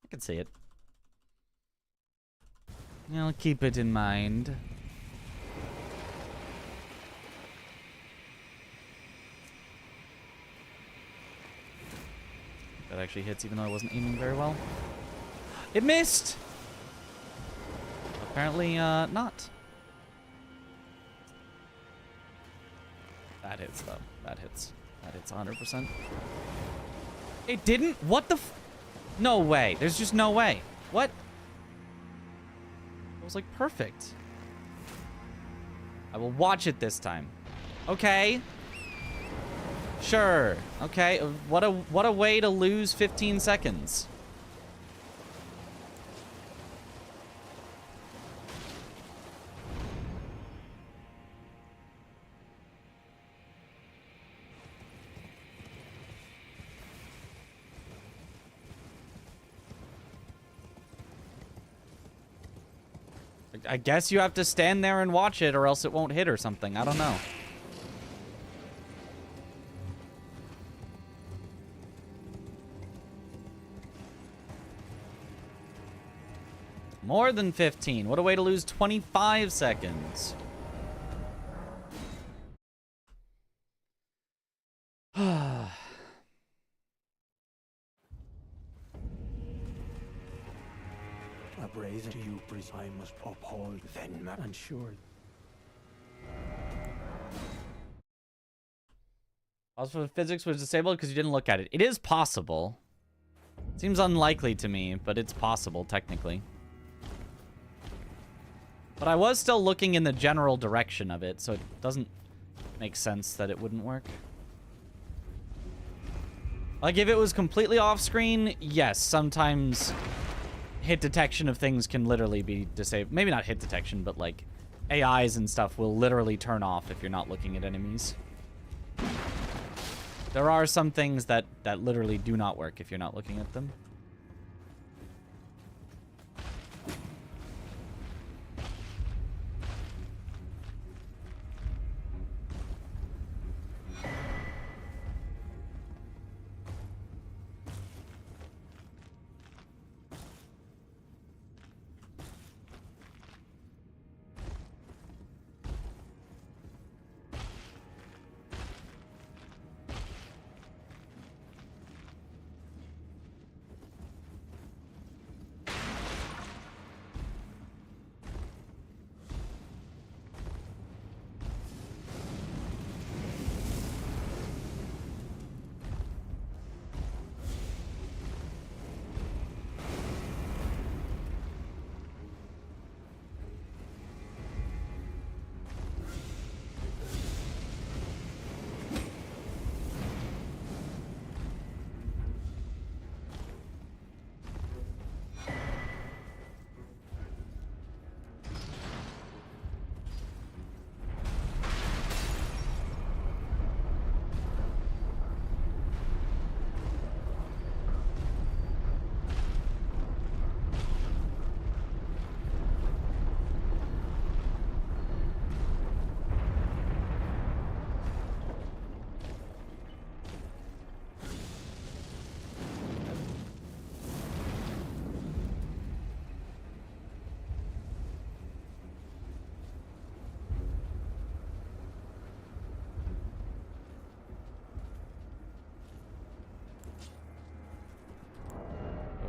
I can see it. I'll keep it in mind. That actually hits even though I wasn't aiming very well. It missed! Apparently, not. That hits, though. That hits. That hits 100%. It didn't? What the f... No way. There's just no way. What? It was, like, perfect. I will watch it this time. Okay. Sure. Okay. What a way to lose 15 seconds. I guess you have to stand there and watch it or else it won't hit or something. I don't know. More than 15. What a way to lose 25 seconds. Brazen to you, I must uphold then and sure. Also, physics was disabled because you didn't look at it. It is possible. Seems unlikely to me, but it's possible, technically. But I was still looking in the general direction of it, so it doesn't make sense that it wouldn't work. Like, if it was completely off-screen, yes, sometimes hit detection of things can literally be disabled. Maybe not hit detection, but, like, AIs and stuff will literally turn off if you're not looking at enemies. There are some things that literally do not work if you're not looking at them.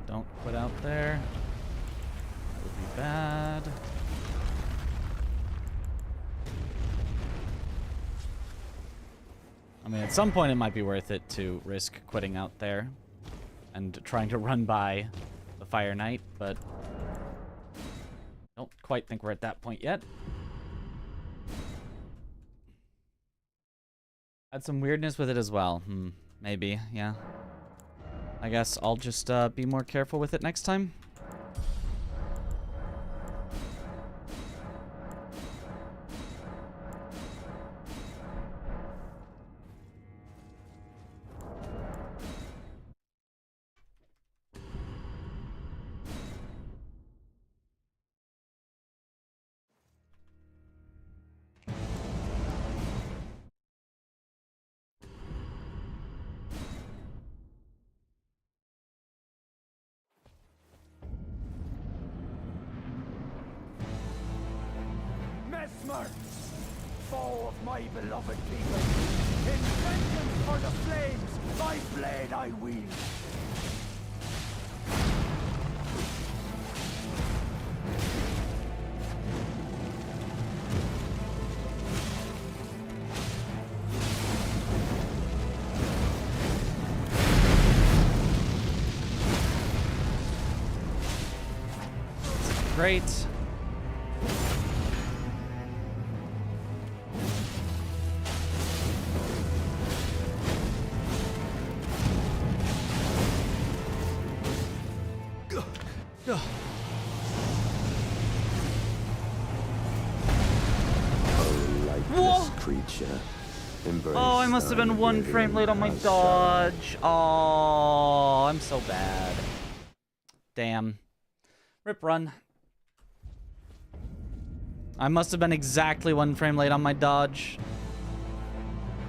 Don't quit out there. That would be bad. I mean, at some point it might be worth it to risk quitting out there and trying to run by the Fire Knight, but don't quite think we're at that point yet. Had some weirdness with it as well. Maybe, yeah. I guess I'll just be more careful with it next time. Mesmer, foe of my beloved people, in vengeance for the flames, my blade I wield. Great. Creature. Oh, I must have been one frame late on my dodge. Oh, I'm so bad. Damn. Rip run. I must have been exactly one frame late on my dodge.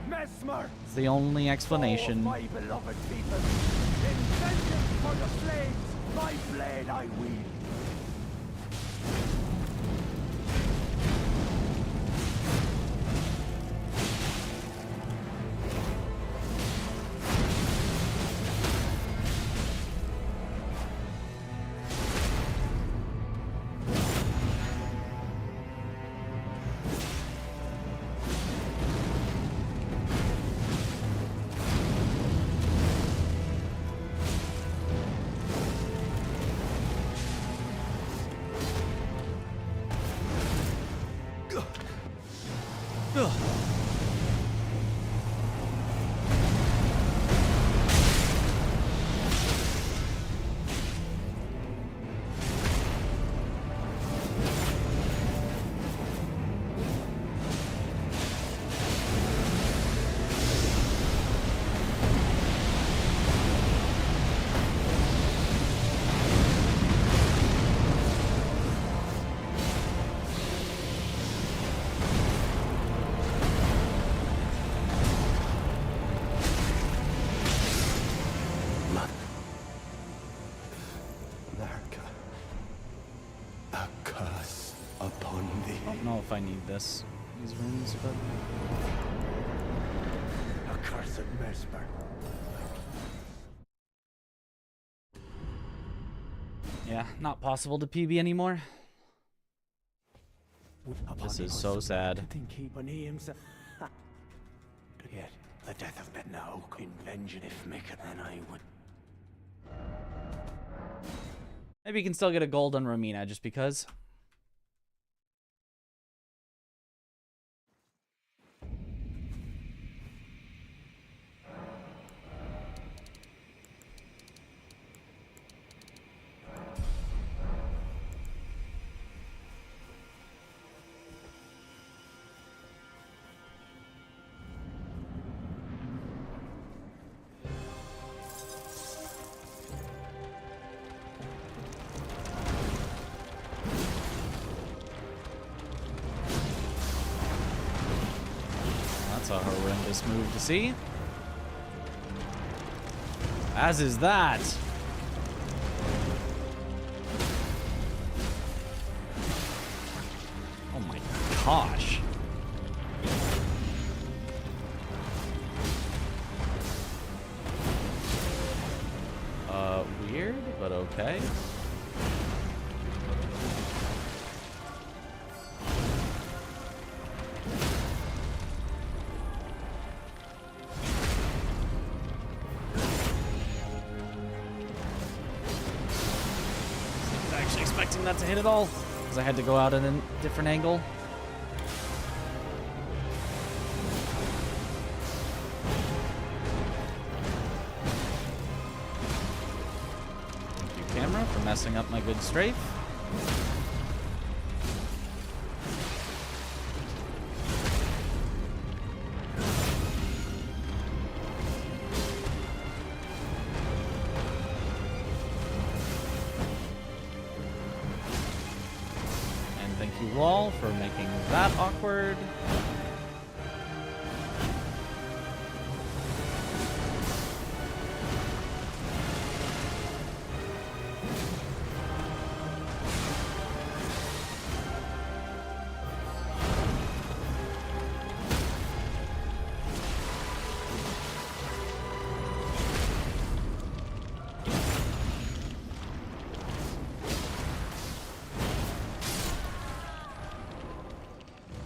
Mesmer, it's the only explanation. my beloved people, in vengeance for the flames, my blade I wield. If I need these runes, but accursed Mesmer. Yeah, not possible to PB anymore. This is so sad. Yet the death of men now in vengeance if make it then I would. Maybe you can still get a gold on Romina just because. A horrendous move to see. As is that. Oh my gosh. Weird, but okay. Okay. I was actually expecting that to hit at all, because I had to go out at a different angle. Camera for messing up my good strafe. And thank you, Wall, for making that awkward.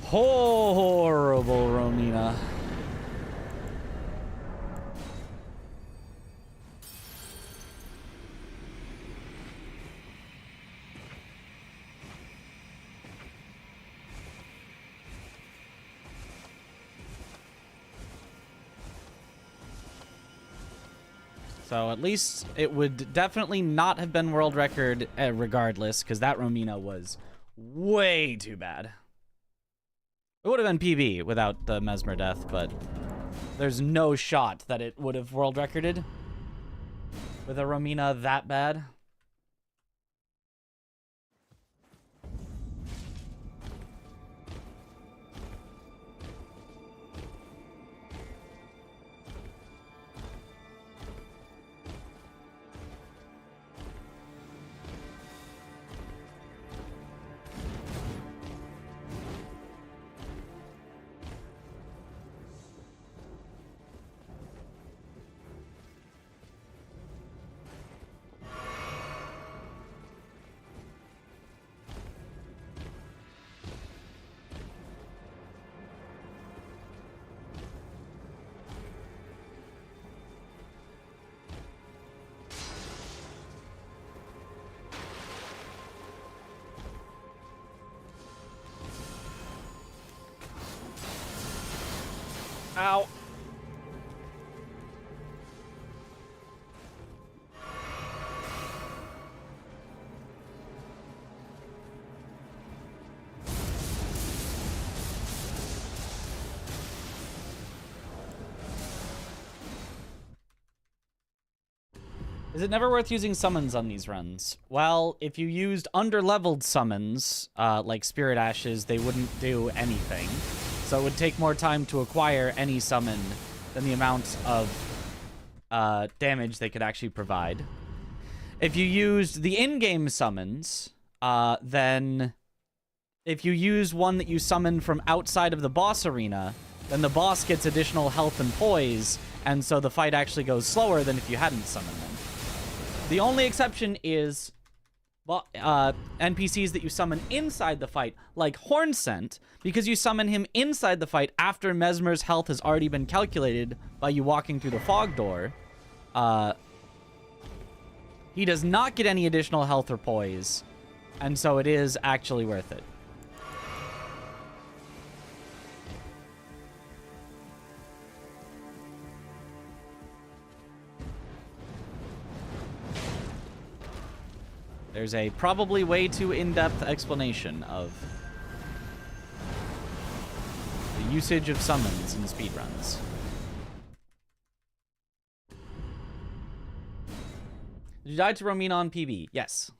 Horrible, Romina. So at least it would definitely not have been world record regardless, because that Romina was way too bad. It would have been PB without the Mesmer death, but there's no shot that it would have world recorded with a Romina that bad. Ow. Is it never worth using summons on these runs? Well, if you used under-leveled summons, like Spirit Ashes, they wouldn't do anything. So it would take more time to acquire any summon than the amount of damage they could actually provide. If you used the in-game summons, then if you use one that you summon from outside of the boss arena, then the boss gets additional health and poise, and so the fight actually goes slower than if you hadn't summoned them. The only exception is NPCs that you summon inside the fight, like Hornsent, because you summon him inside the fight after Mesmer's health has already been calculated by you walking through the fog door. He does not get any additional health or poise, and so it is actually worth it. There's a probably way too in-depth explanation of the usage of summons in speedruns. Did you die to Romina on PB? Yes.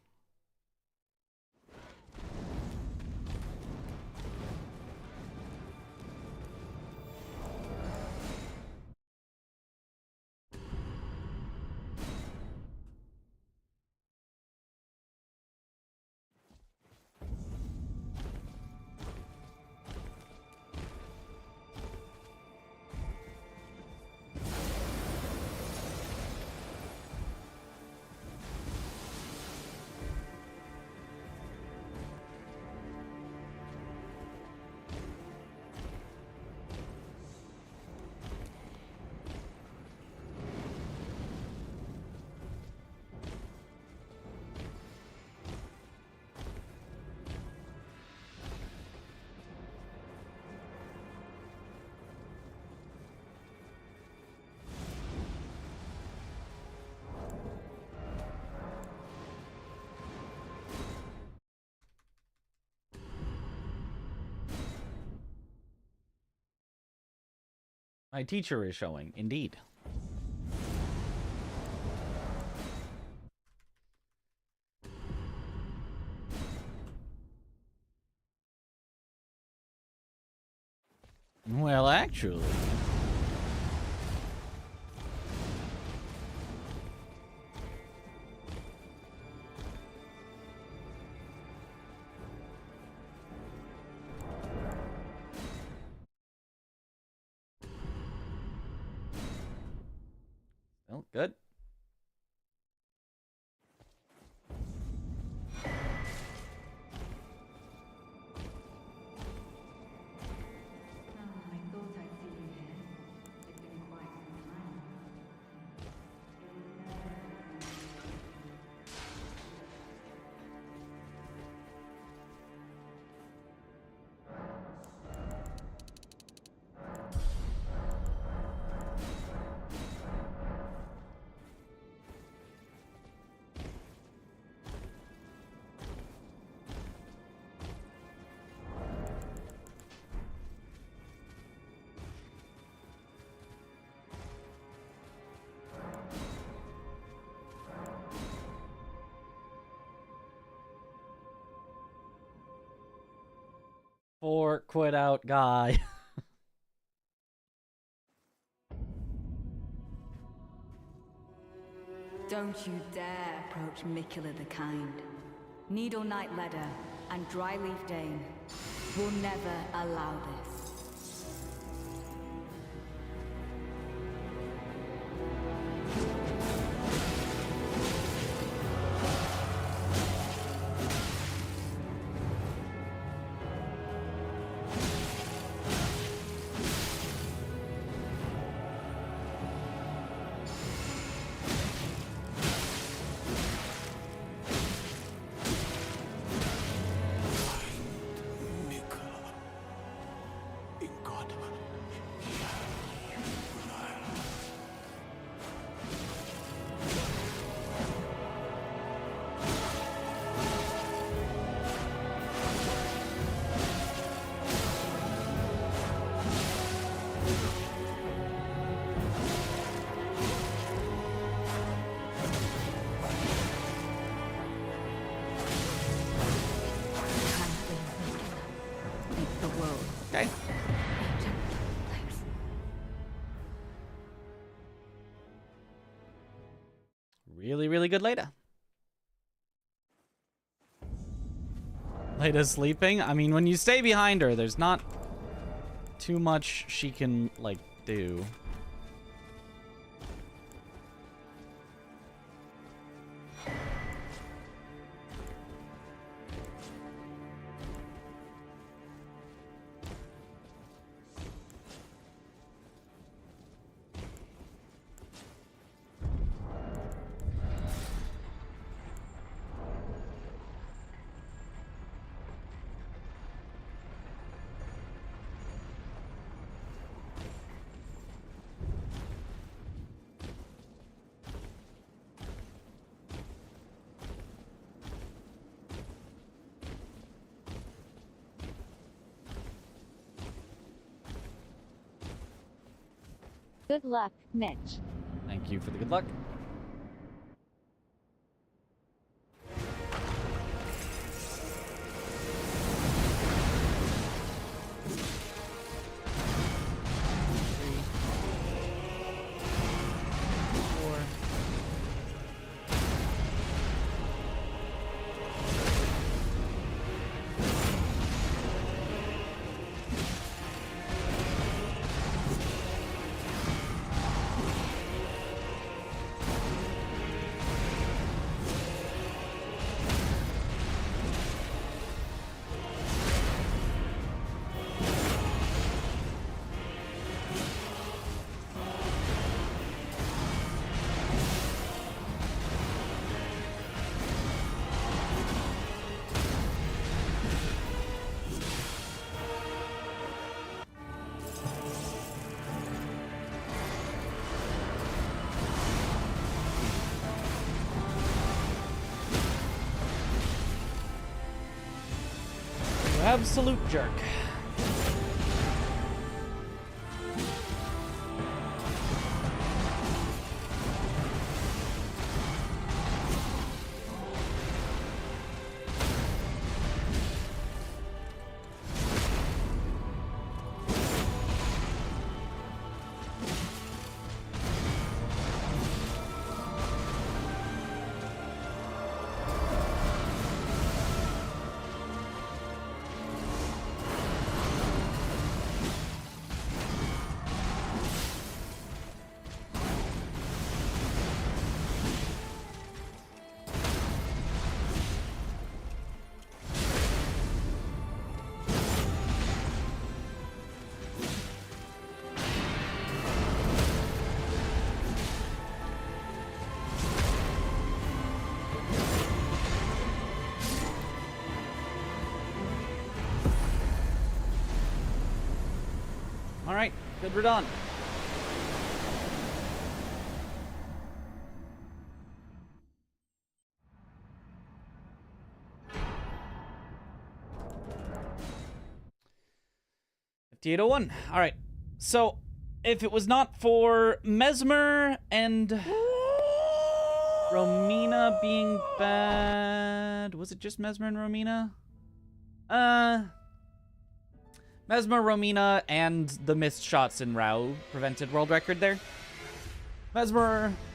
My teacher is showing, indeed. Well, actually... Well, good. Poor quit out guy. Don't you dare approach Mikula the Kind. Needle Knight Ledder and Dryleaf Dane will never allow this. Okay. Really, really good Leda. Leda's sleeping. I mean, when you stay behind her, there's not too much she can, like, do. Good luck, Mitch. Thank you for the good luck. Absolute jerk. Good Radon. $58.01. All right. So, if it was not for Mesmer and Romina being bad, was it just Mesmer and Romina? Mesmer, Romina, and the missed shots in Rao prevented world record there.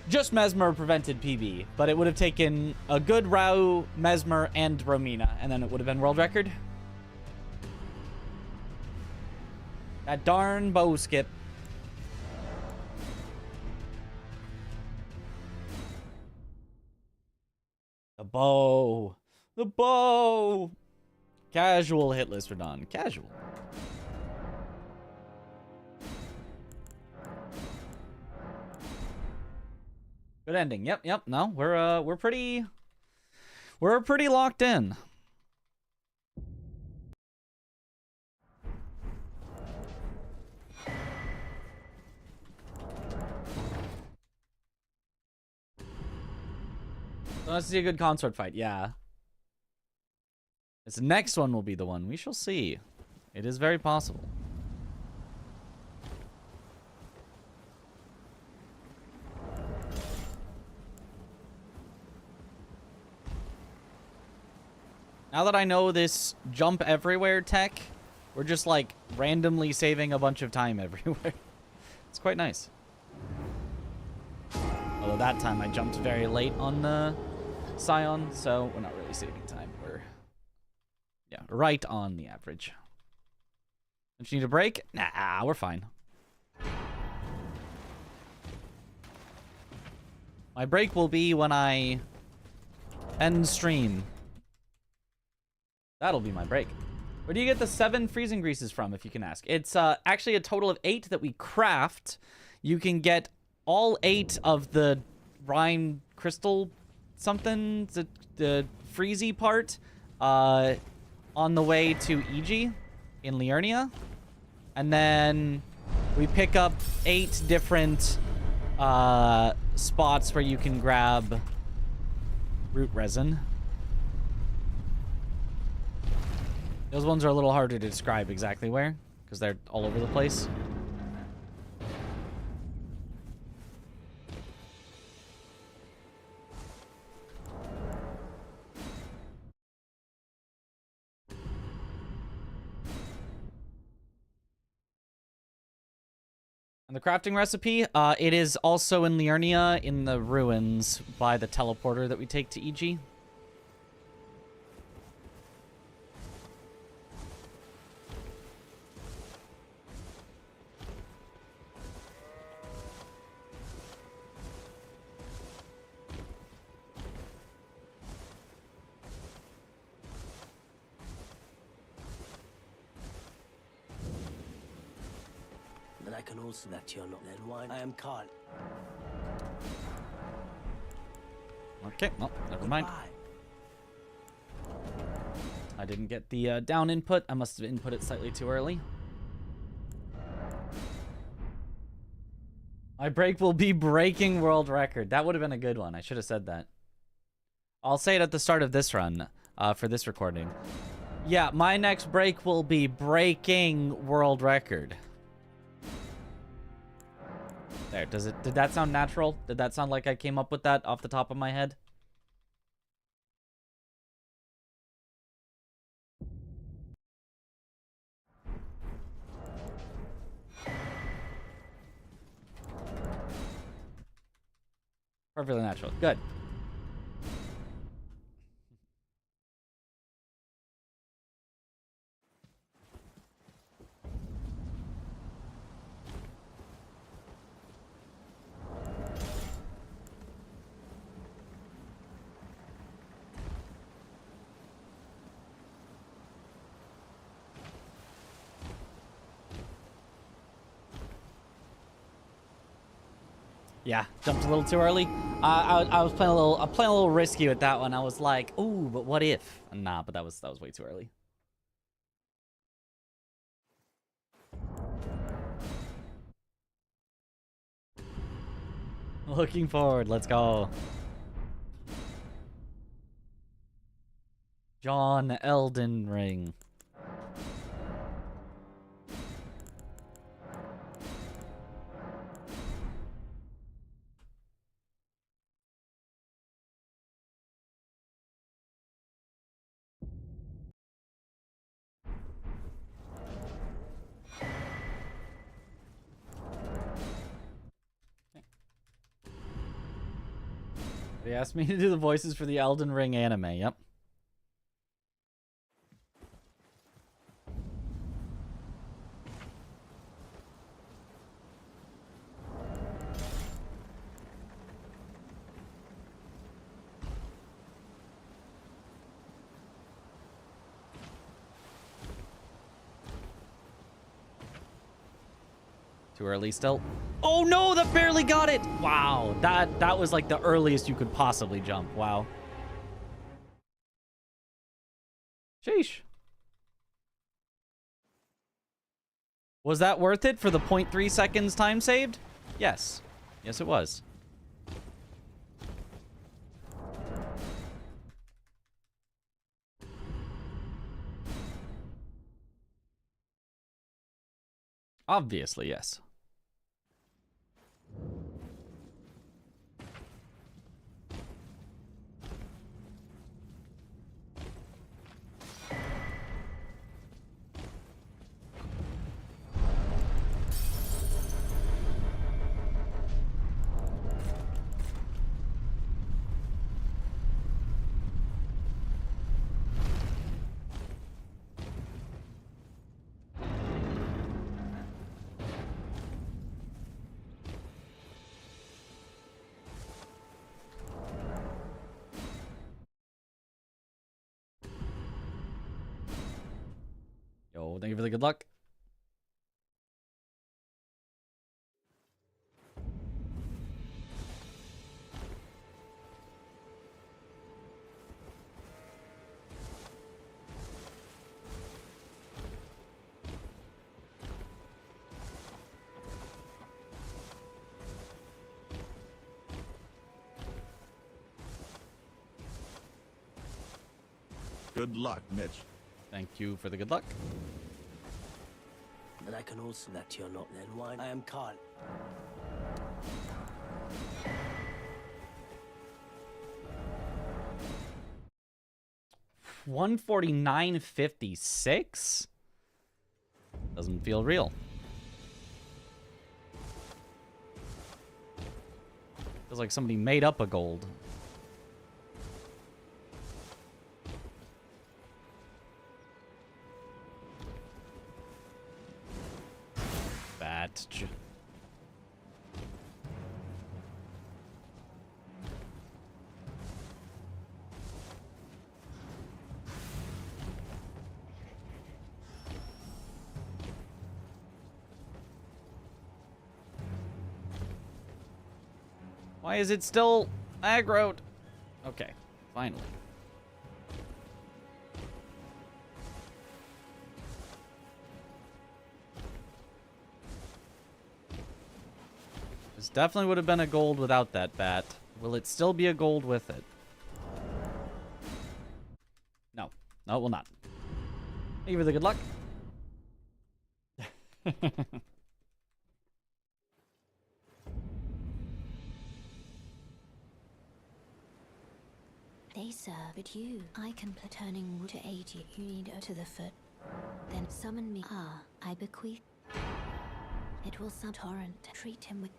Just Mesmer prevented PB, but it would have taken a good Rao, Mesmer, and Romina, and then it would have been world record. That darn bow skip. The bow. The bow. Casual hit list for Don. Casual. Good ending. Yep. No, we're pretty locked in. So let's see a good consort fight. Yeah. This next one will be the one. We shall see. It is very possible. Now that I know this jump everywhere tech, we're just like randomly saving a bunch of time everywhere. It's quite nice. Although that time I jumped very late on the Scion, so we're not really saving time. We're, yeah, right on the average. Don't you need a break? Nah, we're fine. My break will be when I end stream. That'll be my break. Where do you get the 7 freezing greases from, if you can ask? It's actually a total of 8 that we craft. You can get all 8 of the Rhyme crystal something, the freezy part, on the way to EG in Liurnia. And then we pick up 8 different spots where you can grab root resin. Those ones are a little harder to describe exactly where, because they're all over the place. And the crafting recipe, it is also in Liurnia in the ruins by the teleporter that we take to EG. I can also that you're not then wine. I am Carl. Okay, well, never mind. I didn't get the down input. I must have input it slightly too early. My break will be breaking world record. That would have been a good one. I should have said that. I'll say it at the start of this run for this recording. Yeah, my next break will be breaking world record. There, did that sound natural? Did that sound like I came up with that off the top of my head? Perfectly natural. Good. Yeah, jumped a little too early. I was playing a little risky with that one. I was like, "Ooh, but what if?" Nah, but that was way too early. Looking forward. Let's go. John Elden Ring. They asked me to do the voices for the Elden Ring anime. Yep. Too early still. Oh no, that barely got it. Wow, that was like the earliest you could possibly jump. Wow. Sheesh. Was that worth it for the 0.3 seconds time saved? Yes. Yes, it was. Obviously, yes. Yo, thank you for the good luck. Good luck, Mitch. Thank you for the good luck. Then I can also that you're not then why I am Carl. 149.56? Doesn't feel real. Feels like somebody made up a gold. Batch. Why is it still aggroed? Okay, finally. This definitely would have been a gold without that bat. Will it still be a gold with it? No. No, it will not. Thank you for the good luck. They sir, but you, I can turning to aid you. You need to the foot. Then summon me. Ah, I bequeath. It will some torrent. Treat him with.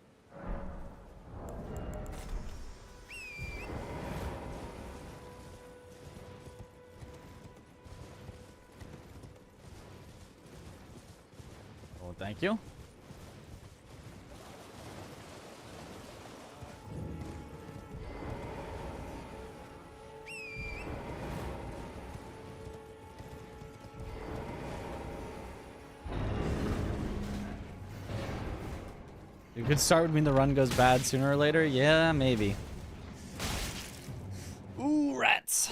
Oh, thank you. You could start when the run goes bad sooner or later? Yeah, maybe. Ooh, rats.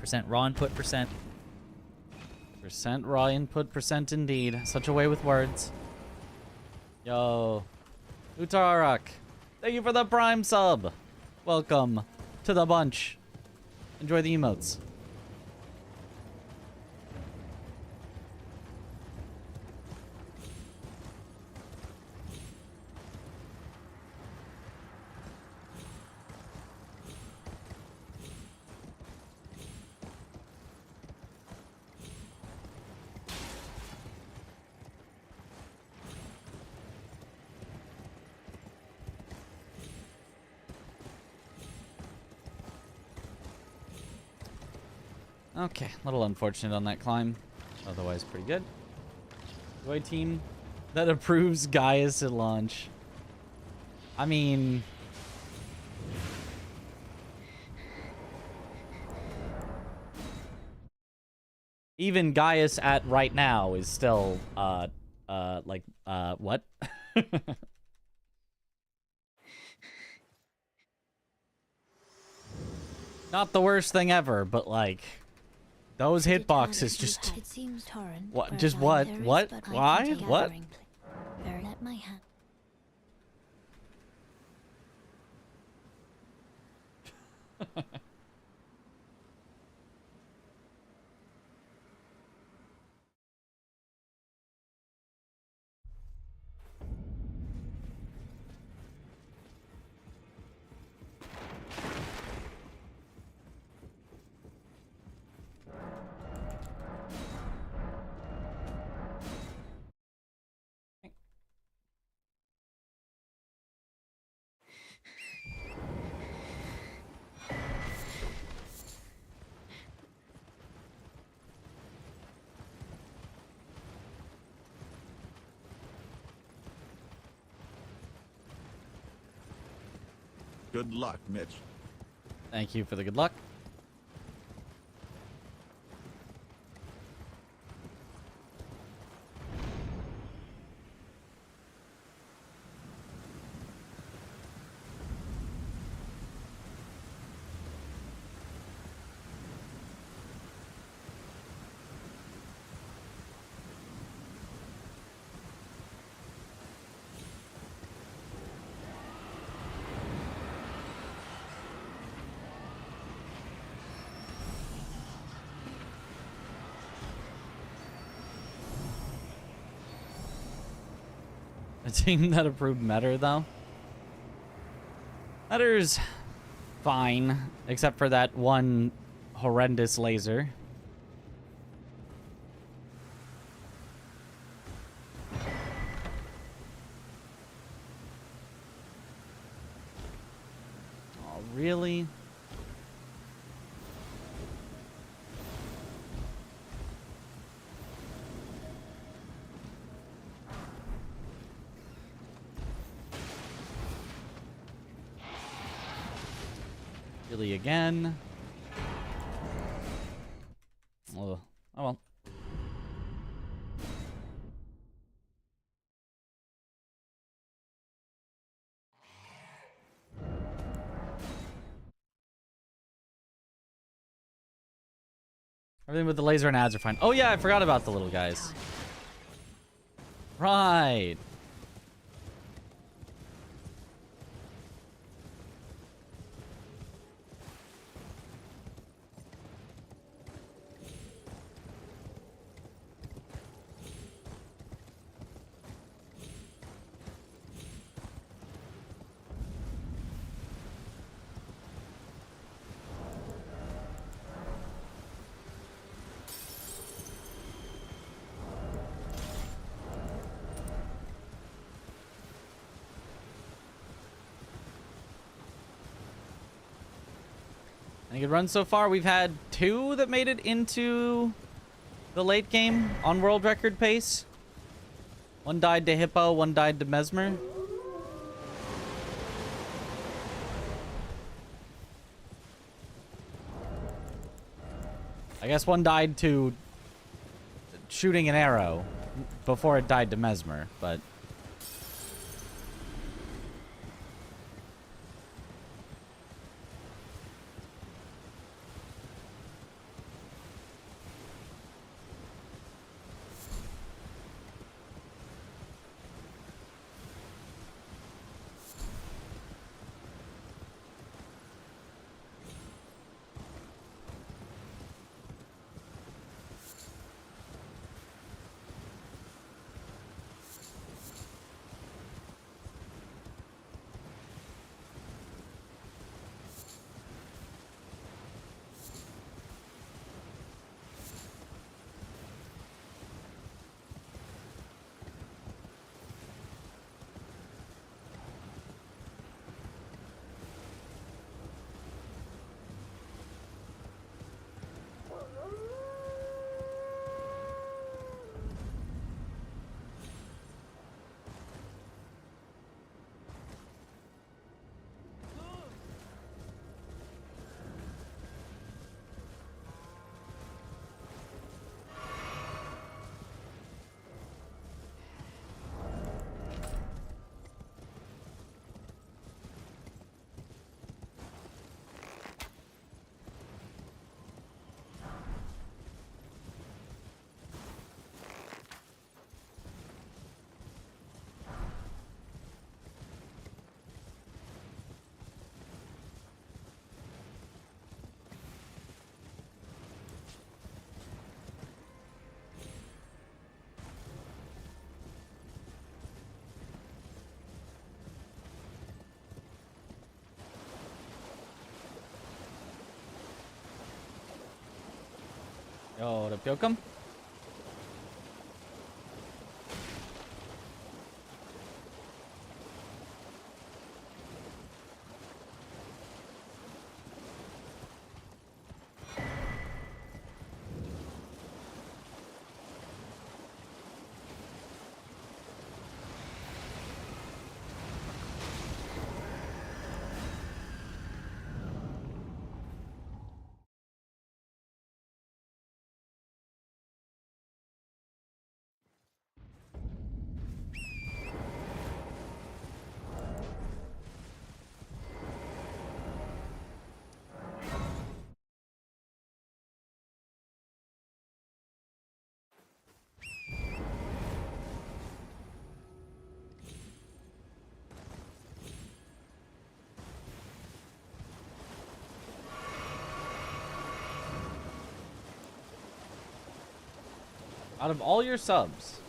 percent raw input percent. Percent raw input percent indeed. Such a way with words. Yo. Utarak. Thank you for the Prime sub. Welcome to the bunch. Enjoy the emotes. Okay, a little unfortunate on that climb. Otherwise, pretty good. Joy team that approves Gaius at launch. I mean... even Gaius at right now is still, what? Not the worst thing ever, but like... those hitboxes just... It seems torrent. What? Just what? What? Why? What? Let my hand. Good luck, Mitch. Thank you for the good luck. A team that approved Metter, though. Metter's fine, except for that one horrendous laser. Oh, really? Really again. Oh well. Everything with the laser and ads are fine. Oh yeah, I forgot about the little guys. Right. Any good runs so far? We've had 2 that made it into the late game on world record pace. 1 died to Hippo, 1 died to Mesmer. I guess 1 died to shooting an arrow before it died to Mesmer, but... Yo, the Pyokum. Out of all your subs,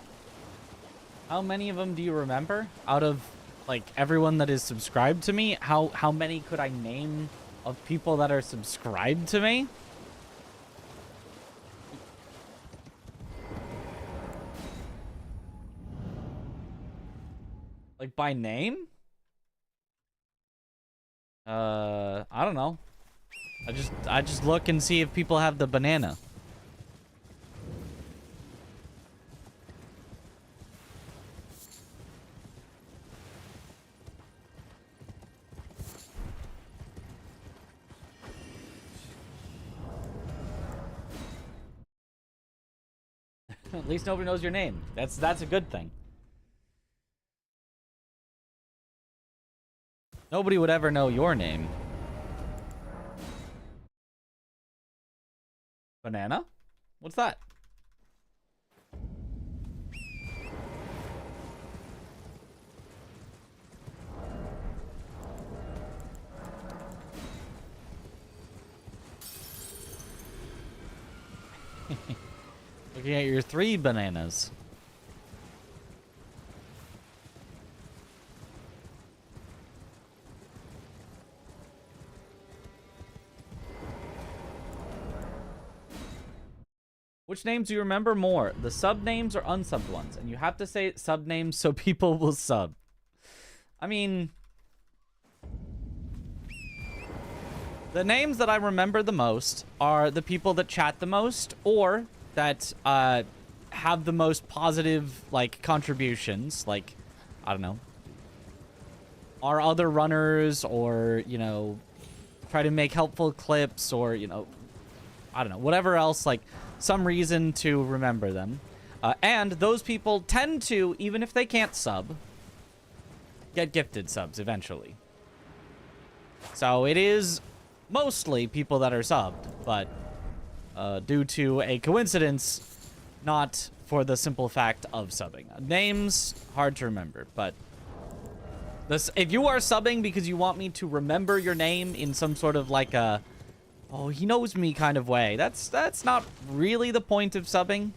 how many of them do you remember? Out of, like, everyone that is subscribed to me, how many could I name of people that are subscribed to me? Like, by name? I don't know. I just look and see if people have the banana. At least nobody knows your name. That's a good thing. Nobody would ever know your name. Banana? What's that? Looking at your 3 bananas. Which names do you remember more? The sub names or unsubbed ones? And you have to say sub names so people will sub. I mean, the names that I remember the most are the people that chat the most or that have the most positive, like, contributions. Like, I don't know, are other runners, or, you know, try to make helpful clips, or, you know, I don't know, whatever else, like, some reason to remember them. And those people tend to, even if they can't sub, get gifted subs eventually. So it is mostly people that are subbed, but due to a coincidence, not for the simple fact of subbing. Names, hard to remember, but this, if you are subbing because you want me to remember your name in some sort of like a, oh, he knows me kind of way, that's not really the point of subbing.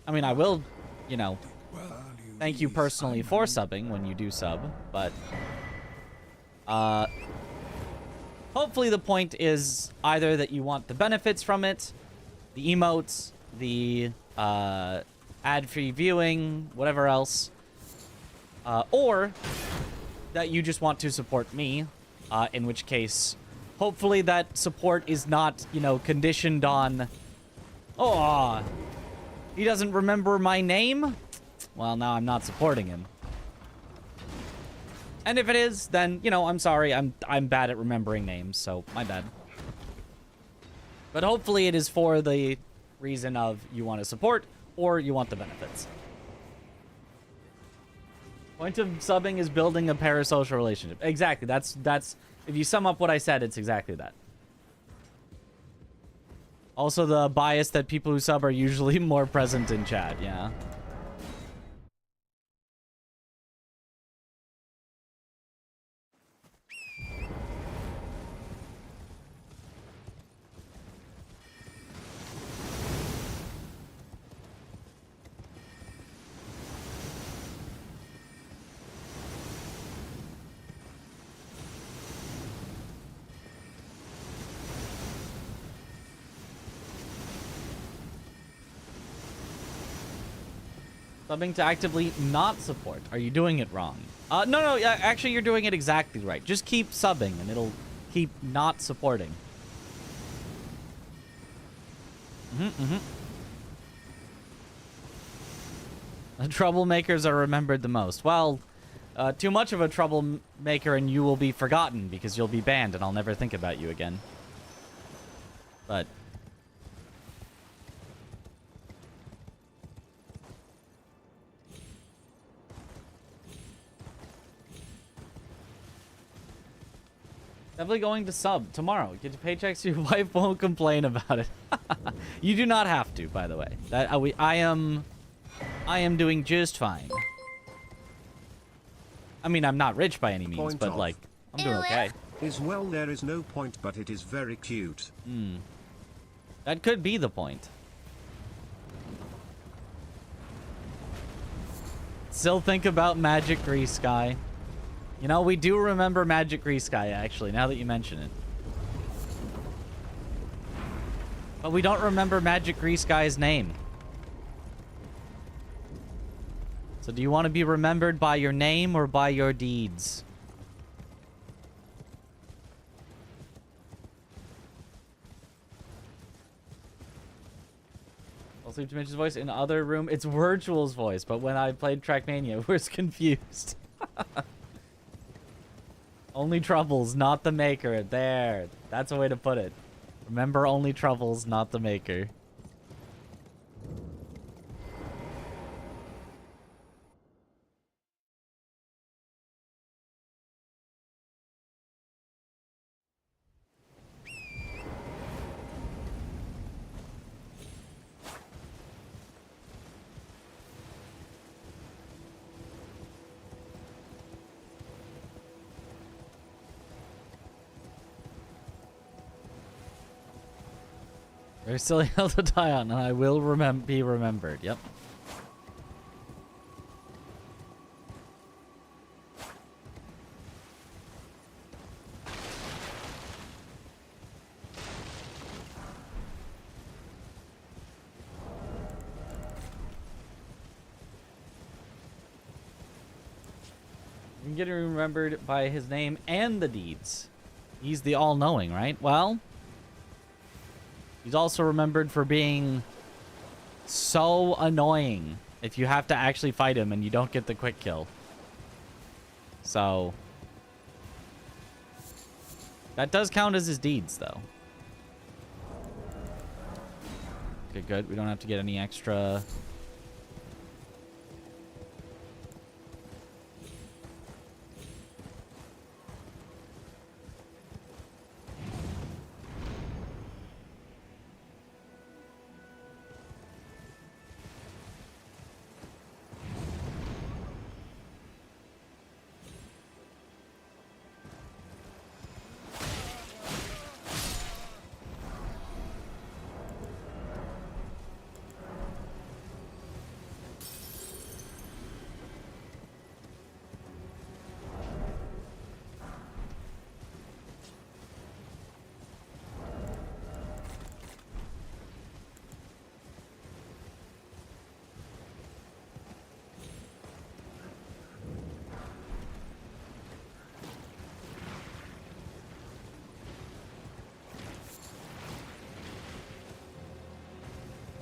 I mean, I will, you know, thank you personally for subbing when you do sub, but hopefully the point is either that you want the benefits from it, the emotes, the ad-free viewing, whatever else, or that you just want to support me, in which case, hopefully that support is not, you know, conditioned on, oh, he doesn't remember my name? Well, now I'm not supporting him. And if it is, then, you know, I'm sorry. I'm bad at remembering names, so my bad. But hopefully it is for the reason of you want to support or you want the benefits. Point of subbing is building a parasocial relationship. Exactly. That's if you sum up what I said, it's exactly that. Also the bias that people who sub are usually more present in chat, yeah. Subbing to actively not support. Are you doing it wrong? No, yeah, actually you're doing it exactly right. Just keep subbing and it'll keep not supporting. The troublemakers are remembered the most. Well, too much of a troublemaker and you will be forgotten because you'll be banned and I'll never think about you again. But... definitely going to sub tomorrow. Get your paychecks, your wife won't complain about it. You do not have to, by the way. That I am doing just fine. I mean, I'm not rich by any means, Point but off. like, I'm doing okay. Is well, there is no point, but it is very cute. That could be the point. Still think about Magic Grease Sky. You know, we do remember Magic Grease Sky, actually, now that you mention it. But we don't remember Magic Grease Sky's name. So do you want to be remembered by your name or by your deeds? I'll sleep to Mitch's voice in other room. It's Virtual's voice, but when I played Trackmania, I was confused. Only Troubles, not the maker. There. That's a way to put it. Remember, only Troubles, not the maker. Very silly hill to die on, and I will be remembered. Yep. You can get remembered by his name and the deeds. He's the all-knowing, right? Well... he's also remembered for being so annoying if you have to actually fight him and you don't get the quick kill. So... that does count as his deeds, though. Okay, good. We don't have to get any extra...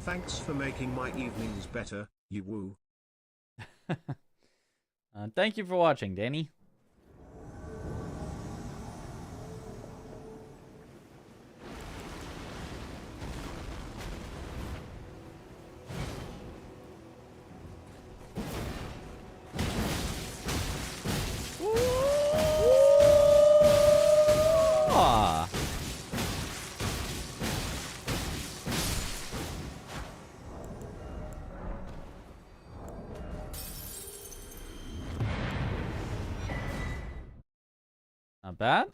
Thanks for making my evenings better, you woo. Thank you for watching, Danny. Not bad.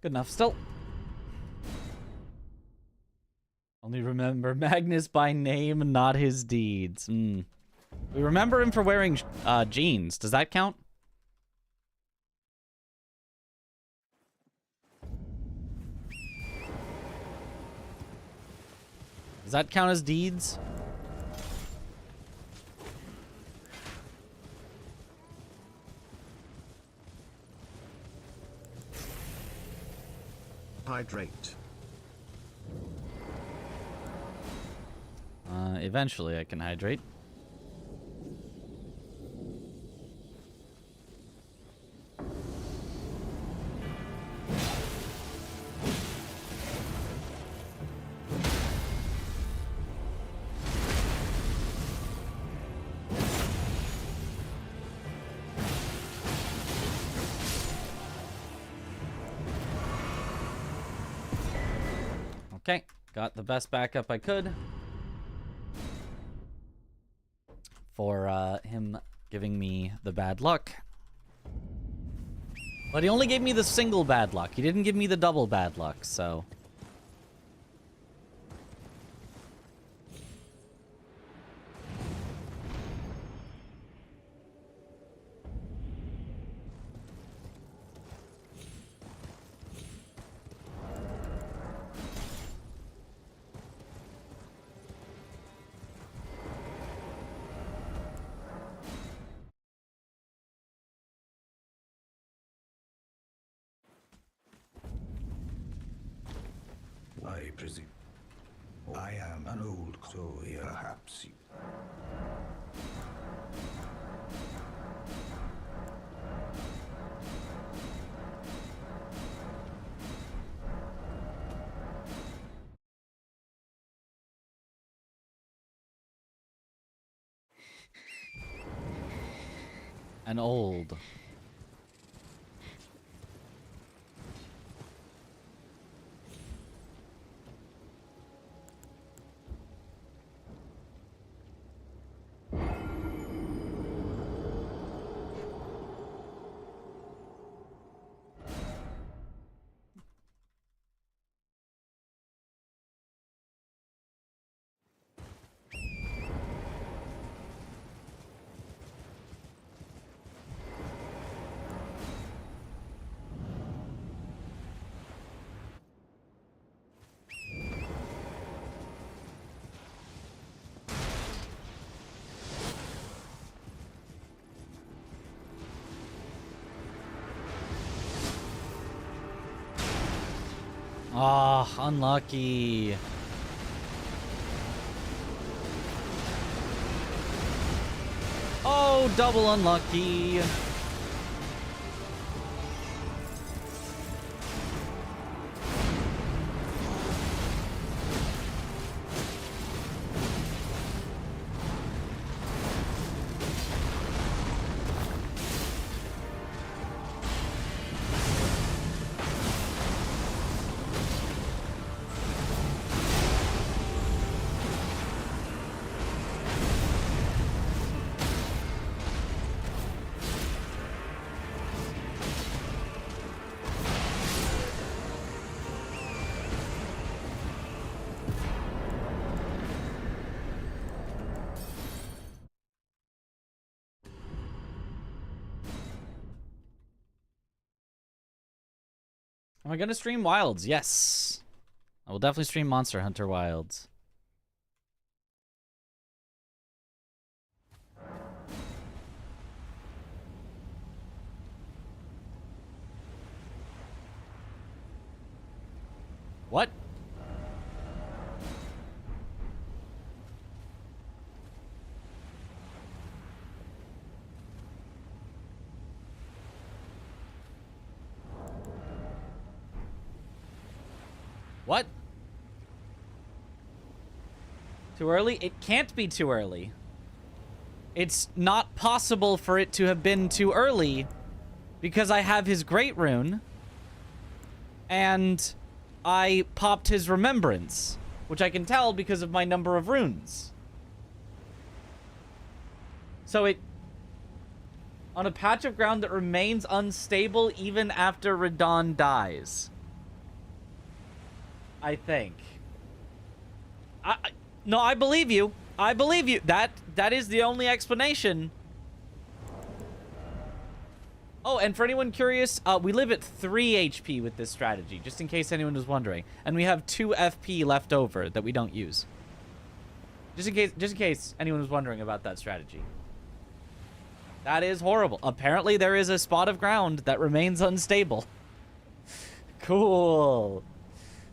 Good enough. Still. Only remember Magnus by name, not his deeds. We remember him for wearing jeans. Does that count? Does that count as deeds? Hydrate. Eventually I can hydrate. Okay, got the best backup I could for him giving me the bad luck. But he only gave me the single bad luck. He didn't give me the double bad luck, so... I presume. I am an old, so perhaps you. An old. Oh, unlucky. Oh, double unlucky. Am I gonna stream Wilds? Yes. I will definitely stream Monster Hunter Wilds. What? What? Too early? It can't be too early. It's not possible for it to have been too early because I have his Great Rune and I popped his Remembrance, which I can tell because of my number of runes. So it... On a patch of ground that remains unstable even after Radon dies. I think. No, I believe you. I believe you. That is the only explanation. Oh, and for anyone curious, we live at 3 HP with this strategy, just in case anyone was wondering. And we have 2 FP left over that we don't use. Just in case anyone was wondering about that strategy. That is horrible. Apparently there is a spot of ground that remains unstable. Cool.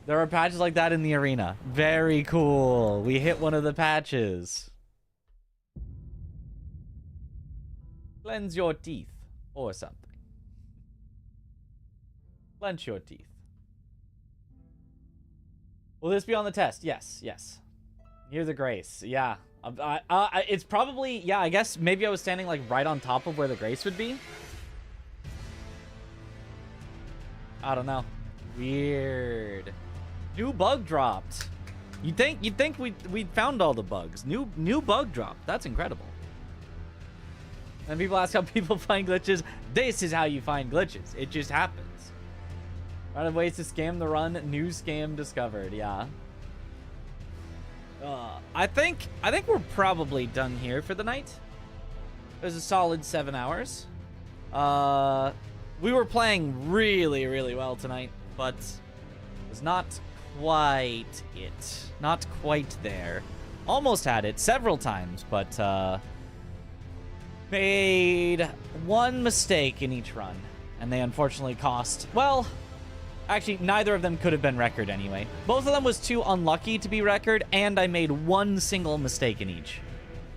There are patches like that in the arena. Very cool. We hit one of the patches. Cleanse your teeth. Or something. Clench your teeth. Will this be on the test? Yes, yes. Hear the grace. Yeah. It's probably... Yeah, I guess maybe I was standing like right on top of where the grace would be. I don't know. Weird. New bug dropped. You'd think we'd found all the bugs. New bug drop. That's incredible. And people ask how people find glitches. This is how you find glitches. It just happens. Random ways to scam the run. New scam discovered. Yeah. I think we're probably done here for the night. It was a solid 7 hours. We were playing really, really well tonight, but it was not quite it. Not quite there. Almost had it several times, but made one mistake in each run, and they unfortunately cost, well, actually, neither of them could have been record anyway. Both of them was too unlucky to be record, and I made one single mistake in each.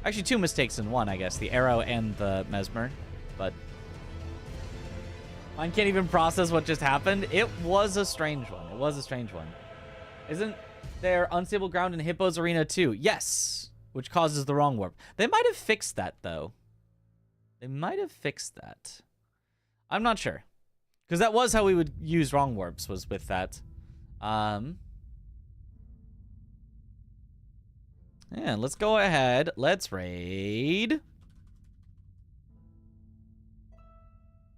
Actually, 2 mistakes in one, I guess. The arrow and the Mesmer, but I can't even process what just happened. It was a strange one. It was a strange one. Isn't there unstable ground in Hippo's Arena too? Yes, which causes the wrong warp. They might have fixed that, though. They might have fixed that. I'm not sure. Because that was how we would use wrong warps, was with that. Yeah, let's go ahead. Let's raid.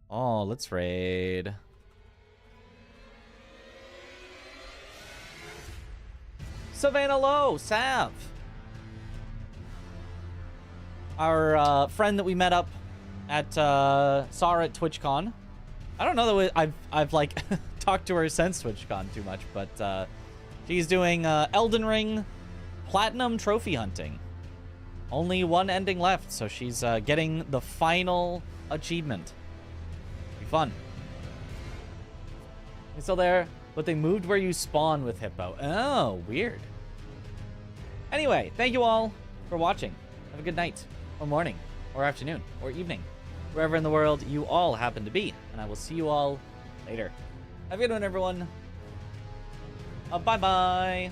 Oh, let's raid. Savannah Lowe, Sav. Our friend that we met up at saw her at TwitchCon. I don't know that I've like talked to her since TwitchCon too much, but she's doing Elden Ring Platinum trophy hunting. Only one ending left, so she's getting the final achievement. Be fun. He's still there, but they moved where you spawn with Hippo. Oh, weird. Anyway, thank you all for watching. Have a good night, or morning, or afternoon, or evening, wherever in the world you all happen to be. And I will see you all later. Have a good one, everyone. Bye-bye.